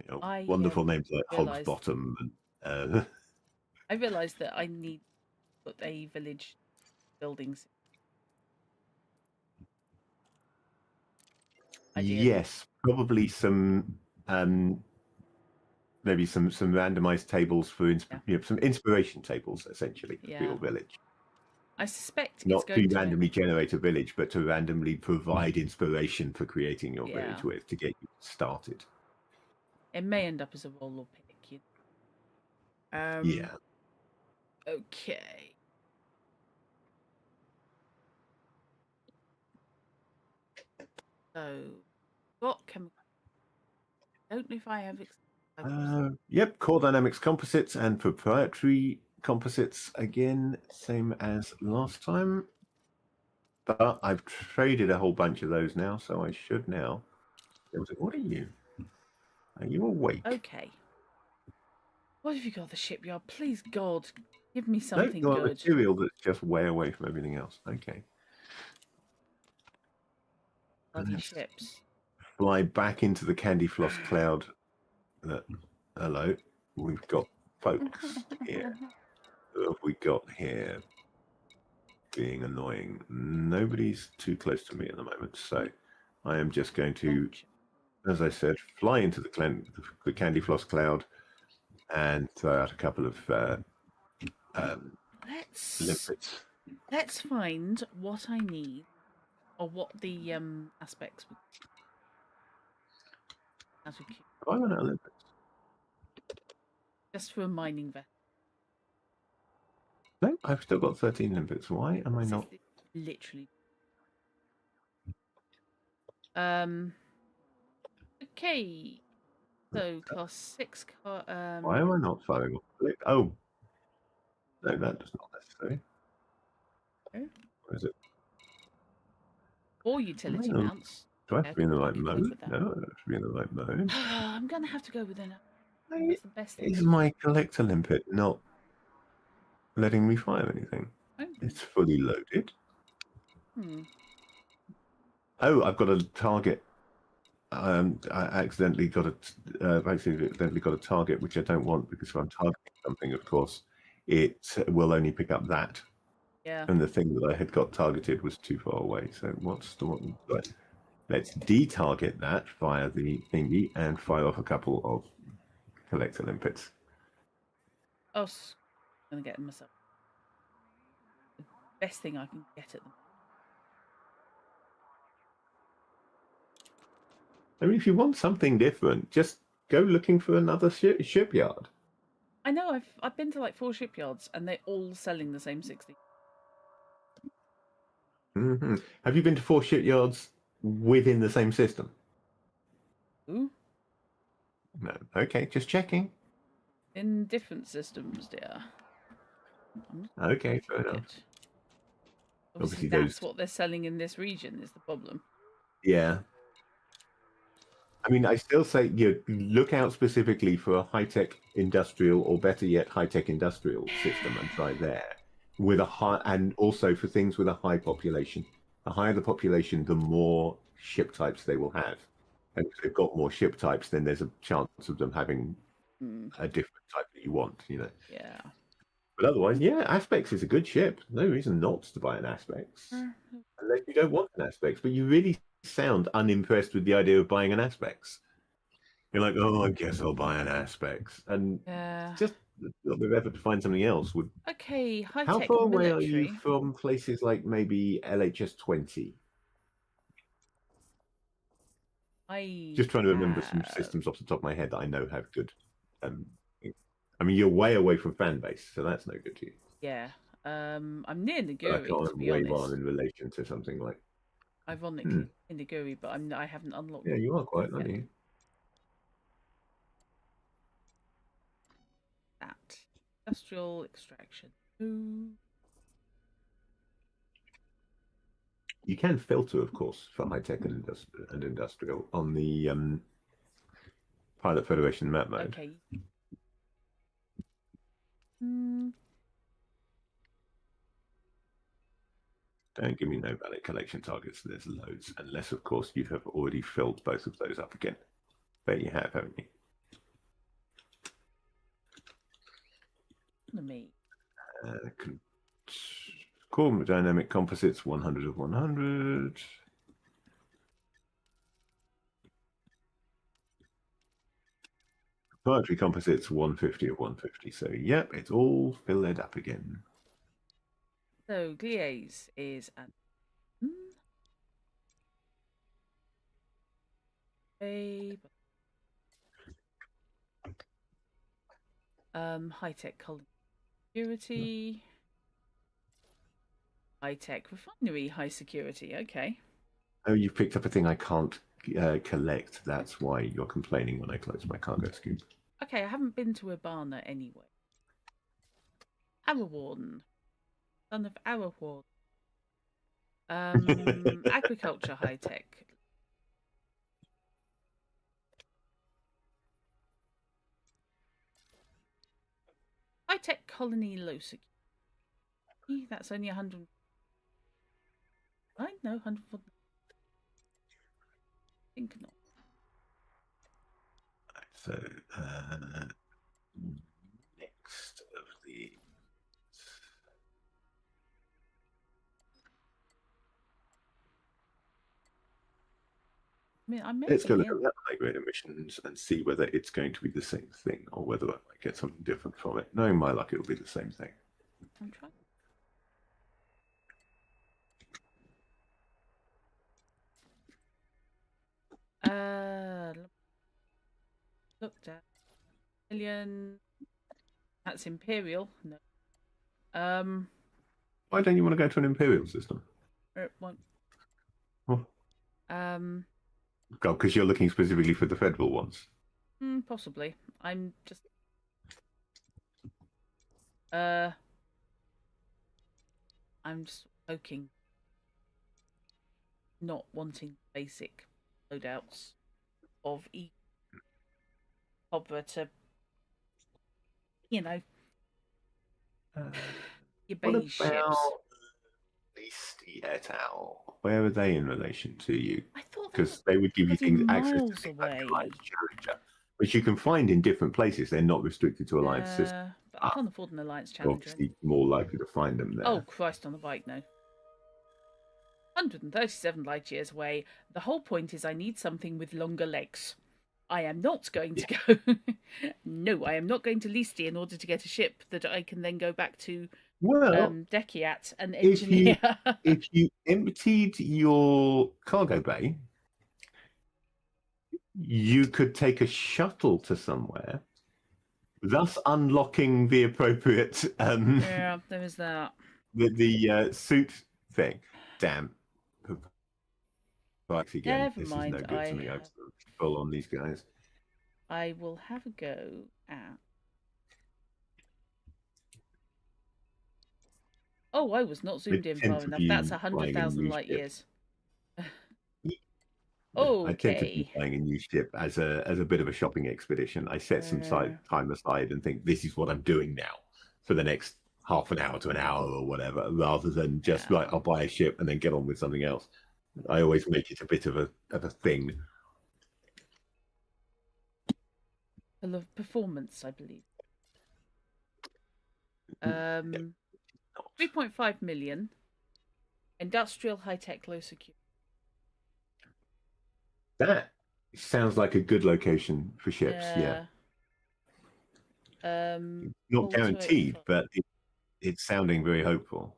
Speaker 2: You know, wonderful names like Hog's Bottom. And,
Speaker 1: I realised that I need to put a village buildings.
Speaker 2: Yes, probably some maybe some randomized tables for some inspiration tables essentially for your village.
Speaker 1: I suspect
Speaker 2: not
Speaker 1: it's going
Speaker 2: to randomly generate a village, but to randomly provide inspiration for creating your village with to get you started.
Speaker 1: It may end up as a roll or pick.
Speaker 2: Yeah.
Speaker 1: Okay. So, what chemical? I don't know if I have.
Speaker 2: Yep, core dynamics composites and proprietary composites again, same as last time. But I've traded a whole bunch of those now, so I should now. What are you? Are you awake?
Speaker 1: Okay. What have you got at the shipyard? Please, God, give me something
Speaker 2: good.
Speaker 1: Material
Speaker 2: that's just way away from everything else. Okay.
Speaker 1: Bloody ships.
Speaker 2: Fly back into the candy floss cloud. Hello, we've got folks here. Who have we got here? Being annoying. Nobody's too close to me at the moment, so I am just going to as I said, fly into the candy floss cloud and throw out a couple of
Speaker 1: Let's
Speaker 2: limpets.
Speaker 1: let's find what I need or what the aspects would out of curiosity,
Speaker 2: Have I run out of limpets?
Speaker 1: just for a mining vessel.
Speaker 2: No, I've still got 13 limpets. Why am I not?
Speaker 1: Literally. Um. Okay. So class 6 car.
Speaker 2: Why am I not firing off? Oh, no, that is not necessary.
Speaker 1: Oh.
Speaker 2: Where is it?
Speaker 1: Or utility
Speaker 2: Am I
Speaker 1: mounts.
Speaker 2: Do I have
Speaker 1: Yeah,
Speaker 2: to be in the
Speaker 1: I
Speaker 2: right
Speaker 1: could live
Speaker 2: mode?
Speaker 1: with that.
Speaker 2: No, I don't have to be in the right mode.
Speaker 1: I'm gonna have to go with an.
Speaker 2: Why
Speaker 1: That's the best thing.
Speaker 2: is my collector limpet not letting me fire anything?
Speaker 1: Oh.
Speaker 2: It's fully loaded.
Speaker 1: Hmm.
Speaker 2: Oh, I've got a target. I accidentally got a target which I don't want, because if I'm targeting something, of course, it will only pick up that.
Speaker 1: Yeah.
Speaker 2: And the thing that I had got targeted was too far away. So what's the one? Right. Let's de-target that via the thingy and fire off a couple of collector limpets.
Speaker 1: I was gonna get them myself. The best thing I can get at them.
Speaker 2: I mean, if you want something different, just go looking for another shipyard.
Speaker 1: I know. I've been to like 4 shipyards and they're all selling the same 60.
Speaker 2: Mm-hmm. Have you been to 4 shipyards within the same system?
Speaker 1: Ooh.
Speaker 2: No. Okay, just checking.
Speaker 1: In different systems, dear.
Speaker 2: Okay, fair enough.
Speaker 1: Obviously, that's what they're selling in this region is the problem.
Speaker 2: Yeah. I mean, I still say you look out specifically for a high-tech industrial, or better yet, high-tech industrial system, and try there with a high, and also for things with a high population. The higher the population, the more ship types they will have, and if they've got more ship types, then there's a chance of them having a different type that you want.
Speaker 1: Yeah.
Speaker 2: But otherwise, yeah, Aspects is a good ship. No reason not to buy an Aspects, unless you don't want an Aspects. But you really sound unimpressed with the idea of buying an Aspects. You're like, oh, I guess I'll buy an Aspects, and just a little bit of effort to find something else would.
Speaker 1: Okay, high
Speaker 2: How
Speaker 1: tech
Speaker 2: far
Speaker 1: military.
Speaker 2: away are you from places like maybe LHS 20? Just trying to remember some systems off the top of my head that I know have good. I mean, you're way away from fan base, so that's no good to you.
Speaker 1: Yeah. I'm near Naguri,
Speaker 2: But I can't
Speaker 1: to be
Speaker 2: remember where
Speaker 1: honest.
Speaker 2: you are in relation to something like.
Speaker 1: Ironically, in Naguri, but I haven't unlocked.
Speaker 2: Yeah, you are quite, aren't you?
Speaker 1: That industrial extraction. Ooh.
Speaker 2: You can filter, of course, for high tech and industrial on the Pilot Federation map mode.
Speaker 1: Okay.
Speaker 2: Don't give me no valid collection targets. There's loads, unless, of course, you have already filled both of those up again. Bet you have, haven't you?
Speaker 1: Me.
Speaker 2: Core dynamic composites, 100 of 100. Poetry composites, 150 of 150. So, yep, it's all filled up again.
Speaker 1: So, Gliese is an. High tech colony security. High tech refinery, high security. Okay.
Speaker 2: Oh, you've picked up a thing I can't collect. That's why you're complaining when I close my cargo scoop.
Speaker 1: Okay, I haven't been to Urbana anyway. Arrowarden. Son of Arrowarden. Agriculture high tech. High tech colony low security. That's only 100. I know 100. I think not.
Speaker 2: So, next of the.
Speaker 1: I mean, I may
Speaker 2: Let's go
Speaker 1: be,
Speaker 2: look
Speaker 1: yeah.
Speaker 2: at that high-grade emissions and see whether it's going to be the same thing or whether I might get something different from it. Knowing my luck, it'll be the same thing.
Speaker 1: I'm trying. Looked at million. That's Imperial. No.
Speaker 2: Why don't you want to go to an imperial system?
Speaker 1: It won't.
Speaker 2: Oh, because you're looking specifically for the federal ones.
Speaker 1: Possibly. I'm just. I'm just poking. Not wanting basic loadouts of Cobra to, you know, your
Speaker 2: What
Speaker 1: beige ships.
Speaker 2: about Beastie et al.? Where are they in relation to you?
Speaker 1: I thought
Speaker 2: Because they would give you
Speaker 1: bloody
Speaker 2: things access to
Speaker 1: miles
Speaker 2: things like
Speaker 1: away.
Speaker 2: the Alliance Challenger, which you can find in different places. They're not restricted to Alliance systems.
Speaker 1: But I can't afford an Alliance
Speaker 2: You're
Speaker 1: Challenger.
Speaker 2: obviously more likely to find them there.
Speaker 1: Oh, Christ on the bike, no. 137 light years away. The whole point is I need something with longer legs. I am not going to go. No, I am not going to Listi in order to get a ship that I can then go back to Dekiat and engineer.
Speaker 2: If you emptied your cargo bay, you could take a shuttle to somewhere, thus unlocking the appropriate
Speaker 1: Yeah, there is that.
Speaker 2: the suit thing. Damn. Right, again,
Speaker 1: Never
Speaker 2: this
Speaker 1: mind,
Speaker 2: is no good to me. I have to pull on these guys.
Speaker 1: I will have a go at. Oh, I was not zoomed in far enough. That's 100,000 light years.
Speaker 2: I tend to be
Speaker 1: Okay.
Speaker 2: buying a new ship as a bit of a shopping expedition. I set some time aside and think this is what I'm doing now for the next half an hour to an hour or whatever, rather than just like I'll buy a ship and then get on with something else. I always make it a bit of a thing.
Speaker 1: Full of performance, I believe. 3.5 million. Industrial, high-tech, low security.
Speaker 2: That sounds like a good location for ships. Yeah. Not guaranteed, but it's sounding very hopeful.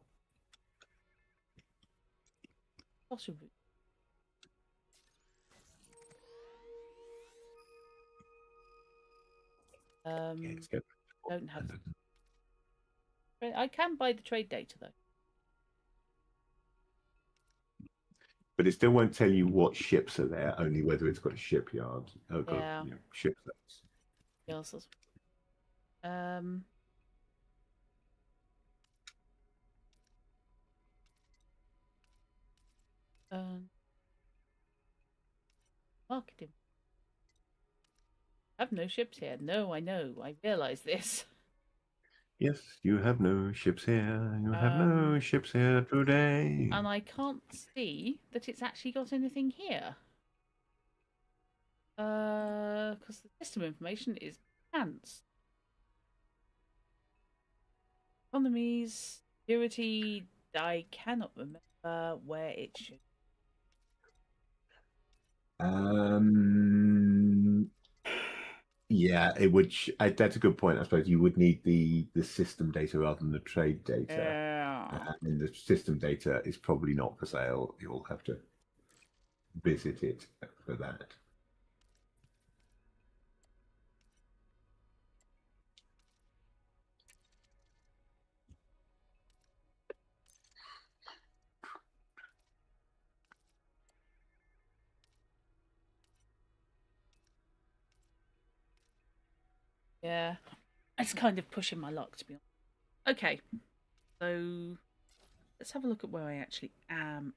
Speaker 1: Possibly. Don't have. I can buy the trade data though.
Speaker 2: But it still won't tell you what ships are there, only whether it's got a shipyard.
Speaker 1: Yeah.
Speaker 2: Ship sets.
Speaker 1: Yes. Marketing. I have no ships here. No, I know. I realise this.
Speaker 2: Yes, you have no ships here. You have no ships here today.
Speaker 1: And I can't see that it's actually got anything here. Because the system information is pants. Economies, security. I cannot remember where it should.
Speaker 2: Yeah, it would. That's a good point. I suppose you would need the system data rather than the trade data. And the system data is probably not for sale. You'll have to visit it for that.
Speaker 1: Yeah, it's kind of pushing my luck, to be honest. Okay, so let's have a look at where I actually am.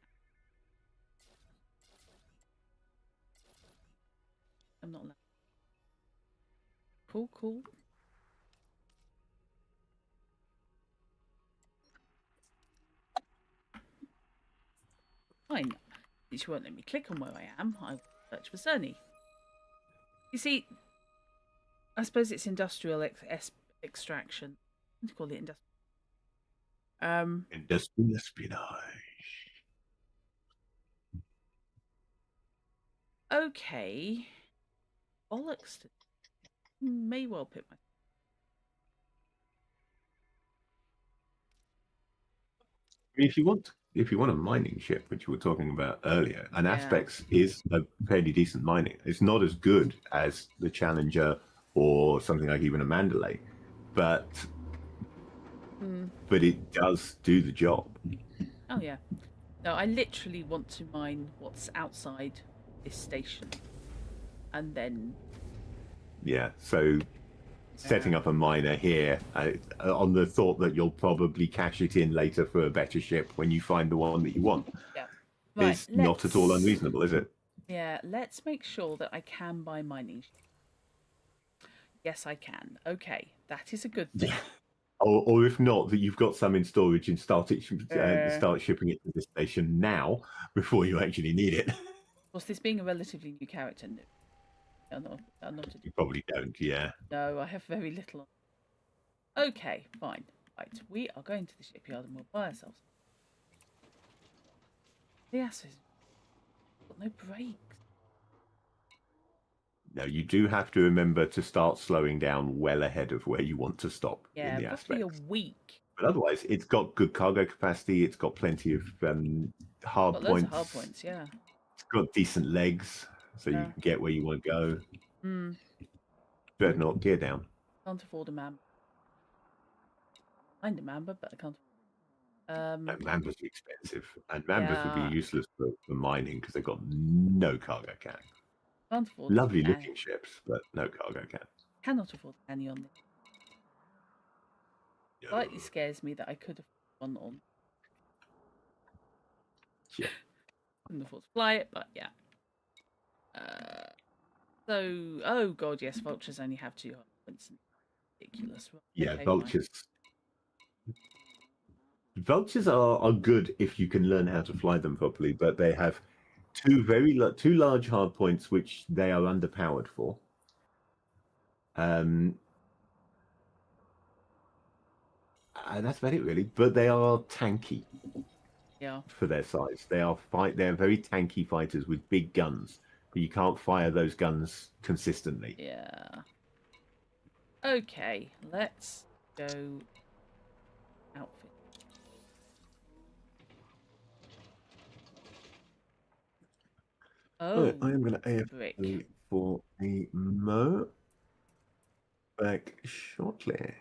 Speaker 1: I'm not allowed. Cool. Fine. Since you won't let me click on where I am, I will search for Cerny. You see, I suppose it's industrial extraction. What do you call it?
Speaker 2: Industrial espionage.
Speaker 1: Okay. Bollocks. May well put my.
Speaker 2: I mean, if you want a mining ship, which we were talking about earlier, an
Speaker 1: Yeah.
Speaker 2: Aspects is a fairly decent mining. It's not as good as the Challenger or something like even a Mandalay, but
Speaker 1: Mm.
Speaker 2: it does do the job.
Speaker 1: Oh yeah. No, I literally want to mine what's outside this station, and then
Speaker 2: Yeah. So setting up a miner here on the thought that you'll probably cash it in later for a better ship when you find the one that you want
Speaker 1: yeah. Right.
Speaker 2: is not at all unreasonable, is it?
Speaker 1: Yeah. Let's make sure that I can buy mining. Yes, I can. Okay, that is a good thing.
Speaker 2: Yeah. Or if not, that you've got some in storage and start shipping it to the station now before you actually need it.
Speaker 1: Was this being a relatively new character? No, not
Speaker 2: You probably don't, yeah.
Speaker 1: no, I have very little. Okay, fine. Right, we are going to the shipyard and we'll buy ourselves. The asses got no brakes.
Speaker 2: No, you do have to remember to start slowing down well ahead of where you want to stop
Speaker 1: Yeah,
Speaker 2: in the
Speaker 1: roughly a
Speaker 2: Aspects.
Speaker 1: week.
Speaker 2: But otherwise, it's got good cargo capacity. It's got plenty of hard
Speaker 1: Got loads of
Speaker 2: points.
Speaker 1: hard points. Yeah.
Speaker 2: It's got decent legs, so you
Speaker 1: Yeah.
Speaker 2: can get where you want to go.
Speaker 1: Hmm.
Speaker 2: Dreadnought, gear down.
Speaker 1: Can't afford a man. Find a member, but I can't.
Speaker 2: No, Mambas are expensive, and Mambas would be
Speaker 1: Yeah,
Speaker 2: useless for mining because they've got no cargo can.
Speaker 1: can't afford.
Speaker 2: Lovely looking ships, but no cargo can.
Speaker 1: Cannot afford any on this.
Speaker 2: No.
Speaker 1: Slightly scares me that I could have one on.
Speaker 2: Yeah.
Speaker 1: Couldn't afford to fly it, but yeah. So, oh god, yes, vultures only have 200 points. Ridiculous. Right,
Speaker 2: Yeah,
Speaker 1: okay,
Speaker 2: vultures. Vultures are good if you can learn how to fly them properly, but they have two large hard points which they are underpowered for. And that's about it really. But they are tanky
Speaker 1: Yeah.
Speaker 2: for their size. They're very tanky fighters with big guns, but you can't fire those guns consistently.
Speaker 1: Yeah. Okay, let's go outfit.
Speaker 2: Right,
Speaker 1: Oh,
Speaker 2: I am going to
Speaker 1: brick.
Speaker 2: AFK for a mo back shortly.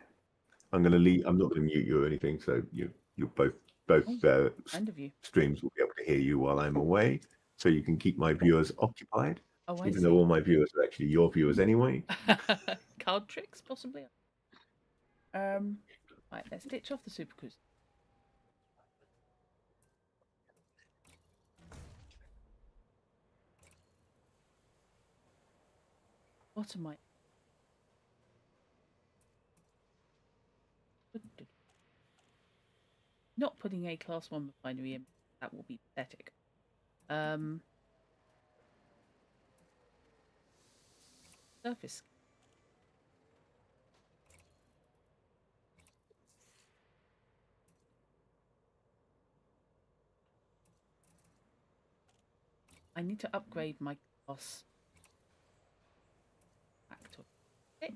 Speaker 2: I'm going to leave. I'm not going to mute you or anything, so you both
Speaker 1: Oh, kind of you.
Speaker 2: streams will be able to hear you while I'm away, so you can keep my viewers occupied.
Speaker 1: Oh, I
Speaker 2: Even
Speaker 1: see.
Speaker 2: though all my viewers are actually your viewers anyway.
Speaker 1: Card tricks, possibly. Right, let's ditch off the super cruise. What am I? Not putting a class 1 refinery in. That will be pathetic. Surface. I need to upgrade my class back to 6.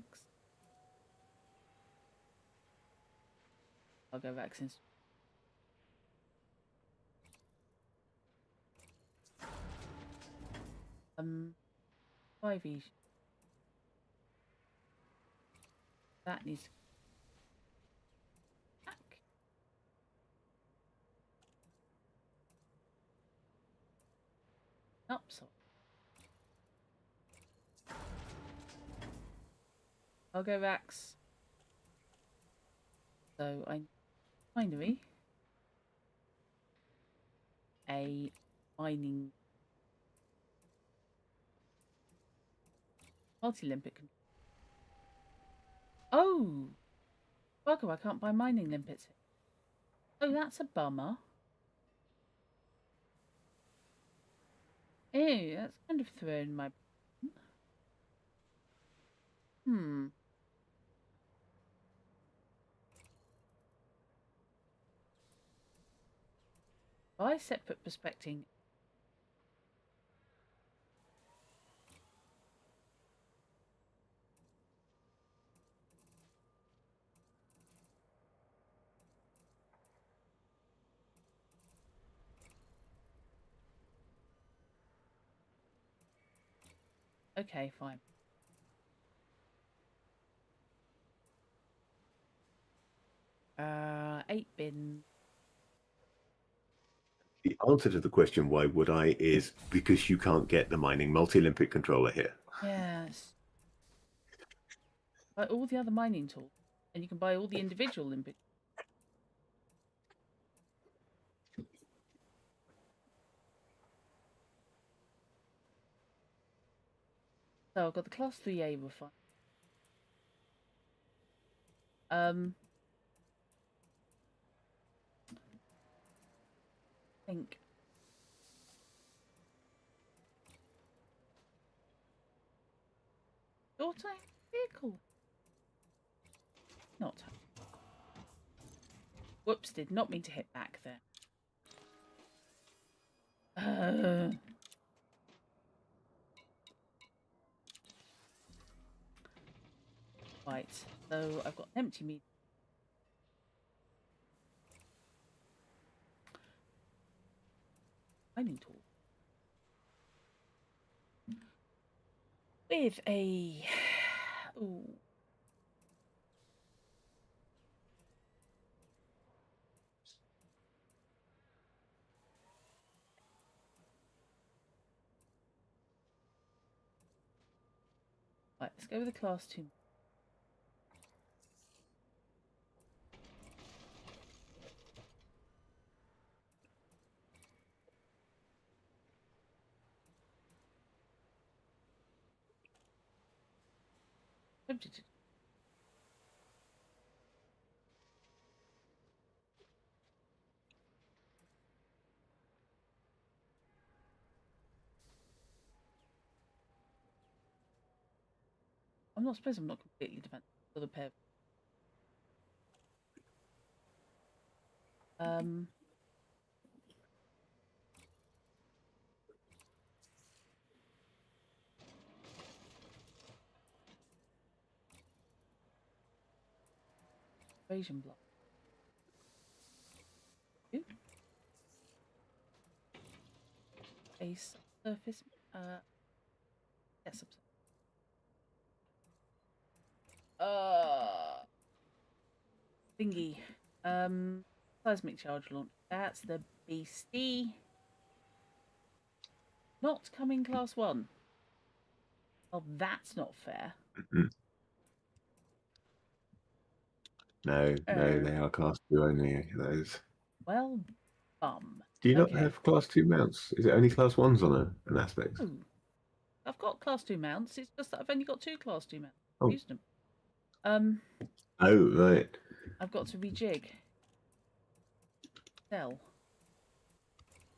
Speaker 1: I'll go vaccines. Um, 5E. That needs to go back. Up, so I'll go Vax. So I finally a mining multi-limpet. Oh, bugger! I can't buy mining limpets. Oh, that's a bummer. Ew, that's kind of thrown my. Hmm. Buy separate prospecting. Okay, fine. Eight bin.
Speaker 2: The answer to the question, why would I, is because you can't get the mining multi-Olympic controller here.
Speaker 1: Yes. Buy all the other mining tools, and you can buy all the individual Olympic. So I've got the class 3A refine. I think daughter vehicle. Not. Whoops! Did not mean to hit back there. Right. So I've got an empty meter. Mining tool. With a. Ooh. Right, let's go with the class 2. I'm not supposed I'm not completely defensive for the pair. Equation block. Ooh. Base surface. Yes. Thingy. Seismic charge launch. That's the beastie. Not coming class 1. Oh, that's not fair.
Speaker 2: No, they are class 2 only, those.
Speaker 1: Well, bum.
Speaker 2: Do you not
Speaker 1: Okay.
Speaker 2: have class 2 mounts? Is it only class 1s on an aspect?
Speaker 1: Ooh. I've got class 2 mounts. It's just that I've only got 2 class 2 mounts.
Speaker 2: Oh.
Speaker 1: Used them.
Speaker 2: Oh, right.
Speaker 1: I've got to rejig. Sell.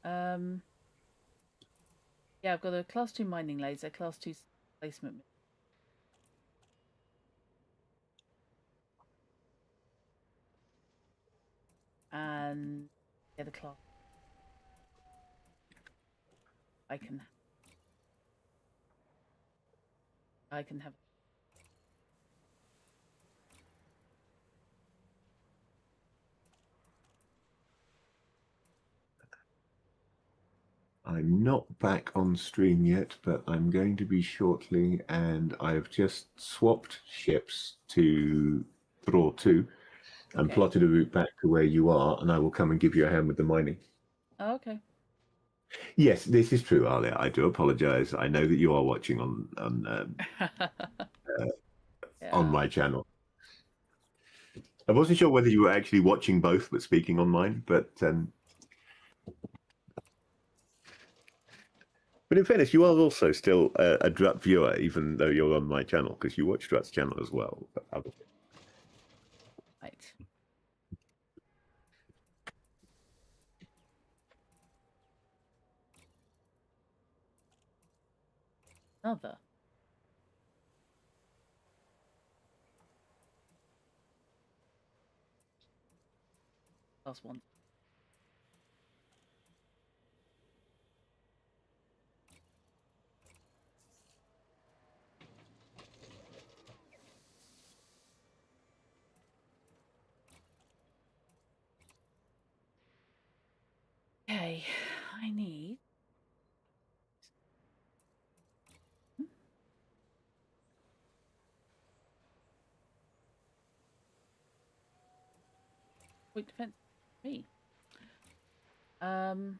Speaker 1: Yeah, I've got a class 2 mining laser, class 2 placement. And yeah, the class. I can have.
Speaker 2: I'm not back on stream yet, but I'm going to be shortly, and I've just swapped ships to Thor 2 and
Speaker 1: Okay.
Speaker 2: plotted a route back to where you are, and I will come and give you a hand with the mining.
Speaker 1: Oh, okay.
Speaker 2: Yes, this is true, Alia. I do apologize. I know that you are watching on
Speaker 1: Yeah.
Speaker 2: my channel. I wasn't sure whether you were actually watching both but speaking on mine, but in fairness, you are also still a Drut viewer, even though you're on my channel, because you watch Drut's channel as well.
Speaker 1: Right. Another. Class 1. Okay, I need. Point defense. Me. Um.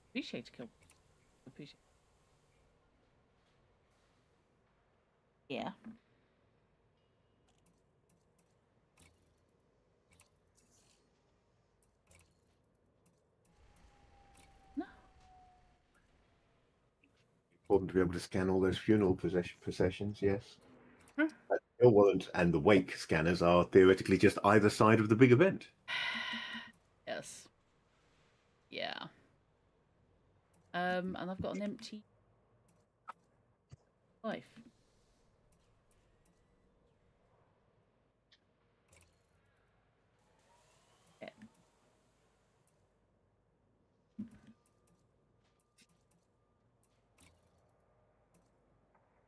Speaker 1: Appreciate to kill. Appreciate. Yeah. No.
Speaker 2: Important to be able to scan all those funeral processions, yes.
Speaker 1: Huh.
Speaker 2: The Warrant and the wake scanners are theoretically just either side of the big event.
Speaker 1: Yes. Yeah. And I've got an empty life. Yeah.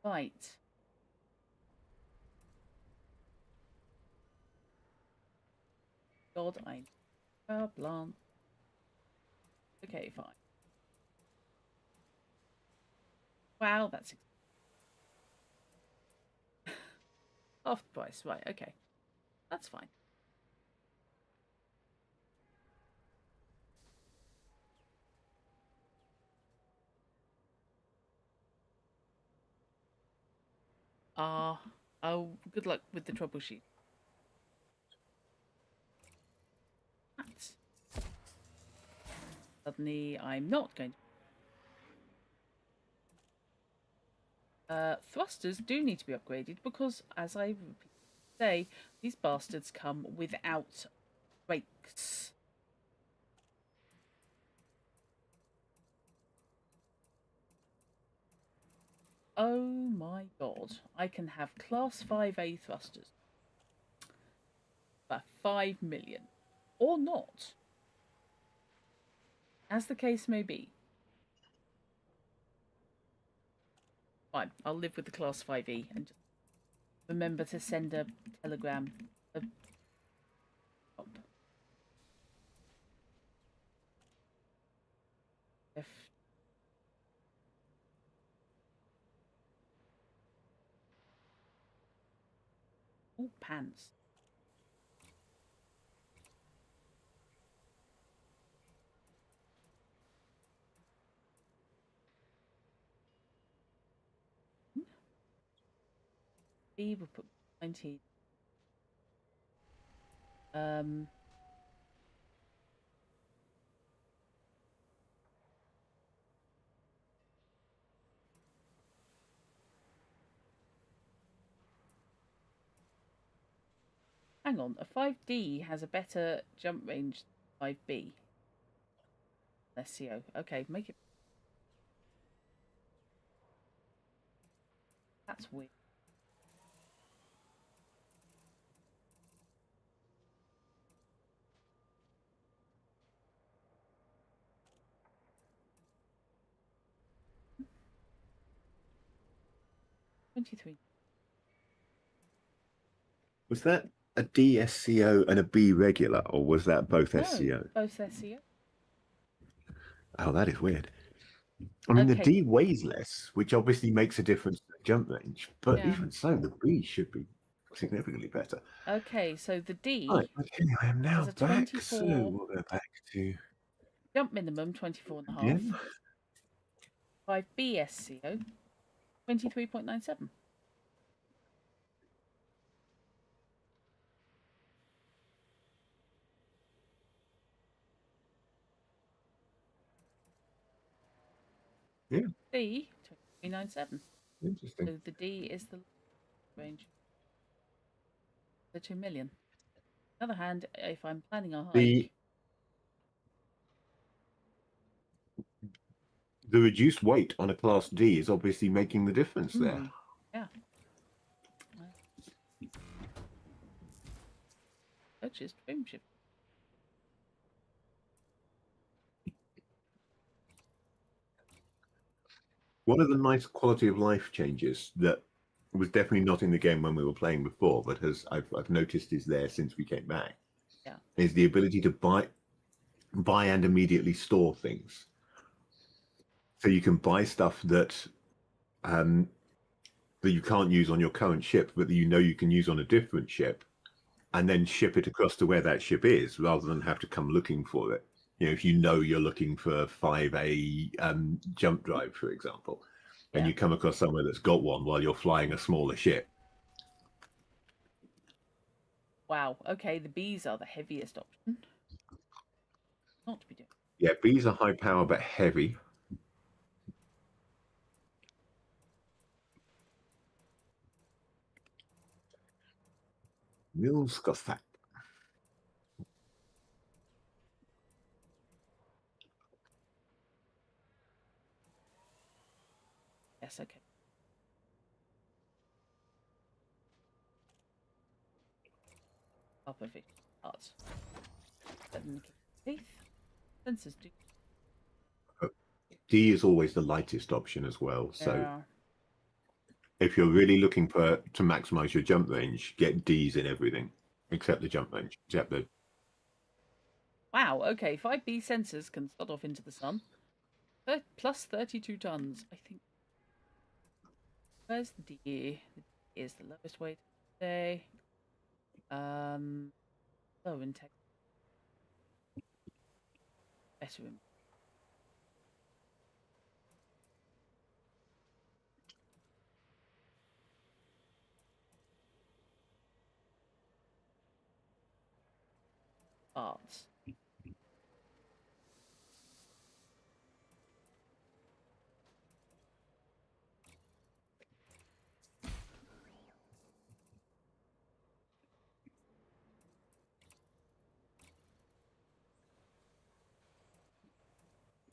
Speaker 1: Right. God, I blunt. Okay, fine. Wow, that's half the price. Right, okay. That's fine. Oh, good luck with the troubleshoot. That's... Suddenly, I'm not going to. Thrusters do need to be upgraded because, as I say, these bastards come without brakes. Oh my god. I can have Class 5A thrusters for 5 million. Or not. As the case may be. Fine, I'll live with the Class 5E and just remember to send a telegram. If oh, pants. B will put 90. Um, hang on, a 5D has a better jump range than 5B. SCO. Okay, make it. That's weird. $23.
Speaker 2: Was that a DSCO and a B regular, or was that both
Speaker 1: No,
Speaker 2: SCO?
Speaker 1: both SCO.
Speaker 2: Oh, that is weird. I mean, the
Speaker 1: Okay,
Speaker 2: D weighs less, which obviously makes a difference to the jump range, but
Speaker 1: yeah.
Speaker 2: even so, the B should be significantly better.
Speaker 1: Okay, so the D
Speaker 2: Right, okay, I am
Speaker 1: has
Speaker 2: now
Speaker 1: a
Speaker 2: back, so
Speaker 1: 24
Speaker 2: we'll go back to
Speaker 1: jump minimum, 24 and a half.
Speaker 2: again.
Speaker 1: 5B SCO, 23.97.
Speaker 2: Yeah,
Speaker 1: D, 23.97.
Speaker 2: interesting.
Speaker 1: So the D is the range. The 2 million. On the other hand, if I'm planning a hike,
Speaker 2: The reduced weight on a Class D is obviously making the difference there.
Speaker 1: Yeah. Purchased frame shift.
Speaker 2: One of the nice quality of life changes that was definitely not in the game when we were playing before, but I've noticed is there since we came back.
Speaker 1: Yeah.
Speaker 2: Is the ability to buy and immediately store things. So you can buy stuff that that you can't use on your current ship, but that you know you can use on a different ship, and then ship it across to where that ship is, rather than have to come looking for it. You know, if you know you're looking for 5A jump drive, for example, and
Speaker 1: Yeah.
Speaker 2: you come across somewhere that's got one while you're flying a smaller ship.
Speaker 1: Wow. Okay, the bees are the heaviest option. Not to be doing.
Speaker 2: Yeah, bees are high power but heavy. We'll discuss that.
Speaker 1: Yes. Okay. Oh, perfect. Parts. Teeth. Sensors do.
Speaker 2: D is always the lightest option as well. So
Speaker 1: Yeah.
Speaker 2: if you're really looking to maximize your jump range, get D's in everything except the jump range, except the
Speaker 1: Wow. Okay. 5B sensors can start off into the sun. Plus 32 tons. I think. Where's the D? The D is the lowest weight today. Low in tech. Better in arts.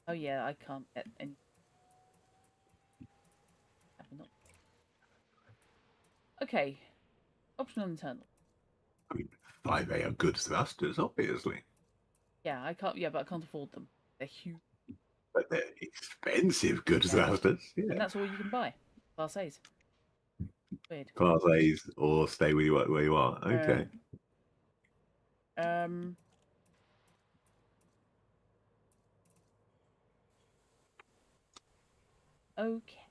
Speaker 1: Oh yeah, I can't get any. Okay. Optional internal.
Speaker 2: I mean, 5A are good thrusters, obviously,
Speaker 1: Yeah, I can't. Yeah, but I can't afford them. They're huge.
Speaker 2: but they're expensive good
Speaker 1: Yeah.
Speaker 2: thrusters.
Speaker 1: And
Speaker 2: Yeah,
Speaker 1: that's all you can buy. Class A's. Weird.
Speaker 2: Class A's or stay where you are. Okay.
Speaker 1: Um. Okay.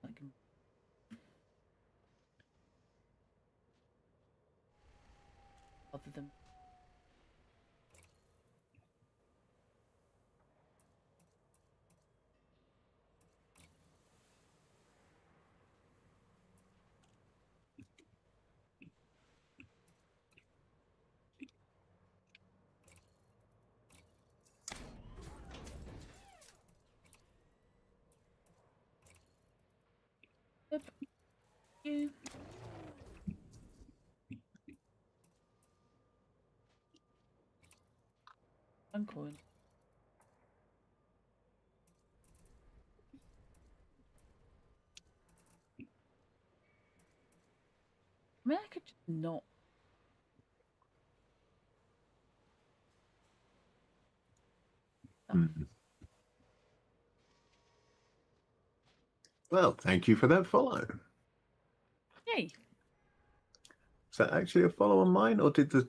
Speaker 1: I can. Other than. Yep. You. Uncoin. I mean, I could just not.
Speaker 2: Hmm. Well, thank you for that follow.
Speaker 1: Yay.
Speaker 2: Is that actually a follow on mine, or did the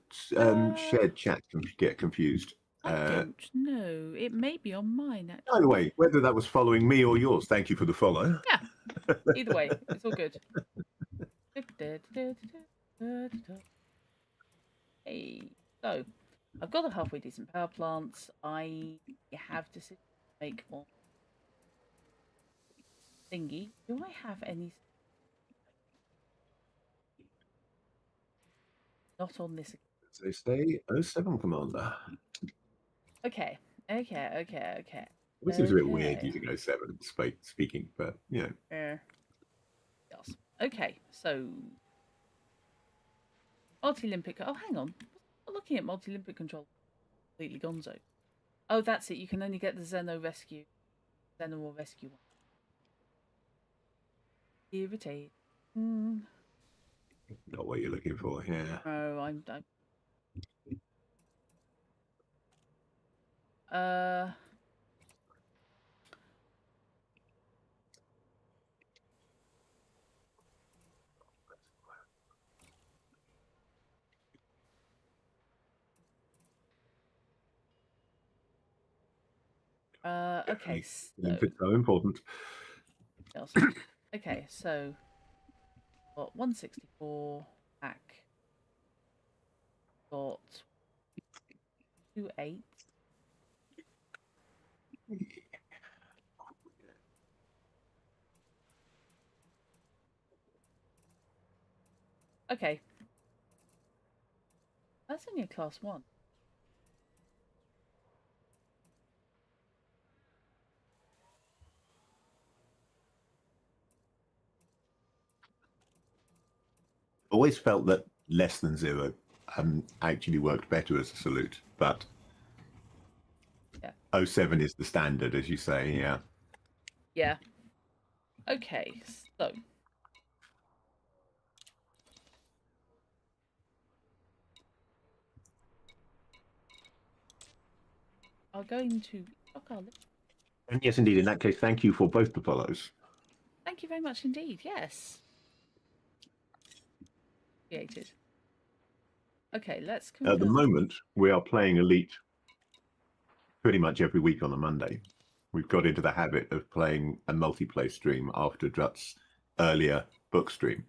Speaker 2: shared chat get confused?
Speaker 1: I don't know. It may be on mine actually.
Speaker 2: Either way, whether that was following me or yours, thank you for the follow.
Speaker 1: Yeah. Either way, it's all good. Hey. So, I've got a halfway decent power plant. I have to make more thingy. Do I have any? Not on this.
Speaker 2: So stay 07 Commander.
Speaker 1: Okay. Okay.
Speaker 2: Which seems a bit weird using 07 speaking, but you know.
Speaker 1: Yes. Okay, so multi-Olympic. Oh, hang on. I'm looking at multi-Olympic control. Completely gonzo. Oh, that's it. You can only get the Xeno or rescue one. Irritate.
Speaker 2: Not what you're looking for, yeah.
Speaker 1: Oh, I'm. Okay,
Speaker 2: It's so important.
Speaker 1: okay, so got 164 hack, got 28. Okay, that's only a class 1.
Speaker 2: Always felt that less than 0 actually worked better as a salute, but
Speaker 1: Yeah.
Speaker 2: 07 is the standard, as you say. Yeah.
Speaker 1: Yeah. Okay, so are going to stock our list.
Speaker 2: And yes, indeed. In that case, thank you for both the follows.
Speaker 1: Thank you very much indeed. Yes. Created. Okay, let's confirm.
Speaker 2: At the moment, we are playing Elite pretty much every week on a Monday. We've got into the habit of playing a multiplayer stream after Drut's earlier book stream.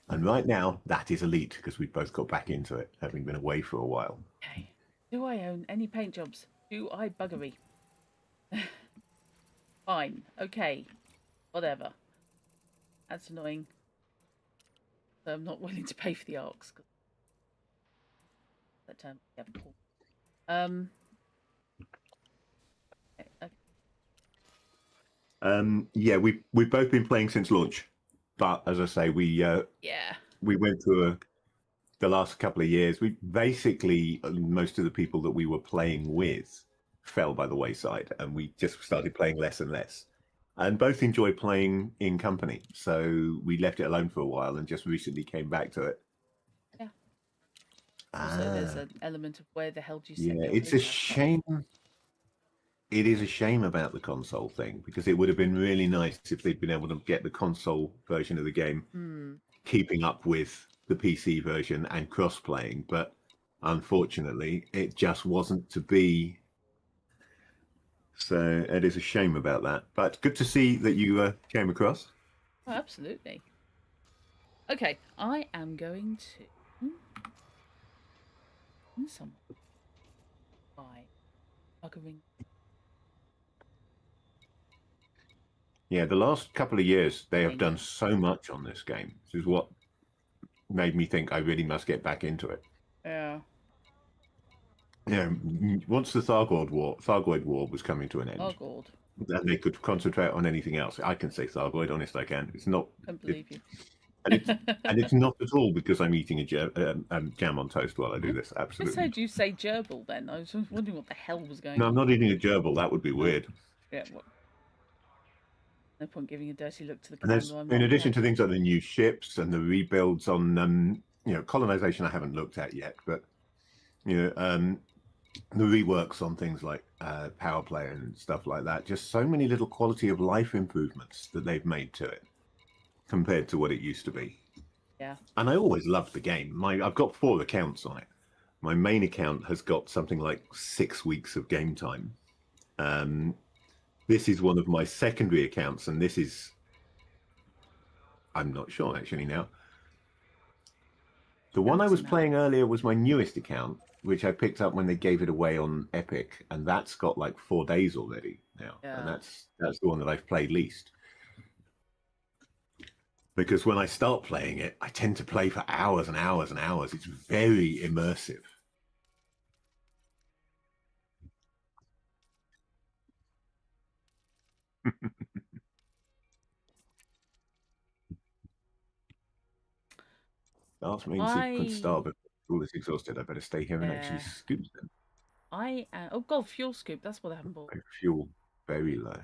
Speaker 2: And right now, that is Elite because we've both got back into it, having been away for a while.
Speaker 1: Okay. Do I own any paint jobs? Do I buggery? Fine. Okay. Whatever. That's annoying. So I'm not willing to pay for the arcs. That term. Yeah. Cool. Okay.
Speaker 2: Yeah, we've both been playing since launch, but as I say,
Speaker 1: Yeah.
Speaker 2: we went through the last couple of years. We basically most of the people that we were playing with fell by the wayside, and we just started playing less and less. And both enjoy playing in company, so we left it alone for a while and just recently came back to it.
Speaker 1: Yeah. Also, there's an element of where the hell do you set
Speaker 2: Yeah,
Speaker 1: your
Speaker 2: it's a
Speaker 1: base at?
Speaker 2: shame. It is a shame about the console thing because it would have been really nice if they'd been able to get the console version of the game keeping up with the PC version and cross-playing, but unfortunately, it just wasn't to be. So it is a shame about that. But good to see that you came across.
Speaker 1: Oh, absolutely. Okay, I am going to some by buggering.
Speaker 2: Yeah, the last couple of years they have
Speaker 1: Thing.
Speaker 2: done so much on this game. This is what made me think I really must get back into it.
Speaker 1: Yeah.
Speaker 2: Yeah, once the Thargoid War was coming to an end,
Speaker 1: Oh god.
Speaker 2: and they could concentrate on anything else. I can say Thargoid, honest I can. It's not.
Speaker 1: Don't believe you.
Speaker 2: And it's not at all because I'm eating a jam on toast while I do this.
Speaker 1: I
Speaker 2: Absolutely.
Speaker 1: heard you say gerbil then. I was just wondering what the hell was going
Speaker 2: No,
Speaker 1: on.
Speaker 2: I'm not eating a gerbil. That would be weird.
Speaker 1: Yeah, what? No point giving a dirty look to the
Speaker 2: And there's,
Speaker 1: camera. I'm
Speaker 2: in
Speaker 1: not
Speaker 2: addition to
Speaker 1: allowed.
Speaker 2: things like the new ships and the rebuilds on, colonization, I haven't looked at yet, but the reworks on things like power play and stuff like that. Just so many little quality of life improvements that they've made to it compared to what it used to be.
Speaker 1: Yeah.
Speaker 2: And I always loved the game. I've got 4 accounts on it. My main account has got something like 6 weeks of game time. This is one of my secondary accounts, and this is, I'm not sure actually now. The one I was playing earlier was my newest account, which I picked up when they gave it away on Epic, and that's got like 4 days already now.
Speaker 1: Yeah.
Speaker 2: And that's the one that I've played least. Because when I start playing it, I tend to play for hours and hours and hours. It's very immersive. Last main sequence start, but all is exhausted. I better stay here and actually scoop them.
Speaker 1: Oh god, fuel scoop. That's what I haven't bought.
Speaker 2: My fuel very low.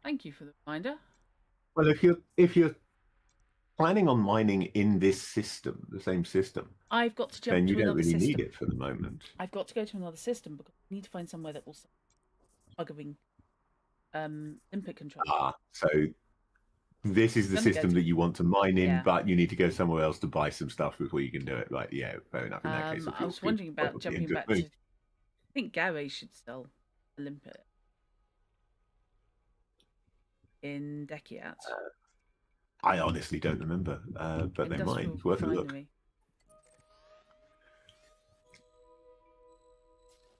Speaker 1: Thank you for the reminder.
Speaker 2: Well, if you're planning on mining in this system, the same system,
Speaker 1: I've got to jump
Speaker 2: then you
Speaker 1: to
Speaker 2: don't
Speaker 1: another
Speaker 2: really
Speaker 1: system.
Speaker 2: need it for the moment.
Speaker 1: I've got to go to another system because I need to find somewhere that will buggering input control.
Speaker 2: So this is the
Speaker 1: Let me go
Speaker 2: system
Speaker 1: to
Speaker 2: that you want to mine in,
Speaker 1: yeah.
Speaker 2: but you need to go somewhere else to buy some stuff before you can do it. Right? Yeah, fair enough. In that case, the
Speaker 1: I
Speaker 2: fuel
Speaker 1: was
Speaker 2: scoop
Speaker 1: wondering about
Speaker 2: probably a
Speaker 1: jumping
Speaker 2: good
Speaker 1: back to.
Speaker 2: move.
Speaker 1: I think Garage should sell a limpet in Dekiat.
Speaker 2: I honestly don't remember, but they might.
Speaker 1: Industrial
Speaker 2: It's worth a look.
Speaker 1: refinery.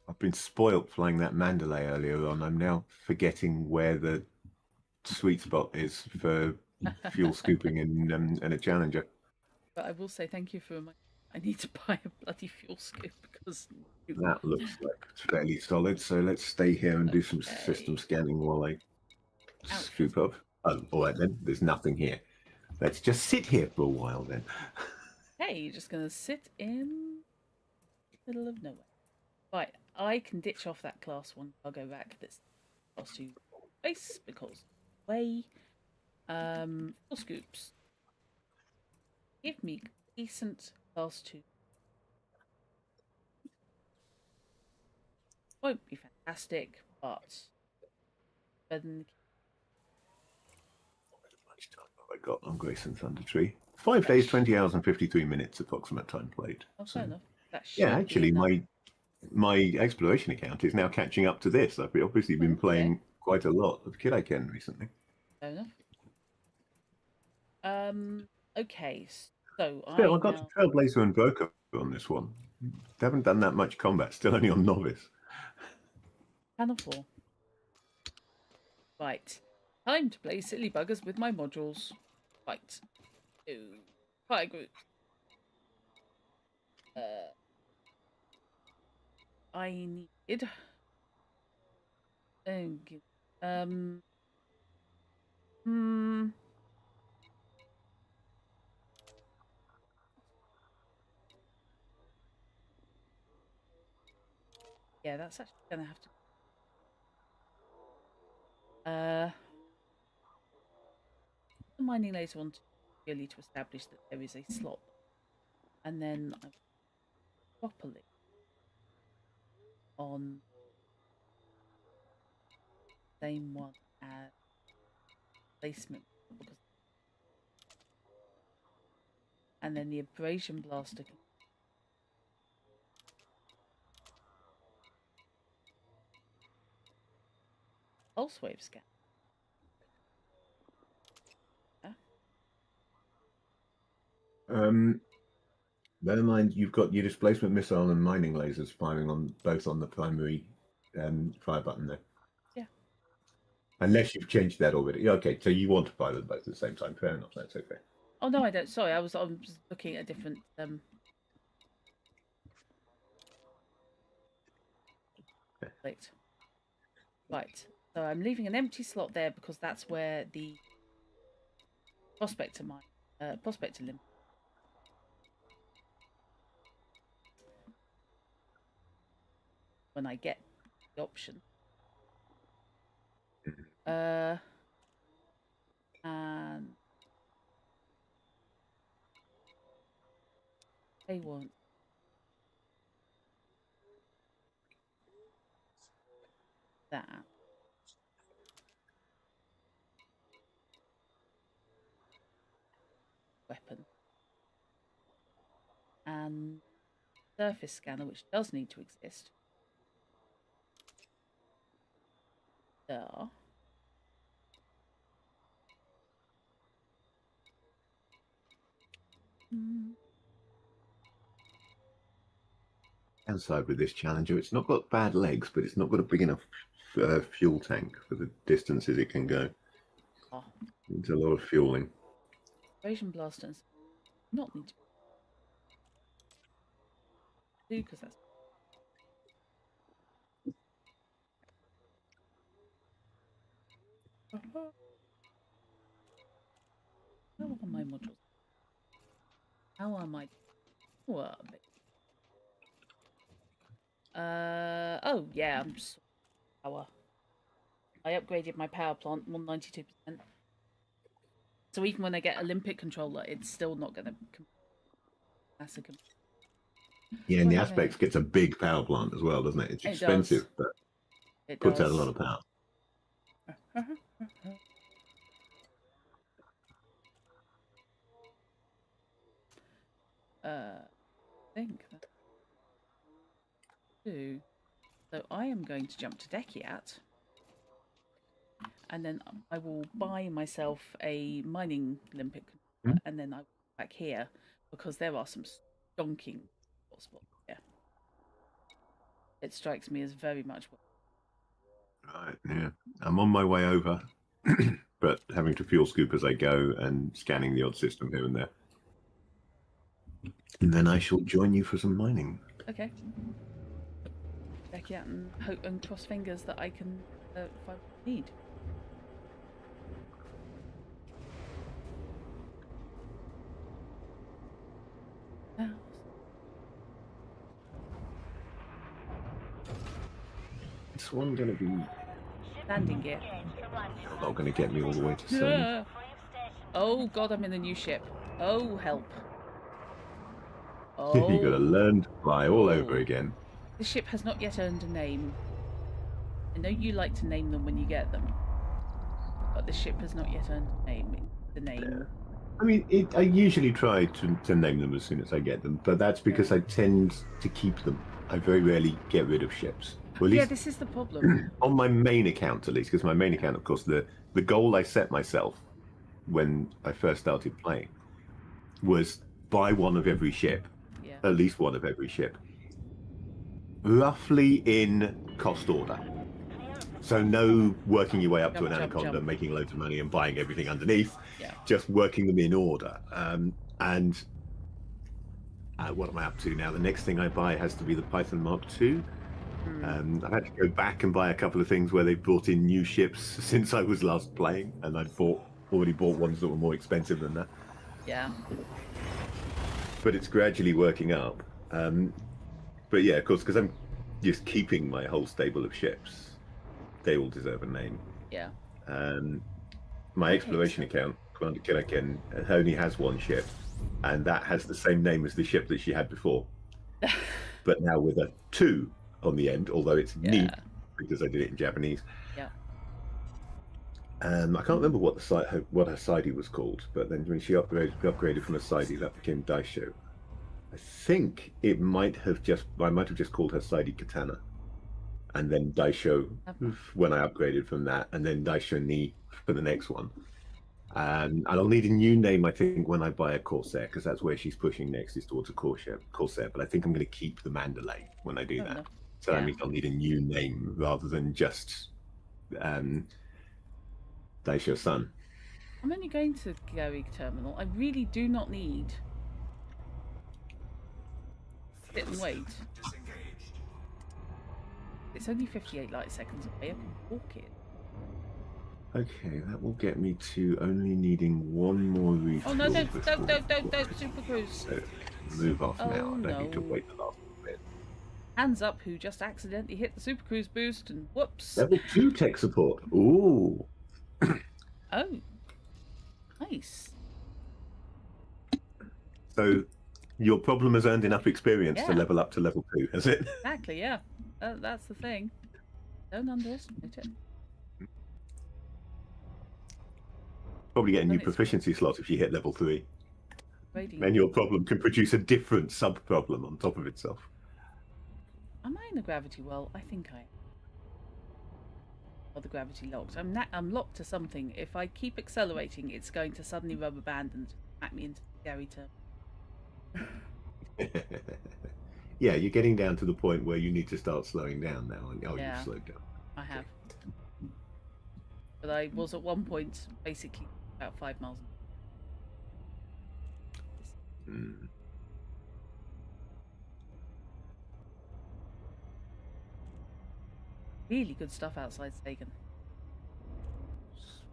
Speaker 2: I've been spoilt flying that Mandalay earlier on. I'm now forgetting where the sweet spot is for fuel scooping and a Challenger.
Speaker 1: But I will say thank you for reminding me. I need to buy a bloody fuel scoop because
Speaker 2: That looks like it's fairly solid. So let's stay here and do some
Speaker 1: okay.
Speaker 2: system scanning while I
Speaker 1: Outfit.
Speaker 2: scoop up. Oh, all right then. There's nothing here. Let's just sit here for a while then.
Speaker 1: Hey, you're just gonna sit in the middle of nowhere. Right, I can ditch off that class one. I'll go back. That's class two base because way. Fuel scoops. Give me decent class two. Won't be fantastic, but better than
Speaker 2: How much time have I got on Grayson Thunder Tree? 5 days, 20 hours, and 53 minutes approximate time played.
Speaker 1: oh, fair enough. That should
Speaker 2: Yeah,
Speaker 1: be
Speaker 2: actually,
Speaker 1: enough.
Speaker 2: my exploration account is now catching up to this. I've obviously been
Speaker 1: Okay.
Speaker 2: playing quite a lot of Kid I Can recently.
Speaker 1: Fair enough. Okay, so
Speaker 2: Still,
Speaker 1: I
Speaker 2: I've got
Speaker 1: now
Speaker 2: Trailblazer and Broker on this one. They haven't done that much combat. Still only on Novice.
Speaker 1: panel 4. Right. Time to play silly buggers with my modules. Right. So, fire group. I need. Um. Hmm. Yeah, that's actually gonna have to. The mining laser one purely to establish that there is a slot, and then I properly on same one as placement because, and then the abrasion blaster can pulse wave scan.
Speaker 2: Bear in mind, you've got your displacement missile and mining lasers firing on both on the primary fire button there.
Speaker 1: Yeah.
Speaker 2: Unless you've changed that already. Okay, so you want to fire them both at the same time. Fair enough. That's okay.
Speaker 1: Oh no, I don't. Sorry, I was looking at a different plate. Right. So I'm leaving an empty slot there because that's where the prospector limb. When I get the option. And they want that weapon and surface scanner, which does need to exist. There.
Speaker 2: Downside with this Challenger, it's not got bad legs, but it's not got a big enough fuel tank for the distances it can go.
Speaker 1: Oh.
Speaker 2: It's a lot of fueling.
Speaker 1: Abrasion blasters not need to do because that's how are my modules? How are my oh yeah, I'm power. I upgraded my power plant 192%. So even when I get Olympic controller, it's still not going to massacre.
Speaker 2: Yeah, and the
Speaker 1: Right
Speaker 2: Aspects gets a big power plant as well, doesn't it? It's
Speaker 1: It does.
Speaker 2: expensive, but
Speaker 1: It
Speaker 2: puts out a
Speaker 1: does.
Speaker 2: lot of power.
Speaker 1: I think that's two. So I am going to jump to Dekiat, and then I will buy myself a mining Olympic
Speaker 2: Hmm?
Speaker 1: controller, and then I will go back here because there are some stonking spots here. It strikes me as very much.
Speaker 2: Right, yeah. I'm on my way over, but having to fuel scoop as I go and scanning the odd system here and there. And then I shall join you for some mining.
Speaker 1: Okay. Dekiat and hope and cross fingers that I can find what I need. Oh,
Speaker 2: This one going to be
Speaker 1: landing gear.
Speaker 2: not going to get me all the way to Sun.
Speaker 1: Yeah. Oh god, I'm in a new ship. Oh help. Oh.
Speaker 2: You got to learn to fly all over again.
Speaker 1: The ship has not yet earned a name. I know you like to name them when you get them, but the ship has not yet earned a name. The name.
Speaker 2: Yeah. I mean, I usually try to name them as soon as I get them, but that's because I tend to keep them. I very rarely get rid of ships. Well, at
Speaker 1: Yeah,
Speaker 2: least
Speaker 1: this is the problem.
Speaker 2: on my main account, at least, because my main account, of course, the goal I set myself when I first started playing was buy one of every ship,
Speaker 1: Yeah.
Speaker 2: at least one of every ship, roughly in cost order. So no working your way up to an Anaconda, making loads of money and buying everything underneath, just working them in order. And what am I up to now? The next thing I buy has to be the Python Mark II. I've had to go back and buy a couple of things where they've brought in new ships since I was last playing, and I'd already bought ones that were more expensive than that.
Speaker 1: Yeah.
Speaker 2: But it's gradually working up. But yeah, of course, because I'm just keeping my whole stable of ships, they all deserve a name.
Speaker 1: Yeah.
Speaker 2: My exploration account, Commander Kiraken, only has one ship, and that has the same name as the ship that she had before, but now with a 2 on the end, although it's neat because I did it in Japanese.
Speaker 1: Yeah.
Speaker 2: I can't remember what her sidey was called, but then when she upgraded from a sidey, that became Daisho. I think I might have just called her sidey Katana, and then Daisho when I upgraded from that, and then Daisho Ni for the next one. And I'll need a new name, I think, when I buy a Corsair, because that's where she's pushing next, is towards a Corsair. But I think I'm going to keep the Mandalay when I do that. So that means I'll need a new name rather than just Daisho Sun.
Speaker 1: I'm only going to Gary Terminal. I really do not need sit and wait. It's only 58 light seconds away. I can walk it.
Speaker 2: Okay, that will get me to only needing one more refuel.
Speaker 1: Oh no, don't, Super Cruise.
Speaker 2: So move off now. I don't need to wait the last bit.
Speaker 1: Hands up who just accidentally hit the Super Cruise boost and whoops.
Speaker 2: Level 2 tech support. Ooh.
Speaker 1: Oh. Nice.
Speaker 2: So your problem has earned enough experience to level up to level 2, has it?
Speaker 1: Exactly, yeah. That's the thing. Don't underestimate it.
Speaker 2: Probably get a new proficiency slot if you hit level 3.
Speaker 1: Radiant.
Speaker 2: And your problem can produce a different sub-problem on top of itself.
Speaker 1: Am I in the gravity well? I think I am. Or the gravity locked. I'm locked to something. If I keep accelerating, it's going to suddenly rubber band and smack me into the Gary turn.
Speaker 2: Yeah, you're getting down to the point where you need to start slowing down now. Oh,
Speaker 1: Yeah,
Speaker 2: you've slowed down.
Speaker 1: I have. But I was at one point basically about 5 miles an hour. Really good stuff outside Sagan.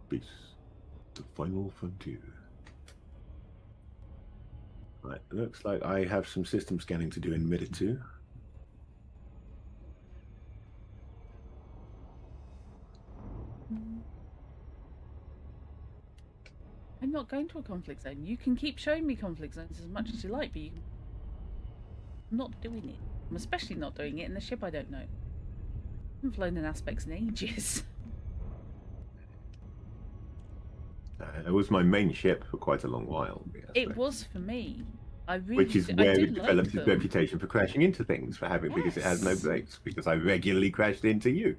Speaker 2: Space. The final frontier. Right, looks like I have some system scanning to do in Mida 2.
Speaker 1: I'm not going to a conflict zone. You can keep showing me conflict zones as much as you like, but I'm not doing it. I'm especially not doing it in a ship I don't know. I haven't flown in aspects in ages.
Speaker 2: It was my main ship for quite a long while.
Speaker 1: It was for me.
Speaker 2: Which is
Speaker 1: I
Speaker 2: where
Speaker 1: do
Speaker 2: it developed
Speaker 1: like
Speaker 2: its
Speaker 1: them.
Speaker 2: reputation for crashing into things, because it has no
Speaker 1: Yes.
Speaker 2: brakes, because I regularly crashed into you.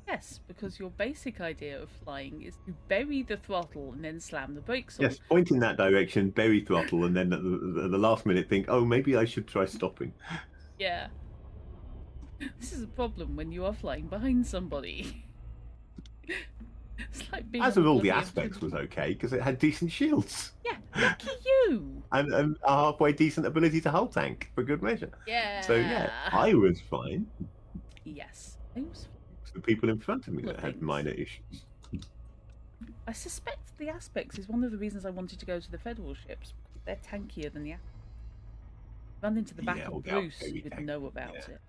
Speaker 1: Yes, because your basic idea of flying is to bury the throttle and then slam the brakes on.
Speaker 2: Yes, point in that direction, bury throttle, and then at the last minute think, oh, maybe I should try stopping.
Speaker 1: Yeah. This is a problem when you are flying behind somebody. It's like being
Speaker 2: As
Speaker 1: on
Speaker 2: with
Speaker 1: the
Speaker 2: all the
Speaker 1: bloody
Speaker 2: aspects was okay, because it had decent shields.
Speaker 1: Yeah, lucky you.
Speaker 2: And a halfway decent ability to hull tank, for good measure.
Speaker 1: Yeah.
Speaker 2: So yeah, I was fine.
Speaker 1: Yes, I was.
Speaker 2: It's the people in front of me
Speaker 1: Couple
Speaker 2: that
Speaker 1: of
Speaker 2: had
Speaker 1: things.
Speaker 2: minor issues.
Speaker 1: I suspect the aspects is one of the reasons I wanted to go to the Federal ships. They're tankier than the aspects. Run into the back
Speaker 2: Yeah,
Speaker 1: of
Speaker 2: they are
Speaker 1: Bruce,
Speaker 2: very
Speaker 1: you'd
Speaker 2: tanky,
Speaker 1: know about
Speaker 2: yeah.
Speaker 1: it.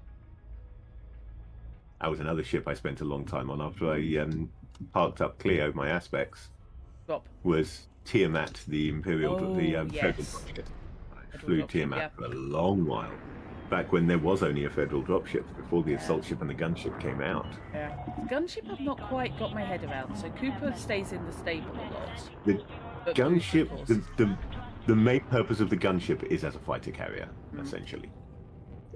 Speaker 2: That was another ship I spent a long time on after I parked up Cleo. My aspects
Speaker 1: Drop.
Speaker 2: was Tiamat, the Imperial,
Speaker 1: Oh,
Speaker 2: Federal
Speaker 1: yes.
Speaker 2: dropship. I
Speaker 1: Federal
Speaker 2: flew
Speaker 1: dropship,
Speaker 2: Tiamat
Speaker 1: yeah.
Speaker 2: for a long while, back when there was only a Federal dropship, before the
Speaker 1: Yeah.
Speaker 2: assault ship and the gunship came out.
Speaker 1: Yeah. The gunship I've not quite got my head around, so Cooper stays in the stable a lot.
Speaker 2: The
Speaker 1: But Bruce, of
Speaker 2: gunship,
Speaker 1: course.
Speaker 2: the main purpose of the gunship is as a fighter carrier, essentially.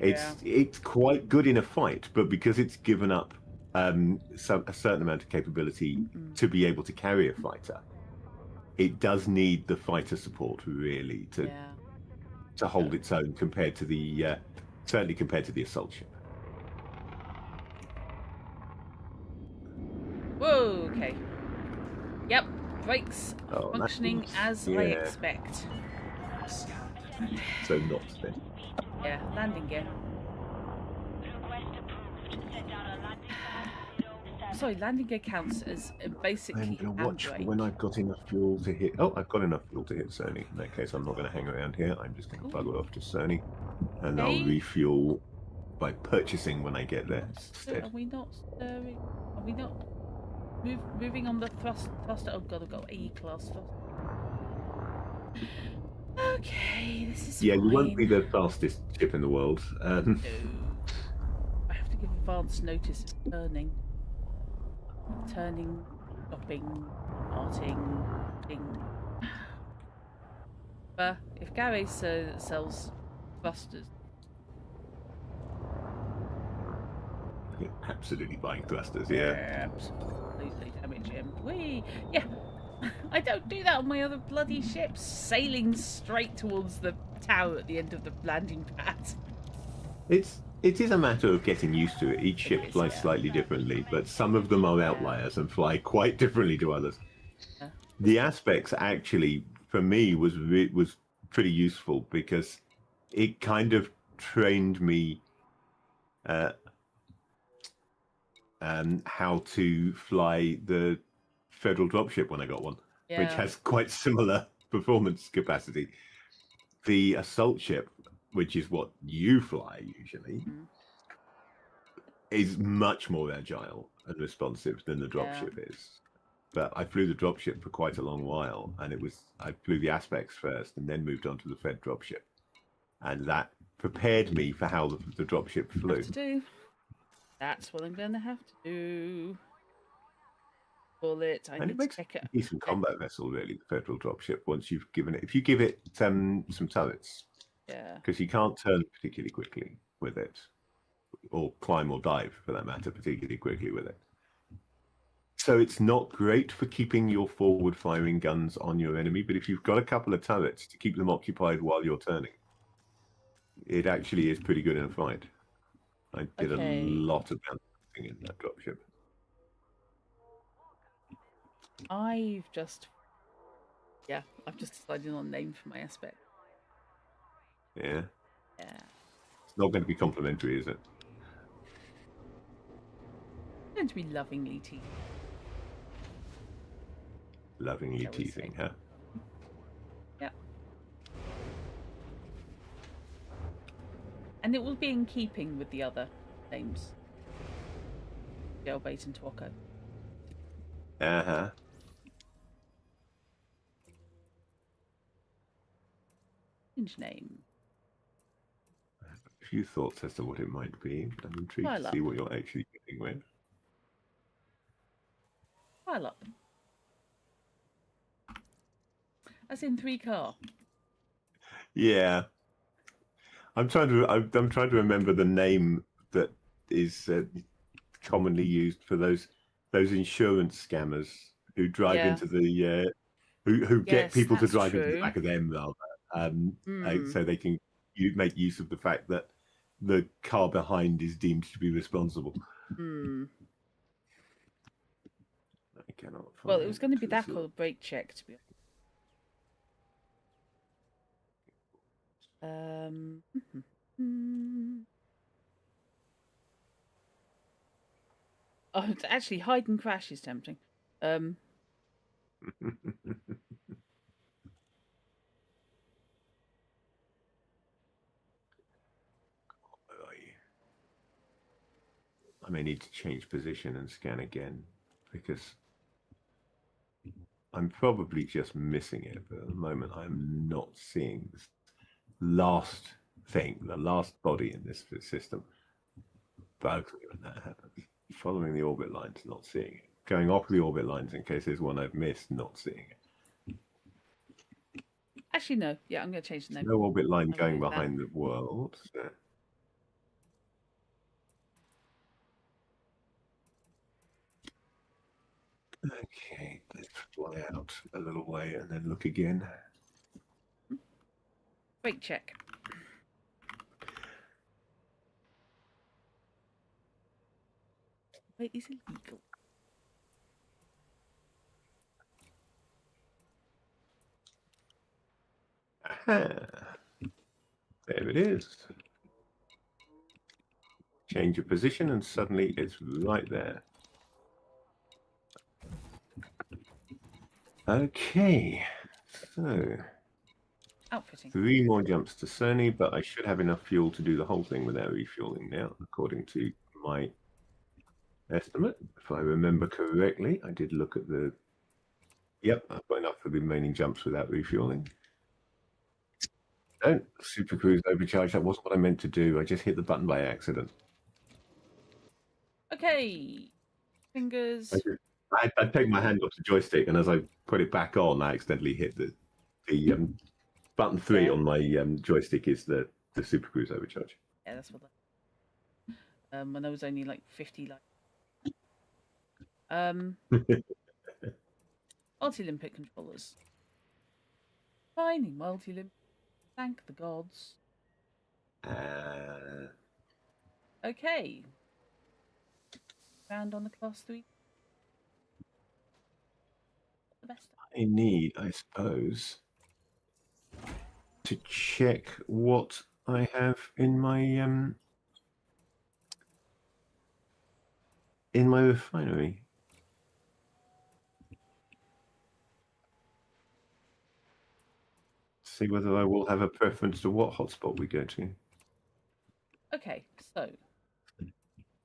Speaker 2: It's quite good in a fight, but because it's given up a certain amount of capability to be able to carry a fighter, it does need the fighter support really to hold its own compared to the certainly compared to the assault ship.
Speaker 1: Whoa, okay. Yep, brakes
Speaker 2: Oh, that
Speaker 1: functioning
Speaker 2: seems-
Speaker 1: as I expect.
Speaker 2: So not spent.
Speaker 1: Yeah, landing gear.
Speaker 3: Request approved. Set down a landing zone.
Speaker 1: Sorry, landing gear counts as basically
Speaker 2: I'm going to watch for
Speaker 1: handbrake.
Speaker 2: when I've got enough fuel to hit. Oh, I've got enough fuel to hit Sony. In that case, I'm not going to hang around here. I'm just going to bugger off to Sony, and I'll refuel by purchasing when I get there.
Speaker 1: So are we not stirring? Are we not moving on the thruster? Oh god, I've got E-class thruster. Okay, this is fine.
Speaker 2: You won't be the fastest ship in the world.
Speaker 1: No. I have to give advance notice of turning. Turning, stopping, starting, thing. But if Gary sells thrusters,
Speaker 2: You're absolutely buying thrusters, yeah.
Speaker 1: absolutely damage him. Yeah. I don't do that on my other bloody ships, sailing straight towards the tower at the end of the landing pad.
Speaker 2: It is a matter of getting used to it. Each ship flies slightly differently, but some of them are outliers and fly quite differently to others.
Speaker 1: Yeah.
Speaker 2: The aspects actually, for me, was pretty useful because it kind of trained me how to fly the Federal dropship when I got one, which has quite similar performance capacity. The assault ship, which is what you fly usually, is much more agile and responsive than the dropship is. But I flew the dropship for quite a long while, and I flew the aspects first and then moved on to the Fed dropship. And that prepared me for how the dropship flew.
Speaker 1: That's what I'm going to have to do. Pull it. I
Speaker 2: And
Speaker 1: need
Speaker 2: it makes
Speaker 1: to check it.
Speaker 2: a decent combat vessel, really, the Federal dropship, once you've given it... If you give it some turrets, because you can't turn particularly quickly with it, or climb or dive, for that matter, particularly quickly with it. So it's not great for keeping your forward-firing guns on your enemy, but if you've got a couple of turrets to keep them occupied while you're turning, it actually is pretty good in a fight. I did a lot of bouncing in that dropship.
Speaker 1: I've just decided on a name for my aspect.
Speaker 2: Yeah.
Speaker 1: Yeah.
Speaker 2: It's not going to be complimentary, is it?
Speaker 1: It's going to be lovingly teasing.
Speaker 2: Lovingly teasing, huh?
Speaker 1: Yeah. And it will be in keeping with the other names. Jailbait and Twocko.
Speaker 2: Uh-huh.
Speaker 1: strange name.
Speaker 2: A few thoughts as to what it might be, but I'm intrigued
Speaker 1: Pile
Speaker 2: to
Speaker 1: up.
Speaker 2: see what you're actually getting with.
Speaker 1: Pile up. As in 3-car.
Speaker 2: Yeah, I'm trying to remember the name that is commonly used for those insurance scammers who drive
Speaker 1: Yeah.
Speaker 2: into the who get
Speaker 1: Yes,
Speaker 2: people to
Speaker 1: that's
Speaker 2: drive into the
Speaker 1: true.
Speaker 2: back of them rather,
Speaker 1: Mm.
Speaker 2: so they can make use of the fact that the car behind is deemed to be responsible.
Speaker 1: Hmm.
Speaker 2: I cannot find.
Speaker 1: Well, it was going to be that or brake check, to be honest. Oh, it's actually hide and crash is tempting.
Speaker 2: I may need to change position and scan again because I'm probably just missing it, but at the moment I'm not seeing this last thing, the last body in this system. But when that happens, following the orbit lines, not seeing it. Going off the orbit lines in case there's one I've missed, not seeing it.
Speaker 1: Actually, no. Yeah, I'm going to change the name.
Speaker 2: No orbit line
Speaker 1: I'll
Speaker 2: going
Speaker 1: remove that.
Speaker 2: behind the world. So. Okay, let's fly out a little way and then look again.
Speaker 1: Brake check. Wait, is illegal.
Speaker 2: Aha. There it is. Change your position and suddenly it's right there. Okay, so
Speaker 1: Outfitting.
Speaker 2: 3 more jumps to Cerny, but I should have enough fuel to do the whole thing without refueling now, according to my estimate. If I remember correctly, I did look at the... Yep, I've got enough for the remaining jumps without refueling. Don't super cruise overcharge. That wasn't what I meant to do. I just hit the button by accident.
Speaker 1: Okay. Fingers.
Speaker 2: I take my hand off the joystick, and as I put it back on, I accidentally hit the button 3
Speaker 1: Yeah.
Speaker 2: on my joystick is the super cruise overcharge.
Speaker 1: Yeah, that's what that. When there was only like 50 multi-limpet controllers. Finding multi-limpet. Thank the gods. Okay. Round on the class 3. The best.
Speaker 2: I need, I suppose, to check what I have in my refinery. See whether I will have a preference to what hotspot we go to.
Speaker 1: Okay, so.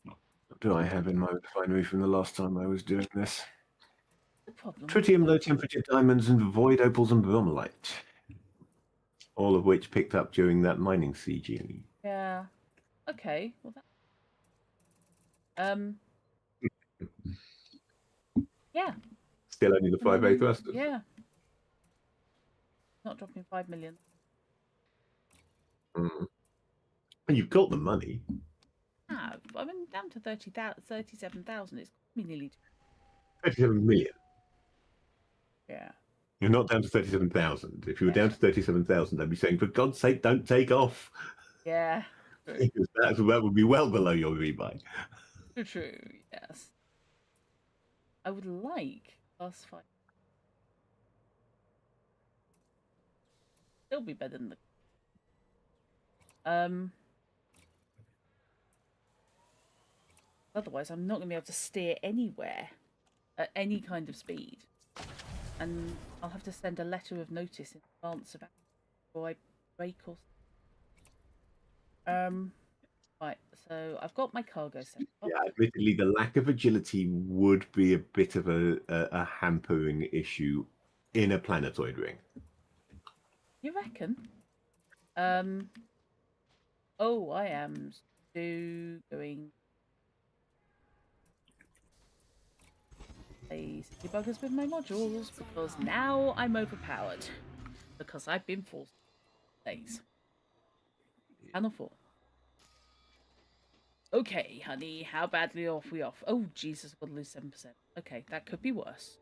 Speaker 2: What do I have in my refinery from the last time I was doing this?
Speaker 1: The problem.
Speaker 2: Tritium, low temperature diamonds, and void opals and bromellite. All of which picked up during that mining CG.
Speaker 1: Yeah. Okay. Well, that. Yeah.
Speaker 2: Still only the 5A thrusters.
Speaker 1: Yeah. Not dropping 5 million.
Speaker 2: Mm. And you've got the money.
Speaker 1: I mean, down to 37,000. It's cost me nearly.
Speaker 2: 37 million.
Speaker 1: Yeah.
Speaker 2: You're not down to 37,000. If you were down to 37,000, I'd be saying, for God's sake, don't take off.
Speaker 1: Yeah.
Speaker 2: Because that would be well below your rebuy.
Speaker 1: True. Yes. I would like class 5. Still be better than the. Otherwise, I'm not going to be able to steer anywhere at any kind of speed. And I'll have to send a letter of notice in advance about before I break or. Right, so I've got my cargo set up.
Speaker 2: Yeah, admittedly, the lack of agility would be a bit of a hampering issue in a planetoid ring.
Speaker 1: You reckon? Oh, I am going play silly buggers with my modules because now I'm overpowered because I've been forced days. Channel 4. Okay, honey, how badly off we off? Oh, Jesus, I've got to lose 7%. Okay, that could be worse.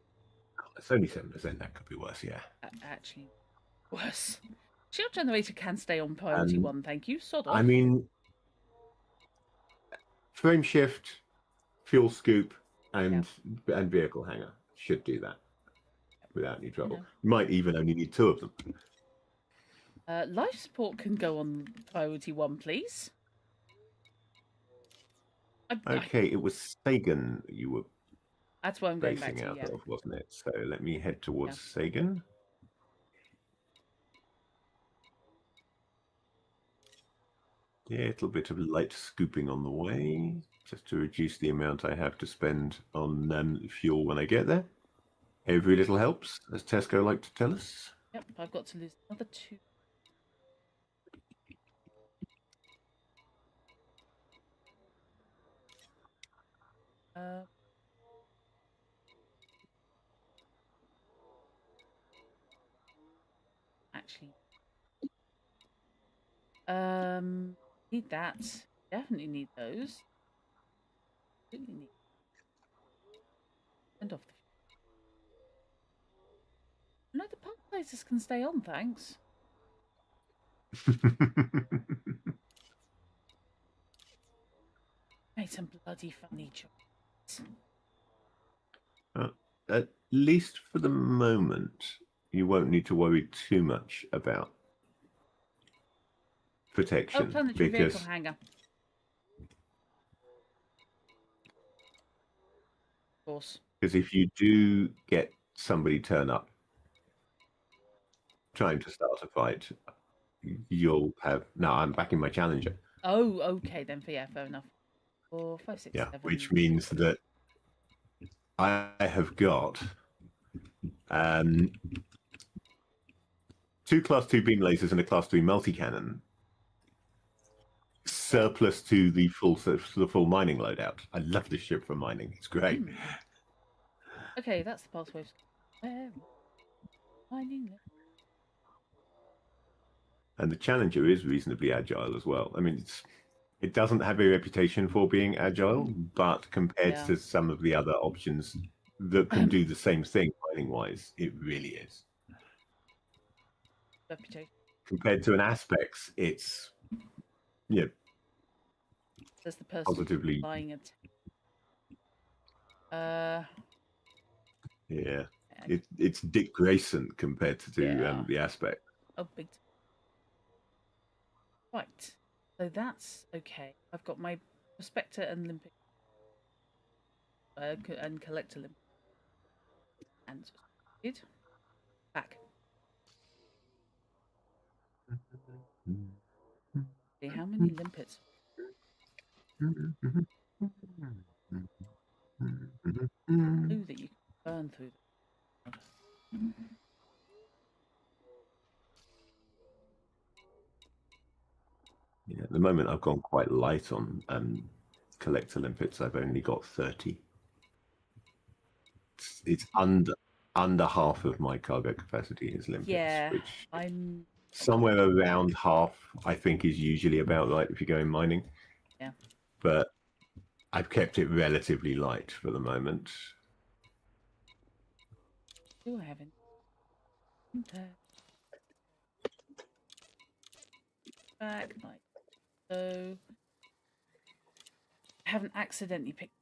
Speaker 2: It's only 7%. That could be worse, yeah.
Speaker 1: Actually, worse. Shield generator can stay on priority 1, thank you. Sod off.
Speaker 2: I mean, frame shift, fuel scoop, and vehicle hanger should do that without any trouble. You might even only need 2 of them.
Speaker 1: Life support can go on priority 1, please.
Speaker 2: Okay, it was Sagan you were
Speaker 1: that's what I'm going back
Speaker 2: basing
Speaker 1: to,
Speaker 2: out
Speaker 1: yeah.
Speaker 2: of, wasn't it? So let me head towards Sagan. Yeah, a little bit of light scooping on the way, just to reduce the amount I have to spend on fuel when I get there. Every little helps, as Tesco like to tell us.
Speaker 1: Yep, I've got to lose another 2. Actually, need that. Definitely need those. Absolutely need. And off the. No, the pulp lasers can stay on, thanks. Made some bloody funny choice.
Speaker 2: At least for the moment, you won't need to worry too much about protection.
Speaker 1: Oh, planetary vehicle hanger. Of course.
Speaker 2: Because if you do get somebody turn up trying to start a fight, you'll have. No, I'm backing my challenger.
Speaker 1: Oh, okay then. Yeah, fair enough. 4, 5, 6, 7.
Speaker 2: Which means that I have got 2 class 2 beam lasers and a class 3 multi-cannon, surplus to the full mining loadout. I love this ship for mining. It's great.
Speaker 1: Okay, that's the pulse waves. Mining.
Speaker 2: And the Challenger is reasonably agile as well. I mean, it doesn't have a reputation for being agile, but compared to some of the other options that can do the same thing mining-wise, it really is.
Speaker 1: Reputation.
Speaker 2: Compared to an Aspects, it's
Speaker 1: There's the person
Speaker 2: positively
Speaker 1: flying it.
Speaker 2: It's Dick Grayson compared to the Aspect.
Speaker 1: Oh, big. Right. So that's okay. I've got my Prospector and Olympic and Collector Olympic. And did back. See how many limpets? Ooh, that you can burn through.
Speaker 2: Yeah, at the moment I've gone quite light on Collector Limpets. I've only got 30. It's under half of my cargo capacity is limpets, which
Speaker 1: I'm
Speaker 2: somewhere around half I think is usually about right if you go in mining.
Speaker 1: Yeah.
Speaker 2: But I've kept it relatively light for the moment.
Speaker 1: Do I haven't? Back like so. I haven't accidentally picked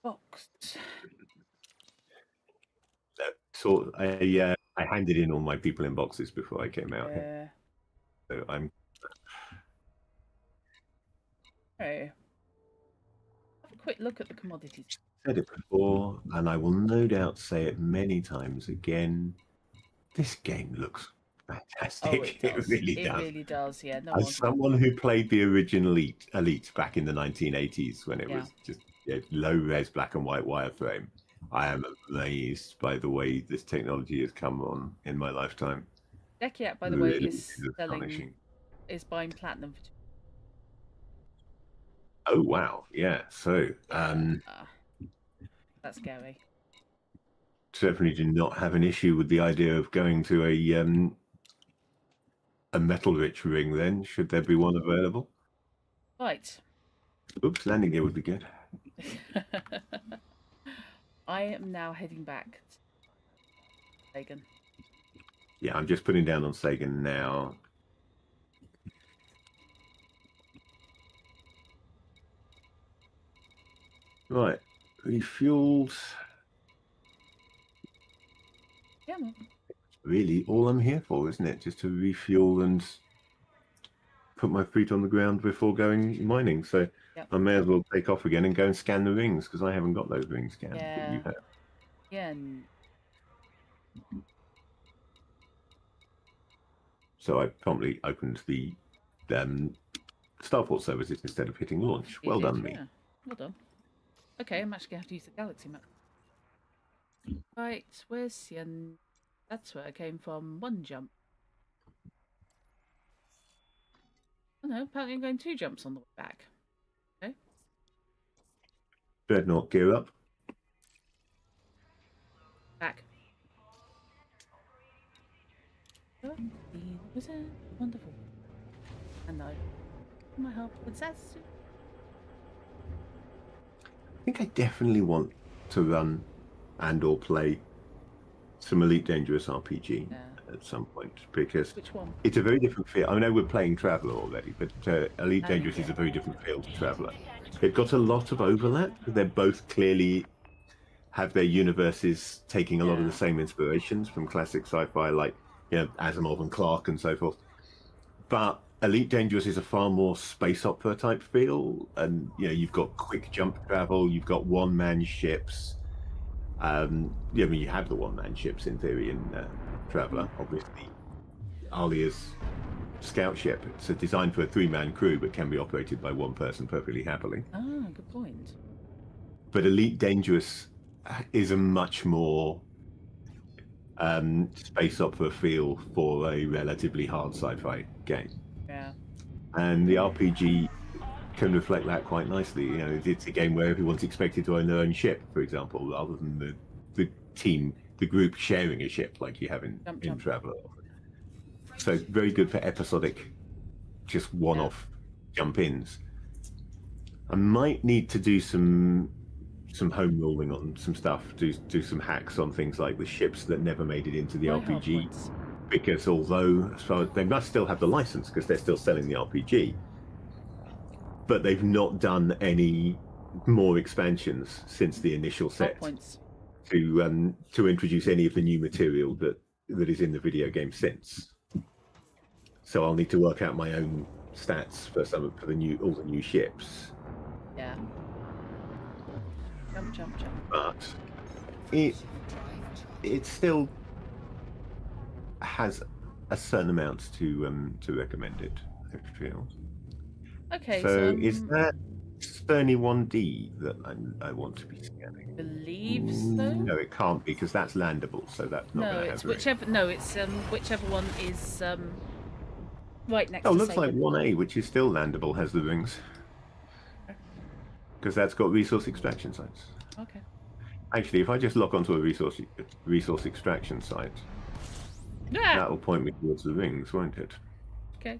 Speaker 1: box.
Speaker 2: So I handed in all my people in boxes before I came out here. So I'm.
Speaker 1: Okay. Have a quick look at the commodities.
Speaker 2: Said it before, and I will no doubt say it many times again. This game looks fantastic.
Speaker 1: Oh, it
Speaker 2: really
Speaker 1: does. It really does. Yeah. No.
Speaker 2: As someone who played the original Elite back in the 1980s when it was just low res black and white wireframe, I am amazed by the way this technology has come on in my lifetime.
Speaker 1: Deckiat, by the way,
Speaker 2: Really
Speaker 1: is
Speaker 2: astonishing.
Speaker 1: buying platinum for
Speaker 2: Oh wow, yeah. So
Speaker 1: that's scary.
Speaker 2: certainly do not have an issue with the idea of going to a metal-rich ring. Then, should there be one available?
Speaker 1: Right.
Speaker 2: Oops, landing gear would be good.
Speaker 1: I am now heading back to Sagan.
Speaker 2: Yeah, I'm just putting down on Sagan now. Right, refueled.
Speaker 1: Yeah, man.
Speaker 2: Really, all I'm here for, isn't it? Just to refuel and put my feet on the ground before going mining. So
Speaker 1: Yep.
Speaker 2: I may as well take off again and go and scan the rings because I haven't got those rings scanned that you have.
Speaker 1: Yeah.
Speaker 2: So I promptly opened the Starport services instead of hitting launch. Well done, me.
Speaker 1: Yeah. Well done. Okay, I'm actually going to have to use the galaxy map. Right, where's Yen? That's where I came from. One jump. Oh no, apparently I'm going 2 jumps on the way back. Okay.
Speaker 2: Dreadnought, gear up.
Speaker 1: Back. Was it wonderful? And I my help with Satsu.
Speaker 2: I think I definitely want to run and or play some Elite Dangerous RPG at some point because
Speaker 1: Which one?
Speaker 2: it's a very different feel. I know we're playing Traveller already, but Elite Dangerous is a very different feel to Traveller. They've got a lot of overlap. They're both clearly have their universes taking a lot of the same inspirations from classic sci-fi, like Asimov and Clarke and so forth. But Elite Dangerous is a far more space opera type feel, and you've got quick jump travel, you've got one-man ships. I mean, you have the one-man ships in theory in Traveller. Obviously, Alia's scout ship. It's designed for a 3-man crew, but can be operated by one person perfectly happily.
Speaker 1: Ah, good point.
Speaker 2: But Elite Dangerous is a much more space opera feel for a relatively hard sci-fi game.
Speaker 1: Yeah.
Speaker 2: And the RPG can reflect that quite nicely. It's a game where everyone's expected to own their own ship, for example, rather than the group sharing a ship like you have in Traveller. So very good for episodic, just one-off jump-ins. I might need to do some home ruling on some stuff, do some hacks on things like the ships that never made it into the RPG, because although they must still have the license because they're still selling the RPG, but they've not done any more expansions since the initial set to introduce any of the new material that is in the video game since. So I'll need to work out my own stats for all the new ships.
Speaker 1: Yeah. Jump.
Speaker 2: But it still has a certain amount to recommend it, I feel.
Speaker 1: Okay,
Speaker 2: so is that Sterny 1D that I want to be scanning?
Speaker 1: I believe so.
Speaker 2: No, it can't be because that's landable, so that's not going to have
Speaker 1: whichever. No, it's whichever one is right next.
Speaker 2: Oh, looks like 1A, which is still landable, has the rings. Because that's got resource extraction sites.
Speaker 1: Okay.
Speaker 2: Actually, if I just lock onto a resource extraction site, that will point me towards the rings, won't it?
Speaker 1: Okay.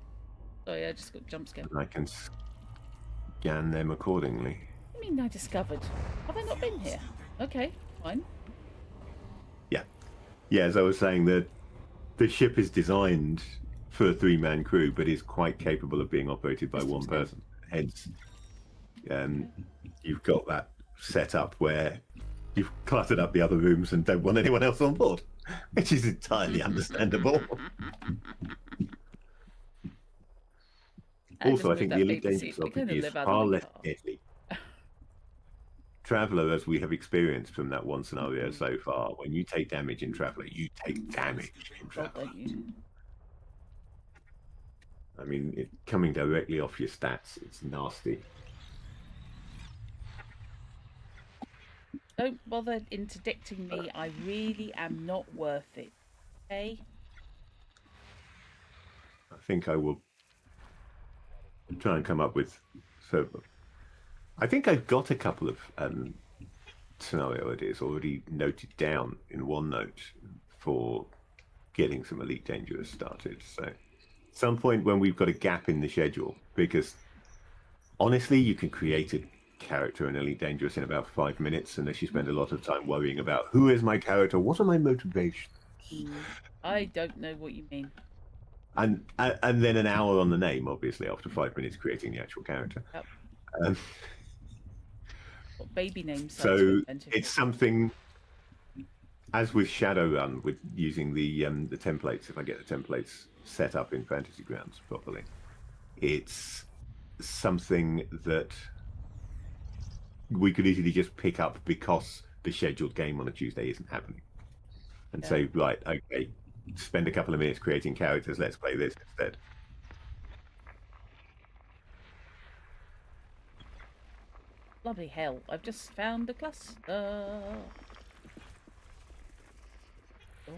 Speaker 1: Oh yeah, I just got jump scare.
Speaker 2: And I can scan them accordingly.
Speaker 1: I mean, I discovered. Have I not been here? Okay, fine.
Speaker 2: Yeah, as I was saying, the ship is designed for a 3-man crew, but is quite capable of being operated by one person. Hence, you've got that set up where you've cluttered up the other rooms and don't want anyone else on board, which is entirely understandable. Also, I think the Elite Dangerous RPG is far less deadly. Traveller, as we have experienced from that one scenario so far, when you take damage in Traveller, you take damage in Traveller. I mean, coming directly off your stats, it's nasty.
Speaker 1: Don't bother interdicting me. I really am not worth it. Okay?
Speaker 2: I think I will try and come up with. So I think I've got a couple of scenario ideas already noted down in OneNote for getting some Elite Dangerous started. So some point when we've got a gap in the schedule, because honestly, you can create a character in Elite Dangerous in about 5 minutes unless you spend a lot of time worrying about who is my character, what are my motivations,
Speaker 1: I don't know what you mean.
Speaker 2: and then an hour on the name, obviously, after 5 minutes creating the actual character.
Speaker 1: Yep.
Speaker 2: Um,
Speaker 1: What baby name sites were
Speaker 2: so
Speaker 1: invented
Speaker 2: it's
Speaker 1: for?
Speaker 2: something, as with Shadowrun, with using the templates. If I get the templates set up in Fantasy Grounds properly, it's something that we could easily just pick up because the scheduled game on a Tuesday isn't happening, and say, right, okay, spend a couple of minutes creating characters. Let's play this instead.
Speaker 1: Bloody hell! I've just found a cluster. Oh.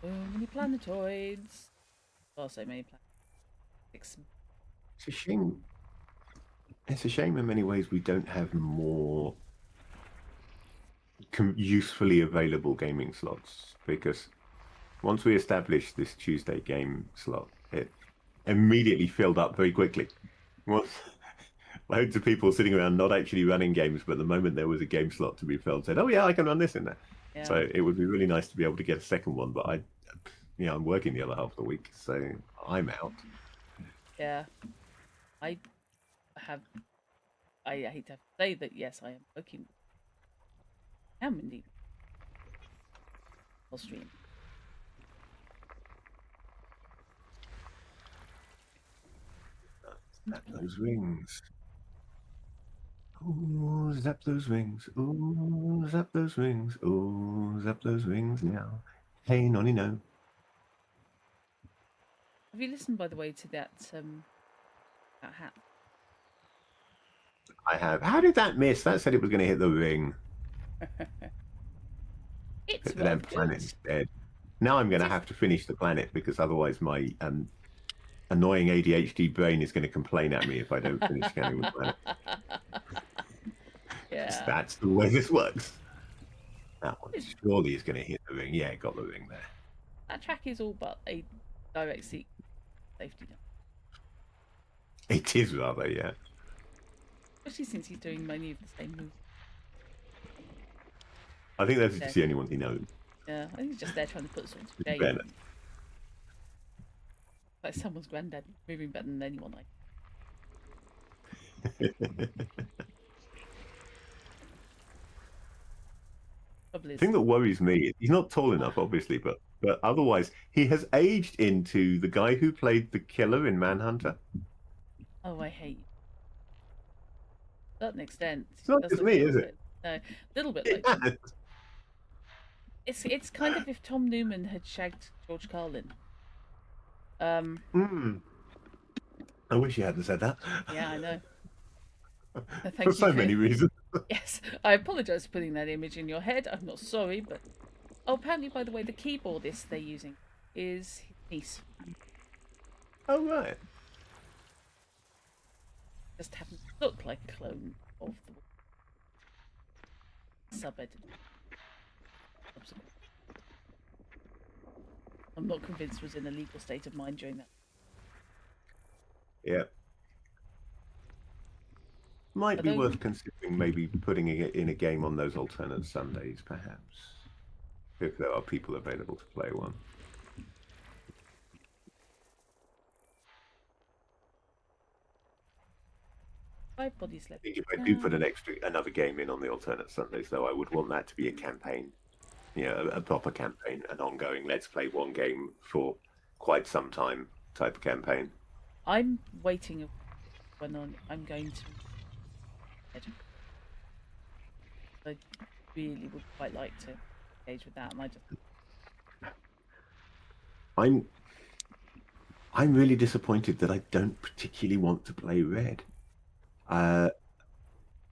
Speaker 1: So many planetoids. Oh, so many planets.
Speaker 2: It's a shame. It's a shame in many ways we don't have more usefully available gaming slots, because once we established this Tuesday game slot, it immediately filled up very quickly. Once loads of people sitting around not actually running games, but the moment there was a game slot to be filled, said, "Oh yeah, I can run this in there."
Speaker 1: Yeah.
Speaker 2: So it would be really nice to be able to get a second one, but I'm working the other half of the week, so I'm out.
Speaker 1: Yeah. I hate to have to say that, yes, I am working. I am indeed. I'll stream.
Speaker 2: Zap those wings. Ooh, zap those wings. Ooh, zap those wings. Ooh, zap those wings now. Hey, nonny, no.
Speaker 1: Have you listened, by the way, to that hat?
Speaker 2: I have. How did that miss? That said it was going to hit the ring.
Speaker 1: It's
Speaker 2: Hit the damn
Speaker 1: rather
Speaker 2: planet
Speaker 1: good.
Speaker 2: instead. Now I'm going to have to finish the planet, because otherwise my annoying ADHD brain is going to complain at me if I don't finish scanning the planet.
Speaker 1: Yeah.
Speaker 2: That's the way this works. That one surely is going to hit the ring. Yeah, it got the ring there.
Speaker 1: That track is all but a direct seat safety net.
Speaker 2: It is rather, yeah.
Speaker 1: Especially since he's doing many of the same moves.
Speaker 2: I think that's
Speaker 1: Yeah.
Speaker 2: just the only ones he knows.
Speaker 1: Yeah, I think he's just there trying to put sort of
Speaker 2: It's
Speaker 1: shame.
Speaker 2: better.
Speaker 1: Like someone's granddad moving better than anyone. Probably
Speaker 2: The
Speaker 1: is.
Speaker 2: thing that worries me, he's not tall enough, obviously, but otherwise, he has aged into the guy who played the killer in Manhunter.
Speaker 1: Oh, I hate you. To a certain extent.
Speaker 2: It's not
Speaker 1: It does
Speaker 2: just
Speaker 1: look a
Speaker 2: me,
Speaker 1: little
Speaker 2: is it?
Speaker 1: bit. No, a little bit
Speaker 2: It
Speaker 1: like.
Speaker 2: has.
Speaker 1: It's kind of if Tom Newman had shagged George Carlin.
Speaker 2: I wish he hadn't said that.
Speaker 1: Yeah, I know. Thank
Speaker 2: For
Speaker 1: you
Speaker 2: so many reasons.
Speaker 1: Yes, I apologise for putting that image in your head. I'm not sorry, but oh, apparently, by the way, the keyboardist they're using is his niece.
Speaker 2: Oh, right.
Speaker 1: Just happens to look like a clone of the sub-editor. I'm not convinced was in a legal state of mind during that.
Speaker 2: Yeah. Might be
Speaker 1: Although-
Speaker 2: worth considering maybe putting it in a game on those alternate Sundays, perhaps. If there are people available to play one.
Speaker 1: Five bodies left.
Speaker 2: I think if I do put another game in on the alternate Sundays, though, I would want that to be a campaign. A proper campaign, an ongoing, let's play one game for quite some time type of campaign.
Speaker 1: I'm waiting when I'm going to. I really would quite like to engage with that, and I just.
Speaker 2: I'm really disappointed that I don't particularly want to play Red. I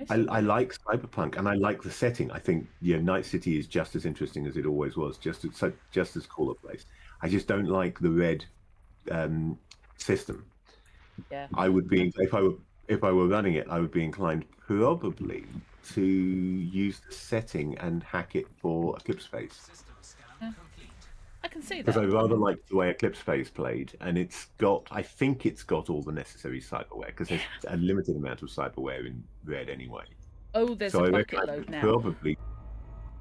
Speaker 2: like Cyberpunk and I like the setting. I think Night City is just as interesting as it always was, just as cool a place. I just don't like the red system.
Speaker 1: Yeah.
Speaker 2: I would be if I were running it, I would be inclined probably to use the setting and hack it for Eclipse Phase.
Speaker 1: Yeah. I can see
Speaker 2: Because
Speaker 1: that.
Speaker 2: I rather like the way Eclipse Phase played, and I think it's got all the necessary cyberware, because there's a limited amount of cyberware in red anyway.
Speaker 1: Oh, there's
Speaker 2: So
Speaker 1: a
Speaker 2: I reckon
Speaker 1: bucket
Speaker 2: I
Speaker 1: load
Speaker 2: could
Speaker 1: now.
Speaker 2: probably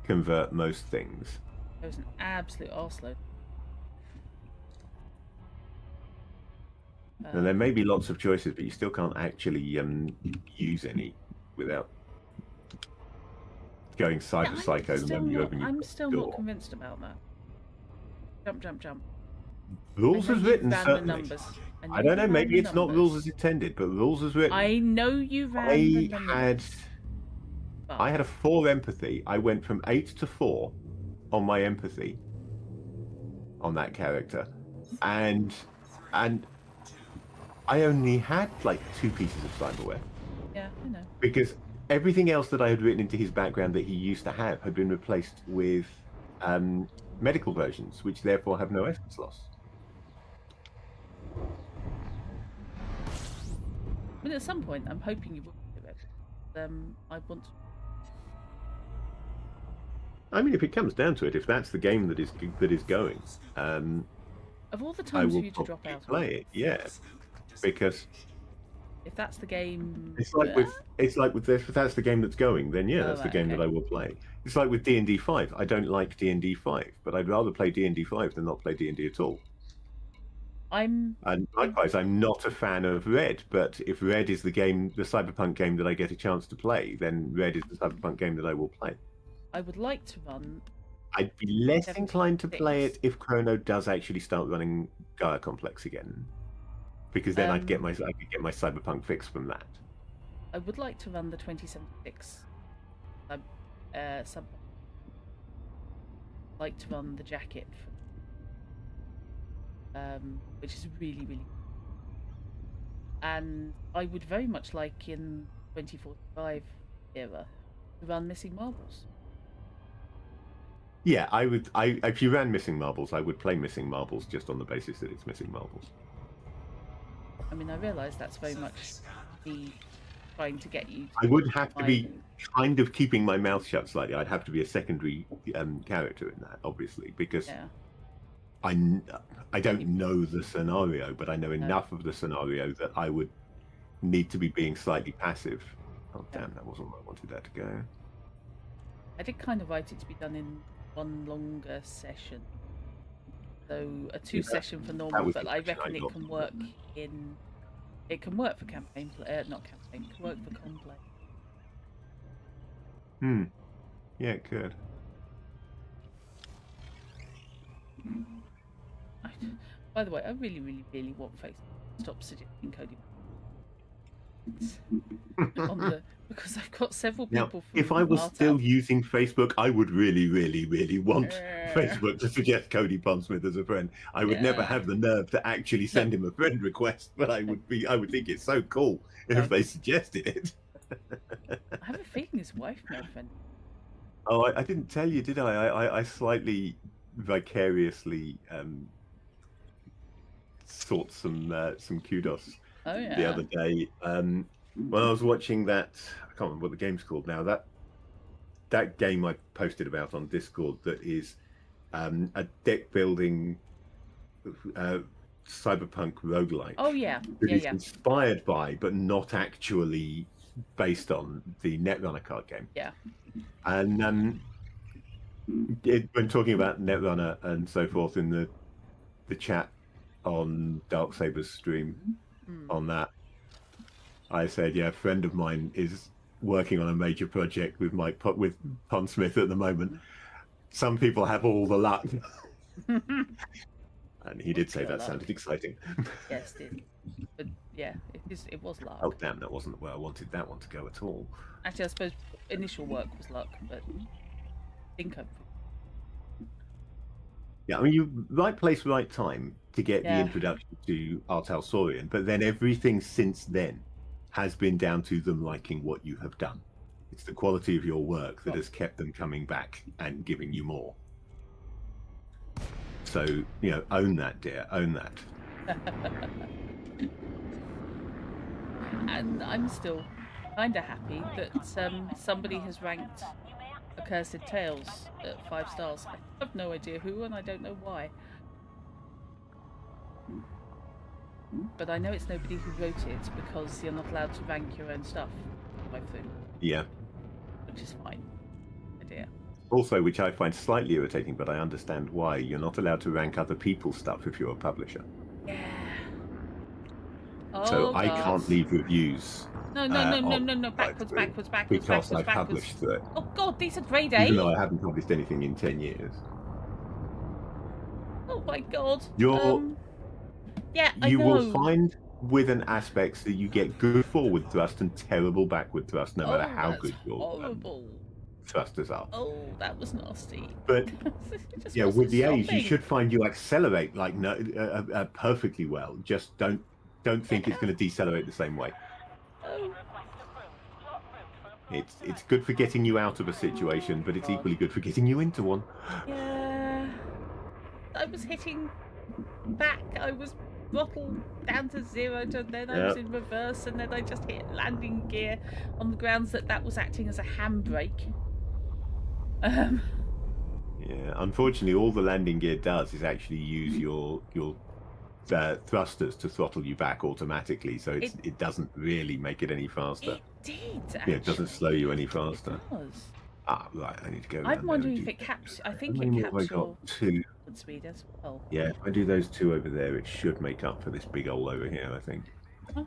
Speaker 2: convert most things.
Speaker 1: There's an absolute arse load.
Speaker 2: And there may be lots of choices, but you still can't actually use any without going cyber psycho the moment you open your
Speaker 1: I'm still
Speaker 2: door.
Speaker 1: not convinced about that. Jump, jump, jump.
Speaker 2: Rules as written,
Speaker 1: ran
Speaker 2: certainly.
Speaker 1: the numbers.
Speaker 2: I don't know, maybe it's not rules as intended, but rules as written.
Speaker 1: I know you ran the numbers.
Speaker 2: I had a 4 empathy. I went from 8 to 4 on my empathy on that character, and I only had like 2 pieces of cyberware.
Speaker 1: Yeah, I know.
Speaker 2: Because everything else that I had written into his background that he used to have had been replaced with medical versions, which therefore have no essence loss.
Speaker 1: I mean, at some point, I'm hoping you will do it. I want to.
Speaker 2: I mean, if it comes down to it, if that's the game that is going,
Speaker 1: Of all the
Speaker 2: I
Speaker 1: times for
Speaker 2: will
Speaker 1: you to drop out,
Speaker 2: play it. Yeah, because
Speaker 1: if that's the game,
Speaker 2: it's like with this. If that's the game that's going, then yeah, that's the game that I will play. It's like with D&D 5. I don't like D&D 5, but I'd rather play D&D 5 than not play D&D at all. And likewise, I'm not a fan of Red, but if Red is the game, the cyberpunk game that I get a chance to play, then Red is the cyberpunk game that I will play.
Speaker 1: I would like to run.
Speaker 2: I'd be less inclined to play it if Chrono does actually start running Gaia Complex again, because then I could get my cyberpunk fix from that.
Speaker 1: I would like to run the 2076 sub. Like to run the jacket, which is really, really. And I would very much like in 2045 era to run Missing Marbles.
Speaker 2: Yeah, I would. If you ran Missing Marbles, I would play Missing Marbles just on the basis that it's Missing Marbles.
Speaker 1: I mean, I realise that's very much me trying to get you.
Speaker 2: I would have to be kind of keeping my mouth shut slightly. I'd have to be a secondary character in that, obviously, because I don't know the scenario, but I know enough of the scenario that I would need to be being slightly passive. Oh, damn, that wasn't where I wanted that to go.
Speaker 1: I did kind of write it to be done in one longer session. So a 2-session for normal, but I reckon it can work in. It can work for campaign play, not campaign. It can work for con play.
Speaker 2: Yeah, it could.
Speaker 1: By the way, I really, really, really want Facebook to stop suggesting Cody. Because I've got several people.
Speaker 2: Now, if I was still using Facebook, I would really, really, really want Facebook to suggest Cody Pondsmith as a friend. I would never have the nerve to actually send him a friend request, but I would think it's so cool if they suggested it.
Speaker 1: I have a feeling his wife may offend.
Speaker 2: Oh, I didn't tell you, did I? I slightly vicariously sought some kudos the other day. When I was watching that, I can't remember what the game's called now. That game I posted about on Discord that is a deck building cyberpunk roguelike.
Speaker 1: Oh yeah,
Speaker 2: that is inspired by, but not actually based on the Netrunner card game.
Speaker 1: Yeah.
Speaker 2: And when talking about Netrunner and so forth in the chat on Darksaber's stream on that, I said, yeah, a friend of mine is working on a major project with Pondsmith at the moment. Some people have all the luck. And he did say that sounded exciting.
Speaker 1: Yes, it did. But yeah, it was luck.
Speaker 2: Oh, damn, that wasn't where I wanted that one to go at all.
Speaker 1: Actually, I suppose initial work was luck, but I think I've...
Speaker 2: Yeah, I mean, you right place, right time to get the introduction to Artal Saurian, but then everything since then has been down to them liking what you have done. It's the quality of your work that has kept them coming back and giving you more. So, own that, dear. Own that.
Speaker 1: And I'm still kind of happy that somebody has ranked Accursed Tales at 5 stars. I have no idea who, and I don't know why. But I know it's nobody who wrote it because you're not allowed to rank your own stuff, I think.
Speaker 2: Yeah.
Speaker 1: Which is fine. Idea.
Speaker 2: Also, which I find slightly irritating, but I understand why. You're not allowed to rank other people's stuff if you're a publisher.
Speaker 1: Yeah.
Speaker 2: So
Speaker 1: Oh,
Speaker 2: I
Speaker 1: God.
Speaker 2: can't leave reviews.
Speaker 1: No. Backwards.
Speaker 2: Because I've published through it.
Speaker 1: Oh, God, these are grade A.
Speaker 2: Even though I haven't published anything in 10 years.
Speaker 1: Oh, my God. Yeah, I know.
Speaker 2: You will find with an aspects that you get good forward thrust and terrible backward thrust, no matter how good your
Speaker 1: horrible.
Speaker 2: thrusters are.
Speaker 1: Oh, that was nasty.
Speaker 2: But
Speaker 1: yeah,
Speaker 2: with the A's, you should find you accelerate like perfectly well. Just don't think it's going to decelerate the same way.
Speaker 1: Oh.
Speaker 2: It's good for getting you out of a situation, but it's equally good for getting you into one.
Speaker 1: Yeah. I was hitting back. I was throttled down to 0, and then I was in reverse, and then I just hit landing gear on the grounds that was acting as a handbrake.
Speaker 2: Yeah, unfortunately, all the landing gear does is actually use your thrusters to throttle you back automatically, so it doesn't really make it any faster.
Speaker 1: It did.
Speaker 2: Yeah, it doesn't slow you any faster.
Speaker 1: It does.
Speaker 2: Ah, right. I need to go.
Speaker 1: I'm wondering if it caps. I think it caps your
Speaker 2: two
Speaker 1: speed as well.
Speaker 2: Yeah, if I do those two over there, it should make up for this big hole over here, I think.
Speaker 1: Oh.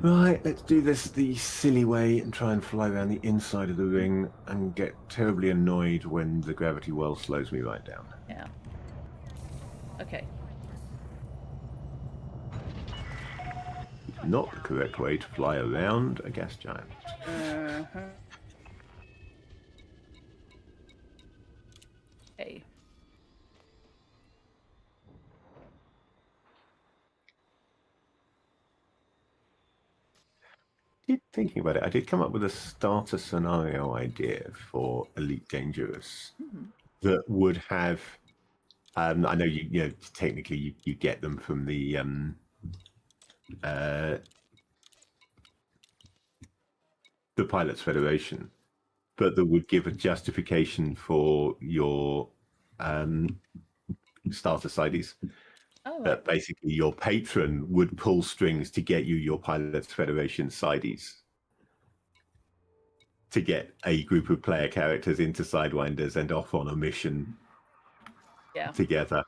Speaker 2: Right, let's do this the silly way and try and fly around the inside of the ring and get terribly annoyed when the gravity well slows me right down.
Speaker 1: Yeah. Okay.
Speaker 2: Not the correct way to fly around a gas giant.
Speaker 1: Hey.
Speaker 2: Thinking about it, I did come up with a starter scenario idea for Elite Dangerous that would have. I know you technically you get them from the Pilots Federation, but that would give a justification for your starter sidees.
Speaker 1: Oh,
Speaker 2: That basically your patron would pull strings to get you your Pilots Federation sidees to get a group of player characters into Sidewinders and off on a mission together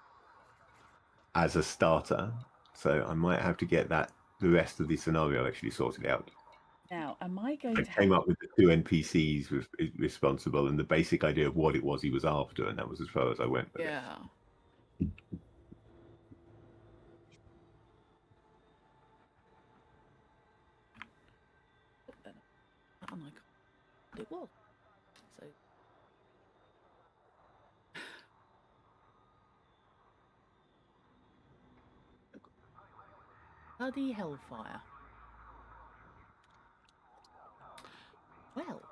Speaker 2: as a starter. So I might have to get the rest of the scenario actually sorted out.
Speaker 1: Now, am I going to
Speaker 2: came up with the 2 NPCs responsible and the basic idea of what it was he was after, and that was as far as I went with it.
Speaker 1: Oh my God. It was. So. Bloody hellfire. Well.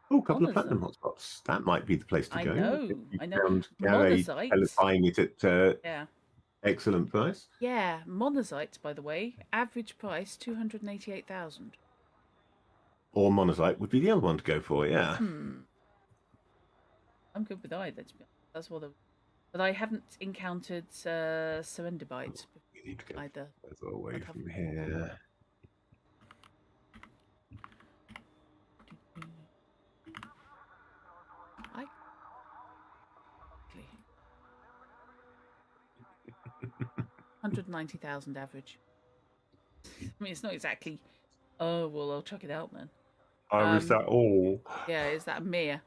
Speaker 2: Oh, a couple of platinum hotspots. That might be the place to go.
Speaker 1: I know.
Speaker 2: Monazite. Buying it at excellent price.
Speaker 1: Yeah, Monazite, by the way, average price 288,000.
Speaker 2: Or Monazite would be the other one to go for, yeah.
Speaker 1: I'm good with either, to be honest. That's what but I haven't encountered Surrender Bites either.
Speaker 2: Further away from here.
Speaker 1: $190,000 average. I mean, it's not exactly. Oh well, I'll chuck it out then.
Speaker 2: Is that all?
Speaker 1: Yeah, is that a mere?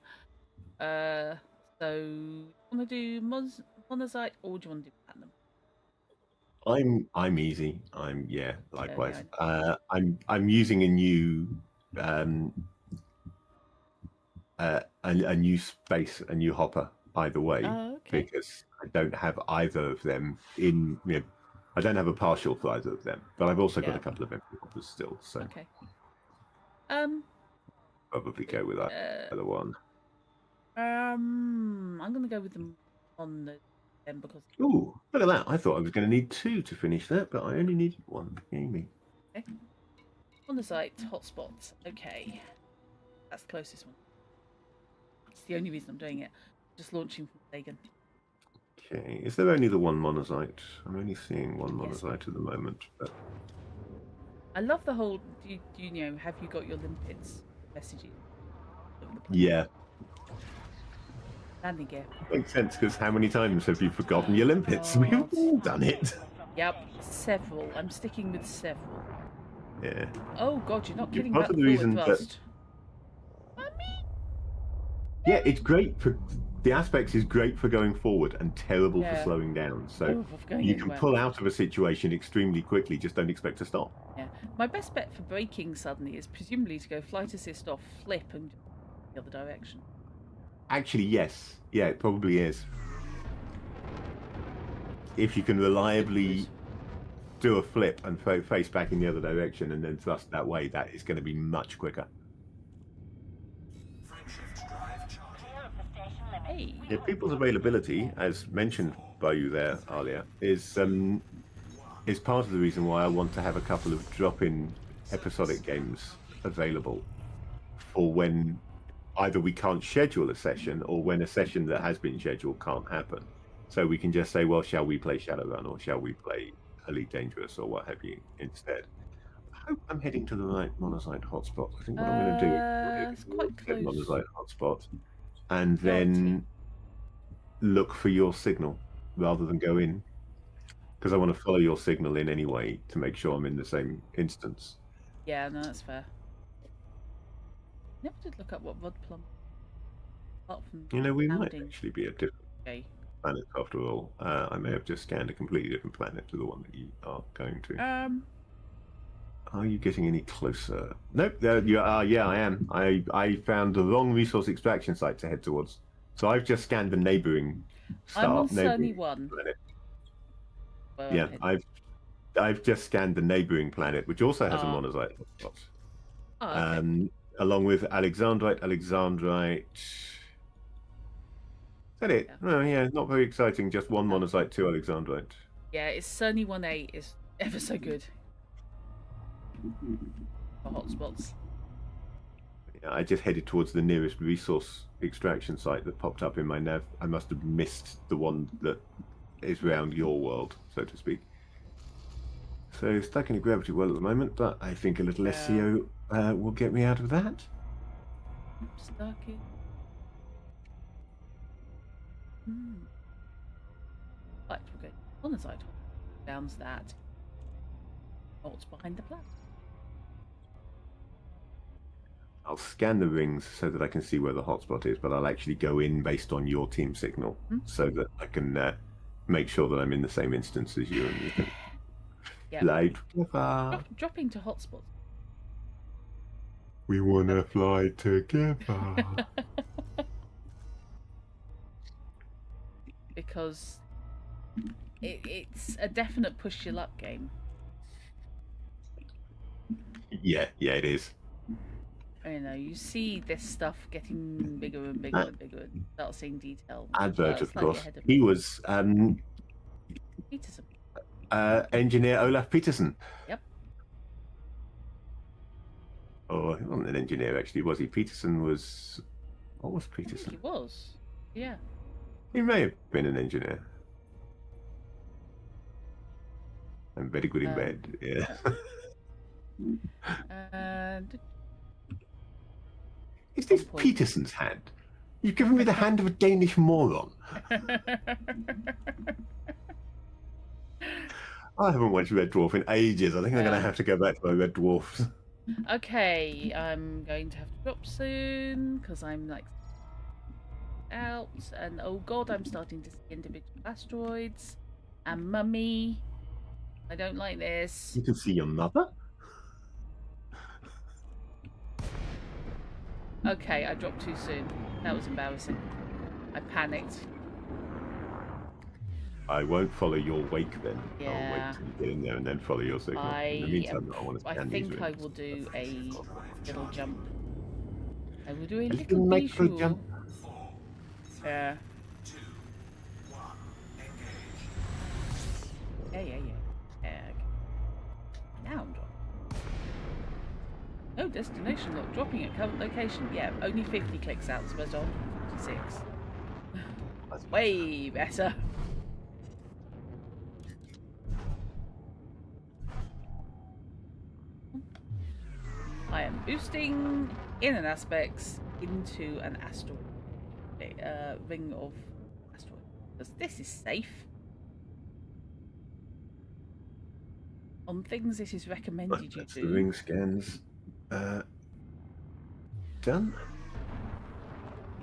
Speaker 1: So you want to do Monazite or do you want to do platinum?
Speaker 2: I'm easy. Likewise. I'm using a new a new space, a new hopper either way, because I don't have either of them in. I don't have a partial for either of them, but I've also got a couple of empty hoppers still. So
Speaker 1: okay.
Speaker 2: probably go with that other one.
Speaker 1: I'm gonna go with them on the then because
Speaker 2: Ooh, look at that. I thought I was going to need 2 to finish that, but I only needed 1. Amy.
Speaker 1: okay. On the site, hotspots. Okay, that's the closest one. It's the only reason I'm doing it. Just launching from Sagan.
Speaker 2: Okay, is there only the one monazite? I'm only seeing one
Speaker 1: Yes.
Speaker 2: monazite at the moment. But...
Speaker 1: I love the whole. Do you know? Have you got your limpets messages?
Speaker 2: Yeah,
Speaker 1: Landing gear.
Speaker 2: makes sense because how many times have you forgotten your limpets? We've
Speaker 1: God.
Speaker 2: all done it.
Speaker 1: Yep, several. I'm sticking with several.
Speaker 2: Yeah.
Speaker 1: Oh God, you're not
Speaker 2: Yeah,
Speaker 1: kidding
Speaker 2: part
Speaker 1: about
Speaker 2: of
Speaker 1: the
Speaker 2: the
Speaker 1: forward
Speaker 2: reason that-
Speaker 1: thrust.
Speaker 2: Yeah, it's great for the aspects is great for going forward and terrible for
Speaker 1: Yeah.
Speaker 2: slowing down. So
Speaker 1: Oh, for going
Speaker 2: you can
Speaker 1: anywhere.
Speaker 2: pull out of a situation extremely quickly. Just don't expect to stop.
Speaker 1: Yeah. My best bet for braking suddenly is presumably to go flight assist off, flip, and the other direction.
Speaker 2: Actually, yes. Yeah, it probably is. If you can reliably do a flip and face back in the other direction and then thrust that way, that is going to be much quicker.
Speaker 1: Hey.
Speaker 2: Yeah, people's availability, as mentioned by you there, Alia, is part of the reason why I want to have a couple of drop-in episodic games available for when either we can't schedule a session or when a session that has been scheduled can't happen. So we can just say, well, shall we play Shadowrun or shall we play Elite Dangerous or what have you instead? I hope I'm heading to the right monazite hotspot. I think what I'm going to do
Speaker 1: It's quite close.
Speaker 2: monazite hotspot and then look for your signal rather than go in, because I want to follow your signal in anyway to make sure I'm in the same instance.
Speaker 1: Yeah, no, that's fair. Never did look up what Rod Plum. Apart from
Speaker 2: You know, we might
Speaker 1: sounding
Speaker 2: actually be a different
Speaker 1: okay.
Speaker 2: planet after all. I may have just scanned a completely different planet to the one that you are going to. Are you getting any closer? Nope. You are. Yeah, I am. I found the wrong resource extraction site to head towards. So I've just scanned the neighbouring star.
Speaker 1: I'm on
Speaker 2: neighbouring
Speaker 1: Cerny 1.
Speaker 2: planet.
Speaker 1: Well,
Speaker 2: Yeah, I've just scanned the neighbouring planet, which also has a
Speaker 1: Ah.
Speaker 2: monazite hotspot.
Speaker 1: Oh, okay.
Speaker 2: Along with Alexandrite. Is that it?
Speaker 1: Yeah.
Speaker 2: Oh, yeah, not very exciting. Just one monazite, 2 Alexandrite.
Speaker 1: Yeah, it's Cerny 1A is ever so good for hotspots.
Speaker 2: Yeah, I just headed towards the nearest resource extraction site that popped up in my nav. I must have missed the one that is around your world, so to speak. So stuck in a gravity well at the moment, but I think a little SEO will get me out of that.
Speaker 1: Stuck in. Right, we're going on the side. Downs that. What's behind the plan?
Speaker 2: I'll scan the rings so that I can see where the hotspot is, but I'll actually go in based on your team signal so that I can make sure that I'm in the same instance as you and we can fly together.
Speaker 1: Dropping to hotspots.
Speaker 2: We want to fly together.
Speaker 1: Because it's a definite push your luck game.
Speaker 2: Yeah, it is.
Speaker 1: You know, you see this stuff getting bigger and bigger and bigger, and start seeing detail.
Speaker 2: Advert, of
Speaker 1: Slightly
Speaker 2: course.
Speaker 1: ahead of
Speaker 2: He
Speaker 1: me.
Speaker 2: was
Speaker 1: Peterson.
Speaker 2: engineer Olaf Peterson.
Speaker 1: Yep.
Speaker 2: Oh, he wasn't an engineer actually, was he? Peterson was. What was
Speaker 1: I think
Speaker 2: Peterson?
Speaker 1: he was. Yeah.
Speaker 2: He may have been an engineer. I'm very good in bed. Yeah.
Speaker 1: And
Speaker 2: Is this
Speaker 1: point.
Speaker 2: Peterson's hand? You've given me the hand of a Danish moron. I haven't watched Red Dwarf in ages. I think I'm going to have to go back to my Red Dwarfs.
Speaker 1: Okay, I'm going to have to drop soon because I'm like out, and oh god, I'm starting to see individual asteroids and mummy. I don't like this.
Speaker 2: You can see your mother?
Speaker 1: Okay, I dropped too soon. That was embarrassing. I panicked.
Speaker 2: I won't follow your wake then. I'll
Speaker 1: Yeah.
Speaker 2: wait till you get in there and then follow your signal. In the meantime, I want to
Speaker 1: I
Speaker 2: scan these
Speaker 1: think I
Speaker 2: rings.
Speaker 1: will do a little jump. I will do a
Speaker 2: A
Speaker 1: little
Speaker 2: micro
Speaker 1: bijou.
Speaker 2: jump.
Speaker 1: Yeah.
Speaker 4: 2, 1, engage.
Speaker 1: Yeah. Okay. Now I'm dropping. Oh, destination lock. Dropping at current location. Yeah, only 50 clicks out, so on 46.
Speaker 2: That's
Speaker 1: Way better. I am boosting in an aspects into an asteroid. Ring of asteroid. Because this is safe. On things it is recommended you
Speaker 2: That's
Speaker 1: do.
Speaker 2: the ring scans done.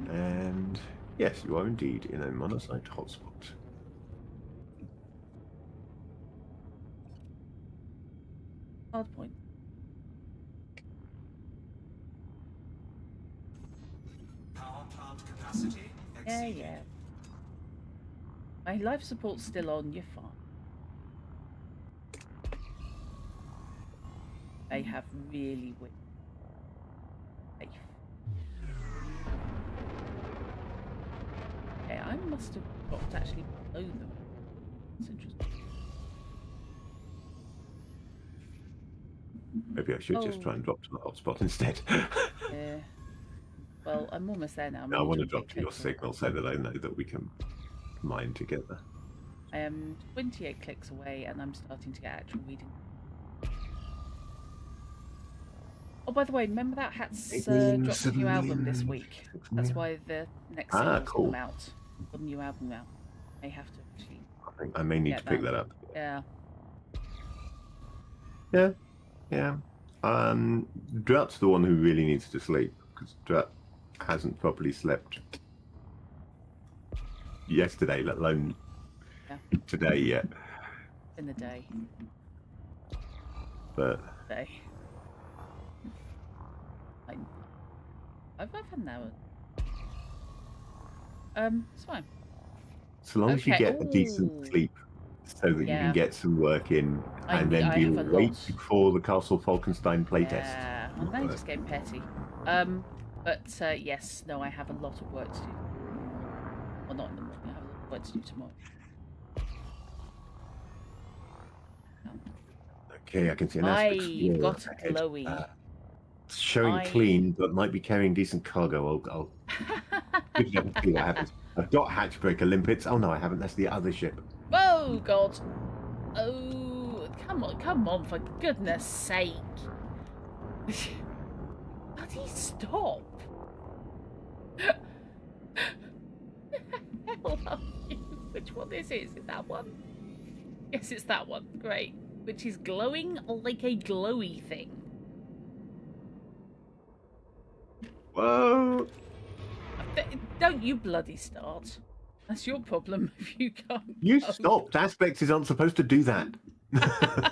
Speaker 2: And yes, you are indeed in a monocyte hotspot.
Speaker 1: Hard point.
Speaker 4: Power plant capacity exceeded.
Speaker 1: Yeah. My life support's still on, you're fine. They have really weak safe. Okay, I must have dropped actually below them. That's interesting.
Speaker 2: Maybe I should just try and drop to the hotspot instead.
Speaker 1: Yeah. Well, I'm almost there now. I'm
Speaker 2: I
Speaker 1: only
Speaker 2: want to
Speaker 1: 28
Speaker 2: drop to your
Speaker 1: clicks away.
Speaker 2: signal so that I know that we can mine together.
Speaker 1: I am 28 clicks away and I'm starting to get actual reading. Oh, by the way, remember that Hat's dropped a new album this week? That's why the next single's
Speaker 2: cool.
Speaker 1: come out. Got a new album out. I have to actually.
Speaker 2: I think I may need to pick that up.
Speaker 1: Yeah.
Speaker 2: Yeah. Drut's the one who really needs to sleep because Drut hasn't properly slept yesterday, let alone today yet.
Speaker 1: In the day.
Speaker 2: But
Speaker 1: Day. I've had an hour. It's fine.
Speaker 2: so long as you get a decent sleep so that you can get some work in and then be awake before the Castle Falkenstein playtest.
Speaker 1: Yeah, I'm now just getting petty. But yes, no, I have a lot of work to do. Well, not in the morning, I have a lot of work to do tomorrow.
Speaker 2: Okay, I can see an aspect.
Speaker 1: You've got a glowy.
Speaker 2: It's showing clean, but might be carrying decent cargo. I'll see what happens. I've got Hatchbreaker limpets. Oh no, I haven't. That's the other ship.
Speaker 1: Oh God! Oh, come on! For goodness' sake! Bloody stop! Hell are you? Which one is it? Is it that one? Yes, it's that one. Great. Which is glowing like a glowy thing.
Speaker 2: Whoa!
Speaker 1: Don't you bloody start. That's your problem if you can't.
Speaker 2: You stopped. Aspects aren't supposed to do that. I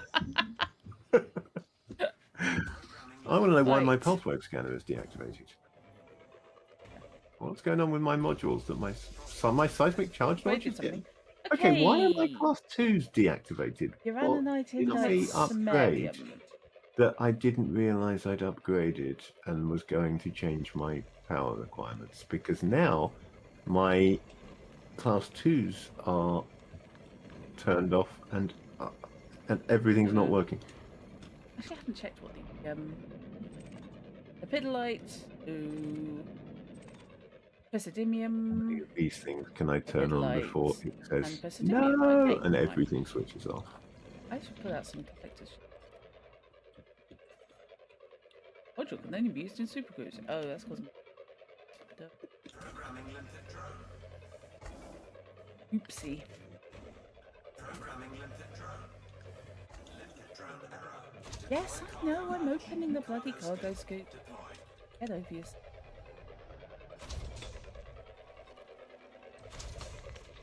Speaker 2: want to know why my pulse wave scanner is deactivated. What's going on with my modules that my seismic charge modules did? Okay, why are my class 2s deactivated?
Speaker 1: Uranite upgrade
Speaker 2: that I didn't realise I'd upgraded and was going to change my power requirements because now my class 2s are turned off and everything's not working.
Speaker 1: Actually, I haven't checked what the epidolite, Pesidium.
Speaker 2: These things can I turn on before it says no,
Speaker 1: okay,
Speaker 2: and everything switches off.
Speaker 1: I should put out some deflectors. Module can only be used in supercruise. Oh, that's causing.
Speaker 4: Programming limpet drone.
Speaker 1: Oopsie.
Speaker 4: Programming limpet drone. Limpet drone error.
Speaker 1: Yes, I know. I'm opening the bloody cargo scoop. Get over yourself.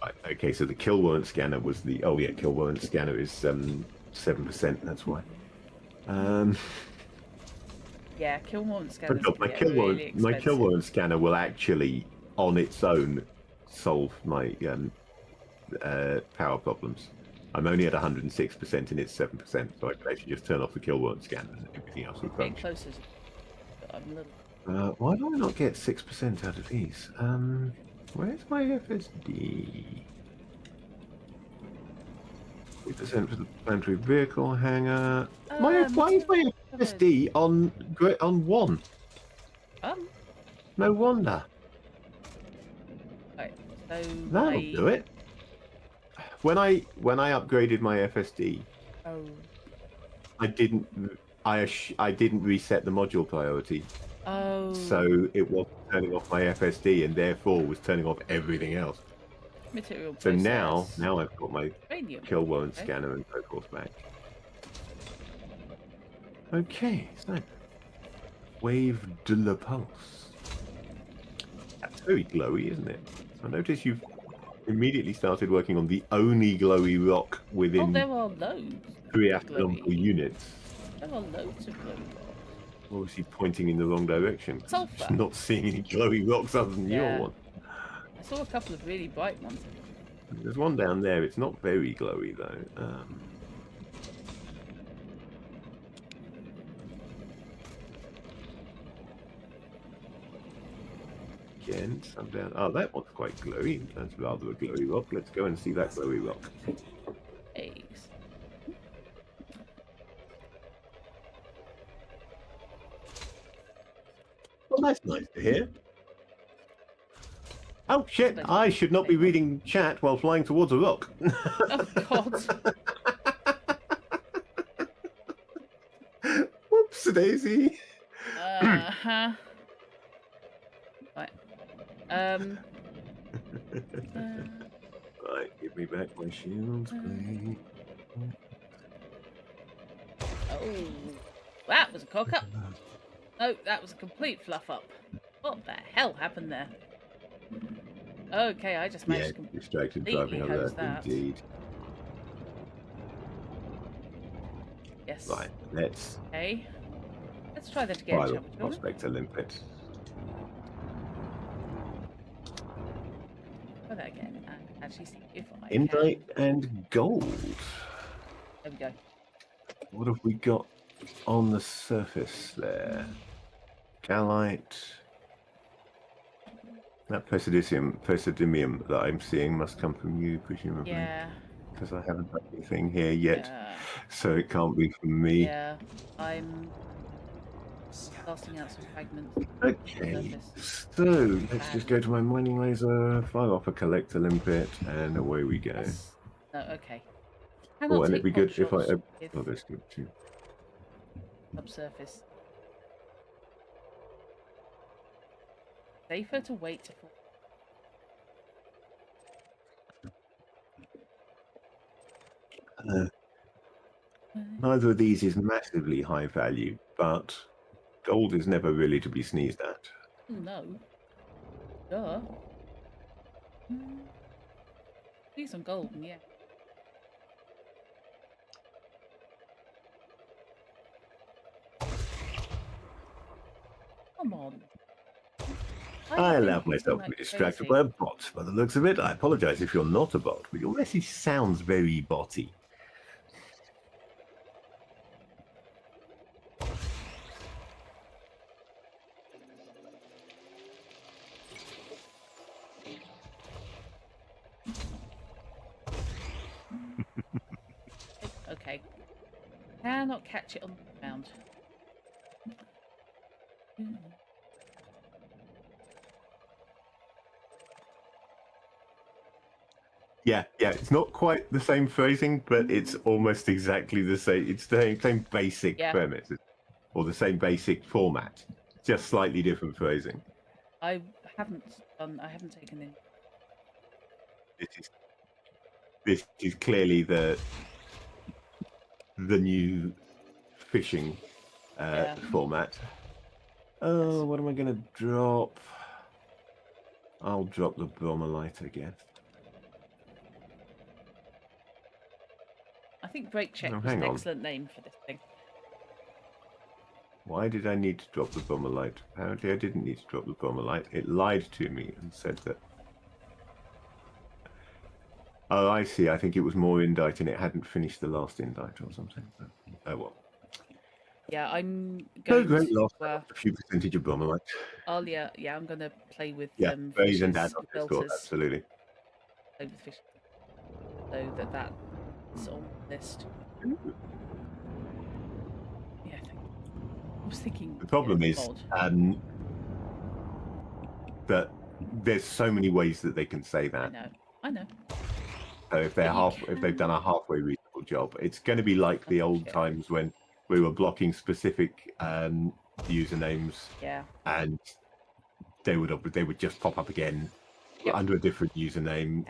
Speaker 2: Right, okay, so the kill warrant scanner was the kill warrant scanner is 7%. That's why.
Speaker 1: Yeah, kill warrant scanner.
Speaker 2: My kill warrant scanner will actually, on its own, solve my power problems. I'm only at 106% and it's 7%, so I can actually just turn off the kill warrant scanner and everything else will
Speaker 1: Getting
Speaker 2: function.
Speaker 1: closer. I'm a little.
Speaker 2: Why do I not get 6% out of these? Where's my FSD? 3% for the planetary vehicle hangar. Why is my FSD on 1? No wonder.
Speaker 1: Right, so
Speaker 2: That'll do it. When I upgraded my FSD, I didn't reset the module priority.
Speaker 1: Oh.
Speaker 2: So it was turning off my FSD and therefore was turning off everything else.
Speaker 1: Material
Speaker 2: So
Speaker 1: process.
Speaker 2: now I've got my
Speaker 1: Uranium.
Speaker 2: kill warrant
Speaker 1: Okay.
Speaker 2: scanner and so forth back. Okay, so Wave de la Pulse. That's very glowy, isn't it? I notice you've immediately started working on the only glowy rock
Speaker 1: Oh,
Speaker 2: within
Speaker 1: there are loads.
Speaker 2: 3
Speaker 1: of
Speaker 2: astronomical
Speaker 1: glowy.
Speaker 2: units.
Speaker 1: There are loads of glowy rocks.
Speaker 2: Obviously pointing in the wrong direction.
Speaker 1: Sulfur.
Speaker 2: Just not seeing any glowy rocks other than your
Speaker 1: Yeah.
Speaker 2: one.
Speaker 1: I saw a couple of really bright ones.
Speaker 2: There's one down there. It's not very glowy though. Again, some down. Oh, that one's quite glowy. That's rather a glowy rock. Let's go and see that glowy rock.
Speaker 1: Eggs.
Speaker 2: Well, that's nice to hear. Oh shit! I should not be reading chat while flying towards a rock.
Speaker 1: Oh God.
Speaker 2: Whoops, Daisy.
Speaker 1: Right.
Speaker 2: Right, give me back my shields, please.
Speaker 1: Oh, that was a cock up. No, that was a complete fluff up. What the hell happened there? Okay, I just managed to
Speaker 2: distracted
Speaker 1: completely
Speaker 2: driving
Speaker 1: hose
Speaker 2: alert,
Speaker 1: that.
Speaker 2: indeed.
Speaker 1: Yes.
Speaker 2: Right, let's
Speaker 1: Okay. Let's try that again,
Speaker 2: fire
Speaker 1: shall
Speaker 2: up
Speaker 1: we, children?
Speaker 2: Prospector Limpet.
Speaker 1: Try that again and actually see if I
Speaker 2: Indite
Speaker 1: can.
Speaker 2: and gold.
Speaker 1: There we go.
Speaker 2: What have we got on the surface there? Gallite. That Posidimium that I'm seeing must come from you, presumably.
Speaker 1: Yeah.
Speaker 2: Because I haven't got anything here yet.
Speaker 1: Yeah.
Speaker 2: So it can't be from me.
Speaker 1: Yeah. I'm blasting out some fragments.
Speaker 2: Okay.
Speaker 1: Surface.
Speaker 2: So let's just go to my mining laser, fire off a collector limpet, and away we go.
Speaker 1: Yes. No, okay.
Speaker 2: Oh,
Speaker 1: Cannot
Speaker 2: and it'd
Speaker 1: take
Speaker 2: be good if I.
Speaker 1: pot shots with
Speaker 2: Oh, that's good too.
Speaker 1: subsurface. Safer to wait to fall.
Speaker 2: Neither of these is massively high value, but gold is never really to be sneezed at.
Speaker 1: No. Duh. See some golden, yeah. Come on.
Speaker 2: I
Speaker 1: have been
Speaker 2: allowed myself to
Speaker 1: hitting
Speaker 2: be
Speaker 1: like
Speaker 2: distracted
Speaker 1: crazy.
Speaker 2: by a bot. By the looks of it, I apologize if you're not a bot, but your message sounds very botty.
Speaker 1: Okay. Cannot catch it on the ground.
Speaker 2: Yeah, it's not quite the same phrasing, but it's almost exactly the same. It's the same basic premise, or the same basic format, just slightly different phrasing.
Speaker 1: I haven't taken any.
Speaker 2: This is clearly the new fishing format. Oh, what am I going to drop? I'll drop the bromolite again.
Speaker 1: I think brake check
Speaker 2: Oh,
Speaker 1: was
Speaker 2: hang
Speaker 1: an
Speaker 2: on.
Speaker 1: excellent name for this thing.
Speaker 2: Why did I need to drop the bromolite? Apparently I didn't need to drop the bromolite. It lied to me and said that... Oh, I see. I think it was more indite and it hadn't finished the last indite or something. Oh, well.
Speaker 1: Yeah, I'm
Speaker 2: No
Speaker 1: going
Speaker 2: great
Speaker 1: to.
Speaker 2: loss. A few percentage of bromelites.
Speaker 1: Yeah, I'm going to play with
Speaker 2: Yeah, raise and
Speaker 1: Fishy's
Speaker 2: add on Discord,
Speaker 1: filters.
Speaker 2: absolutely.
Speaker 1: Play with Fishy, so that's on the list. Yeah, I was thinking.
Speaker 2: The problem is
Speaker 1: mod.
Speaker 2: that there's so many ways that they can say that.
Speaker 1: I know.
Speaker 2: So if they're
Speaker 1: But
Speaker 2: if they've done a halfway reasonable job, it's going to be like the old times when we were blocking specific usernames,
Speaker 1: Yeah.
Speaker 2: and they would just pop up again under a different username.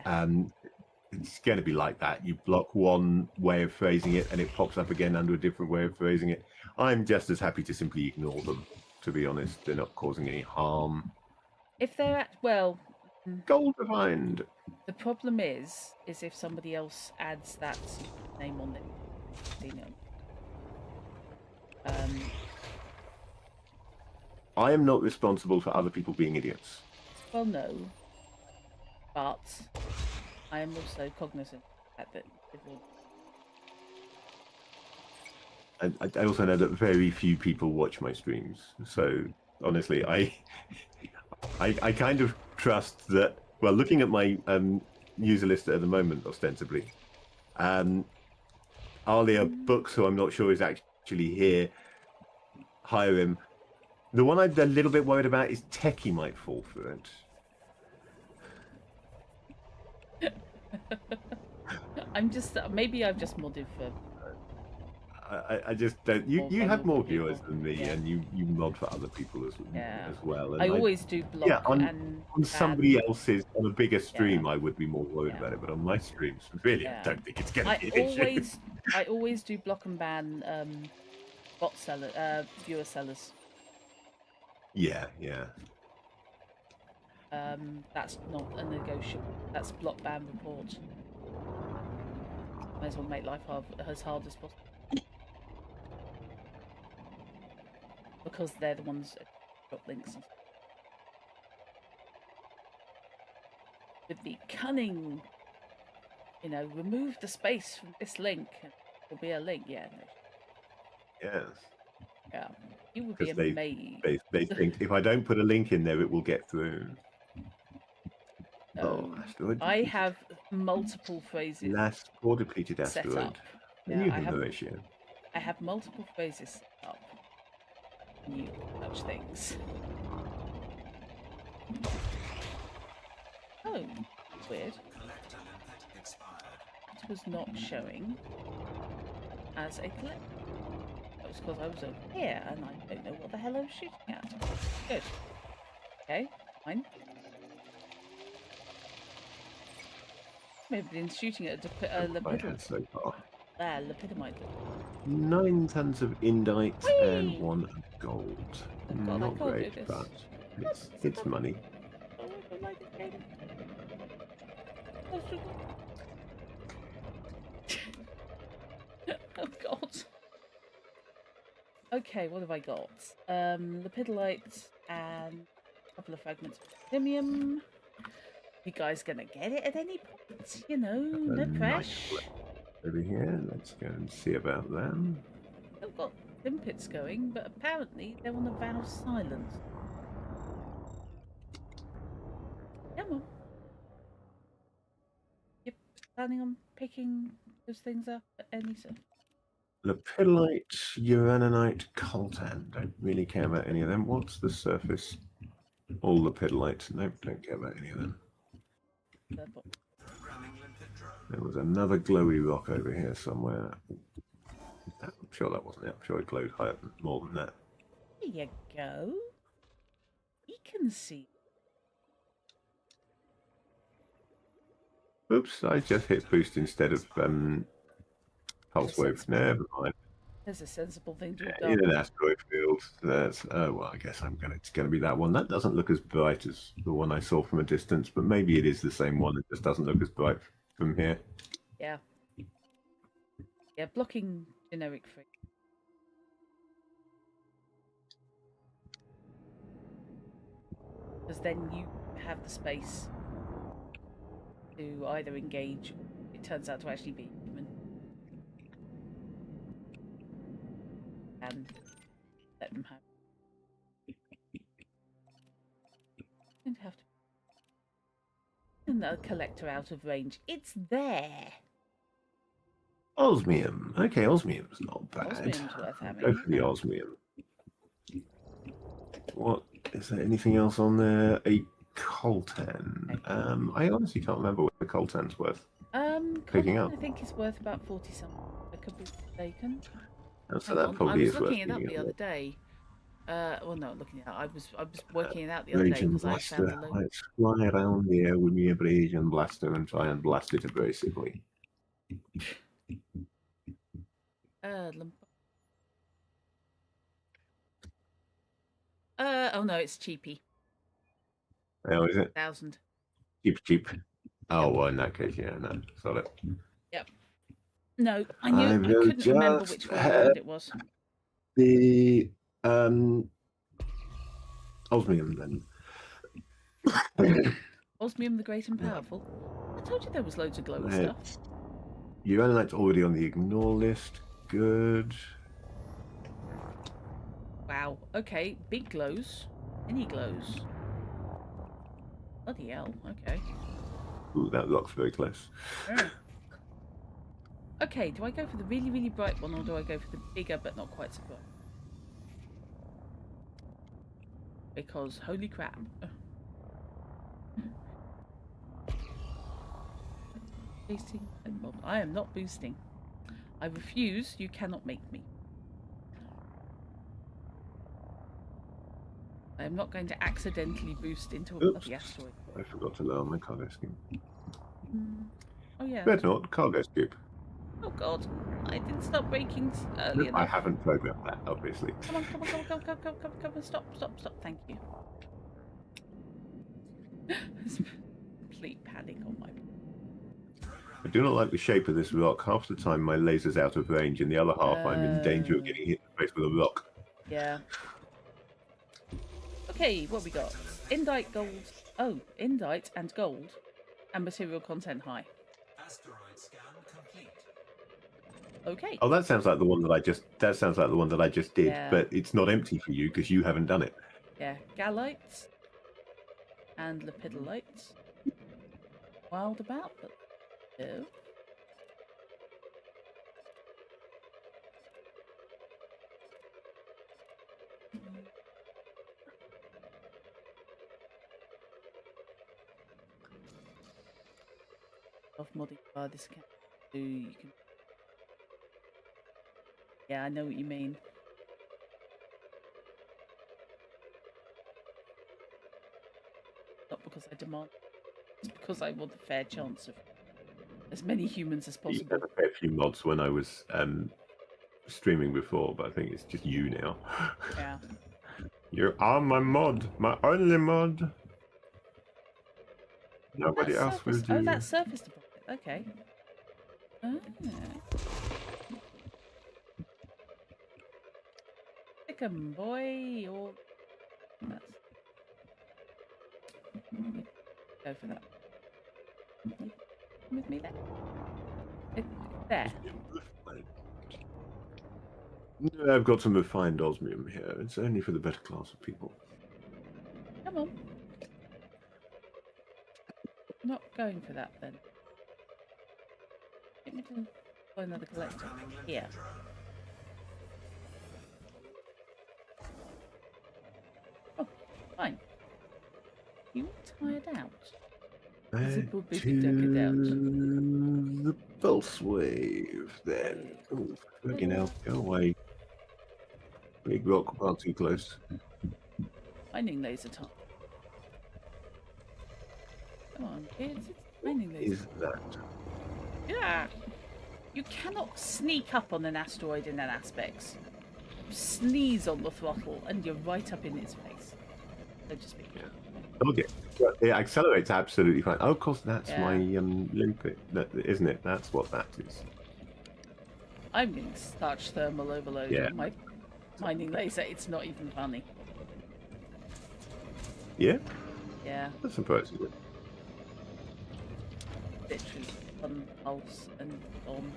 Speaker 2: It's going to be like that. You block one way of phrasing it, and it pops up again under a different way of phrasing it. I'm just as happy to simply ignore them. To be honest, they're not causing any harm.
Speaker 1: If they're
Speaker 2: Goal defined.
Speaker 1: The problem is if somebody else adds that name on it,
Speaker 2: I am not responsible for other people being idiots.
Speaker 1: Well, no, but I am also cognizant of that people.
Speaker 2: And I also know that very few people watch my streams. So honestly, I kind of trust that. Well, looking at my user list at the moment, ostensibly, Alia Books, who I'm not sure is actually here, hire him. The one I'm a little bit worried about is Techie might fall for
Speaker 1: it. Maybe I've just modded for.
Speaker 2: I just don't. You have more viewers than me, and you mod for other people as well. And
Speaker 1: I always do block
Speaker 2: on somebody else's on a bigger stream. I would be more worried about it, but on my streams, really, I don't think it's going to be an issue.
Speaker 1: I always do block and ban viewer sellers.
Speaker 2: Yeah.
Speaker 1: That's not a negotiable. That's block ban report. Might as well make life as hard as possible. Because they're the ones that drop links. With the cunning, remove the space from this link. There'll be a link,
Speaker 2: Yes.
Speaker 1: Yeah. You would be amazed.
Speaker 2: They think if I don't put a link in there, it will get through.
Speaker 1: I have multiple phrases.
Speaker 2: Last core depleted asteroid.
Speaker 1: Set up. I have multiple phrases set up. New such things. Oh, weird. It was not showing as a collect. That was because I was over here and I don't know what the hell I was shooting at. Good. Okay, fine. Maybe I've been shooting at Lepidolite.
Speaker 2: So far.
Speaker 1: There, Lepidolite.
Speaker 2: 9 tons of indite and 1 of gold.
Speaker 1: God,
Speaker 2: not great, but it's money.
Speaker 1: Oh God. Okay, what have I got? Lepidolite and a couple of fragments of titanium. You guys gonna get it at any point? No pressure.
Speaker 2: Over here, let's go and see about them.
Speaker 1: They've got limpets going, but apparently they're on a vow of silence. Come on. You're planning on picking those things up at any sort?
Speaker 2: Lepidolite, uraninite, coltan. Don't really care about any of them. What's the surface? All lepidolite. Nope, don't care about any of them. There was another glowy rock over here somewhere. I'm sure that wasn't it. I'm sure it glowed higher, more than that.
Speaker 1: There you go. You can see.
Speaker 2: Oops, I just hit boost instead of pulse wave. Never mind.
Speaker 1: There's a sensible thing to have done.
Speaker 2: In an asteroid field. That's well, I guess it's going to be that one. That doesn't look as bright as the one I saw from a distance, but maybe it is the same one. It just doesn't look as bright from here.
Speaker 1: Yeah. Yeah, blocking generic free. Because then you have the space to either engage, or it turns out to actually be human. and let them have. I'm going to have to. And the collector out of range. It's there.
Speaker 2: Osmium. Okay, osmium's not bad.
Speaker 1: Osmium's worth having.
Speaker 2: Go for the osmium. What is there? Anything else on there? A coltan.
Speaker 1: Okay.
Speaker 2: I honestly can't remember what the coltan's worth. Picking
Speaker 1: Coltan,
Speaker 2: up.
Speaker 1: I think it's worth about 40 something. I could be mistaken.
Speaker 2: So
Speaker 1: Hang
Speaker 2: that
Speaker 1: on, I
Speaker 2: probably
Speaker 1: was
Speaker 2: is worth
Speaker 1: looking it up
Speaker 2: picking
Speaker 1: the
Speaker 2: up.
Speaker 1: other day. Well, no, looking it up. I was working it out the other day
Speaker 2: Abrasion
Speaker 1: because I found
Speaker 2: blaster.
Speaker 1: a load.
Speaker 2: Let's fly around the air with the abrasion blaster and try and blast it abrasively.
Speaker 1: Oh no, it's cheapy.
Speaker 2: Oh, is it?
Speaker 1: 1,000.
Speaker 2: Cheap. Oh, well, in that case, yeah, no, sorry.
Speaker 1: Yep. No, I
Speaker 2: I will
Speaker 1: couldn't remember
Speaker 2: just
Speaker 1: which one it was.
Speaker 2: The osmium then.
Speaker 1: Osmium the Great and Powerful. I told you there was loads of glowy
Speaker 2: Right.
Speaker 1: stuff.
Speaker 2: Uranite's already on the ignore list. Good.
Speaker 1: Wow. Okay, big glows. Any glows? Bloody hell. Okay.
Speaker 2: Ooh, that looks very close.
Speaker 1: Okay, do I go for the really, really bright one or do I go for the bigger but not quite so bright? Because, holy crap. I am not boosting. I refuse. You cannot make me. I am not going to accidentally boost into a bloody asteroid.
Speaker 2: I forgot to lower my cargo scheme.
Speaker 1: Oh yeah.
Speaker 2: Better not, cargo scoop.
Speaker 1: Oh god, I didn't stop braking early enough.
Speaker 2: I haven't programmed that, obviously.
Speaker 1: Come on, stop, thank you. There's complete panic on my part.
Speaker 2: I do not like the shape of this rock. Half the time my laser's out of range, and the other half I'm in danger of getting hit in the face with a rock.
Speaker 1: Yeah. Okay, what we got? Indite gold. Oh, indite and gold, and material content high.
Speaker 4: Asteroid scan complete.
Speaker 1: Okay.
Speaker 2: Oh, that sounds like the one that I just. That sounds like the one that I just did,
Speaker 1: Yeah.
Speaker 2: but it's not empty for you because you haven't done it.
Speaker 1: Yeah, gallites and lepidolites. Wild about, but no. Of modify this can do you can. Yeah, I know what you mean. Not because I demand, it's because I want a fair chance of as many humans as
Speaker 2: I used to
Speaker 1: possible.
Speaker 2: have a fair few mods when I was streaming before, but I think it's just you now.
Speaker 1: Yeah.
Speaker 2: You are my mod, my only mod. Nobody
Speaker 1: That's
Speaker 2: else will
Speaker 1: surface.
Speaker 2: do.
Speaker 1: Oh, that's surface deposit. Okay. Ah. Pick 'em, boy, or that's... Go for that. You with me there? There.
Speaker 2: No, I've got some refined osmium here. It's only for the better class of people.
Speaker 1: Come on. Not going for that then. Get me to find another collector. Here. Oh, fine. You tired out? Zippo bippy duck it out.
Speaker 2: The pulse wave, then. Oh, fucking hell, go away. Big rock, far too close.
Speaker 1: Mining laser time. Come on, kids. It's mining laser.
Speaker 2: Is that?
Speaker 1: Yeah. You cannot sneak up on an asteroid in that aspect. You sneeze on the throttle and you're right up in its face. So just be careful.
Speaker 2: Okay. It accelerates absolutely fine. Oh, of course, that's
Speaker 1: Yeah.
Speaker 2: my loop, isn't it? That's what that is.
Speaker 1: I'm getting such thermal overload
Speaker 2: Yeah.
Speaker 1: on my mining laser. It's not even funny.
Speaker 2: Yeah,
Speaker 1: Yeah.
Speaker 2: that's surprising.
Speaker 1: Literally one pulse and on.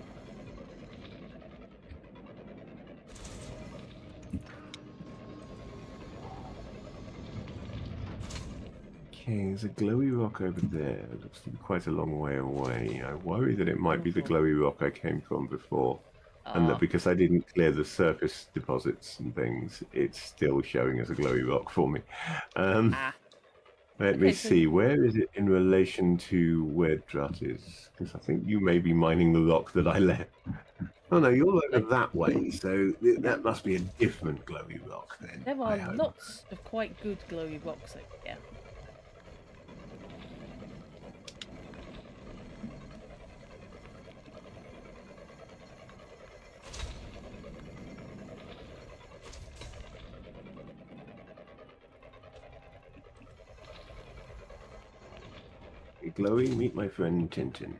Speaker 2: Okay, there's a glowy rock over there. It looks to be quite a long way away. I worry that it might be the glowy rock I came from before. And that because I didn't clear the surface deposits and things, it's still showing as a glowy rock for me. Let me see, where is it in relation to where Drut is? Because I think you may be mining the rock that I left. Oh no, you're over that way, so that must be a different glowy rock then.
Speaker 1: There are lots of quite good glowy rocks over here.
Speaker 2: Glowy, meet my friend Tintin.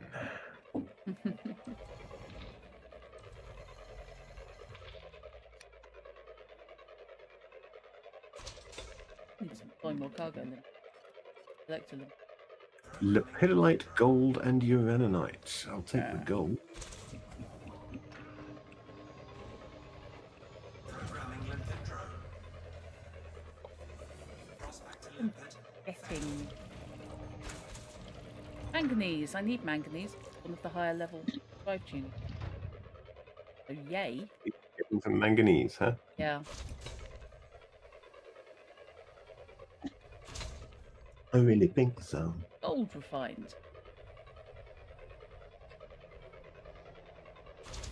Speaker 1: Need some buy more cargo and then collect them.
Speaker 2: Lepidolite, gold, and uraninite. I'll take the gold.
Speaker 4: Programming limpet drone. Prospect to limpet.
Speaker 1: Getting manganese. I need manganese. One of the higher level drive tuning. So yay.
Speaker 2: Getting some manganese, huh?
Speaker 1: Yeah.
Speaker 2: I really think so.
Speaker 1: Gold refined.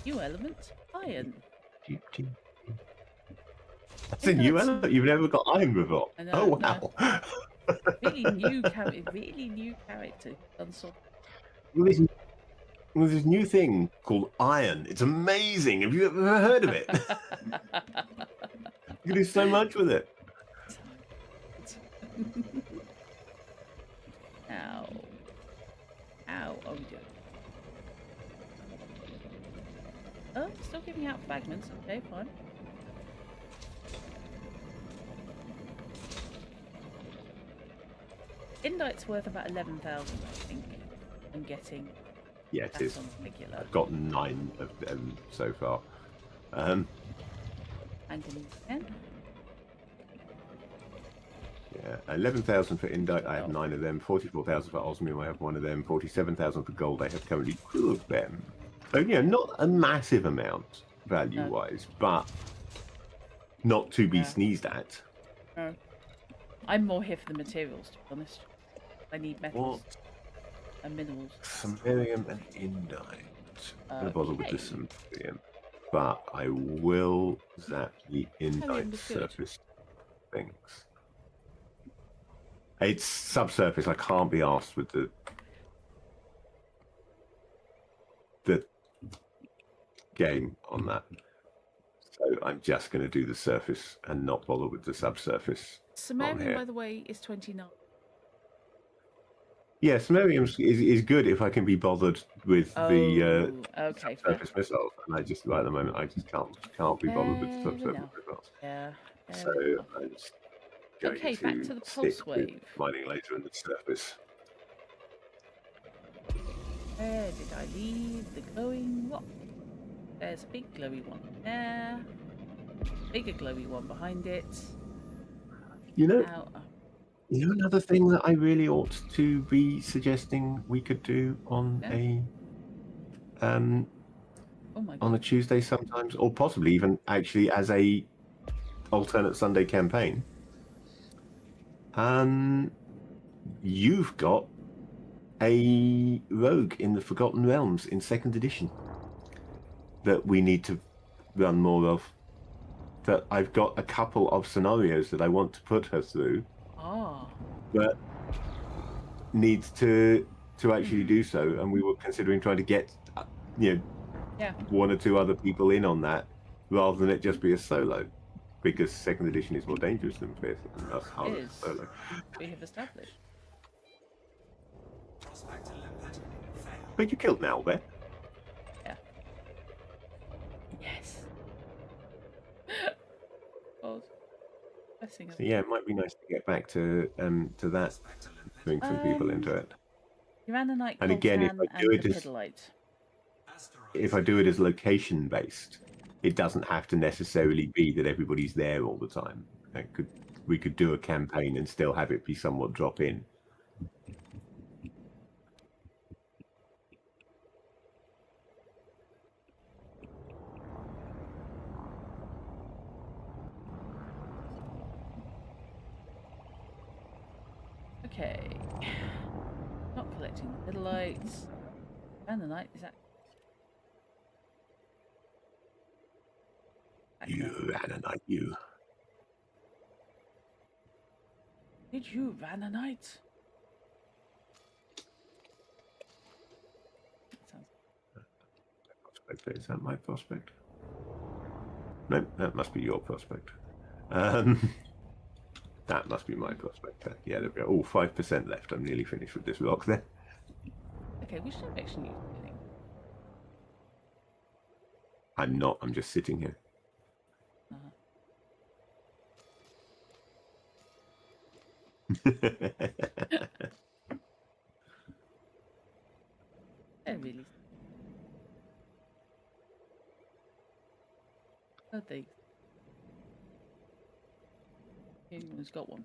Speaker 1: New element. Iron.
Speaker 2: That's a new element. You've never got iron before.
Speaker 1: I know,
Speaker 2: Oh wow.
Speaker 1: No. Really new character. Really new character. Done so.
Speaker 2: Well, this new thing called iron. It's amazing. Have you ever heard of it? You can do so much with it.
Speaker 1: Ow. Ow. Oh, we do. Oh, still giving out fragments. Okay, fine. Indite's worth about 11,000, I think. I'm getting.
Speaker 2: Yeah, it is.
Speaker 1: On regular.
Speaker 2: I've got 9 of them so far.
Speaker 1: Manganese again.
Speaker 2: Yeah, 11,000 for Indite, I have 9 of them. 44,000 for Osmium, I have 1 of them. 47,000 for gold, I have currently 2 of them. So, you know, not a massive amount value-wise, but not to be sneezed at.
Speaker 1: No. I'm more here for the materials, to be honest. I need metals and minerals.
Speaker 2: Samarium and Indite. I'm going to bother with the Samarium, but I will zap the Indite surface things. It's subsurface. I can't be asked with the game on that. So I'm just going to do the surface and not bother with the subsurface.
Speaker 1: Samarium, by the way, is 29.
Speaker 2: Yeah, Samarium is good if I can be bothered with the subsurface missiles. And I just, right at the moment, I just can't be bothered with the subsurface missiles.
Speaker 1: Yeah.
Speaker 2: So I'm just going
Speaker 1: back to the pulse wave.
Speaker 2: Mining laser in the surface.
Speaker 1: Where did I leave the glowing rock? There's a big glowy one there. Bigger glowy one behind it.
Speaker 2: You know, another thing that I really ought to be suggesting we could do on on a Tuesday sometimes, or possibly even actually as a alternate Sunday campaign. You've got a rogue in the Forgotten Realms in 2nd edition that we need to run more of. That I've got a couple of scenarios that I want to put her through. But needs to actually do so, and we were considering trying to get one or 2 other people in on that rather than it just be a solo, because 2nd edition is more dangerous than 5th, and that's harder than solo.
Speaker 1: We have established.
Speaker 2: But you killed an owlbear.
Speaker 1: Yeah. Yes. Oh.
Speaker 2: So yeah, it might be nice to get back to that, bring some people into it.
Speaker 1: Uraninite,
Speaker 2: and again, if I do it as location based, it doesn't have to necessarily be that everybody's there all the time. We could do a campaign and still have it be somewhat drop in.
Speaker 1: Okay. Not collecting the lights. And the night is that.
Speaker 2: You Ananite, you.
Speaker 1: Did you ran a night? Sounds
Speaker 2: Prospect. Is that my prospect? No, that must be your prospect. That must be my prospect. Yeah, there we go. Oh, 5% left. I'm nearly finished with this rock there.
Speaker 1: okay. Which direction are you feeling?
Speaker 2: I'm not. I'm just sitting here.
Speaker 1: They're really. Oh, Anyone's got one.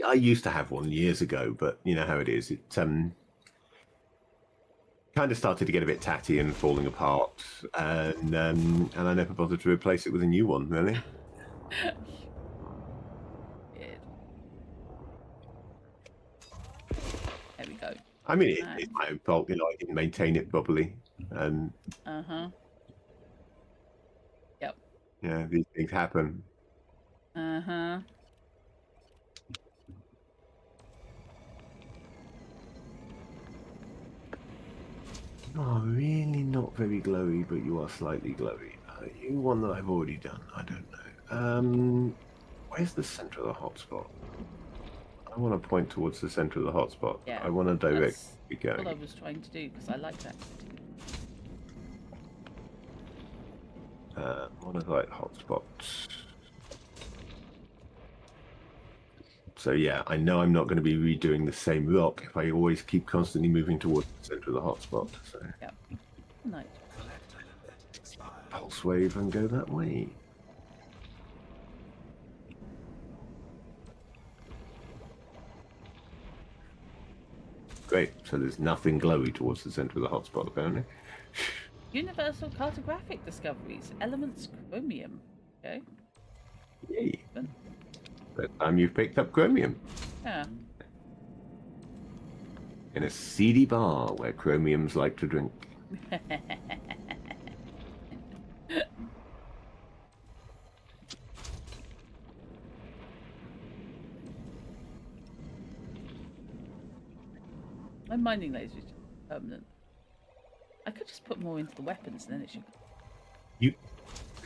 Speaker 2: I used to have one years ago, but you know how it is. It kind of started to get a bit tatty and falling apart, and I never bothered to replace it with a new one. Really.
Speaker 1: Weird. There we go.
Speaker 2: I mean, it's my own fault. You know, I didn't maintain it properly, and
Speaker 1: Uh-huh. Yep.
Speaker 2: yeah, these things happen.
Speaker 1: Uh-huh.
Speaker 2: Oh, really not very glowy, but you are slightly glowy. You one that I've already done. I don't know. Where's the center of the hotspot? I want to point towards the center of the hotspot.
Speaker 1: Yeah.
Speaker 2: I want to direct
Speaker 1: That's
Speaker 2: it going.
Speaker 1: what I was trying to do because I like that.
Speaker 2: One of the right hotspots. So yeah, I know I'm not going to be redoing the same rock if I always keep constantly moving towards the center of the hotspot. So
Speaker 1: Yeah. Nice.
Speaker 4: Collect element expired.
Speaker 2: pulse wave and go that way. Great. So there's nothing glowy towards the center of the hotspot, apparently.
Speaker 1: Universal cartographic discoveries. Elements chromium. Okay.
Speaker 2: Yay.
Speaker 1: Fun.
Speaker 2: That time you've picked up chromium
Speaker 1: Yeah.
Speaker 2: in a seedy bar where chromiums like to drink.
Speaker 1: My mining laser is permanent. I could just put more into the weapons and then it should.
Speaker 2: You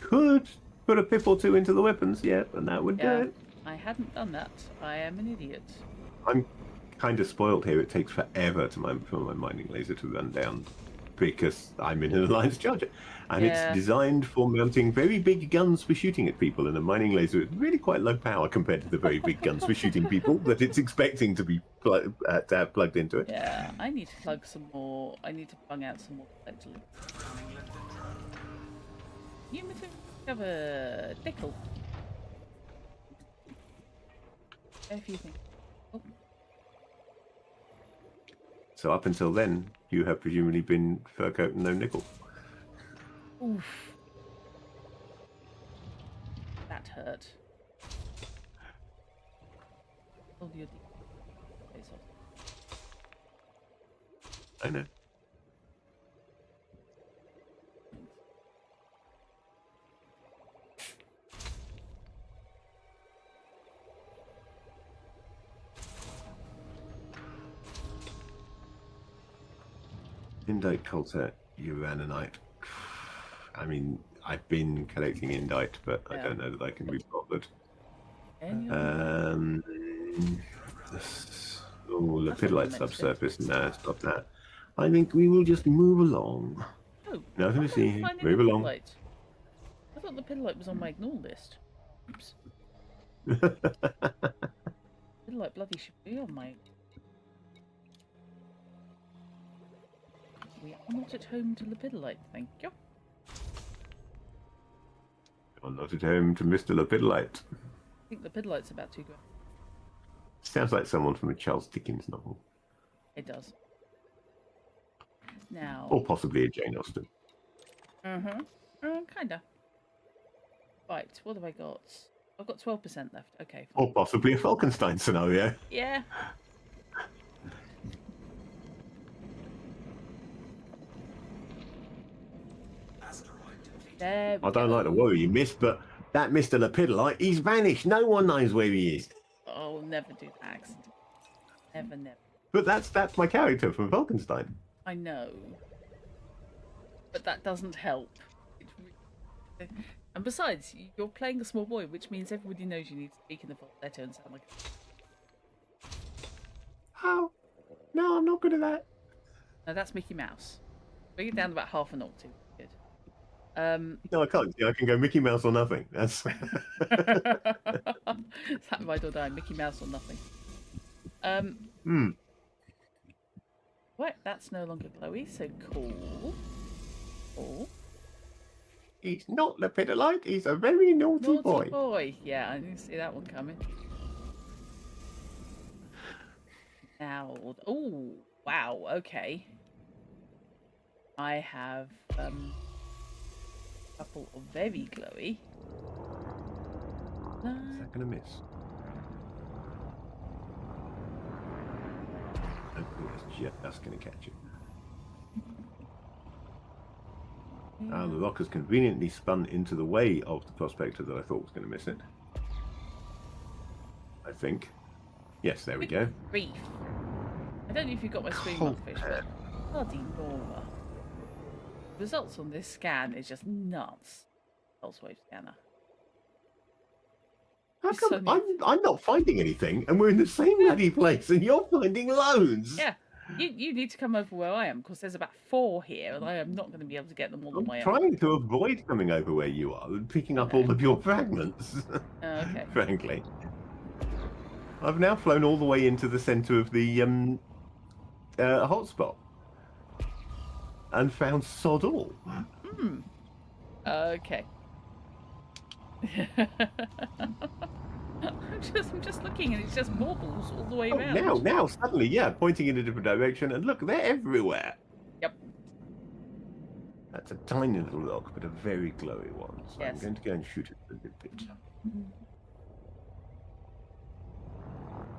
Speaker 2: could put a pip or two into the weapons, yeah, and that would
Speaker 1: Yeah.
Speaker 2: do it.
Speaker 1: I hadn't done that. I am an idiot.
Speaker 2: I'm kind of spoiled here. It takes forever for my mining laser to run down because I'm in an alliance charger, and
Speaker 1: Yeah.
Speaker 2: it's designed for mounting very big guns for shooting at people. And a mining laser is really quite low power compared to the very big guns for shooting people that it's expecting to be to have plugged into it.
Speaker 1: Yeah, I need to plug some more. I need to plug out some more potentially.
Speaker 4: Programming Lindendro.
Speaker 1: You have a nickel. A few things. Oh,
Speaker 2: So up until then, you have presumably been fur coat and no nickel.
Speaker 1: oof. That hurt. Oh, your face off.
Speaker 2: I know. Indite Colter, Uranite. I mean, I've been collecting Indite, but I
Speaker 1: Yeah.
Speaker 2: don't know that I can be bothered.
Speaker 1: And your
Speaker 2: Lepidolite
Speaker 1: meant to
Speaker 2: subsurface. Nah, stop that. I think we will just move along.
Speaker 1: oh,
Speaker 2: Nothing to see here.
Speaker 1: finding
Speaker 2: Move
Speaker 1: the
Speaker 2: along.
Speaker 1: pidolite. I thought the pidolite was on my ignore list. Oops. Pidolite bloody should be on my. We are not at home to lepidolite, thank you.
Speaker 2: I'm not at home to Mr. Lepidolite.
Speaker 1: I think lepidolite's about 2 grand.
Speaker 2: Sounds like someone from a Charles Dickens novel.
Speaker 1: It does. Now.
Speaker 2: Or possibly a Jane Austen.
Speaker 1: Kinda. Right, what have I got? I've got 12% left. Okay, fine.
Speaker 2: Or possibly a Falkenstein scenario.
Speaker 1: Yeah.
Speaker 4: Asteroid defeated.
Speaker 1: There we
Speaker 2: I don't
Speaker 1: go.
Speaker 2: like to worry you, miss, but that Mr. Lepidolite, he's vanished. No one knows where he is.
Speaker 1: Oh, never do that accident. Never, never.
Speaker 2: But that's my character from Falkenstein.
Speaker 1: I know. But that doesn't help. And besides, you're playing a small boy, which means everybody knows you need to speak in the falsetto and sound like.
Speaker 2: Oh, no, I'm not good at that.
Speaker 1: No, that's Mickey Mouse. Bring it down to about half an octave. Good.
Speaker 2: No, I can't. I can go Mickey Mouse or nothing. That's
Speaker 1: Is that ride or die? Mickey Mouse or nothing. Right, that's no longer Chloe, so cool. Cool.
Speaker 2: He's not Lepidolite. He's a very naughty boy.
Speaker 1: Yeah, I didn't see that one coming. Now, oh wow, okay. I have a couple of very glowy.
Speaker 2: Is that gonna miss? I think that's gonna catch it. Ah, the rock has conveniently spun into the way of the prospector that I thought was going to miss it. I think. Yes, there we go.
Speaker 1: Grief. I don't know if you got my screen rockfish, but bloody Nora. Results on this scan is just nuts. Pulse wave scanner.
Speaker 2: How
Speaker 1: It's
Speaker 2: come
Speaker 1: so
Speaker 2: I'm not finding anything, and we're in the same bloody place, and you're finding loads?
Speaker 1: Yeah, you need to come over where I am, because there's about 4 here, and I am not going to be able to get them all on
Speaker 2: I'm
Speaker 1: my own.
Speaker 2: trying to avoid coming over where you are and picking up all of your fragments.
Speaker 1: Okay.
Speaker 2: Frankly, I've now flown all the way into the centre of the hotspot and found sod all.
Speaker 1: Okay. I'm just looking, and it's just marbles all the way around.
Speaker 2: Now, suddenly, yeah, pointing in a different direction, and look, they're everywhere.
Speaker 1: Yep.
Speaker 2: That's a tiny little rock, but a very glowy one. So I'm
Speaker 1: Yes.
Speaker 2: going to go and shoot it a little bit.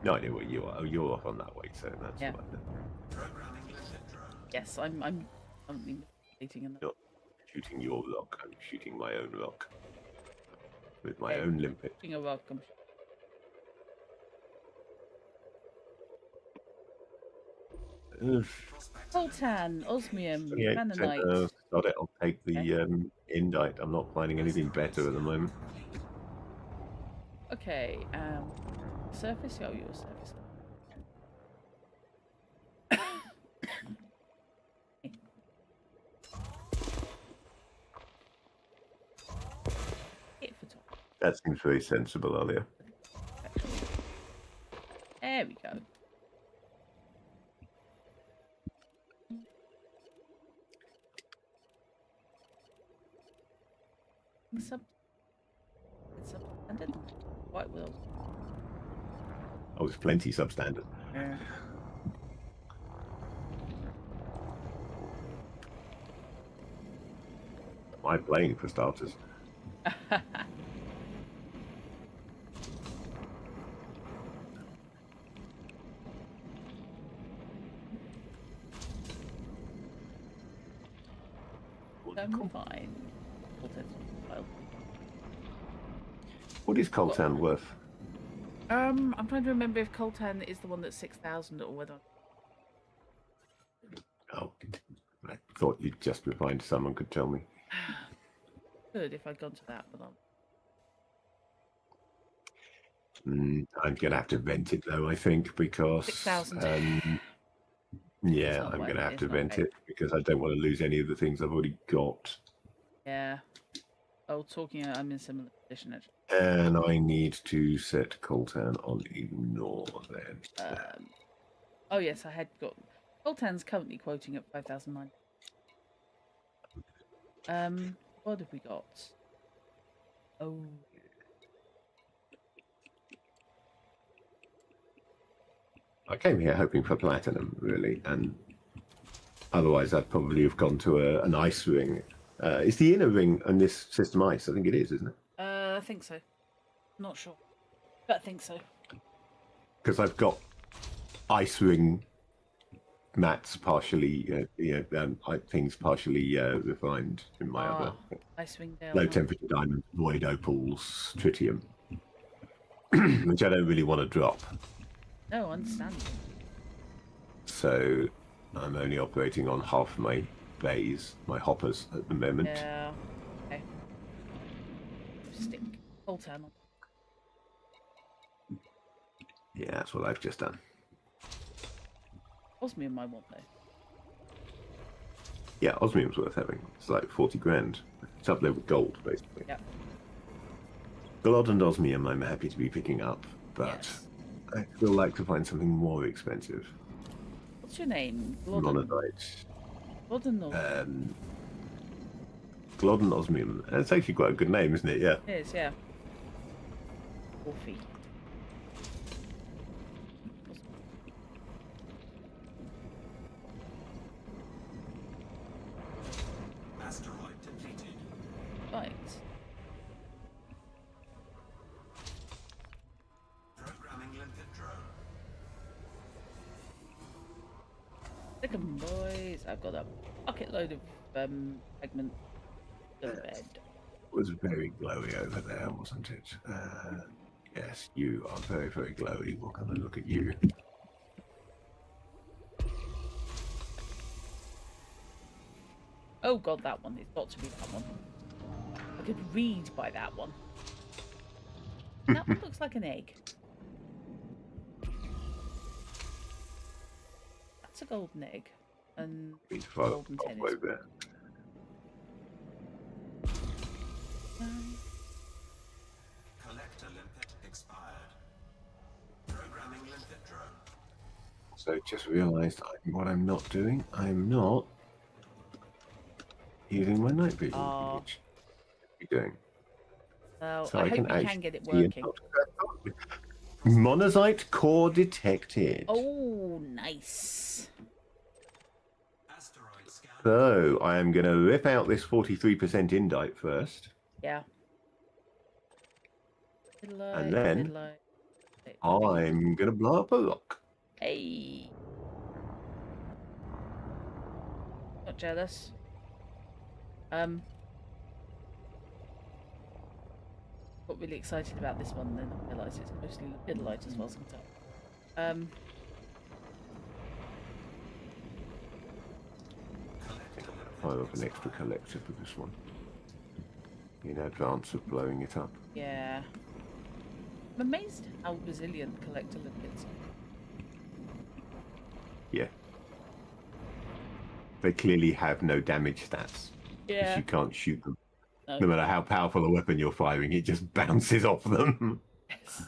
Speaker 2: No idea where you are. Oh, you're off on that way, so that's
Speaker 1: Yeah.
Speaker 2: fine.
Speaker 4: Programming lizard drone.
Speaker 1: Yes, I'm manipulating in
Speaker 2: Not shooting your rock, I'm shooting my own rock. With my
Speaker 1: Okay.
Speaker 2: own limpet.
Speaker 1: You're welcome. Coltan, osmium,
Speaker 2: 28%.
Speaker 1: granite.
Speaker 2: Got it. I'll take the indite. I'm not finding anything better at the moment.
Speaker 1: Okay, surface? Oh, your surface. Hit for top.
Speaker 2: That seems very sensible, Alia.
Speaker 1: There we go. Substandard? White wheels.
Speaker 2: Oh, there's plenty substandard.
Speaker 1: Yeah.
Speaker 2: My plane, for starters.
Speaker 1: I'm fine.
Speaker 2: What is Coltan worth?
Speaker 1: I'm trying to remember if Coltan is the one that's 6,000 or whether.
Speaker 2: Oh, I thought you'd just replied to someone could tell me.
Speaker 1: Good if I'd gone to that, but
Speaker 2: I'm going to have to vent it, though, I think, because...
Speaker 1: 6,000.
Speaker 2: Yeah,
Speaker 1: not
Speaker 2: I'm
Speaker 1: worth
Speaker 2: going to
Speaker 1: it,
Speaker 2: have
Speaker 1: it's
Speaker 2: to
Speaker 1: not
Speaker 2: vent
Speaker 1: great.
Speaker 2: it, because I don't want to lose any of the things I've already got.
Speaker 1: Yeah. Oh, I'm in a similar position actually.
Speaker 2: And I need to set Coltan on ignore, then.
Speaker 1: Oh yes, I had got. Coltan's currently quoting at 5,009. What have we got? Oh.
Speaker 2: I came here hoping for platinum, really, and otherwise I'd probably have gone to an ice ring. Is the inner ring on this system ice? I think it is, isn't it?
Speaker 1: think so. Not sure, but I think so.
Speaker 2: Because I've got ice ring mats partially, things partially refined in my other
Speaker 1: Icewind Dale.
Speaker 2: low
Speaker 1: Huh?
Speaker 2: temperature diamonds, void opals, tritium, which I don't really want to drop.
Speaker 1: No, understandable.
Speaker 2: So I'm only operating on half my bays, my hoppers at the moment.
Speaker 1: Yeah. Okay. Stick. Whole turn on.
Speaker 2: Yeah, that's what I've just done.
Speaker 1: Osmium I want though.
Speaker 2: Yeah, osmium's worth having. It's like 40 grand. It's up there with gold, basically.
Speaker 1: Yeah.
Speaker 2: Gold and osmium I'm happy to be picking up, but
Speaker 1: Yes.
Speaker 2: I still like to find something more expensive.
Speaker 1: What's your name? Glodden.
Speaker 2: Monazite.
Speaker 1: Glodden or
Speaker 2: Gold and osmium. It's actually quite a good name, isn't it? Yeah.
Speaker 1: it is, yeah. Coffee.
Speaker 4: Asteroid depleted.
Speaker 1: Right.
Speaker 4: Programming limpet drone.
Speaker 1: Stick 'em, boys. I've got a bucket load of fragment to the bed.
Speaker 2: It was very glowy over there, wasn't it? Yes, you are very, very glowy. We'll come and look at you.
Speaker 1: Oh god, that one. It's got to be that one. I could read by that one. That one looks like an egg. That's a golden egg. And
Speaker 2: He's far
Speaker 1: golden
Speaker 2: halfway
Speaker 1: tennis.
Speaker 2: there.
Speaker 4: Collector limpet expired. Programming limpet drone.
Speaker 2: So just realised what I'm not doing. I'm not using my night vision.
Speaker 1: Ah.
Speaker 2: Which I'm doing.
Speaker 1: Well,
Speaker 2: So
Speaker 1: I
Speaker 2: I
Speaker 1: hope
Speaker 2: can
Speaker 1: you
Speaker 2: actually
Speaker 1: can get it
Speaker 2: see
Speaker 1: working.
Speaker 2: Monazite core detected.
Speaker 1: Oh, nice.
Speaker 4: Asteroid scan.
Speaker 2: So I am going to rip out this 43% indite first.
Speaker 1: Yeah. Middle eye,
Speaker 2: And then
Speaker 1: middle eye.
Speaker 2: I'm going to blow up a rock.
Speaker 1: Hey. Not jealous. Got really excited about this one, then I realised it's mostly middle light as well sometimes.
Speaker 2: Fire up an extra collector for this one. In advance of blowing it up.
Speaker 1: Yeah. I'm amazed how resilient collector limpets are.
Speaker 2: Yeah. They clearly have no damage stats. Because
Speaker 1: Yeah.
Speaker 2: you can't shoot them.
Speaker 1: No.
Speaker 2: No matter how powerful a weapon you're firing, it just bounces off them.
Speaker 1: Yes.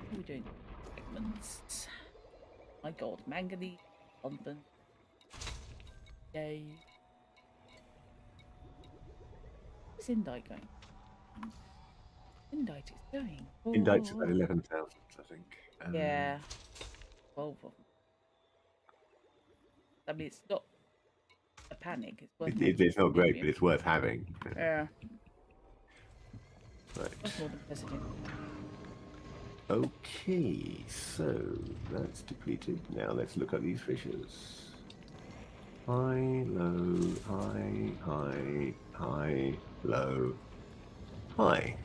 Speaker 1: What are we doing? Segments. My god, manganese, London. Yay. Where's Indite going? Indite is going.
Speaker 2: Indite's
Speaker 1: Oh.
Speaker 2: about 11,000, I think.
Speaker 1: Yeah. 12 of them. I mean, it's not a panic. It's worth
Speaker 2: It's not great, but it's worth having.
Speaker 1: Yeah.
Speaker 2: Right.
Speaker 1: That's more than president.
Speaker 2: Okay, so that's depleted. Now let's look at these fishes. High, low, high, high, high, low, high.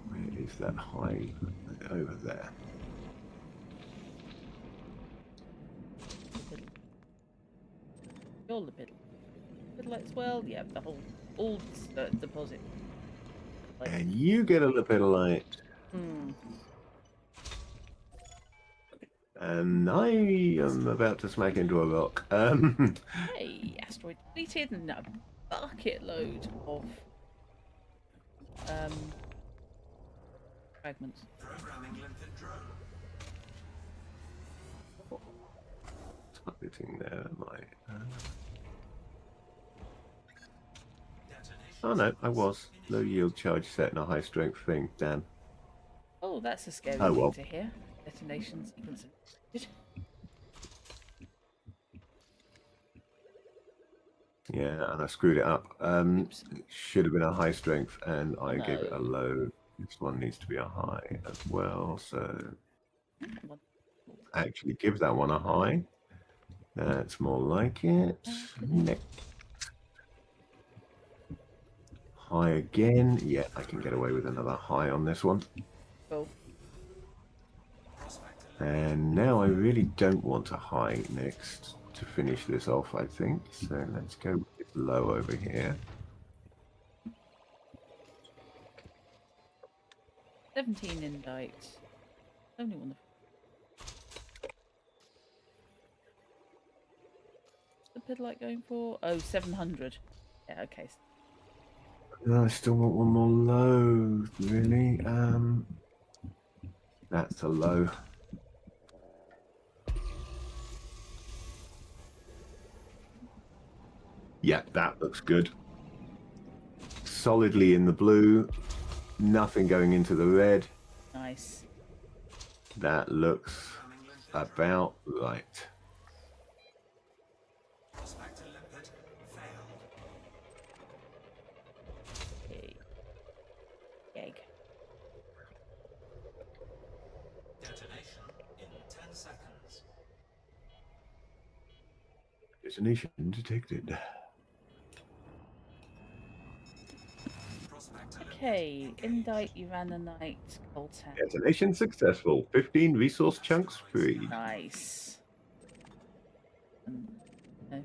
Speaker 2: Where is that high? Over there.
Speaker 1: You're the middle. Middle as well. Yeah, the whole all deposit. Like,
Speaker 2: And you get a lepidolite. And I am about to smack into a rock.
Speaker 1: Hey, asteroid depleted and a bucket load of fragments.
Speaker 4: Programming limpet drone.
Speaker 2: targeting there, am I?
Speaker 4: Detonation
Speaker 2: Oh no, I
Speaker 4: sequence
Speaker 2: was. Low
Speaker 4: initiated.
Speaker 2: yield charge set and a high strength thing. Damn.
Speaker 1: Oh, that's a scary
Speaker 2: Oh
Speaker 1: thing
Speaker 2: well.
Speaker 1: to hear. Detonation sequence.
Speaker 2: Yeah, and I screwed it up.
Speaker 1: Oops.
Speaker 2: It should have been a high strength, and
Speaker 1: Oh
Speaker 2: I gave it a
Speaker 1: no.
Speaker 2: low. This one needs to be a high as well. So
Speaker 1: What-
Speaker 2: actually, give that one a high. That's more like it. Next. High again. Yeah, I can get away with another high on this one.
Speaker 1: Cool.
Speaker 2: And now I really don't want a high next to finish this off, I think. So let's go with low over here.
Speaker 1: 17 indite. Only one. The pid like going for? Oh, 700. Yeah, okay.
Speaker 2: No, I still want one more low, really. That's a low. Yeah, that looks good. Solidly in the blue. Nothing going into the red.
Speaker 1: Nice.
Speaker 2: That looks about right.
Speaker 4: Prospector limpet failed.
Speaker 1: Okay. Egg.
Speaker 4: Detonation in 10 seconds.
Speaker 2: Detonation detected.
Speaker 4: Prospector limpet
Speaker 1: Okay.
Speaker 4: engaged.
Speaker 1: Indite, Uranite, Coltan.
Speaker 2: Detonation successful. 15 resource chunks free.
Speaker 1: Nice. No.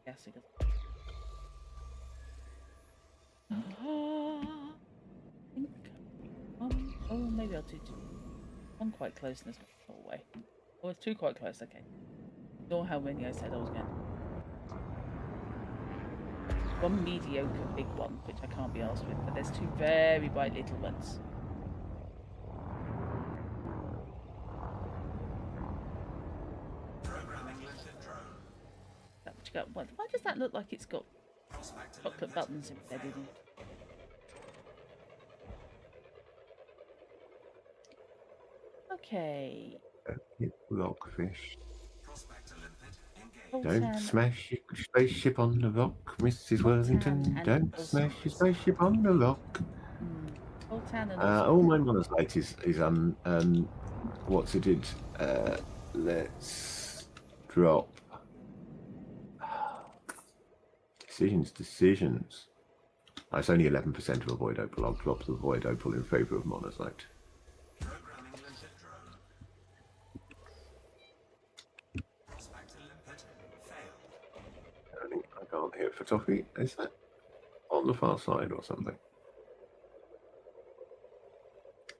Speaker 1: Yes, it does. Think. Oh, maybe I'll do two. One quite close and this one far away. Oh, it's two quite close. Okay. Ignore how many I said I was going. One mediocre big one, which I can't be asked with, but there's two very bright little ones.
Speaker 4: Programming limpet drone.
Speaker 1: That which got, why does that look like it's got
Speaker 4: Prospector
Speaker 1: chocolate
Speaker 4: limpet
Speaker 1: buttons embedded in it? Okay.
Speaker 2: Hit rockfish.
Speaker 4: Prospector limpet engaged.
Speaker 2: Don't
Speaker 1: Coltan,
Speaker 2: smash your spaceship on the rock, Mrs. Worthington.
Speaker 1: and
Speaker 2: Don't
Speaker 1: also-
Speaker 2: smash your spaceship on the rock.
Speaker 1: Coltan and also
Speaker 2: All my monocyte is what's it did? Let's drop decisions. Oh, it's only 11% of a void opal. I'll drop the void opal in favour of monocyte.
Speaker 4: Programming limpet drone. Prospector limpet failed.
Speaker 2: I can't hear photography. Is that on the far side or something?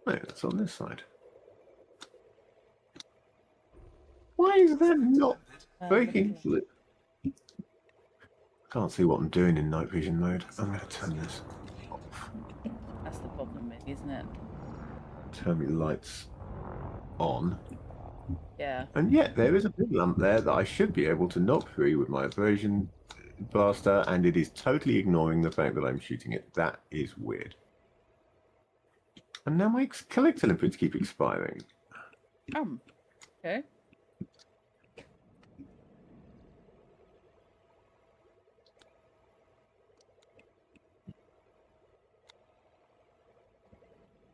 Speaker 2: No, that's on this side. Why is that not breaking? Can't see what I'm doing in night vision mode. I'm going to turn this off.
Speaker 1: that's the problem, maybe, isn't it?
Speaker 2: Turn my lights on.
Speaker 1: Yeah.
Speaker 2: And yet there is a big lump there that I should be able to knock free with my aversion blaster, and it is totally ignoring the fact that I'm shooting it. That is weird. And now my collector limpets keep expiring.
Speaker 1: Okay.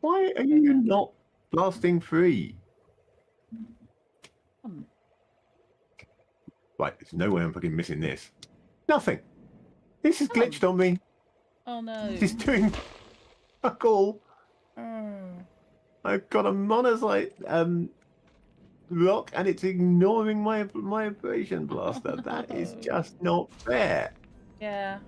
Speaker 2: Why are you not blasting free? Right, there's no way I'm fucking missing this. Nothing. This is glitched on me.
Speaker 1: Oh no.
Speaker 2: It's doing fuck all.
Speaker 1: Oh.
Speaker 2: I've got a monocyte rock, and it's ignoring my abrasion blaster. That is just not fair.
Speaker 1: Yeah.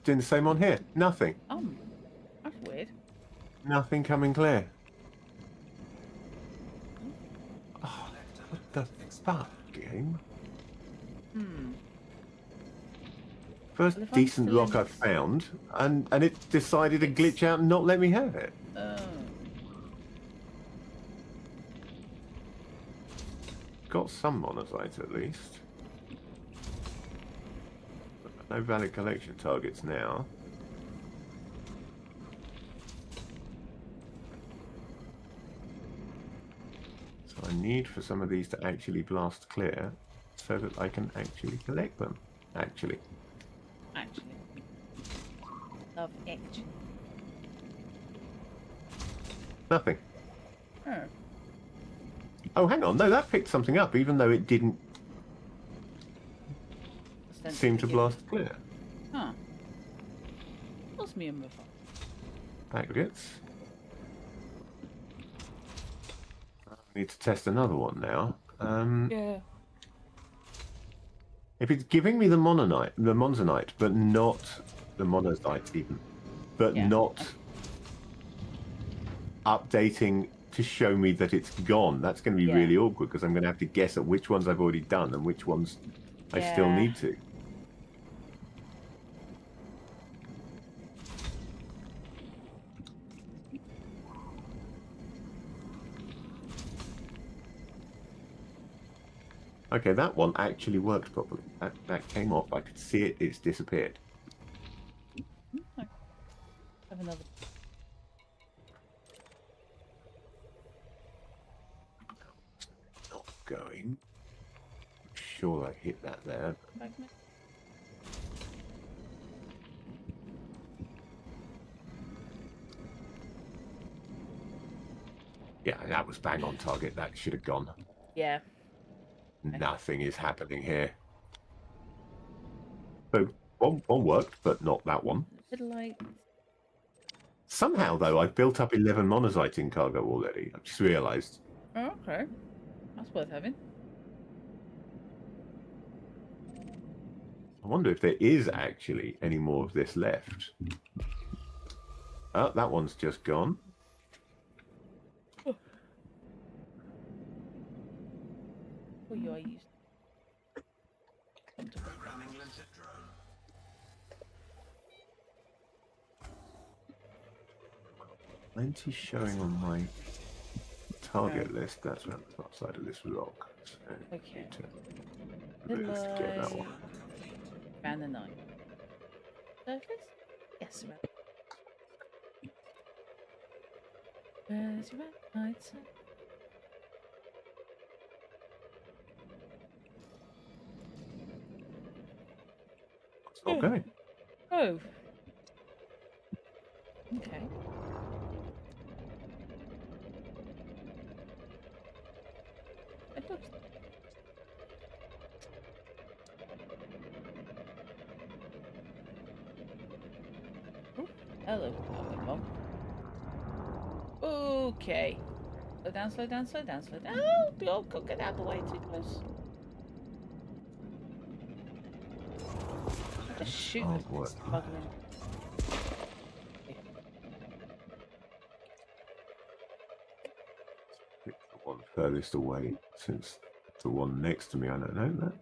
Speaker 2: Doing the same on here. Nothing.
Speaker 1: That's weird.
Speaker 2: Nothing coming clear. Oh, what the fuck, game? First
Speaker 1: Well, if I'm
Speaker 2: decent
Speaker 1: still
Speaker 2: rock
Speaker 1: in-
Speaker 2: I've found, and it decided to glitch out and not let me have it.
Speaker 1: Oh.
Speaker 2: Got some monazite at least. No valid collection targets now. So I need for some of these to actually blast clear so that I can actually collect them. Actually.
Speaker 1: Love actually.
Speaker 2: Nothing.
Speaker 1: Oh.
Speaker 2: Oh, hang on. No, that picked something up, even though it didn't seem to blast clear.
Speaker 1: Huh. What's me and before?
Speaker 2: Aggregates. I need to test another one now.
Speaker 1: Yeah.
Speaker 2: If it's giving me the monzonite, but not the monazite even, but
Speaker 1: Yeah.
Speaker 2: not updating to show me that it's gone, that's going to be
Speaker 1: Yeah.
Speaker 2: really awkward because I'm going to have to guess at which ones I've already done and which ones I still
Speaker 1: Yeah.
Speaker 2: need to. Okay, that one actually worked properly. That came off. I could see it. It's disappeared.
Speaker 1: Have another.
Speaker 2: Not going. Sure, I hit that there.
Speaker 1: Fragment.
Speaker 2: Yeah, that was bang on target. That should have gone.
Speaker 1: Yeah.
Speaker 2: Nothing is happening here. So one worked, but not that one.
Speaker 1: Little light.
Speaker 2: Somehow, though, I've built up 11 monazite in cargo already. I've just realised.
Speaker 1: Oh, okay. That's worth having.
Speaker 2: I wonder if there is actually any more of this left. Oh, that one's just gone.
Speaker 1: Oh, you are used.
Speaker 4: Programming linted drone.
Speaker 2: Plenty showing on my target list. That's around the top side of this rock. So
Speaker 1: Okay.
Speaker 2: need to get that one.
Speaker 1: Around the 9. Surface? Yes, around. Where's your right side?
Speaker 2: It's not going.
Speaker 1: Oh. Okay. It looks. Oh, hello. Okay. Slow down, slow down, slow down, slow down. Oh, don't get out of the way too close. Just shoot.
Speaker 2: Oh, boy.
Speaker 1: Buggling.
Speaker 2: Pick the one furthest away, since the one next to me, I don't know that.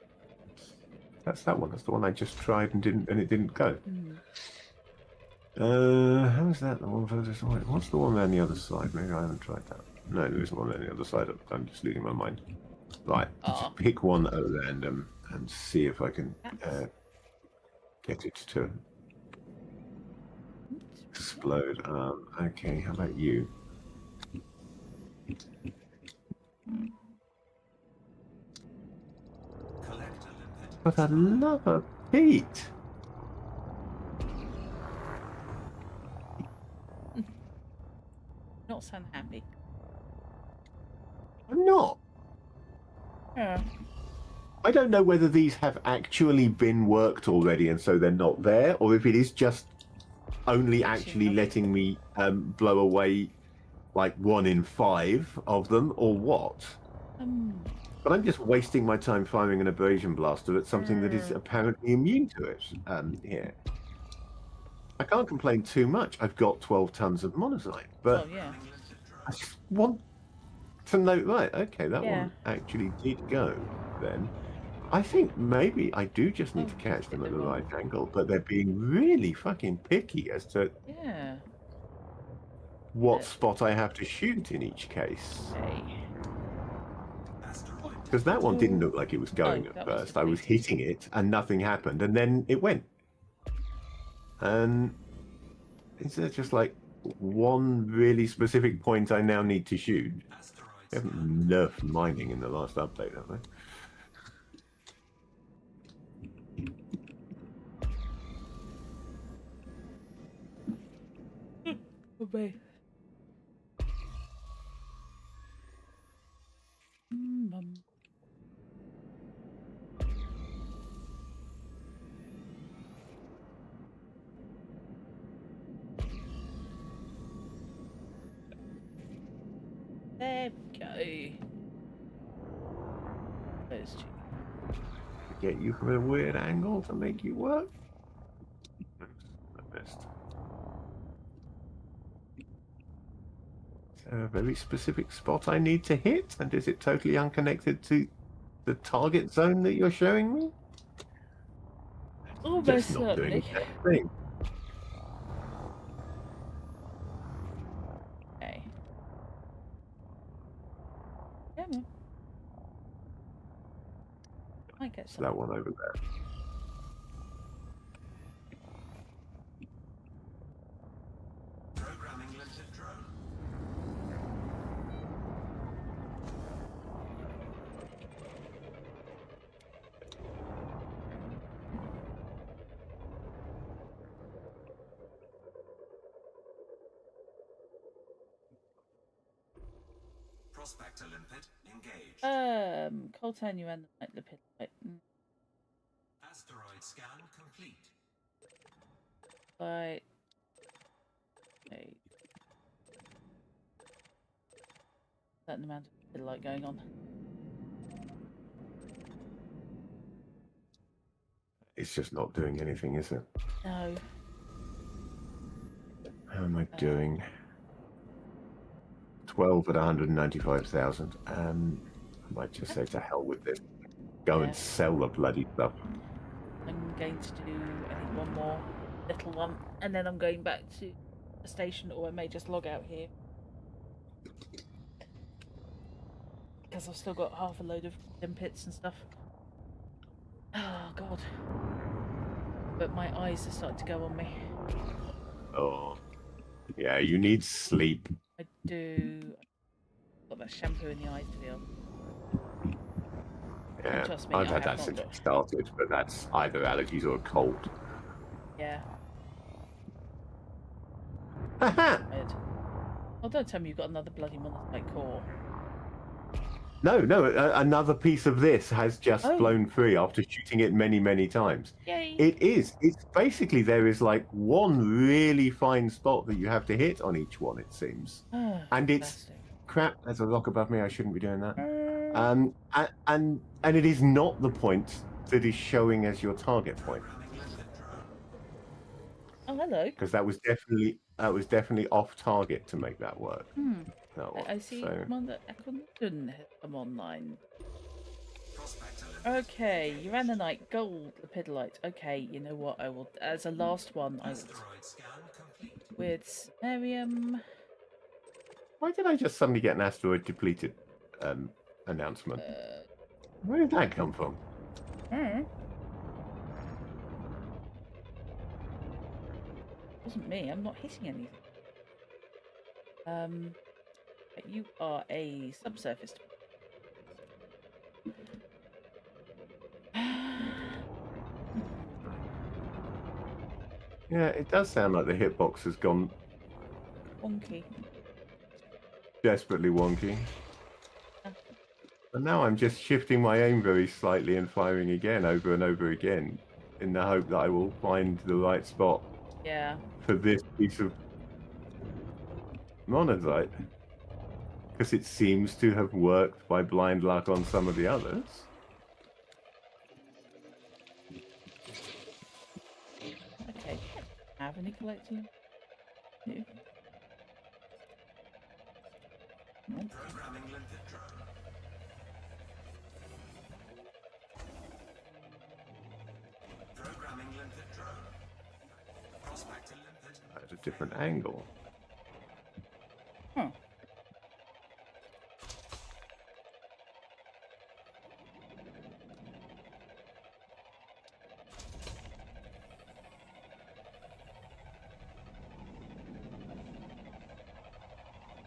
Speaker 2: That's that one. That's the one I just tried and it didn't go. How is that the one furthest away? What's the one on the other side? Maybe I haven't tried that. No, there isn't one on the other side. I'm just losing my mind. Right, just pick one at random and see if I can get it to explode. Okay, how about you?
Speaker 4: Collector limpet.
Speaker 2: But I love a Pete.
Speaker 1: Not sound happy.
Speaker 2: I'm not.
Speaker 1: Yeah.
Speaker 2: I don't know whether these have actually been worked already and so they're not there, or if it is just only actually letting me blow away like 1 in 5 of them, or what. But I'm just wasting my time firing an abrasion blaster at something that is apparently immune to it here. I can't complain too much. I've got 12 tons of monazite, but
Speaker 1: Oh, yeah.
Speaker 2: I just want to know, right, okay, that
Speaker 1: Yeah.
Speaker 2: one actually did go then. I think maybe I do just need to
Speaker 1: Oh,
Speaker 2: catch them at the
Speaker 1: they're
Speaker 2: right
Speaker 1: all-
Speaker 2: angle, but they're being really fucking picky as to
Speaker 1: Yeah.
Speaker 2: what spot I have to shoot in each case.
Speaker 1: Okay.
Speaker 4: Asteroid
Speaker 2: Because that one didn't look like it was going
Speaker 1: Oh,
Speaker 2: at
Speaker 1: that was
Speaker 2: first. I was
Speaker 1: depleted.
Speaker 2: hitting it and nothing happened, and then it went. And is there just like one really specific point I now need to shoot?
Speaker 4: asteroid
Speaker 2: They
Speaker 4: scan.
Speaker 2: haven't nerfed mining in the last update, have they?
Speaker 1: Obey. Mm. There we go. Those two.
Speaker 2: Get you from a weird angle to make you work. Oops, I missed. Is there a very specific spot I need to hit, and is it totally unconnected to the target zone that you're showing me?
Speaker 1: Almost
Speaker 2: Just not doing
Speaker 1: certainly.
Speaker 2: the same thing.
Speaker 1: Okay. Come on. Might get
Speaker 2: It's
Speaker 1: some.
Speaker 2: that one over there.
Speaker 4: Programming limited drone. Prospector limpet engaged.
Speaker 1: Coltan, you ran the night lipid.
Speaker 4: Asteroid scan complete.
Speaker 1: Right. Okay. Certain amount of light going on.
Speaker 2: It's just not doing anything, is it?
Speaker 1: No.
Speaker 2: How am I doing? 12 at 195,000. I might just say to hell with this. Go
Speaker 1: Yeah.
Speaker 2: and sell the bloody stuff.
Speaker 1: I'm going to do, I think, one more little one, and then I'm going back to the station, or I may just log out here. Because I've still got half a load of limpets and stuff. Oh, God. But my eyes are starting to go on me.
Speaker 2: Oh, yeah, you need sleep.
Speaker 1: I do. Got that shampoo in the eyes to feel.
Speaker 2: Yeah,
Speaker 1: Trust me,
Speaker 2: I've
Speaker 1: I
Speaker 2: had
Speaker 1: have
Speaker 2: that
Speaker 1: not
Speaker 2: since
Speaker 1: got.
Speaker 2: it started, but that's either allergies or a cold.
Speaker 1: Yeah,
Speaker 2: Haha!
Speaker 1: tired. Oh, don't tell me you've got another bloody monocyte core.
Speaker 2: No, another piece of this has just
Speaker 1: Oh.
Speaker 2: flown free after shooting it many, many times.
Speaker 1: Yay!
Speaker 2: It is. It's basically there is like one really fine spot that you have to hit on each one, it seems.
Speaker 1: Oh,
Speaker 2: And it's
Speaker 1: fantastic.
Speaker 2: crap. There's a rock above me. I shouldn't be doing that.
Speaker 1: Um,
Speaker 2: And it is not the point that is showing as your target point,
Speaker 4: Programming limited drone.
Speaker 1: oh, hello.
Speaker 2: because that was definitely off target to make that work. That one.
Speaker 1: I see
Speaker 2: So
Speaker 1: Commander Equinodon has come online.
Speaker 4: Prospector limpet.
Speaker 1: Okay, Uranite, gold, lepidolite. Okay, you know what? I will, as a last one, I will.
Speaker 4: Asteroid scan complete.
Speaker 1: With Miriam.
Speaker 2: why did I just suddenly get an asteroid depleted announcement? Where did that come from?
Speaker 1: Wasn't me. I'm not hitting anything. But you are a subsurface.
Speaker 2: Yeah, it does sound like the hitbox has gone
Speaker 1: Wonky.
Speaker 2: desperately wonky. And now I'm just shifting my aim very slightly and firing again over and over again in the hope that I will find the right spot
Speaker 1: Yeah.
Speaker 2: for this piece of monazite. Because it seems to have worked by blind luck on some of the others.
Speaker 1: Okay. Have any collecting? No.
Speaker 4: Programming limpet drone.
Speaker 2: at a different angle.
Speaker 1: Huh.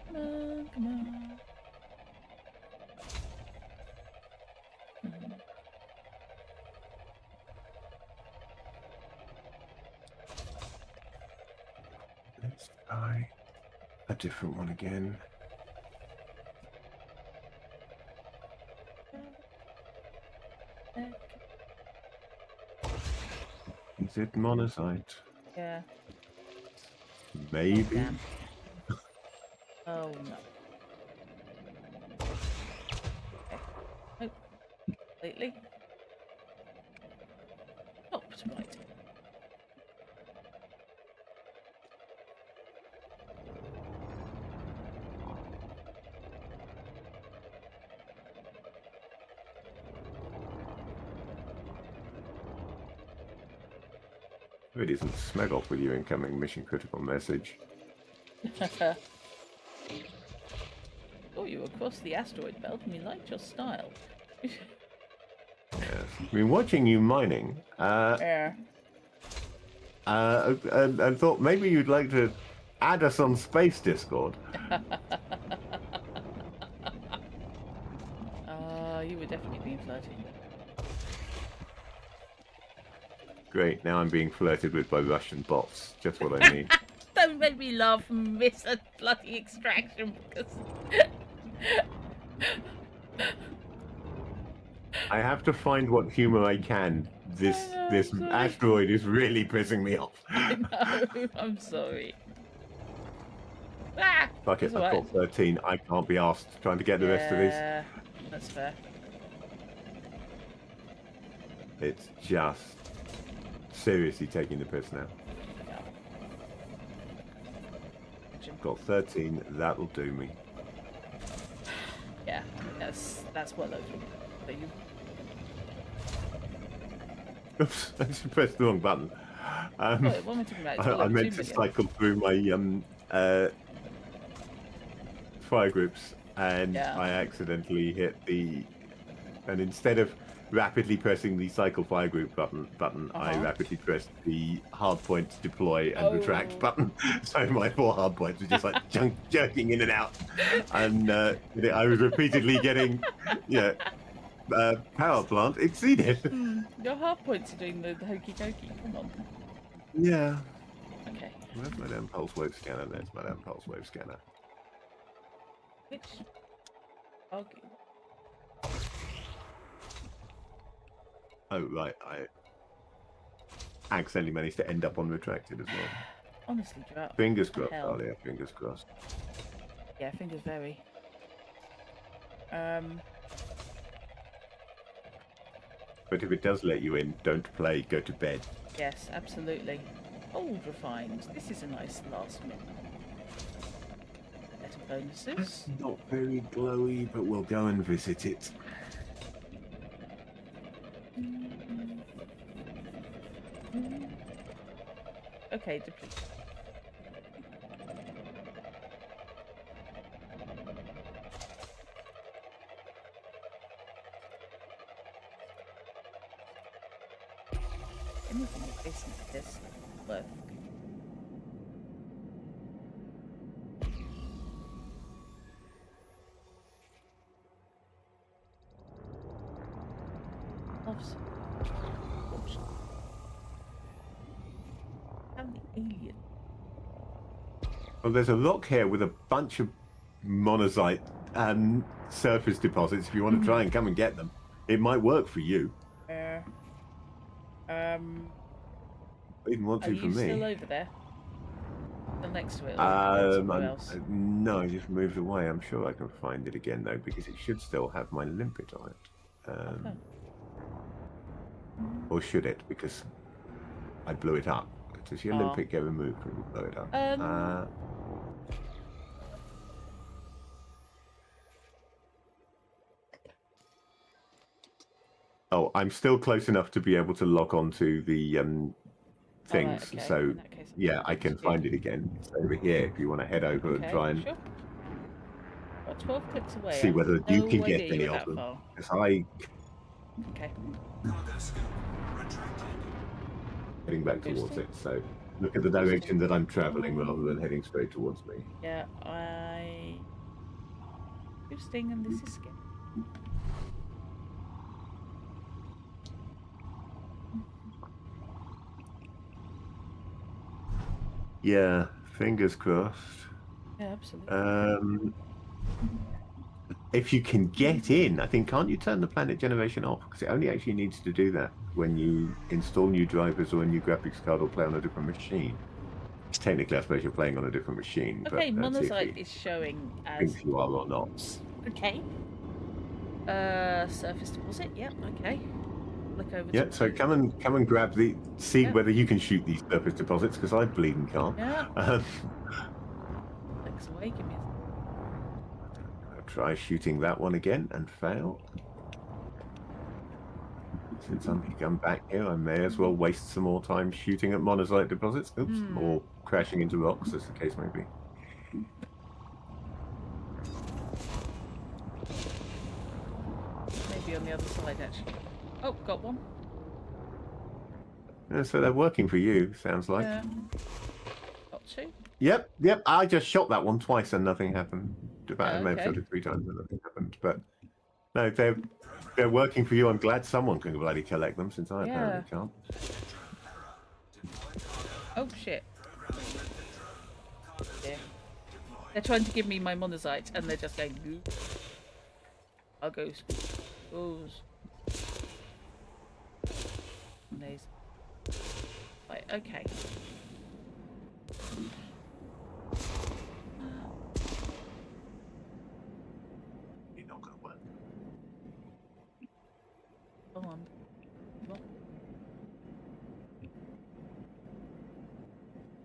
Speaker 1: Come on, come on.
Speaker 2: Let's try a different one again. Is it monocyte?
Speaker 1: Yeah.
Speaker 2: Maybe.
Speaker 1: Oh, damn. Oh no. Okay. Nope. Completely. Stopped right.
Speaker 2: It isn't smeg off with your incoming mission critical message.
Speaker 1: Oh, you across the asteroid belt and we liked your style.
Speaker 2: Yes. I've been watching you mining.
Speaker 1: Yeah.
Speaker 2: And thought maybe you'd like to add us on Space Discord.
Speaker 1: You were definitely being flirty.
Speaker 2: Great, now I'm being flirted with by Russian bots. Just what I need.
Speaker 1: Don't make me laugh and miss a bloody extraction because
Speaker 2: I have to find what humor I can. This
Speaker 1: sorry.
Speaker 2: asteroid is really pissing me off.
Speaker 1: I know. I'm sorry. Ah,
Speaker 2: Fuck it,
Speaker 1: that's
Speaker 2: I've
Speaker 1: alright.
Speaker 2: got 13. I can't be asked trying to get the rest of this.
Speaker 1: Yeah, that's fair.
Speaker 2: It's just seriously taking the piss now.
Speaker 1: Yeah.
Speaker 2: Got 13. That'll do me.
Speaker 1: Yeah, that's well over. So you
Speaker 2: Oops, I just pressed the wrong button.
Speaker 1: what am I talking about? It's well
Speaker 2: I
Speaker 1: over
Speaker 2: meant
Speaker 1: 2
Speaker 2: to
Speaker 1: million.
Speaker 2: cycle through my fire groups, and
Speaker 1: Yeah.
Speaker 2: I accidentally hit the. And instead of rapidly pressing the cycle fire group button, I
Speaker 1: Uh-huh.
Speaker 2: rapidly pressed the hard point deploy and retract
Speaker 1: Oh.
Speaker 2: button. So my 4 hard points were just like jerking in and out, and I was repeatedly getting, power plant exceeded.
Speaker 1: Your half points are doing the hokey dokey. Come on.
Speaker 2: Yeah.
Speaker 1: Okay.
Speaker 2: Where's my damn pulse wave scanner? There's my damn pulse wave scanner.
Speaker 1: Which argue?
Speaker 2: Oh, right. I accidentally managed to end up on retracted as well.
Speaker 1: Honestly, Drat.
Speaker 2: Fingers
Speaker 1: what the
Speaker 2: crossed,
Speaker 1: hell?
Speaker 2: Alia. Fingers crossed.
Speaker 1: Yeah, fingers very.
Speaker 2: But if it does let you in, don't play. Go to bed.
Speaker 1: Yes, absolutely. Old refined. This is a nice last minute. Better bonuses.
Speaker 2: Not very glowy, but we'll go and visit it.
Speaker 1: Okay, deplete. Anything adjacent to this is worth. Loves. Oops. Found the alien.
Speaker 2: Well, there's a rock here with a bunch of monazite surface deposits. If you want to try and come and get them, it might work for you.
Speaker 1: Are
Speaker 2: Didn't want to
Speaker 1: you
Speaker 2: for me.
Speaker 1: still over there? Still next to it? Or have you gone somewhere else?
Speaker 2: No, I just moved away. I'm sure I can find it again though, because it should still have my limpet on it.
Speaker 1: Okay.
Speaker 2: Or should it? Because I blew it up. Does your
Speaker 1: Oh.
Speaker 2: limpet get removed when you blow it up? Oh, I'm still close enough to be able to log on to the things.
Speaker 1: okay.
Speaker 2: So
Speaker 1: In that case,
Speaker 2: yeah, I can find it again. It's over here if you want to head over and try and
Speaker 1: sure. About 12 clicks away.
Speaker 2: see
Speaker 1: I have
Speaker 2: whether you
Speaker 1: no
Speaker 2: can get
Speaker 1: idea
Speaker 2: any
Speaker 1: you're
Speaker 2: of
Speaker 1: that
Speaker 2: them.
Speaker 1: far.
Speaker 2: Because I
Speaker 1: Okay.
Speaker 4: Cargo scope retracted.
Speaker 2: heading back towards it. So look at the direction that I'm traveling rather than heading straight towards me.
Speaker 1: Yeah, I. Boosting, and this is scary.
Speaker 2: Yeah, fingers crossed.
Speaker 1: Yeah, absolutely.
Speaker 2: If you can get in, I think, can't you turn the planet generation off? Because it only actually needs to do that when you install new drivers or a new graphics card or play on a different machine. Technically, I suppose you're playing on a different machine,
Speaker 1: Okay,
Speaker 2: but let's see if
Speaker 1: monocyte
Speaker 2: he
Speaker 1: is showing as.
Speaker 2: thinks you are or not.
Speaker 1: Okay. Surface deposit. Yep. Okay. Look over.
Speaker 2: Yeah,
Speaker 1: to
Speaker 2: so
Speaker 1: two.
Speaker 2: come and grab the. See
Speaker 1: Yeah.
Speaker 2: whether you can shoot these surface deposits, because I bleeding can't.
Speaker 1: Yeah.
Speaker 2: Um,
Speaker 1: Clicks away. Give me a.
Speaker 2: I'll try shooting that one again and fail. Since I'm come back here, I may as well waste some more time shooting at monocyte deposits. Oops, or crashing into rocks, as the case may be.
Speaker 1: Maybe on the other side, actually. Oh, got one.
Speaker 2: Yeah, so they're working for you, sounds like.
Speaker 1: Yeah. Got two.
Speaker 2: Yep. I just shot that one twice and nothing happened. I may have shot
Speaker 1: Okay.
Speaker 2: it 3 times and nothing happened. But no, they're working for you. I'm glad someone can bloody collect them, since I apparently can't.
Speaker 1: Oh shit. Yeah. They're trying to give me my monocyte and they're just going. "Nope." I'll go. Goes. Nice. Right. Okay.
Speaker 2: You're not going to work.
Speaker 1: Go on. What?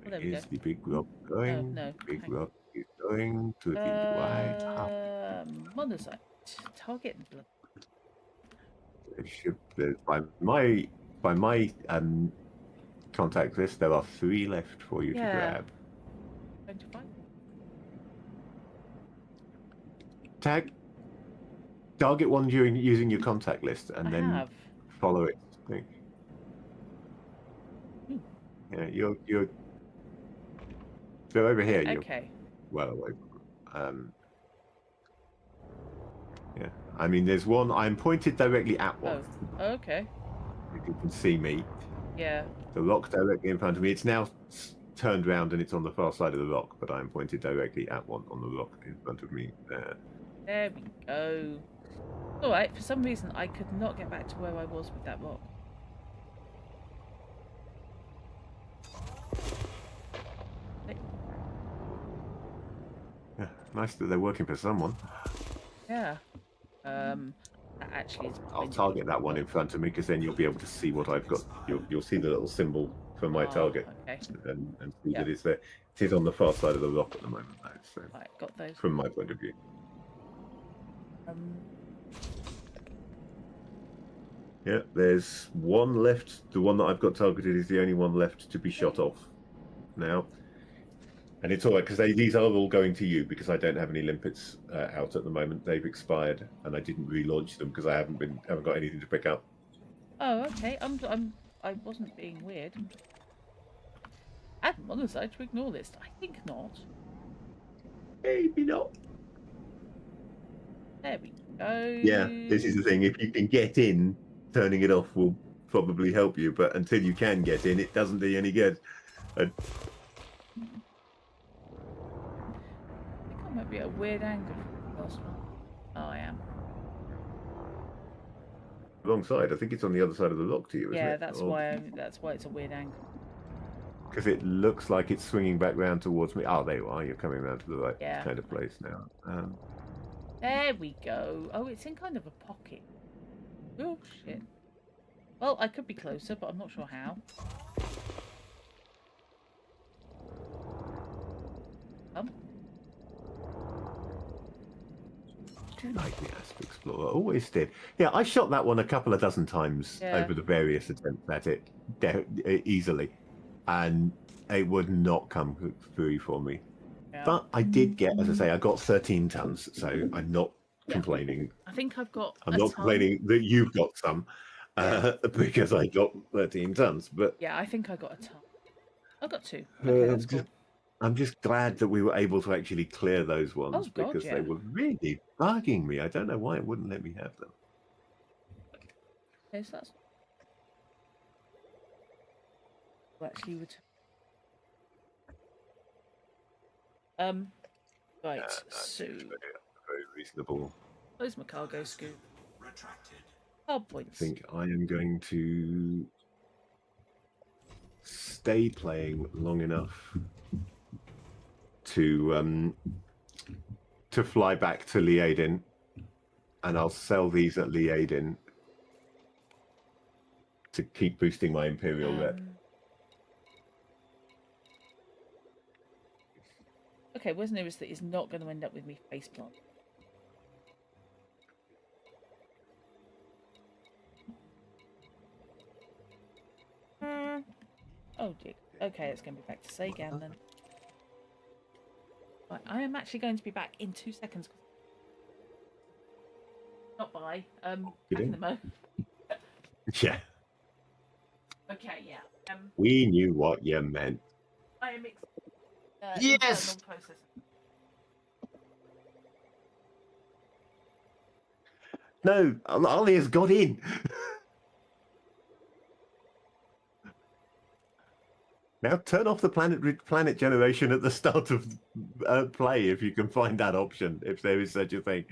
Speaker 1: Oh, there we
Speaker 2: Here's
Speaker 1: go.
Speaker 2: the big rock going.
Speaker 1: No,
Speaker 2: Big
Speaker 1: hang on.
Speaker 2: rock is going to the right up.
Speaker 1: Monocyte. Target blood.
Speaker 2: By my contact list, there are 3 left for you to grab.
Speaker 1: 25.
Speaker 2: Target one during using your contact list, and
Speaker 1: I
Speaker 2: then
Speaker 1: have.
Speaker 2: follow it. Yeah, you're. So over here, you're
Speaker 1: Okay.
Speaker 2: well away. Yeah, I mean, there's one. I'm pointed directly at one.
Speaker 1: Oh, okay.
Speaker 2: If you can see me,
Speaker 1: Yeah.
Speaker 2: the rock directly in front of me. It's now turned round and it's on the far side of the rock, but I'm pointed directly at one on the rock in front of me there.
Speaker 1: There we go. Alright, for some reason I could not get back to where I was with that rock.
Speaker 2: Yeah, nice that they're working for someone.
Speaker 1: Yeah. That actually is.
Speaker 2: I'll target that one in front of me, because then you'll be able to see what I've got. You'll see the little symbol for my target,
Speaker 1: Okay.
Speaker 2: and see that it's there. It is on the far side of the rock at the moment, though. So
Speaker 1: Right, got those.
Speaker 2: from my point of view. Yeah, there's one left. The one that I've got targeted is the only one left to be shot off now. And it's all right, because these are all going to you, because I don't have any limpets out at the moment. They've expired, and I didn't relaunch them because I haven't got anything to pick up.
Speaker 1: Oh, okay. I wasn't being weird. Add monocyte to ignore list. I think not.
Speaker 2: Maybe not.
Speaker 1: There we go.
Speaker 2: Yeah, this is the thing. If you can get in, turning it off will probably help you. But until you can get in, it doesn't do you any good.
Speaker 1: I think I might be at a weird angle from the last one. Oh, I am.
Speaker 2: Wrong side. I think it's on the other side of the rock to you, isn't
Speaker 1: Yeah,
Speaker 2: it?
Speaker 1: that's why it's a weird angle.
Speaker 2: Because it looks like it's swinging back round towards me. Oh, there you are. You're coming around to the right
Speaker 1: Yeah.
Speaker 2: kind of place now.
Speaker 1: There we go. Oh, it's in kind of a pocket. Oh, shit. Well, I could be closer, but I'm not sure how.
Speaker 2: Like the Asp Explorer, always did. Yeah, I shot that one a couple of dozen times over the various attempts at it, easily. and it would not come through for me.
Speaker 1: Yeah.
Speaker 2: But I did get, as I say, I got 13 tons, so I'm not complaining.
Speaker 1: I think I've got
Speaker 2: I'm
Speaker 1: a
Speaker 2: not
Speaker 1: ton.
Speaker 2: complaining that you've got some, because I got 13 tons. But
Speaker 1: Yeah, I think I got a ton. I got 2. Okay, that's cool.
Speaker 2: I'm just glad that we were able to actually clear those ones,
Speaker 1: Oh, God,
Speaker 2: because
Speaker 1: yeah.
Speaker 2: they were really bugging me. I don't know why it wouldn't let me have them.
Speaker 1: Okay, so that's actually would. Right. So
Speaker 2: Very reasonable.
Speaker 1: where's my cargo scoop?
Speaker 4: Retracted.
Speaker 1: Hard
Speaker 2: I
Speaker 1: points.
Speaker 2: think I am going to stay playing long enough to fly back to Liaden, and I'll sell these at Liaden to keep boosting my Imperial rep.
Speaker 1: Okay, worst news that is not going to end up with me faceplant. Oh dear. Okay, it's going to be back to Sagan then. Right, I am actually going to be back in 2 seconds. Not by. Back in the mo.
Speaker 2: Yeah,
Speaker 1: Okay, yeah.
Speaker 2: we knew what you meant.
Speaker 1: I am
Speaker 2: Yes!
Speaker 1: internal processing.
Speaker 2: No, Alia's got in. Now turn off the planet generation at the start of play if you can find that option, if there is such a thing.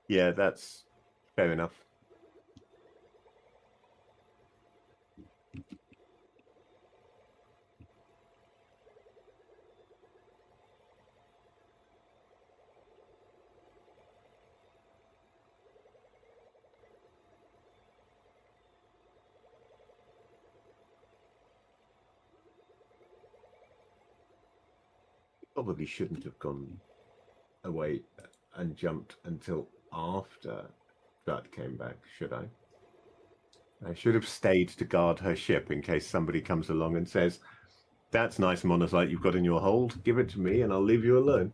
Speaker 2: Yeah, that's fair enough. Probably shouldn't have gone away and jumped until after Dut came back, should I? I should have stayed to guard her ship in case somebody comes along and says, "That's nice monocyte you've got in your hold. Give it to me and I'll leave you alone."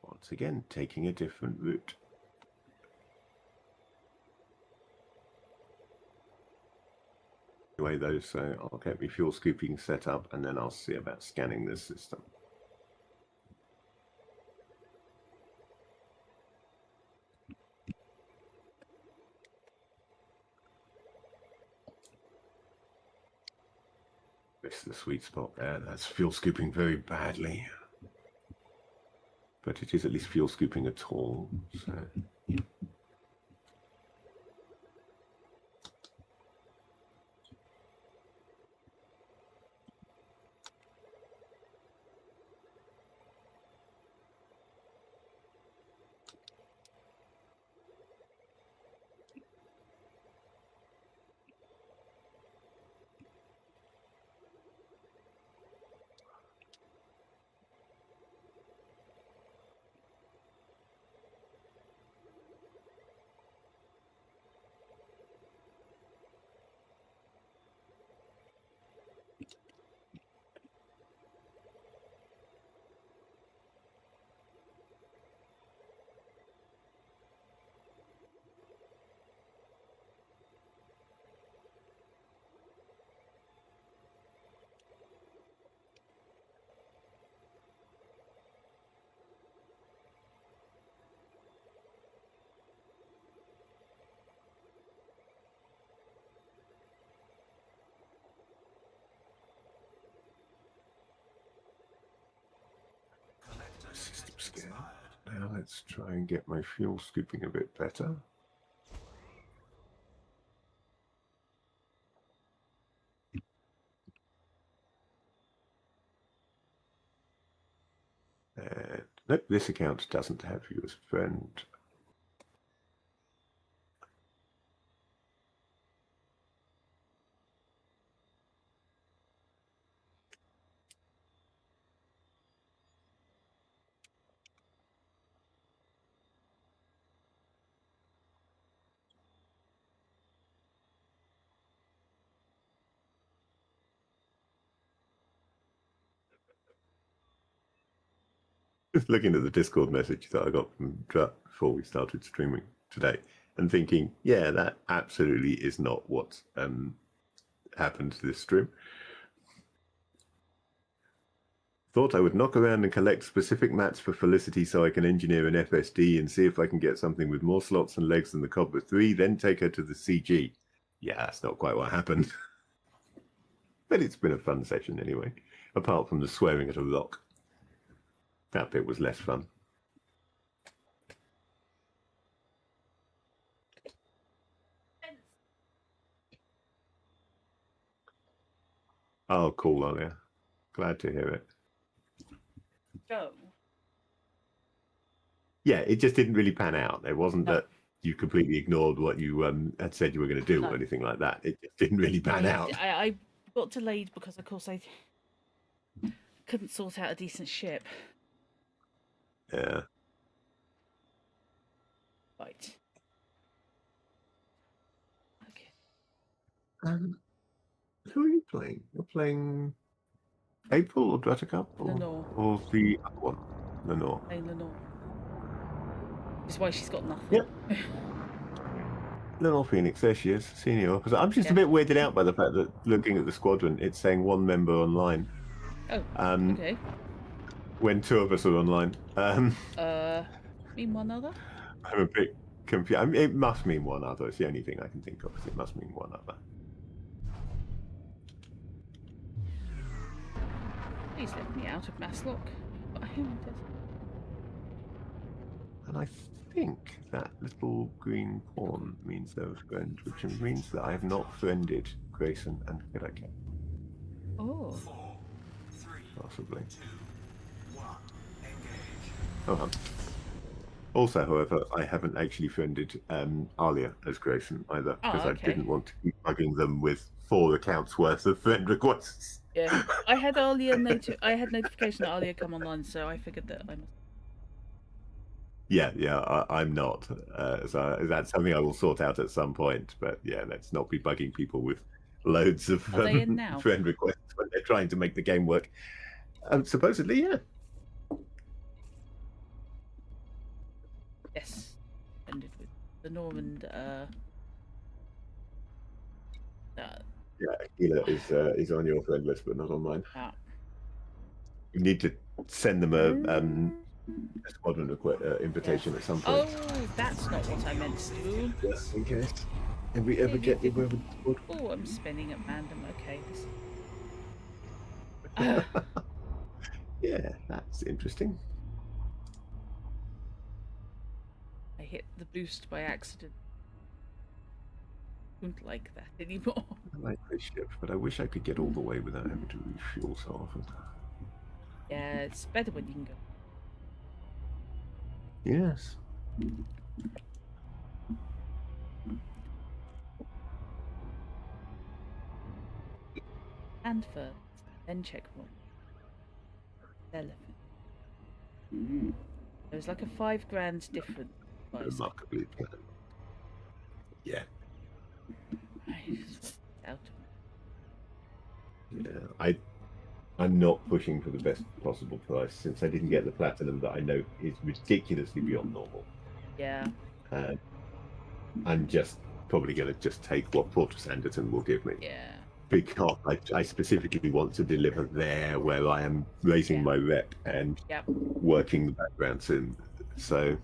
Speaker 2: Once again, taking a different route. Anyway, though, so I'll get my fuel scooping set up and then I'll see about scanning this system. This is the sweet spot there. That's fuel scooping very badly. But it is at least fuel scooping at all, so... System scan. Now let's try and get my fuel scooping a bit better. And nope, this account doesn't have you as a friend. Just looking at the Discord message that I got from Drut before we started streaming today and thinking, yeah, that absolutely is not what happened to this stream. Thought I would knock around and collect specific mats for Felicity so I can engineer an FSD and see if I can get something with more slots and legs than the Cobra 3, then take her to the CG. Yeah, that's not quite what happened. But it's been a fun session anyway, apart from the swearing at a rock. That bit was less fun. Oh, cool, Alia. Glad to hear it.
Speaker 1: Go.
Speaker 2: Yeah, it just didn't really pan out. It wasn't
Speaker 1: No.
Speaker 2: that you completely ignored what you had said you were going to do
Speaker 1: No.
Speaker 2: or anything like that. It just didn't really pan out.
Speaker 1: I got delayed because, of course, I couldn't sort out a decent ship.
Speaker 2: Yeah.
Speaker 1: Right. Okay.
Speaker 2: Who are you playing? You're playing April or Druttercup?
Speaker 1: Lenore.
Speaker 2: Or the other one? Lenore.
Speaker 1: Hey, Lenore. Which is why she's got nothing.
Speaker 2: Yep. Lenore Phoenix, there she is, senior officer. I'm just
Speaker 1: Yeah.
Speaker 2: a bit weirded out by the fact that looking at the squadron, it's saying one member online.
Speaker 1: Oh, okay.
Speaker 2: When two of us are online.
Speaker 1: Mean one other?
Speaker 2: I'm a bit confused. I mean, it must mean one other. It's the only thing I can think of. It must mean one other.
Speaker 1: Please let me out of Masslock.
Speaker 2: And I think that little green pawn means they're a friend, which means that I have not friended Grayson and Kiraka.
Speaker 1: Oh.
Speaker 4: 4, 3,
Speaker 2: Possibly.
Speaker 4: 2, 1, engage.
Speaker 2: Oh, also, however, I haven't actually friended Alia as Grayson either, because
Speaker 1: okay.
Speaker 2: I didn't want to keep bugging them with 4 accounts worth of friend requests.
Speaker 1: Yeah, I had I had notification that Alia come online, so I figured that I must.
Speaker 2: Yeah, I'm not. So that's something I will sort out at some point. But yeah, let's not be bugging people with loads of
Speaker 1: Are they in now?
Speaker 2: friend requests when they're trying to make the game work. Supposedly, yeah.
Speaker 1: Yes, ended with Lenore and
Speaker 2: Yeah, Akila is on your friend list, but not on mine.
Speaker 1: ah.
Speaker 2: You need to send them a squadron invitation at some point.
Speaker 1: Oh, that's not what I meant to do.
Speaker 2: Just in case. If we ever get you with
Speaker 1: Oh, I'm spinning at random. Okay, this.
Speaker 2: Yeah, that's interesting.
Speaker 1: I hit the boost by accident. Don't like that anymore.
Speaker 2: I like this ship, but I wish I could get all the way without having to refuel so often.
Speaker 1: Yeah, it's better when you can go.
Speaker 2: Yes.
Speaker 1: And first, then check one. Elephant. There's like a $5,000 difference.
Speaker 2: Remarkably planned. Yeah.
Speaker 1: I just out of
Speaker 2: Yeah. I'm not pushing for the best possible price since I didn't get the platinum that I know is ridiculously beyond normal.
Speaker 1: Yeah.
Speaker 2: I'm just probably going to just take what Fortress Anderton will give me.
Speaker 1: Yeah.
Speaker 2: Because I specifically want to deliver there where I am raising my rep and working the background soon. So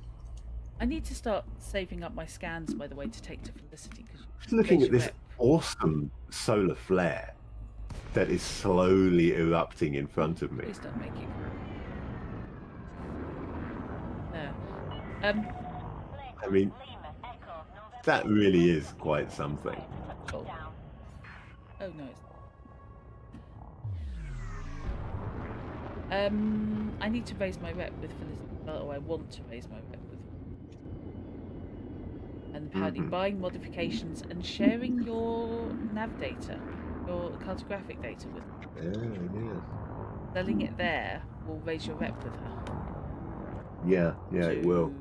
Speaker 1: I need to start saving up my scans, by the way, to take to Felicity.
Speaker 2: looking at this awesome solar flare that is slowly erupting in front of me.
Speaker 1: Please don't make it.
Speaker 2: I mean, that really is quite something.
Speaker 1: Cool. Oh no. I need to raise my rep with Felicity. Or I want to raise my rep with. And apparently, buying modifications and sharing your nav data, your cartographic data with.
Speaker 2: Yeah.
Speaker 1: Selling it there will raise your rep with her.
Speaker 2: Yeah, it will.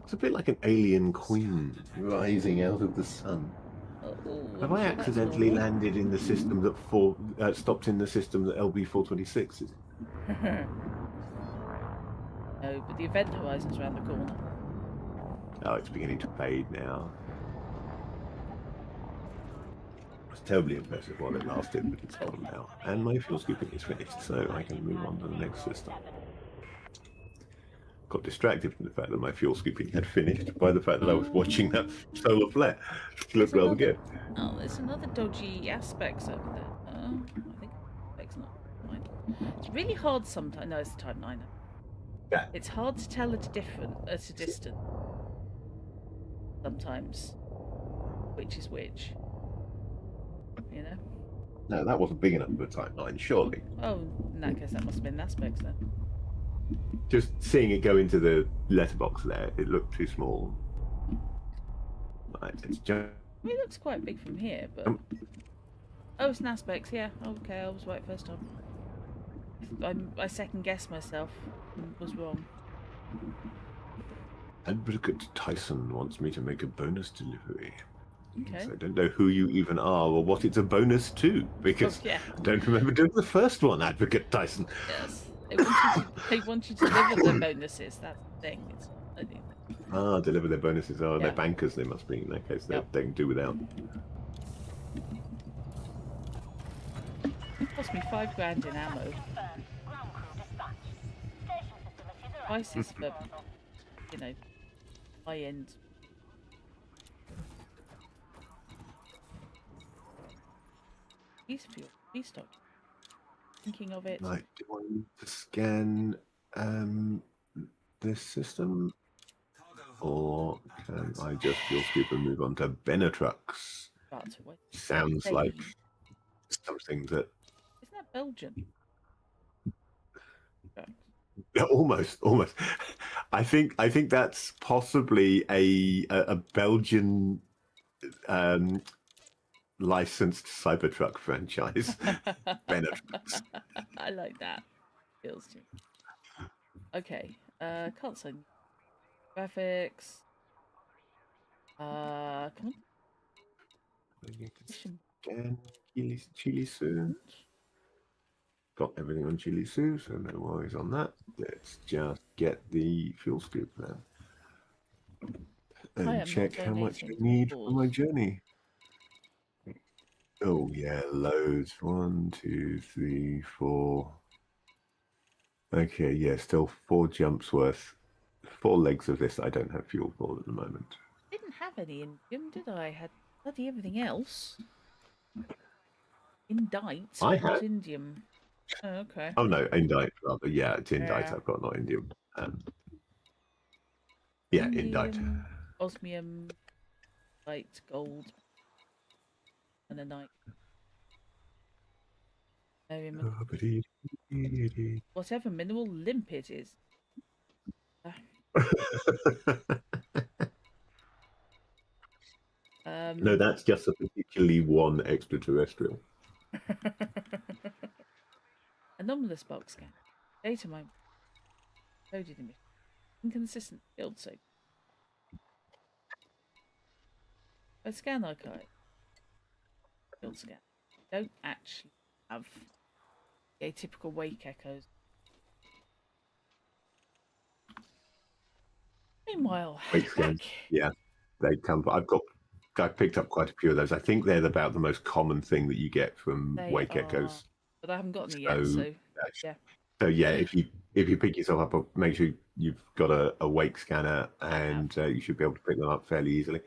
Speaker 2: It's a bit like an alien queen rising out of the sun. Have I accidentally landed in the system that stopped in the system that LB426 is?
Speaker 1: No, but the event horizon's around the corner.
Speaker 2: Oh, it's beginning to fade now. It was terribly impressive while it lasted, but it's gone now. And my fuel scooping is finished, so I can move on to the next system. Got distracted from the fact that my fuel scooping had finished by the fact that I was watching that solar flare. It looked rather good.
Speaker 1: Oh, there's another dodgy aspects over there. I think aspects not mine. It's really hard sometimes. No, it's the Type 9.
Speaker 2: Yeah.
Speaker 1: It's hard to tell at a distance. Sometimes, which is which. You know.
Speaker 2: No, that wasn't big enough for a Type 9, surely.
Speaker 1: Oh, in that case, that must have been aspects then.
Speaker 2: Just seeing it go into the letterbox there, it looked too small. Right, it's just...
Speaker 1: I mean, it looks quite big from here, but... Oh, it's an aspects, yeah. Okay, I was right first time. I second-guessed myself and was wrong.
Speaker 2: Advocate Tyson wants me to make a bonus delivery.
Speaker 1: Okay.
Speaker 2: So I don't know who you even are or what it's a bonus to, because I don't remember doing the first one, Advocate Tyson.
Speaker 1: Yes. They want you to deliver their bonuses, that's the thing.
Speaker 2: Deliver their bonuses. Oh, they're bankers, they must be. In that case, they can do without.
Speaker 1: It cost me $5,000 in ammo. Prices for, high-end. Piece of your restock. Thinking of it.
Speaker 2: Right, do I need to scan this system? Or can I just fuel scoop and move on to Benetrucks? Sounds like something that...
Speaker 1: Isn't that Belgian?
Speaker 2: Yeah, almost. I think that's possibly a Belgian licensed Cybertruck franchise. Benetrucks.
Speaker 1: I like that. Feels too. Okay. Can't say graphics. Come on.
Speaker 2: Scan Chili Sue. Got everything on Chili Sue, so no worries on that. Let's just get the fuel scoop then. And check how much I need for my journey. Oh yeah, loads. 1, 2, 3, 4. Okay, yeah, still 4 jumps worth. 4 legs of this I don't have fuel for at the moment.
Speaker 1: Didn't have any indium, did I? Had bloody everything else. Indite.
Speaker 2: I had
Speaker 1: indium. Oh, okay.
Speaker 2: Oh no, indite rather. Yeah, it's indite. I've got not indium. Yeah, indite.
Speaker 1: Osmium, light, gold, and a night. Whatever mineral limpet is.
Speaker 2: No, that's just a particularly one extraterrestrial.
Speaker 1: Anomalous box scan. Data mine. Coded image. Inconsistent field soap. By scan archive. Field scan. Don't actually have the atypical wake echoes. Meanwhile,
Speaker 2: wake scan. Yeah, they come. I've picked up quite a few of those. I think they're about the most common thing that you get from wake echoes.
Speaker 1: But I haven't gotten it yet, so yeah.
Speaker 2: So yeah, if you pick yourself up, make sure you've got a wake scanner, and you should be able to pick them up fairly easily.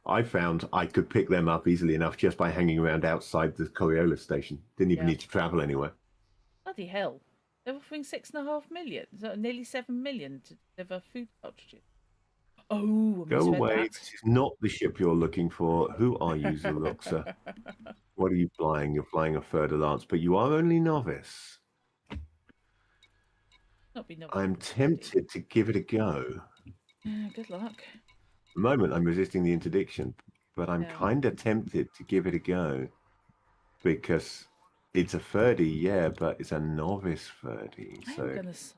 Speaker 2: I found I could pick them up easily enough just by hanging around outside the Coriolis station. Didn't even need to travel anywhere.
Speaker 1: Bloody hell! They're offering 6.5 million, so nearly 7 million to deliver food cartridges. Oh, I
Speaker 2: Go
Speaker 1: misread
Speaker 2: away.
Speaker 1: that.
Speaker 2: This is not the ship you're looking for. Who are you, Zeluxa? What are you flying? You're flying a Further Lance, but you are only novice.
Speaker 1: Not be novel.
Speaker 2: I'm tempted to give it a go.
Speaker 1: Good luck.
Speaker 2: At the moment, I'm resisting the interdiction, but I'm
Speaker 1: Yeah.
Speaker 2: kind of tempted to give it a go because it's a 30, yeah, but it's a novice 30,
Speaker 1: I
Speaker 2: so
Speaker 1: am gonna so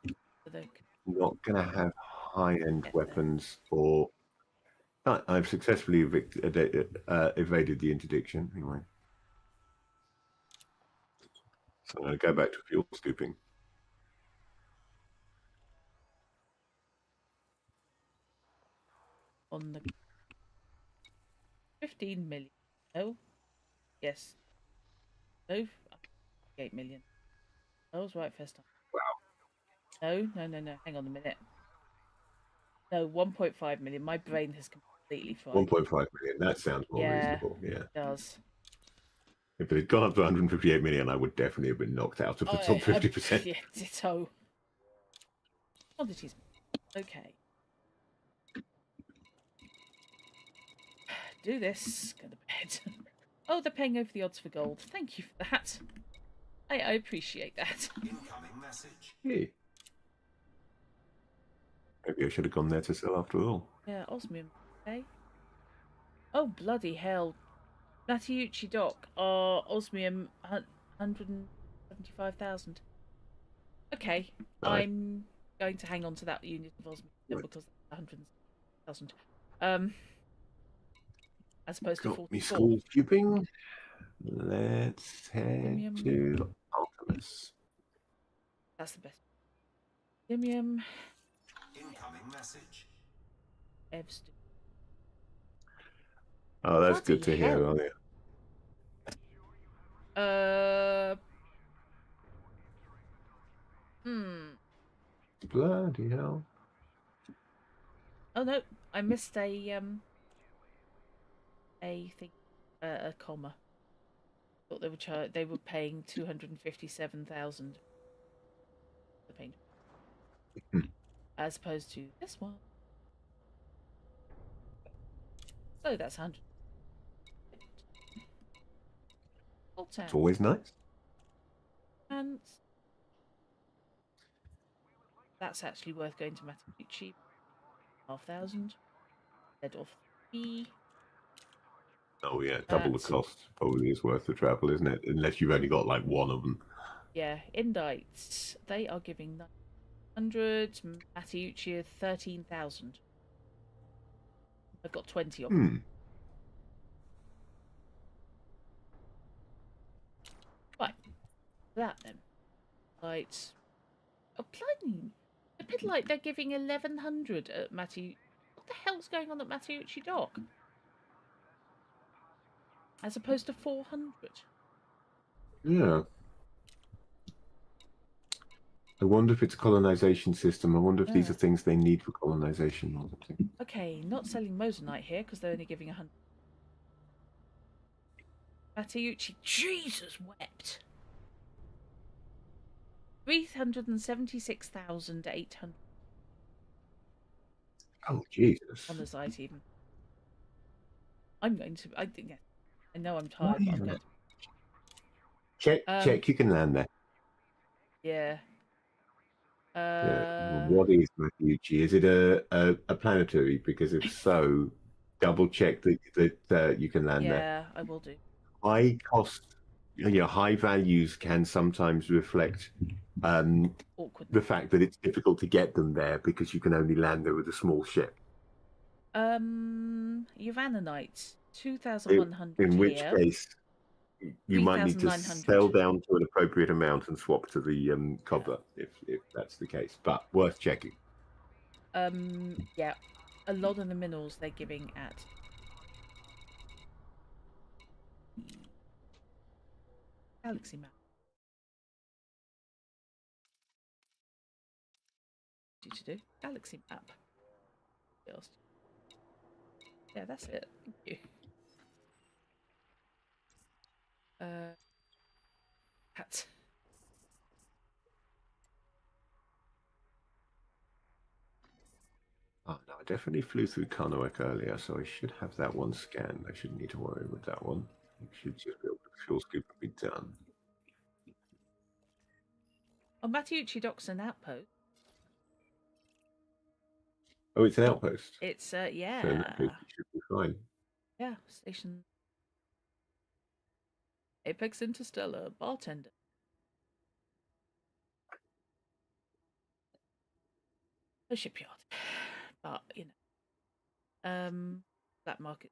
Speaker 1: they
Speaker 2: not going to have high-end
Speaker 1: get
Speaker 2: weapons or. I've successfully evaded the interdiction anyway. So I'm going to go back to fuel scooping.
Speaker 1: on the 15 million. No. Yes. No. 8 million. I was right first time. No. Hang on a minute. No, 1.5 million. My brain has completely fried.
Speaker 2: 1.5 million. That sounds more
Speaker 1: Yeah,
Speaker 2: reasonable. Yeah.
Speaker 1: it does.
Speaker 2: If it had gone up to 158 million, I would definitely have been knocked out of the top 50%.
Speaker 1: Yeah, ditto. Quantities. Okay. Do this. Go to bed. Oh, they're paying over the odds for gold. Thank you for that. I appreciate that.
Speaker 4: Incoming message.
Speaker 2: Hey. Maybe I should have gone there to sell after all.
Speaker 1: Yeah, osmium. Okay. Oh, bloody hell. Matiucci Dock are osmium 175,000. Okay,
Speaker 2: Right.
Speaker 1: I'm going to hang on to that unit of osmium
Speaker 2: Right.
Speaker 1: because that's 100,000. As opposed to
Speaker 2: Got me
Speaker 1: 44.
Speaker 2: school cubing. Let's head
Speaker 1: Premium.
Speaker 2: to Optimus.
Speaker 1: That's the best. Premium.
Speaker 4: Incoming message.
Speaker 1: Evs.
Speaker 2: Oh, that's
Speaker 1: Bloody
Speaker 2: good to hear,
Speaker 1: hell.
Speaker 2: Ollie.
Speaker 1: Hmm.
Speaker 2: Bloody hell.
Speaker 1: Oh no, I missed a thing, a comma. Thought they were paying 257,000 the paint,
Speaker 2: Hmm.
Speaker 1: as opposed to this one. Oh, that's 100. Full
Speaker 2: It's always nice.
Speaker 1: and that's actually worth going to Matabuchi. 5,000. Head off the.
Speaker 2: Oh, yeah. Double the cost probably is worth the travel, isn't it? Unless you've only got like one of them.
Speaker 1: Yeah, Indites. They are giving 900. Matiucci 13,000. I've got 20 of them. Right. That then. Right. Oh, blimey. A bit like they're giving 1,100 at Matti. What the hell's going on at Matiucci Dock? As opposed to 400.
Speaker 2: Yeah. I wonder if it's a colonization system. I wonder if these are things they need for colonization or something.
Speaker 1: Okay, not selling Mosinite here because they're only giving 100. Matiucci, Jesus wept. 376,800
Speaker 2: Oh, Jesus.
Speaker 1: on the site even. I'm going to. I think. I know I'm tired, but I'm going to.
Speaker 2: Check. You can land there.
Speaker 1: Yeah.
Speaker 2: Yeah. What is Mafiuchi? Is it a planetary? Because if so, double check that you can land there.
Speaker 1: Yeah, I will do.
Speaker 2: High cost, high values can sometimes reflect
Speaker 1: Awkward.
Speaker 2: the fact that it's difficult to get them there because you can only land there with a small ship.
Speaker 1: Urananites, 2,100
Speaker 2: In which
Speaker 1: here.
Speaker 2: case, you might need to
Speaker 1: 3,900.
Speaker 2: sell down to an appropriate amount and swap to the cobbler if that's the case. But worth checking.
Speaker 1: Yeah, a lot of the minerals they're giving at galaxy map. To do galaxy map. Just. Yeah, that's it. Thank you. That.
Speaker 2: definitely flew through Karnawak earlier, so I should have that one scanned. I shouldn't need to worry with that one. I should just be able to fuel scoop and be done.
Speaker 1: Oh, Matteucci Dock's an outpost.
Speaker 2: Oh, it's an
Speaker 1: Oh,
Speaker 2: outpost.
Speaker 1: It's
Speaker 2: So in that case,
Speaker 1: yeah,
Speaker 2: it should be fine.
Speaker 1: yeah. Station Apex Interstellar bartender. A shipyard, but black market.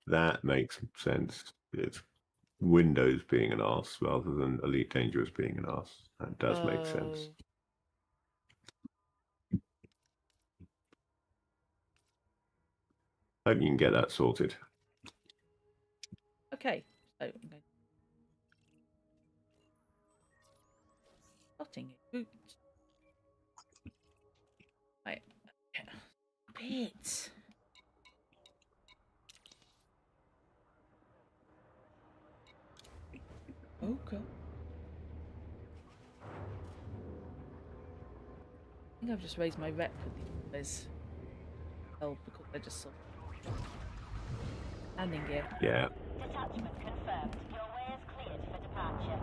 Speaker 2: That makes sense. It's Windows being an arse rather than Elite Dangerous being an arse. That does make sense. Hope you can get that sorted.
Speaker 1: Okay, so I'm going spotting it. Boot. Right. Bit. Okay. I think I've just raised my rep with these guys. Oh, because they're just so landing gear.
Speaker 2: Yeah.
Speaker 3: Detachment confirmed. Your way is cleared for departure.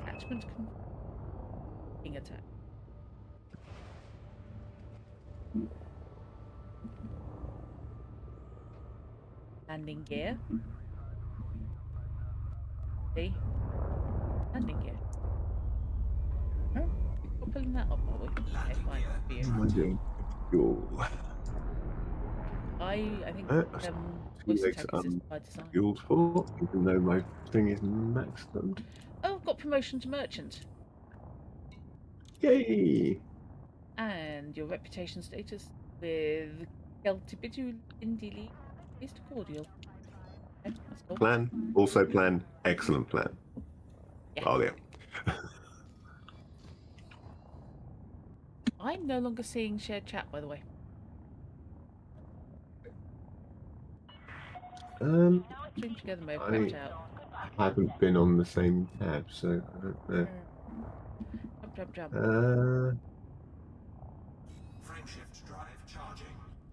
Speaker 1: Attachment being attacked. Landing gear. See? Landing gear. Oh, we're pulling that up, are we? Okay, fine. For you.
Speaker 2: What am I doing? Fuel.
Speaker 1: I think voice
Speaker 2: Felix,
Speaker 1: attack is by design.
Speaker 2: fueled for, even though my thing is maximum.
Speaker 1: Oh, I've got promotion to merchant.
Speaker 2: Yay!
Speaker 1: And your reputation status with Celtibitu Indie League is cordial. Okay, that's cool.
Speaker 2: Plan, also plan, excellent plan.
Speaker 1: Yeah.
Speaker 2: Oh, yeah.
Speaker 1: I'm no longer seeing shared chat, by the way. Stream together mode, crapped out.
Speaker 2: I haven't been on the same tab, so I don't know.
Speaker 1: Jump.
Speaker 4: Frameshift drive charging.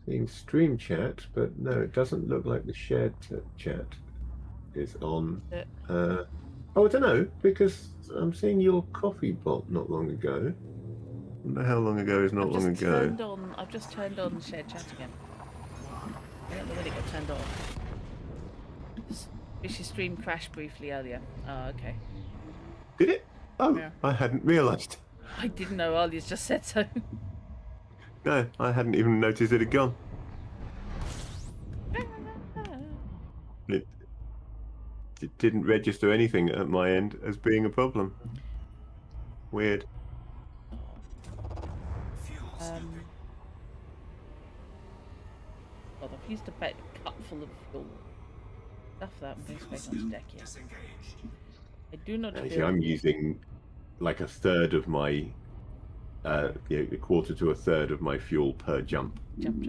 Speaker 2: Seeing stream chat, but no, it doesn't look like the shared chat is on. Oh, I don't know, because I'm seeing your coffee bot not long ago. I wonder how long ago is not long ago.
Speaker 1: I've just turned on shared chat again. I don't know when it got turned on. Fishy stream crashed briefly earlier. Oh, okay.
Speaker 2: Did it? Oh,
Speaker 1: Yeah.
Speaker 2: I hadn't realised.
Speaker 1: I didn't know Ali's just said so.
Speaker 2: No, I hadn't even noticed it had gone. It didn't register anything at my end as being a problem. Weird.
Speaker 4: Fuel scooping.
Speaker 1: Well, I've used a cup full of fuel. Stuff that I'm going to
Speaker 4: Fuel
Speaker 1: space onto
Speaker 4: scoop
Speaker 1: deck here.
Speaker 4: disengaged.
Speaker 1: I do not
Speaker 2: Actually,
Speaker 1: feel...
Speaker 2: I'm using like a third of my, a quarter to a third of my fuel per jump.
Speaker 1: Jump.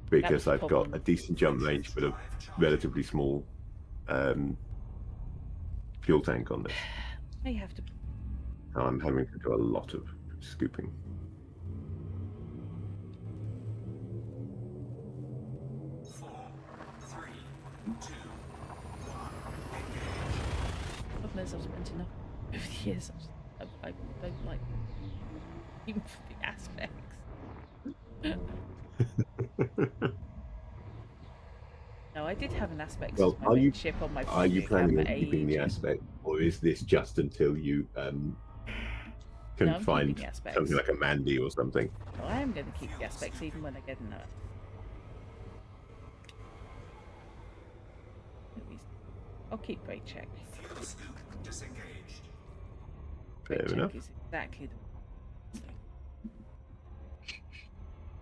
Speaker 2: Because
Speaker 1: the
Speaker 2: I've got
Speaker 1: problem.
Speaker 2: a decent jump range, but a relatively small fuel tank on this.
Speaker 1: I have to...
Speaker 2: So I'm having to do a lot of scooping.
Speaker 4: Four, three, two, one.
Speaker 1: God knows I've spent enough over the years. I don't like even for the aspects. No, I did have an aspect
Speaker 2: Well,
Speaker 1: as my main ship on my
Speaker 2: Are you
Speaker 1: premium
Speaker 2: planning
Speaker 1: account
Speaker 2: on
Speaker 1: for
Speaker 2: keeping the
Speaker 1: ages.
Speaker 2: aspect, or is this just until you
Speaker 1: No,
Speaker 2: can
Speaker 1: I'm
Speaker 2: find
Speaker 1: keeping the aspects.
Speaker 2: something like a Mandy or something?
Speaker 1: No, I am going to keep the aspects even when I get another. I'll keep brake check.
Speaker 4: Fuel scoop disengaged.
Speaker 1: Brake
Speaker 2: Fair
Speaker 1: check
Speaker 2: enough.
Speaker 1: is exactly the thing.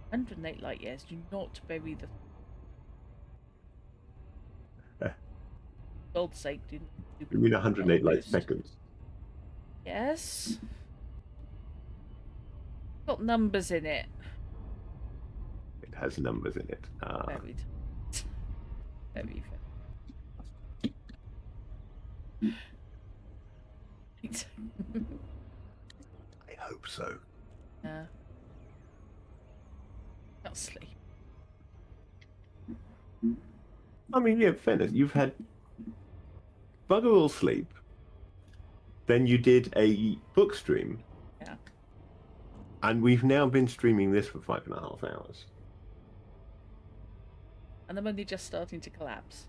Speaker 1: 108 light years. Do not bury the. For God's sake, do not.
Speaker 2: You mean 108 light
Speaker 1: outpost.
Speaker 2: seconds?
Speaker 1: Yes. Got numbers in it.
Speaker 2: It has numbers in it.
Speaker 1: Very. Very.
Speaker 2: I mean, yeah, fairness. You've had bugger all sleep. Then you did a book stream,
Speaker 1: Yeah.
Speaker 2: and we've now been streaming this for 5.5 hours.
Speaker 1: And I'm only just starting to collapse.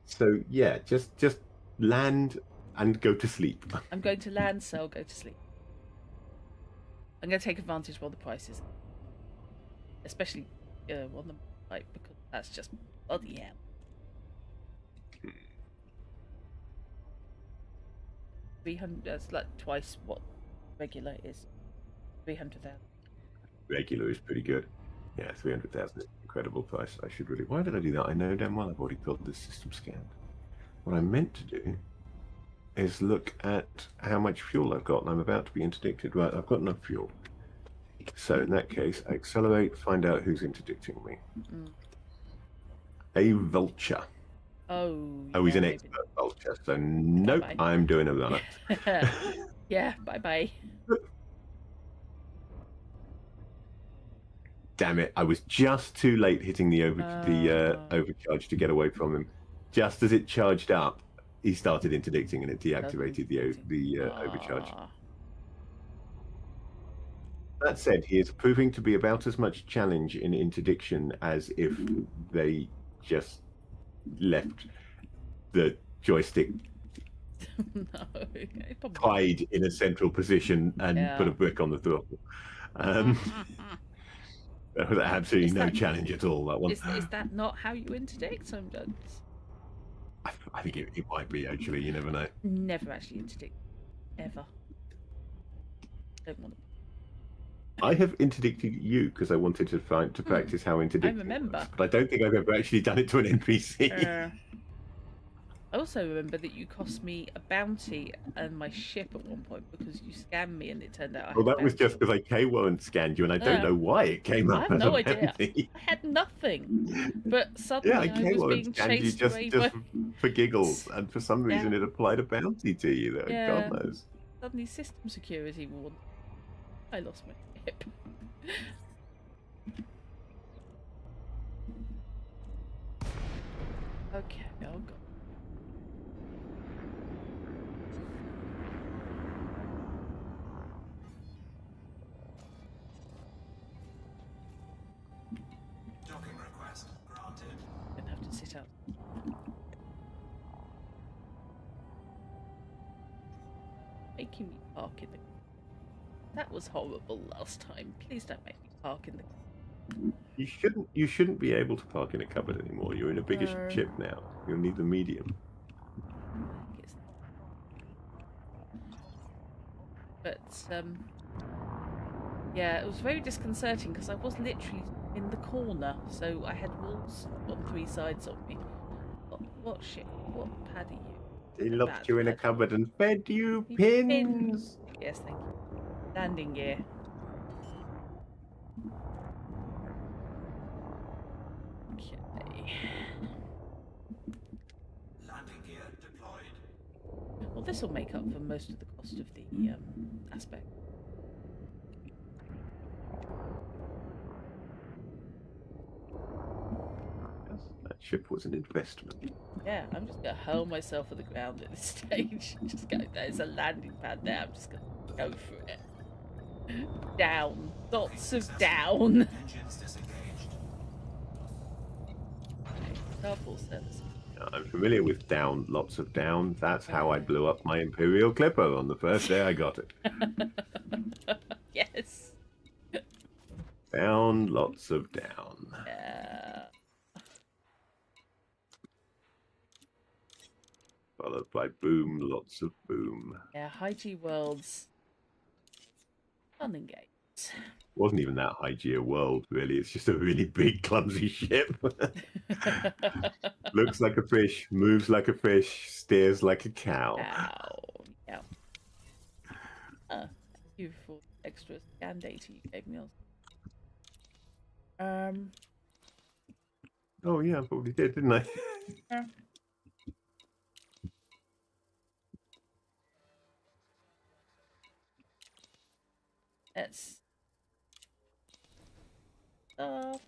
Speaker 2: So yeah, just land and go to sleep.
Speaker 1: I'm going to land, sell, go to sleep. I'm going to take advantage while the price is, especially on the like, because that's just bloody hell. 300. That's like twice what regular is. 300,000.
Speaker 2: Regular is pretty good. Yeah, 300,000 is an incredible price. I should really. Why did I do that? I know damn well I've already got this system scanned. What I meant to do is look at how much fuel I've got, and I'm about to be interdicted. Right, I've got enough fuel. So in that case, accelerate, find out who's interdicting me. A vulture.
Speaker 1: Oh.
Speaker 2: Oh, he's
Speaker 1: yeah,
Speaker 2: an
Speaker 1: maybe.
Speaker 2: expert vulture. So nope,
Speaker 1: Bye-bye.
Speaker 2: I'm doing a runner.
Speaker 1: Yeah. Bye bye.
Speaker 2: Damn it! I was just too late hitting the overcharge to get away from him. Just as it charged up, he started interdicting, and it deactivated the overcharge. That said, he is proving to be about as much challenge in interdiction as if they just left the joystick
Speaker 1: No. It probably-
Speaker 2: tied in a central position and
Speaker 1: Yeah.
Speaker 2: put a brick on the throttle. There was absolutely
Speaker 1: Is
Speaker 2: no
Speaker 1: that-
Speaker 2: challenge at all, that one.
Speaker 1: Is that not how you interdict?
Speaker 2: I think it might be, actually. You never know.
Speaker 1: Never actually interdict. Ever. Don't want to.
Speaker 2: I have interdicted you because I wanted to practice how interdicting
Speaker 1: remember.
Speaker 2: works, but I don't think I've ever actually done it to an NPC.
Speaker 1: I also remember that you cost me a bounty and my ship at one point because you scammed me and it turned out I
Speaker 2: Well,
Speaker 1: had
Speaker 2: that was
Speaker 1: bounty.
Speaker 2: just because I K-warrant scanned you, and I don't know why it came
Speaker 1: I
Speaker 2: up
Speaker 1: have
Speaker 2: as
Speaker 1: no
Speaker 2: a
Speaker 1: idea.
Speaker 2: bounty.
Speaker 1: I had nothing. But
Speaker 2: Yeah,
Speaker 1: suddenly
Speaker 2: I
Speaker 1: I was
Speaker 2: K-warrant
Speaker 1: being
Speaker 2: scanned you
Speaker 1: chased away
Speaker 2: just
Speaker 1: by...
Speaker 2: for giggles, and for some reason
Speaker 1: Yeah.
Speaker 2: it applied a bounty to you. Though.
Speaker 1: Yeah.
Speaker 2: God knows.
Speaker 1: Suddenly system security warned. I lost my ship. Okay, oh god.
Speaker 4: Docking request granted.
Speaker 1: Don't have to sit out. Making me park in the... That was horrible last time. Please don't make me park in the...
Speaker 2: You shouldn't be able to park in a cupboard anymore. You're in a bigger
Speaker 1: No.
Speaker 2: ship now. You'll need the medium.
Speaker 1: But yeah, it was very disconcerting because I was literally in the corner, so I had walls on 3 sides of me. What shit? What pad are you?
Speaker 2: They locked
Speaker 1: Bad
Speaker 2: you in a
Speaker 1: pad.
Speaker 2: cupboard and fed you
Speaker 1: Pins.
Speaker 2: pins.
Speaker 1: Yes, thank you. Landing gear. Okay.
Speaker 4: Landing gear deployed.
Speaker 1: Well, this will make up for most of the cost of the aspect.
Speaker 2: That ship was an investment.
Speaker 1: Yeah, I'm just gonna hurl myself at the ground at this stage. Just go. There's a landing pad there. I'm just gonna go for it. Down. Lots of down.
Speaker 4: Engines disengaged.
Speaker 1: Carpool service.
Speaker 2: I'm familiar with down, lots of down. That's how I blew up my Imperial Clipper on the first day I got it.
Speaker 1: Yes.
Speaker 2: Down, lots of down.
Speaker 1: Yeah.
Speaker 2: Followed by boom, lots of boom.
Speaker 1: Yeah. High G Worlds. Fun and games.
Speaker 2: Wasn't even that high G a world, really. It's just a really big, clumsy ship. Looks like a fish, moves like a fish, steers like a cow.
Speaker 1: Ow. Yeah. Thank you for the extra scan data you gave me.
Speaker 2: Oh yeah, I probably did, didn't I?
Speaker 1: Yeah. Let's stuff.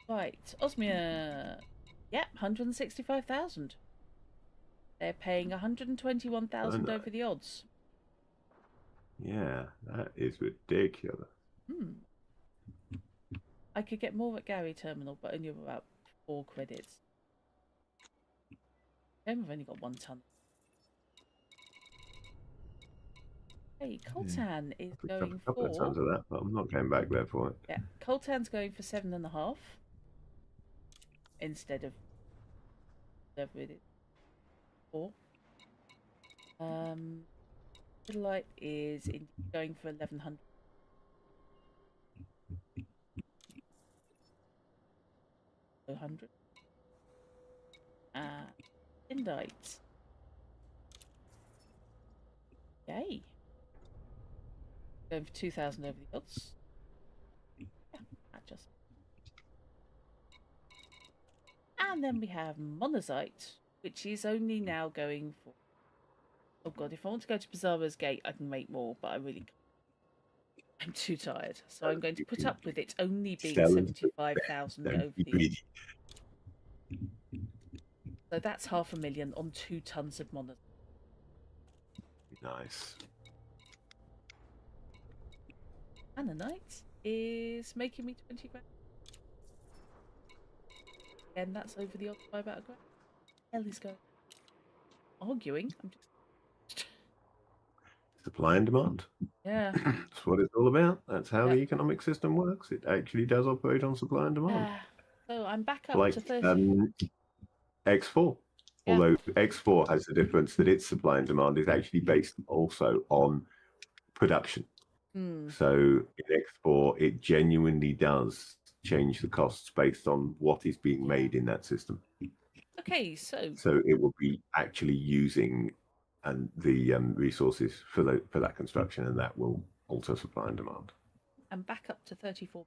Speaker 1: Right, Osmia. Yep, 165,000. They're paying 121,000
Speaker 2: no.
Speaker 1: over the odds.
Speaker 2: Yeah, that is ridiculous.
Speaker 1: I could get more at Gary Terminal, but only about 4 credits. We've only got 1 ton. Hey, Coltan is
Speaker 2: I picked up
Speaker 1: going
Speaker 2: a couple of
Speaker 1: for...
Speaker 2: tons of that, but I'm not going back there for it.
Speaker 1: Yeah, Coltan's going for 7.5 instead of whatever it is. 4. Light is going for 1,100. Indite. Yay. Going for 2,000 over the odds. Yeah, that just. And then we have Monazite, which is only now going for. Oh god, if I want to go to Pizarro's Gate, I can make more, but I really can't. I'm too tired. So I'm going to put up with it only being
Speaker 2: Sell
Speaker 1: 75,000
Speaker 2: Don't
Speaker 1: over
Speaker 2: be
Speaker 1: the odds.
Speaker 2: greedy.
Speaker 1: So that's 500,000 on 2 tons of Monazite.
Speaker 2: Nice.
Speaker 1: Ananite is making me 20 grand. Again, that's over the odds by about a grand. Hell is going. Arguing. I'm just.
Speaker 2: Supply and demand.
Speaker 1: Yeah.
Speaker 2: That's what it's all about. That's how the economic system works. It actually does operate on supply and demand.
Speaker 1: So I'm back up
Speaker 2: Like
Speaker 1: to 30.
Speaker 2: X4.
Speaker 1: Yeah.
Speaker 2: Although X4 has the difference that its supply and demand is actually based also on production. So in X4, it genuinely does change the costs based on what is being made in that system.
Speaker 1: Okay, so
Speaker 2: it will be actually using the resources for that construction, and that will alter supply and demand.
Speaker 1: I'm back up to 34.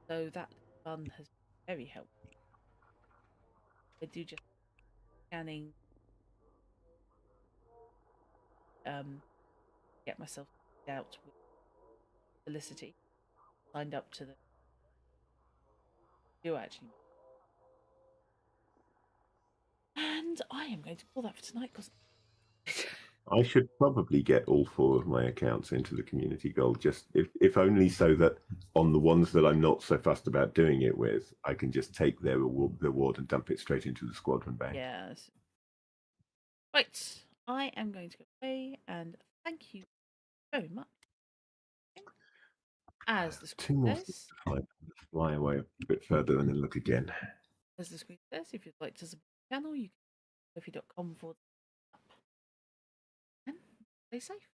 Speaker 1: So that fun has been very helpful. I do just scanning, get myself out with Felicity, signed up to the. Do actually. And I am going to call that for tonight because.
Speaker 2: I should probably get all 4 of my accounts into the community gold, just if only so that on the ones that I'm not so fussed about doing it with, I can just take their reward and dump it straight into the squadron bank.
Speaker 1: Yes. Right, I am going to go away and thank you very much. As the screen says,
Speaker 2: Fly away a bit further and then look again.
Speaker 1: As the screen says, if you'd like to support the channel, you can go to kofi.com/up and stay safe.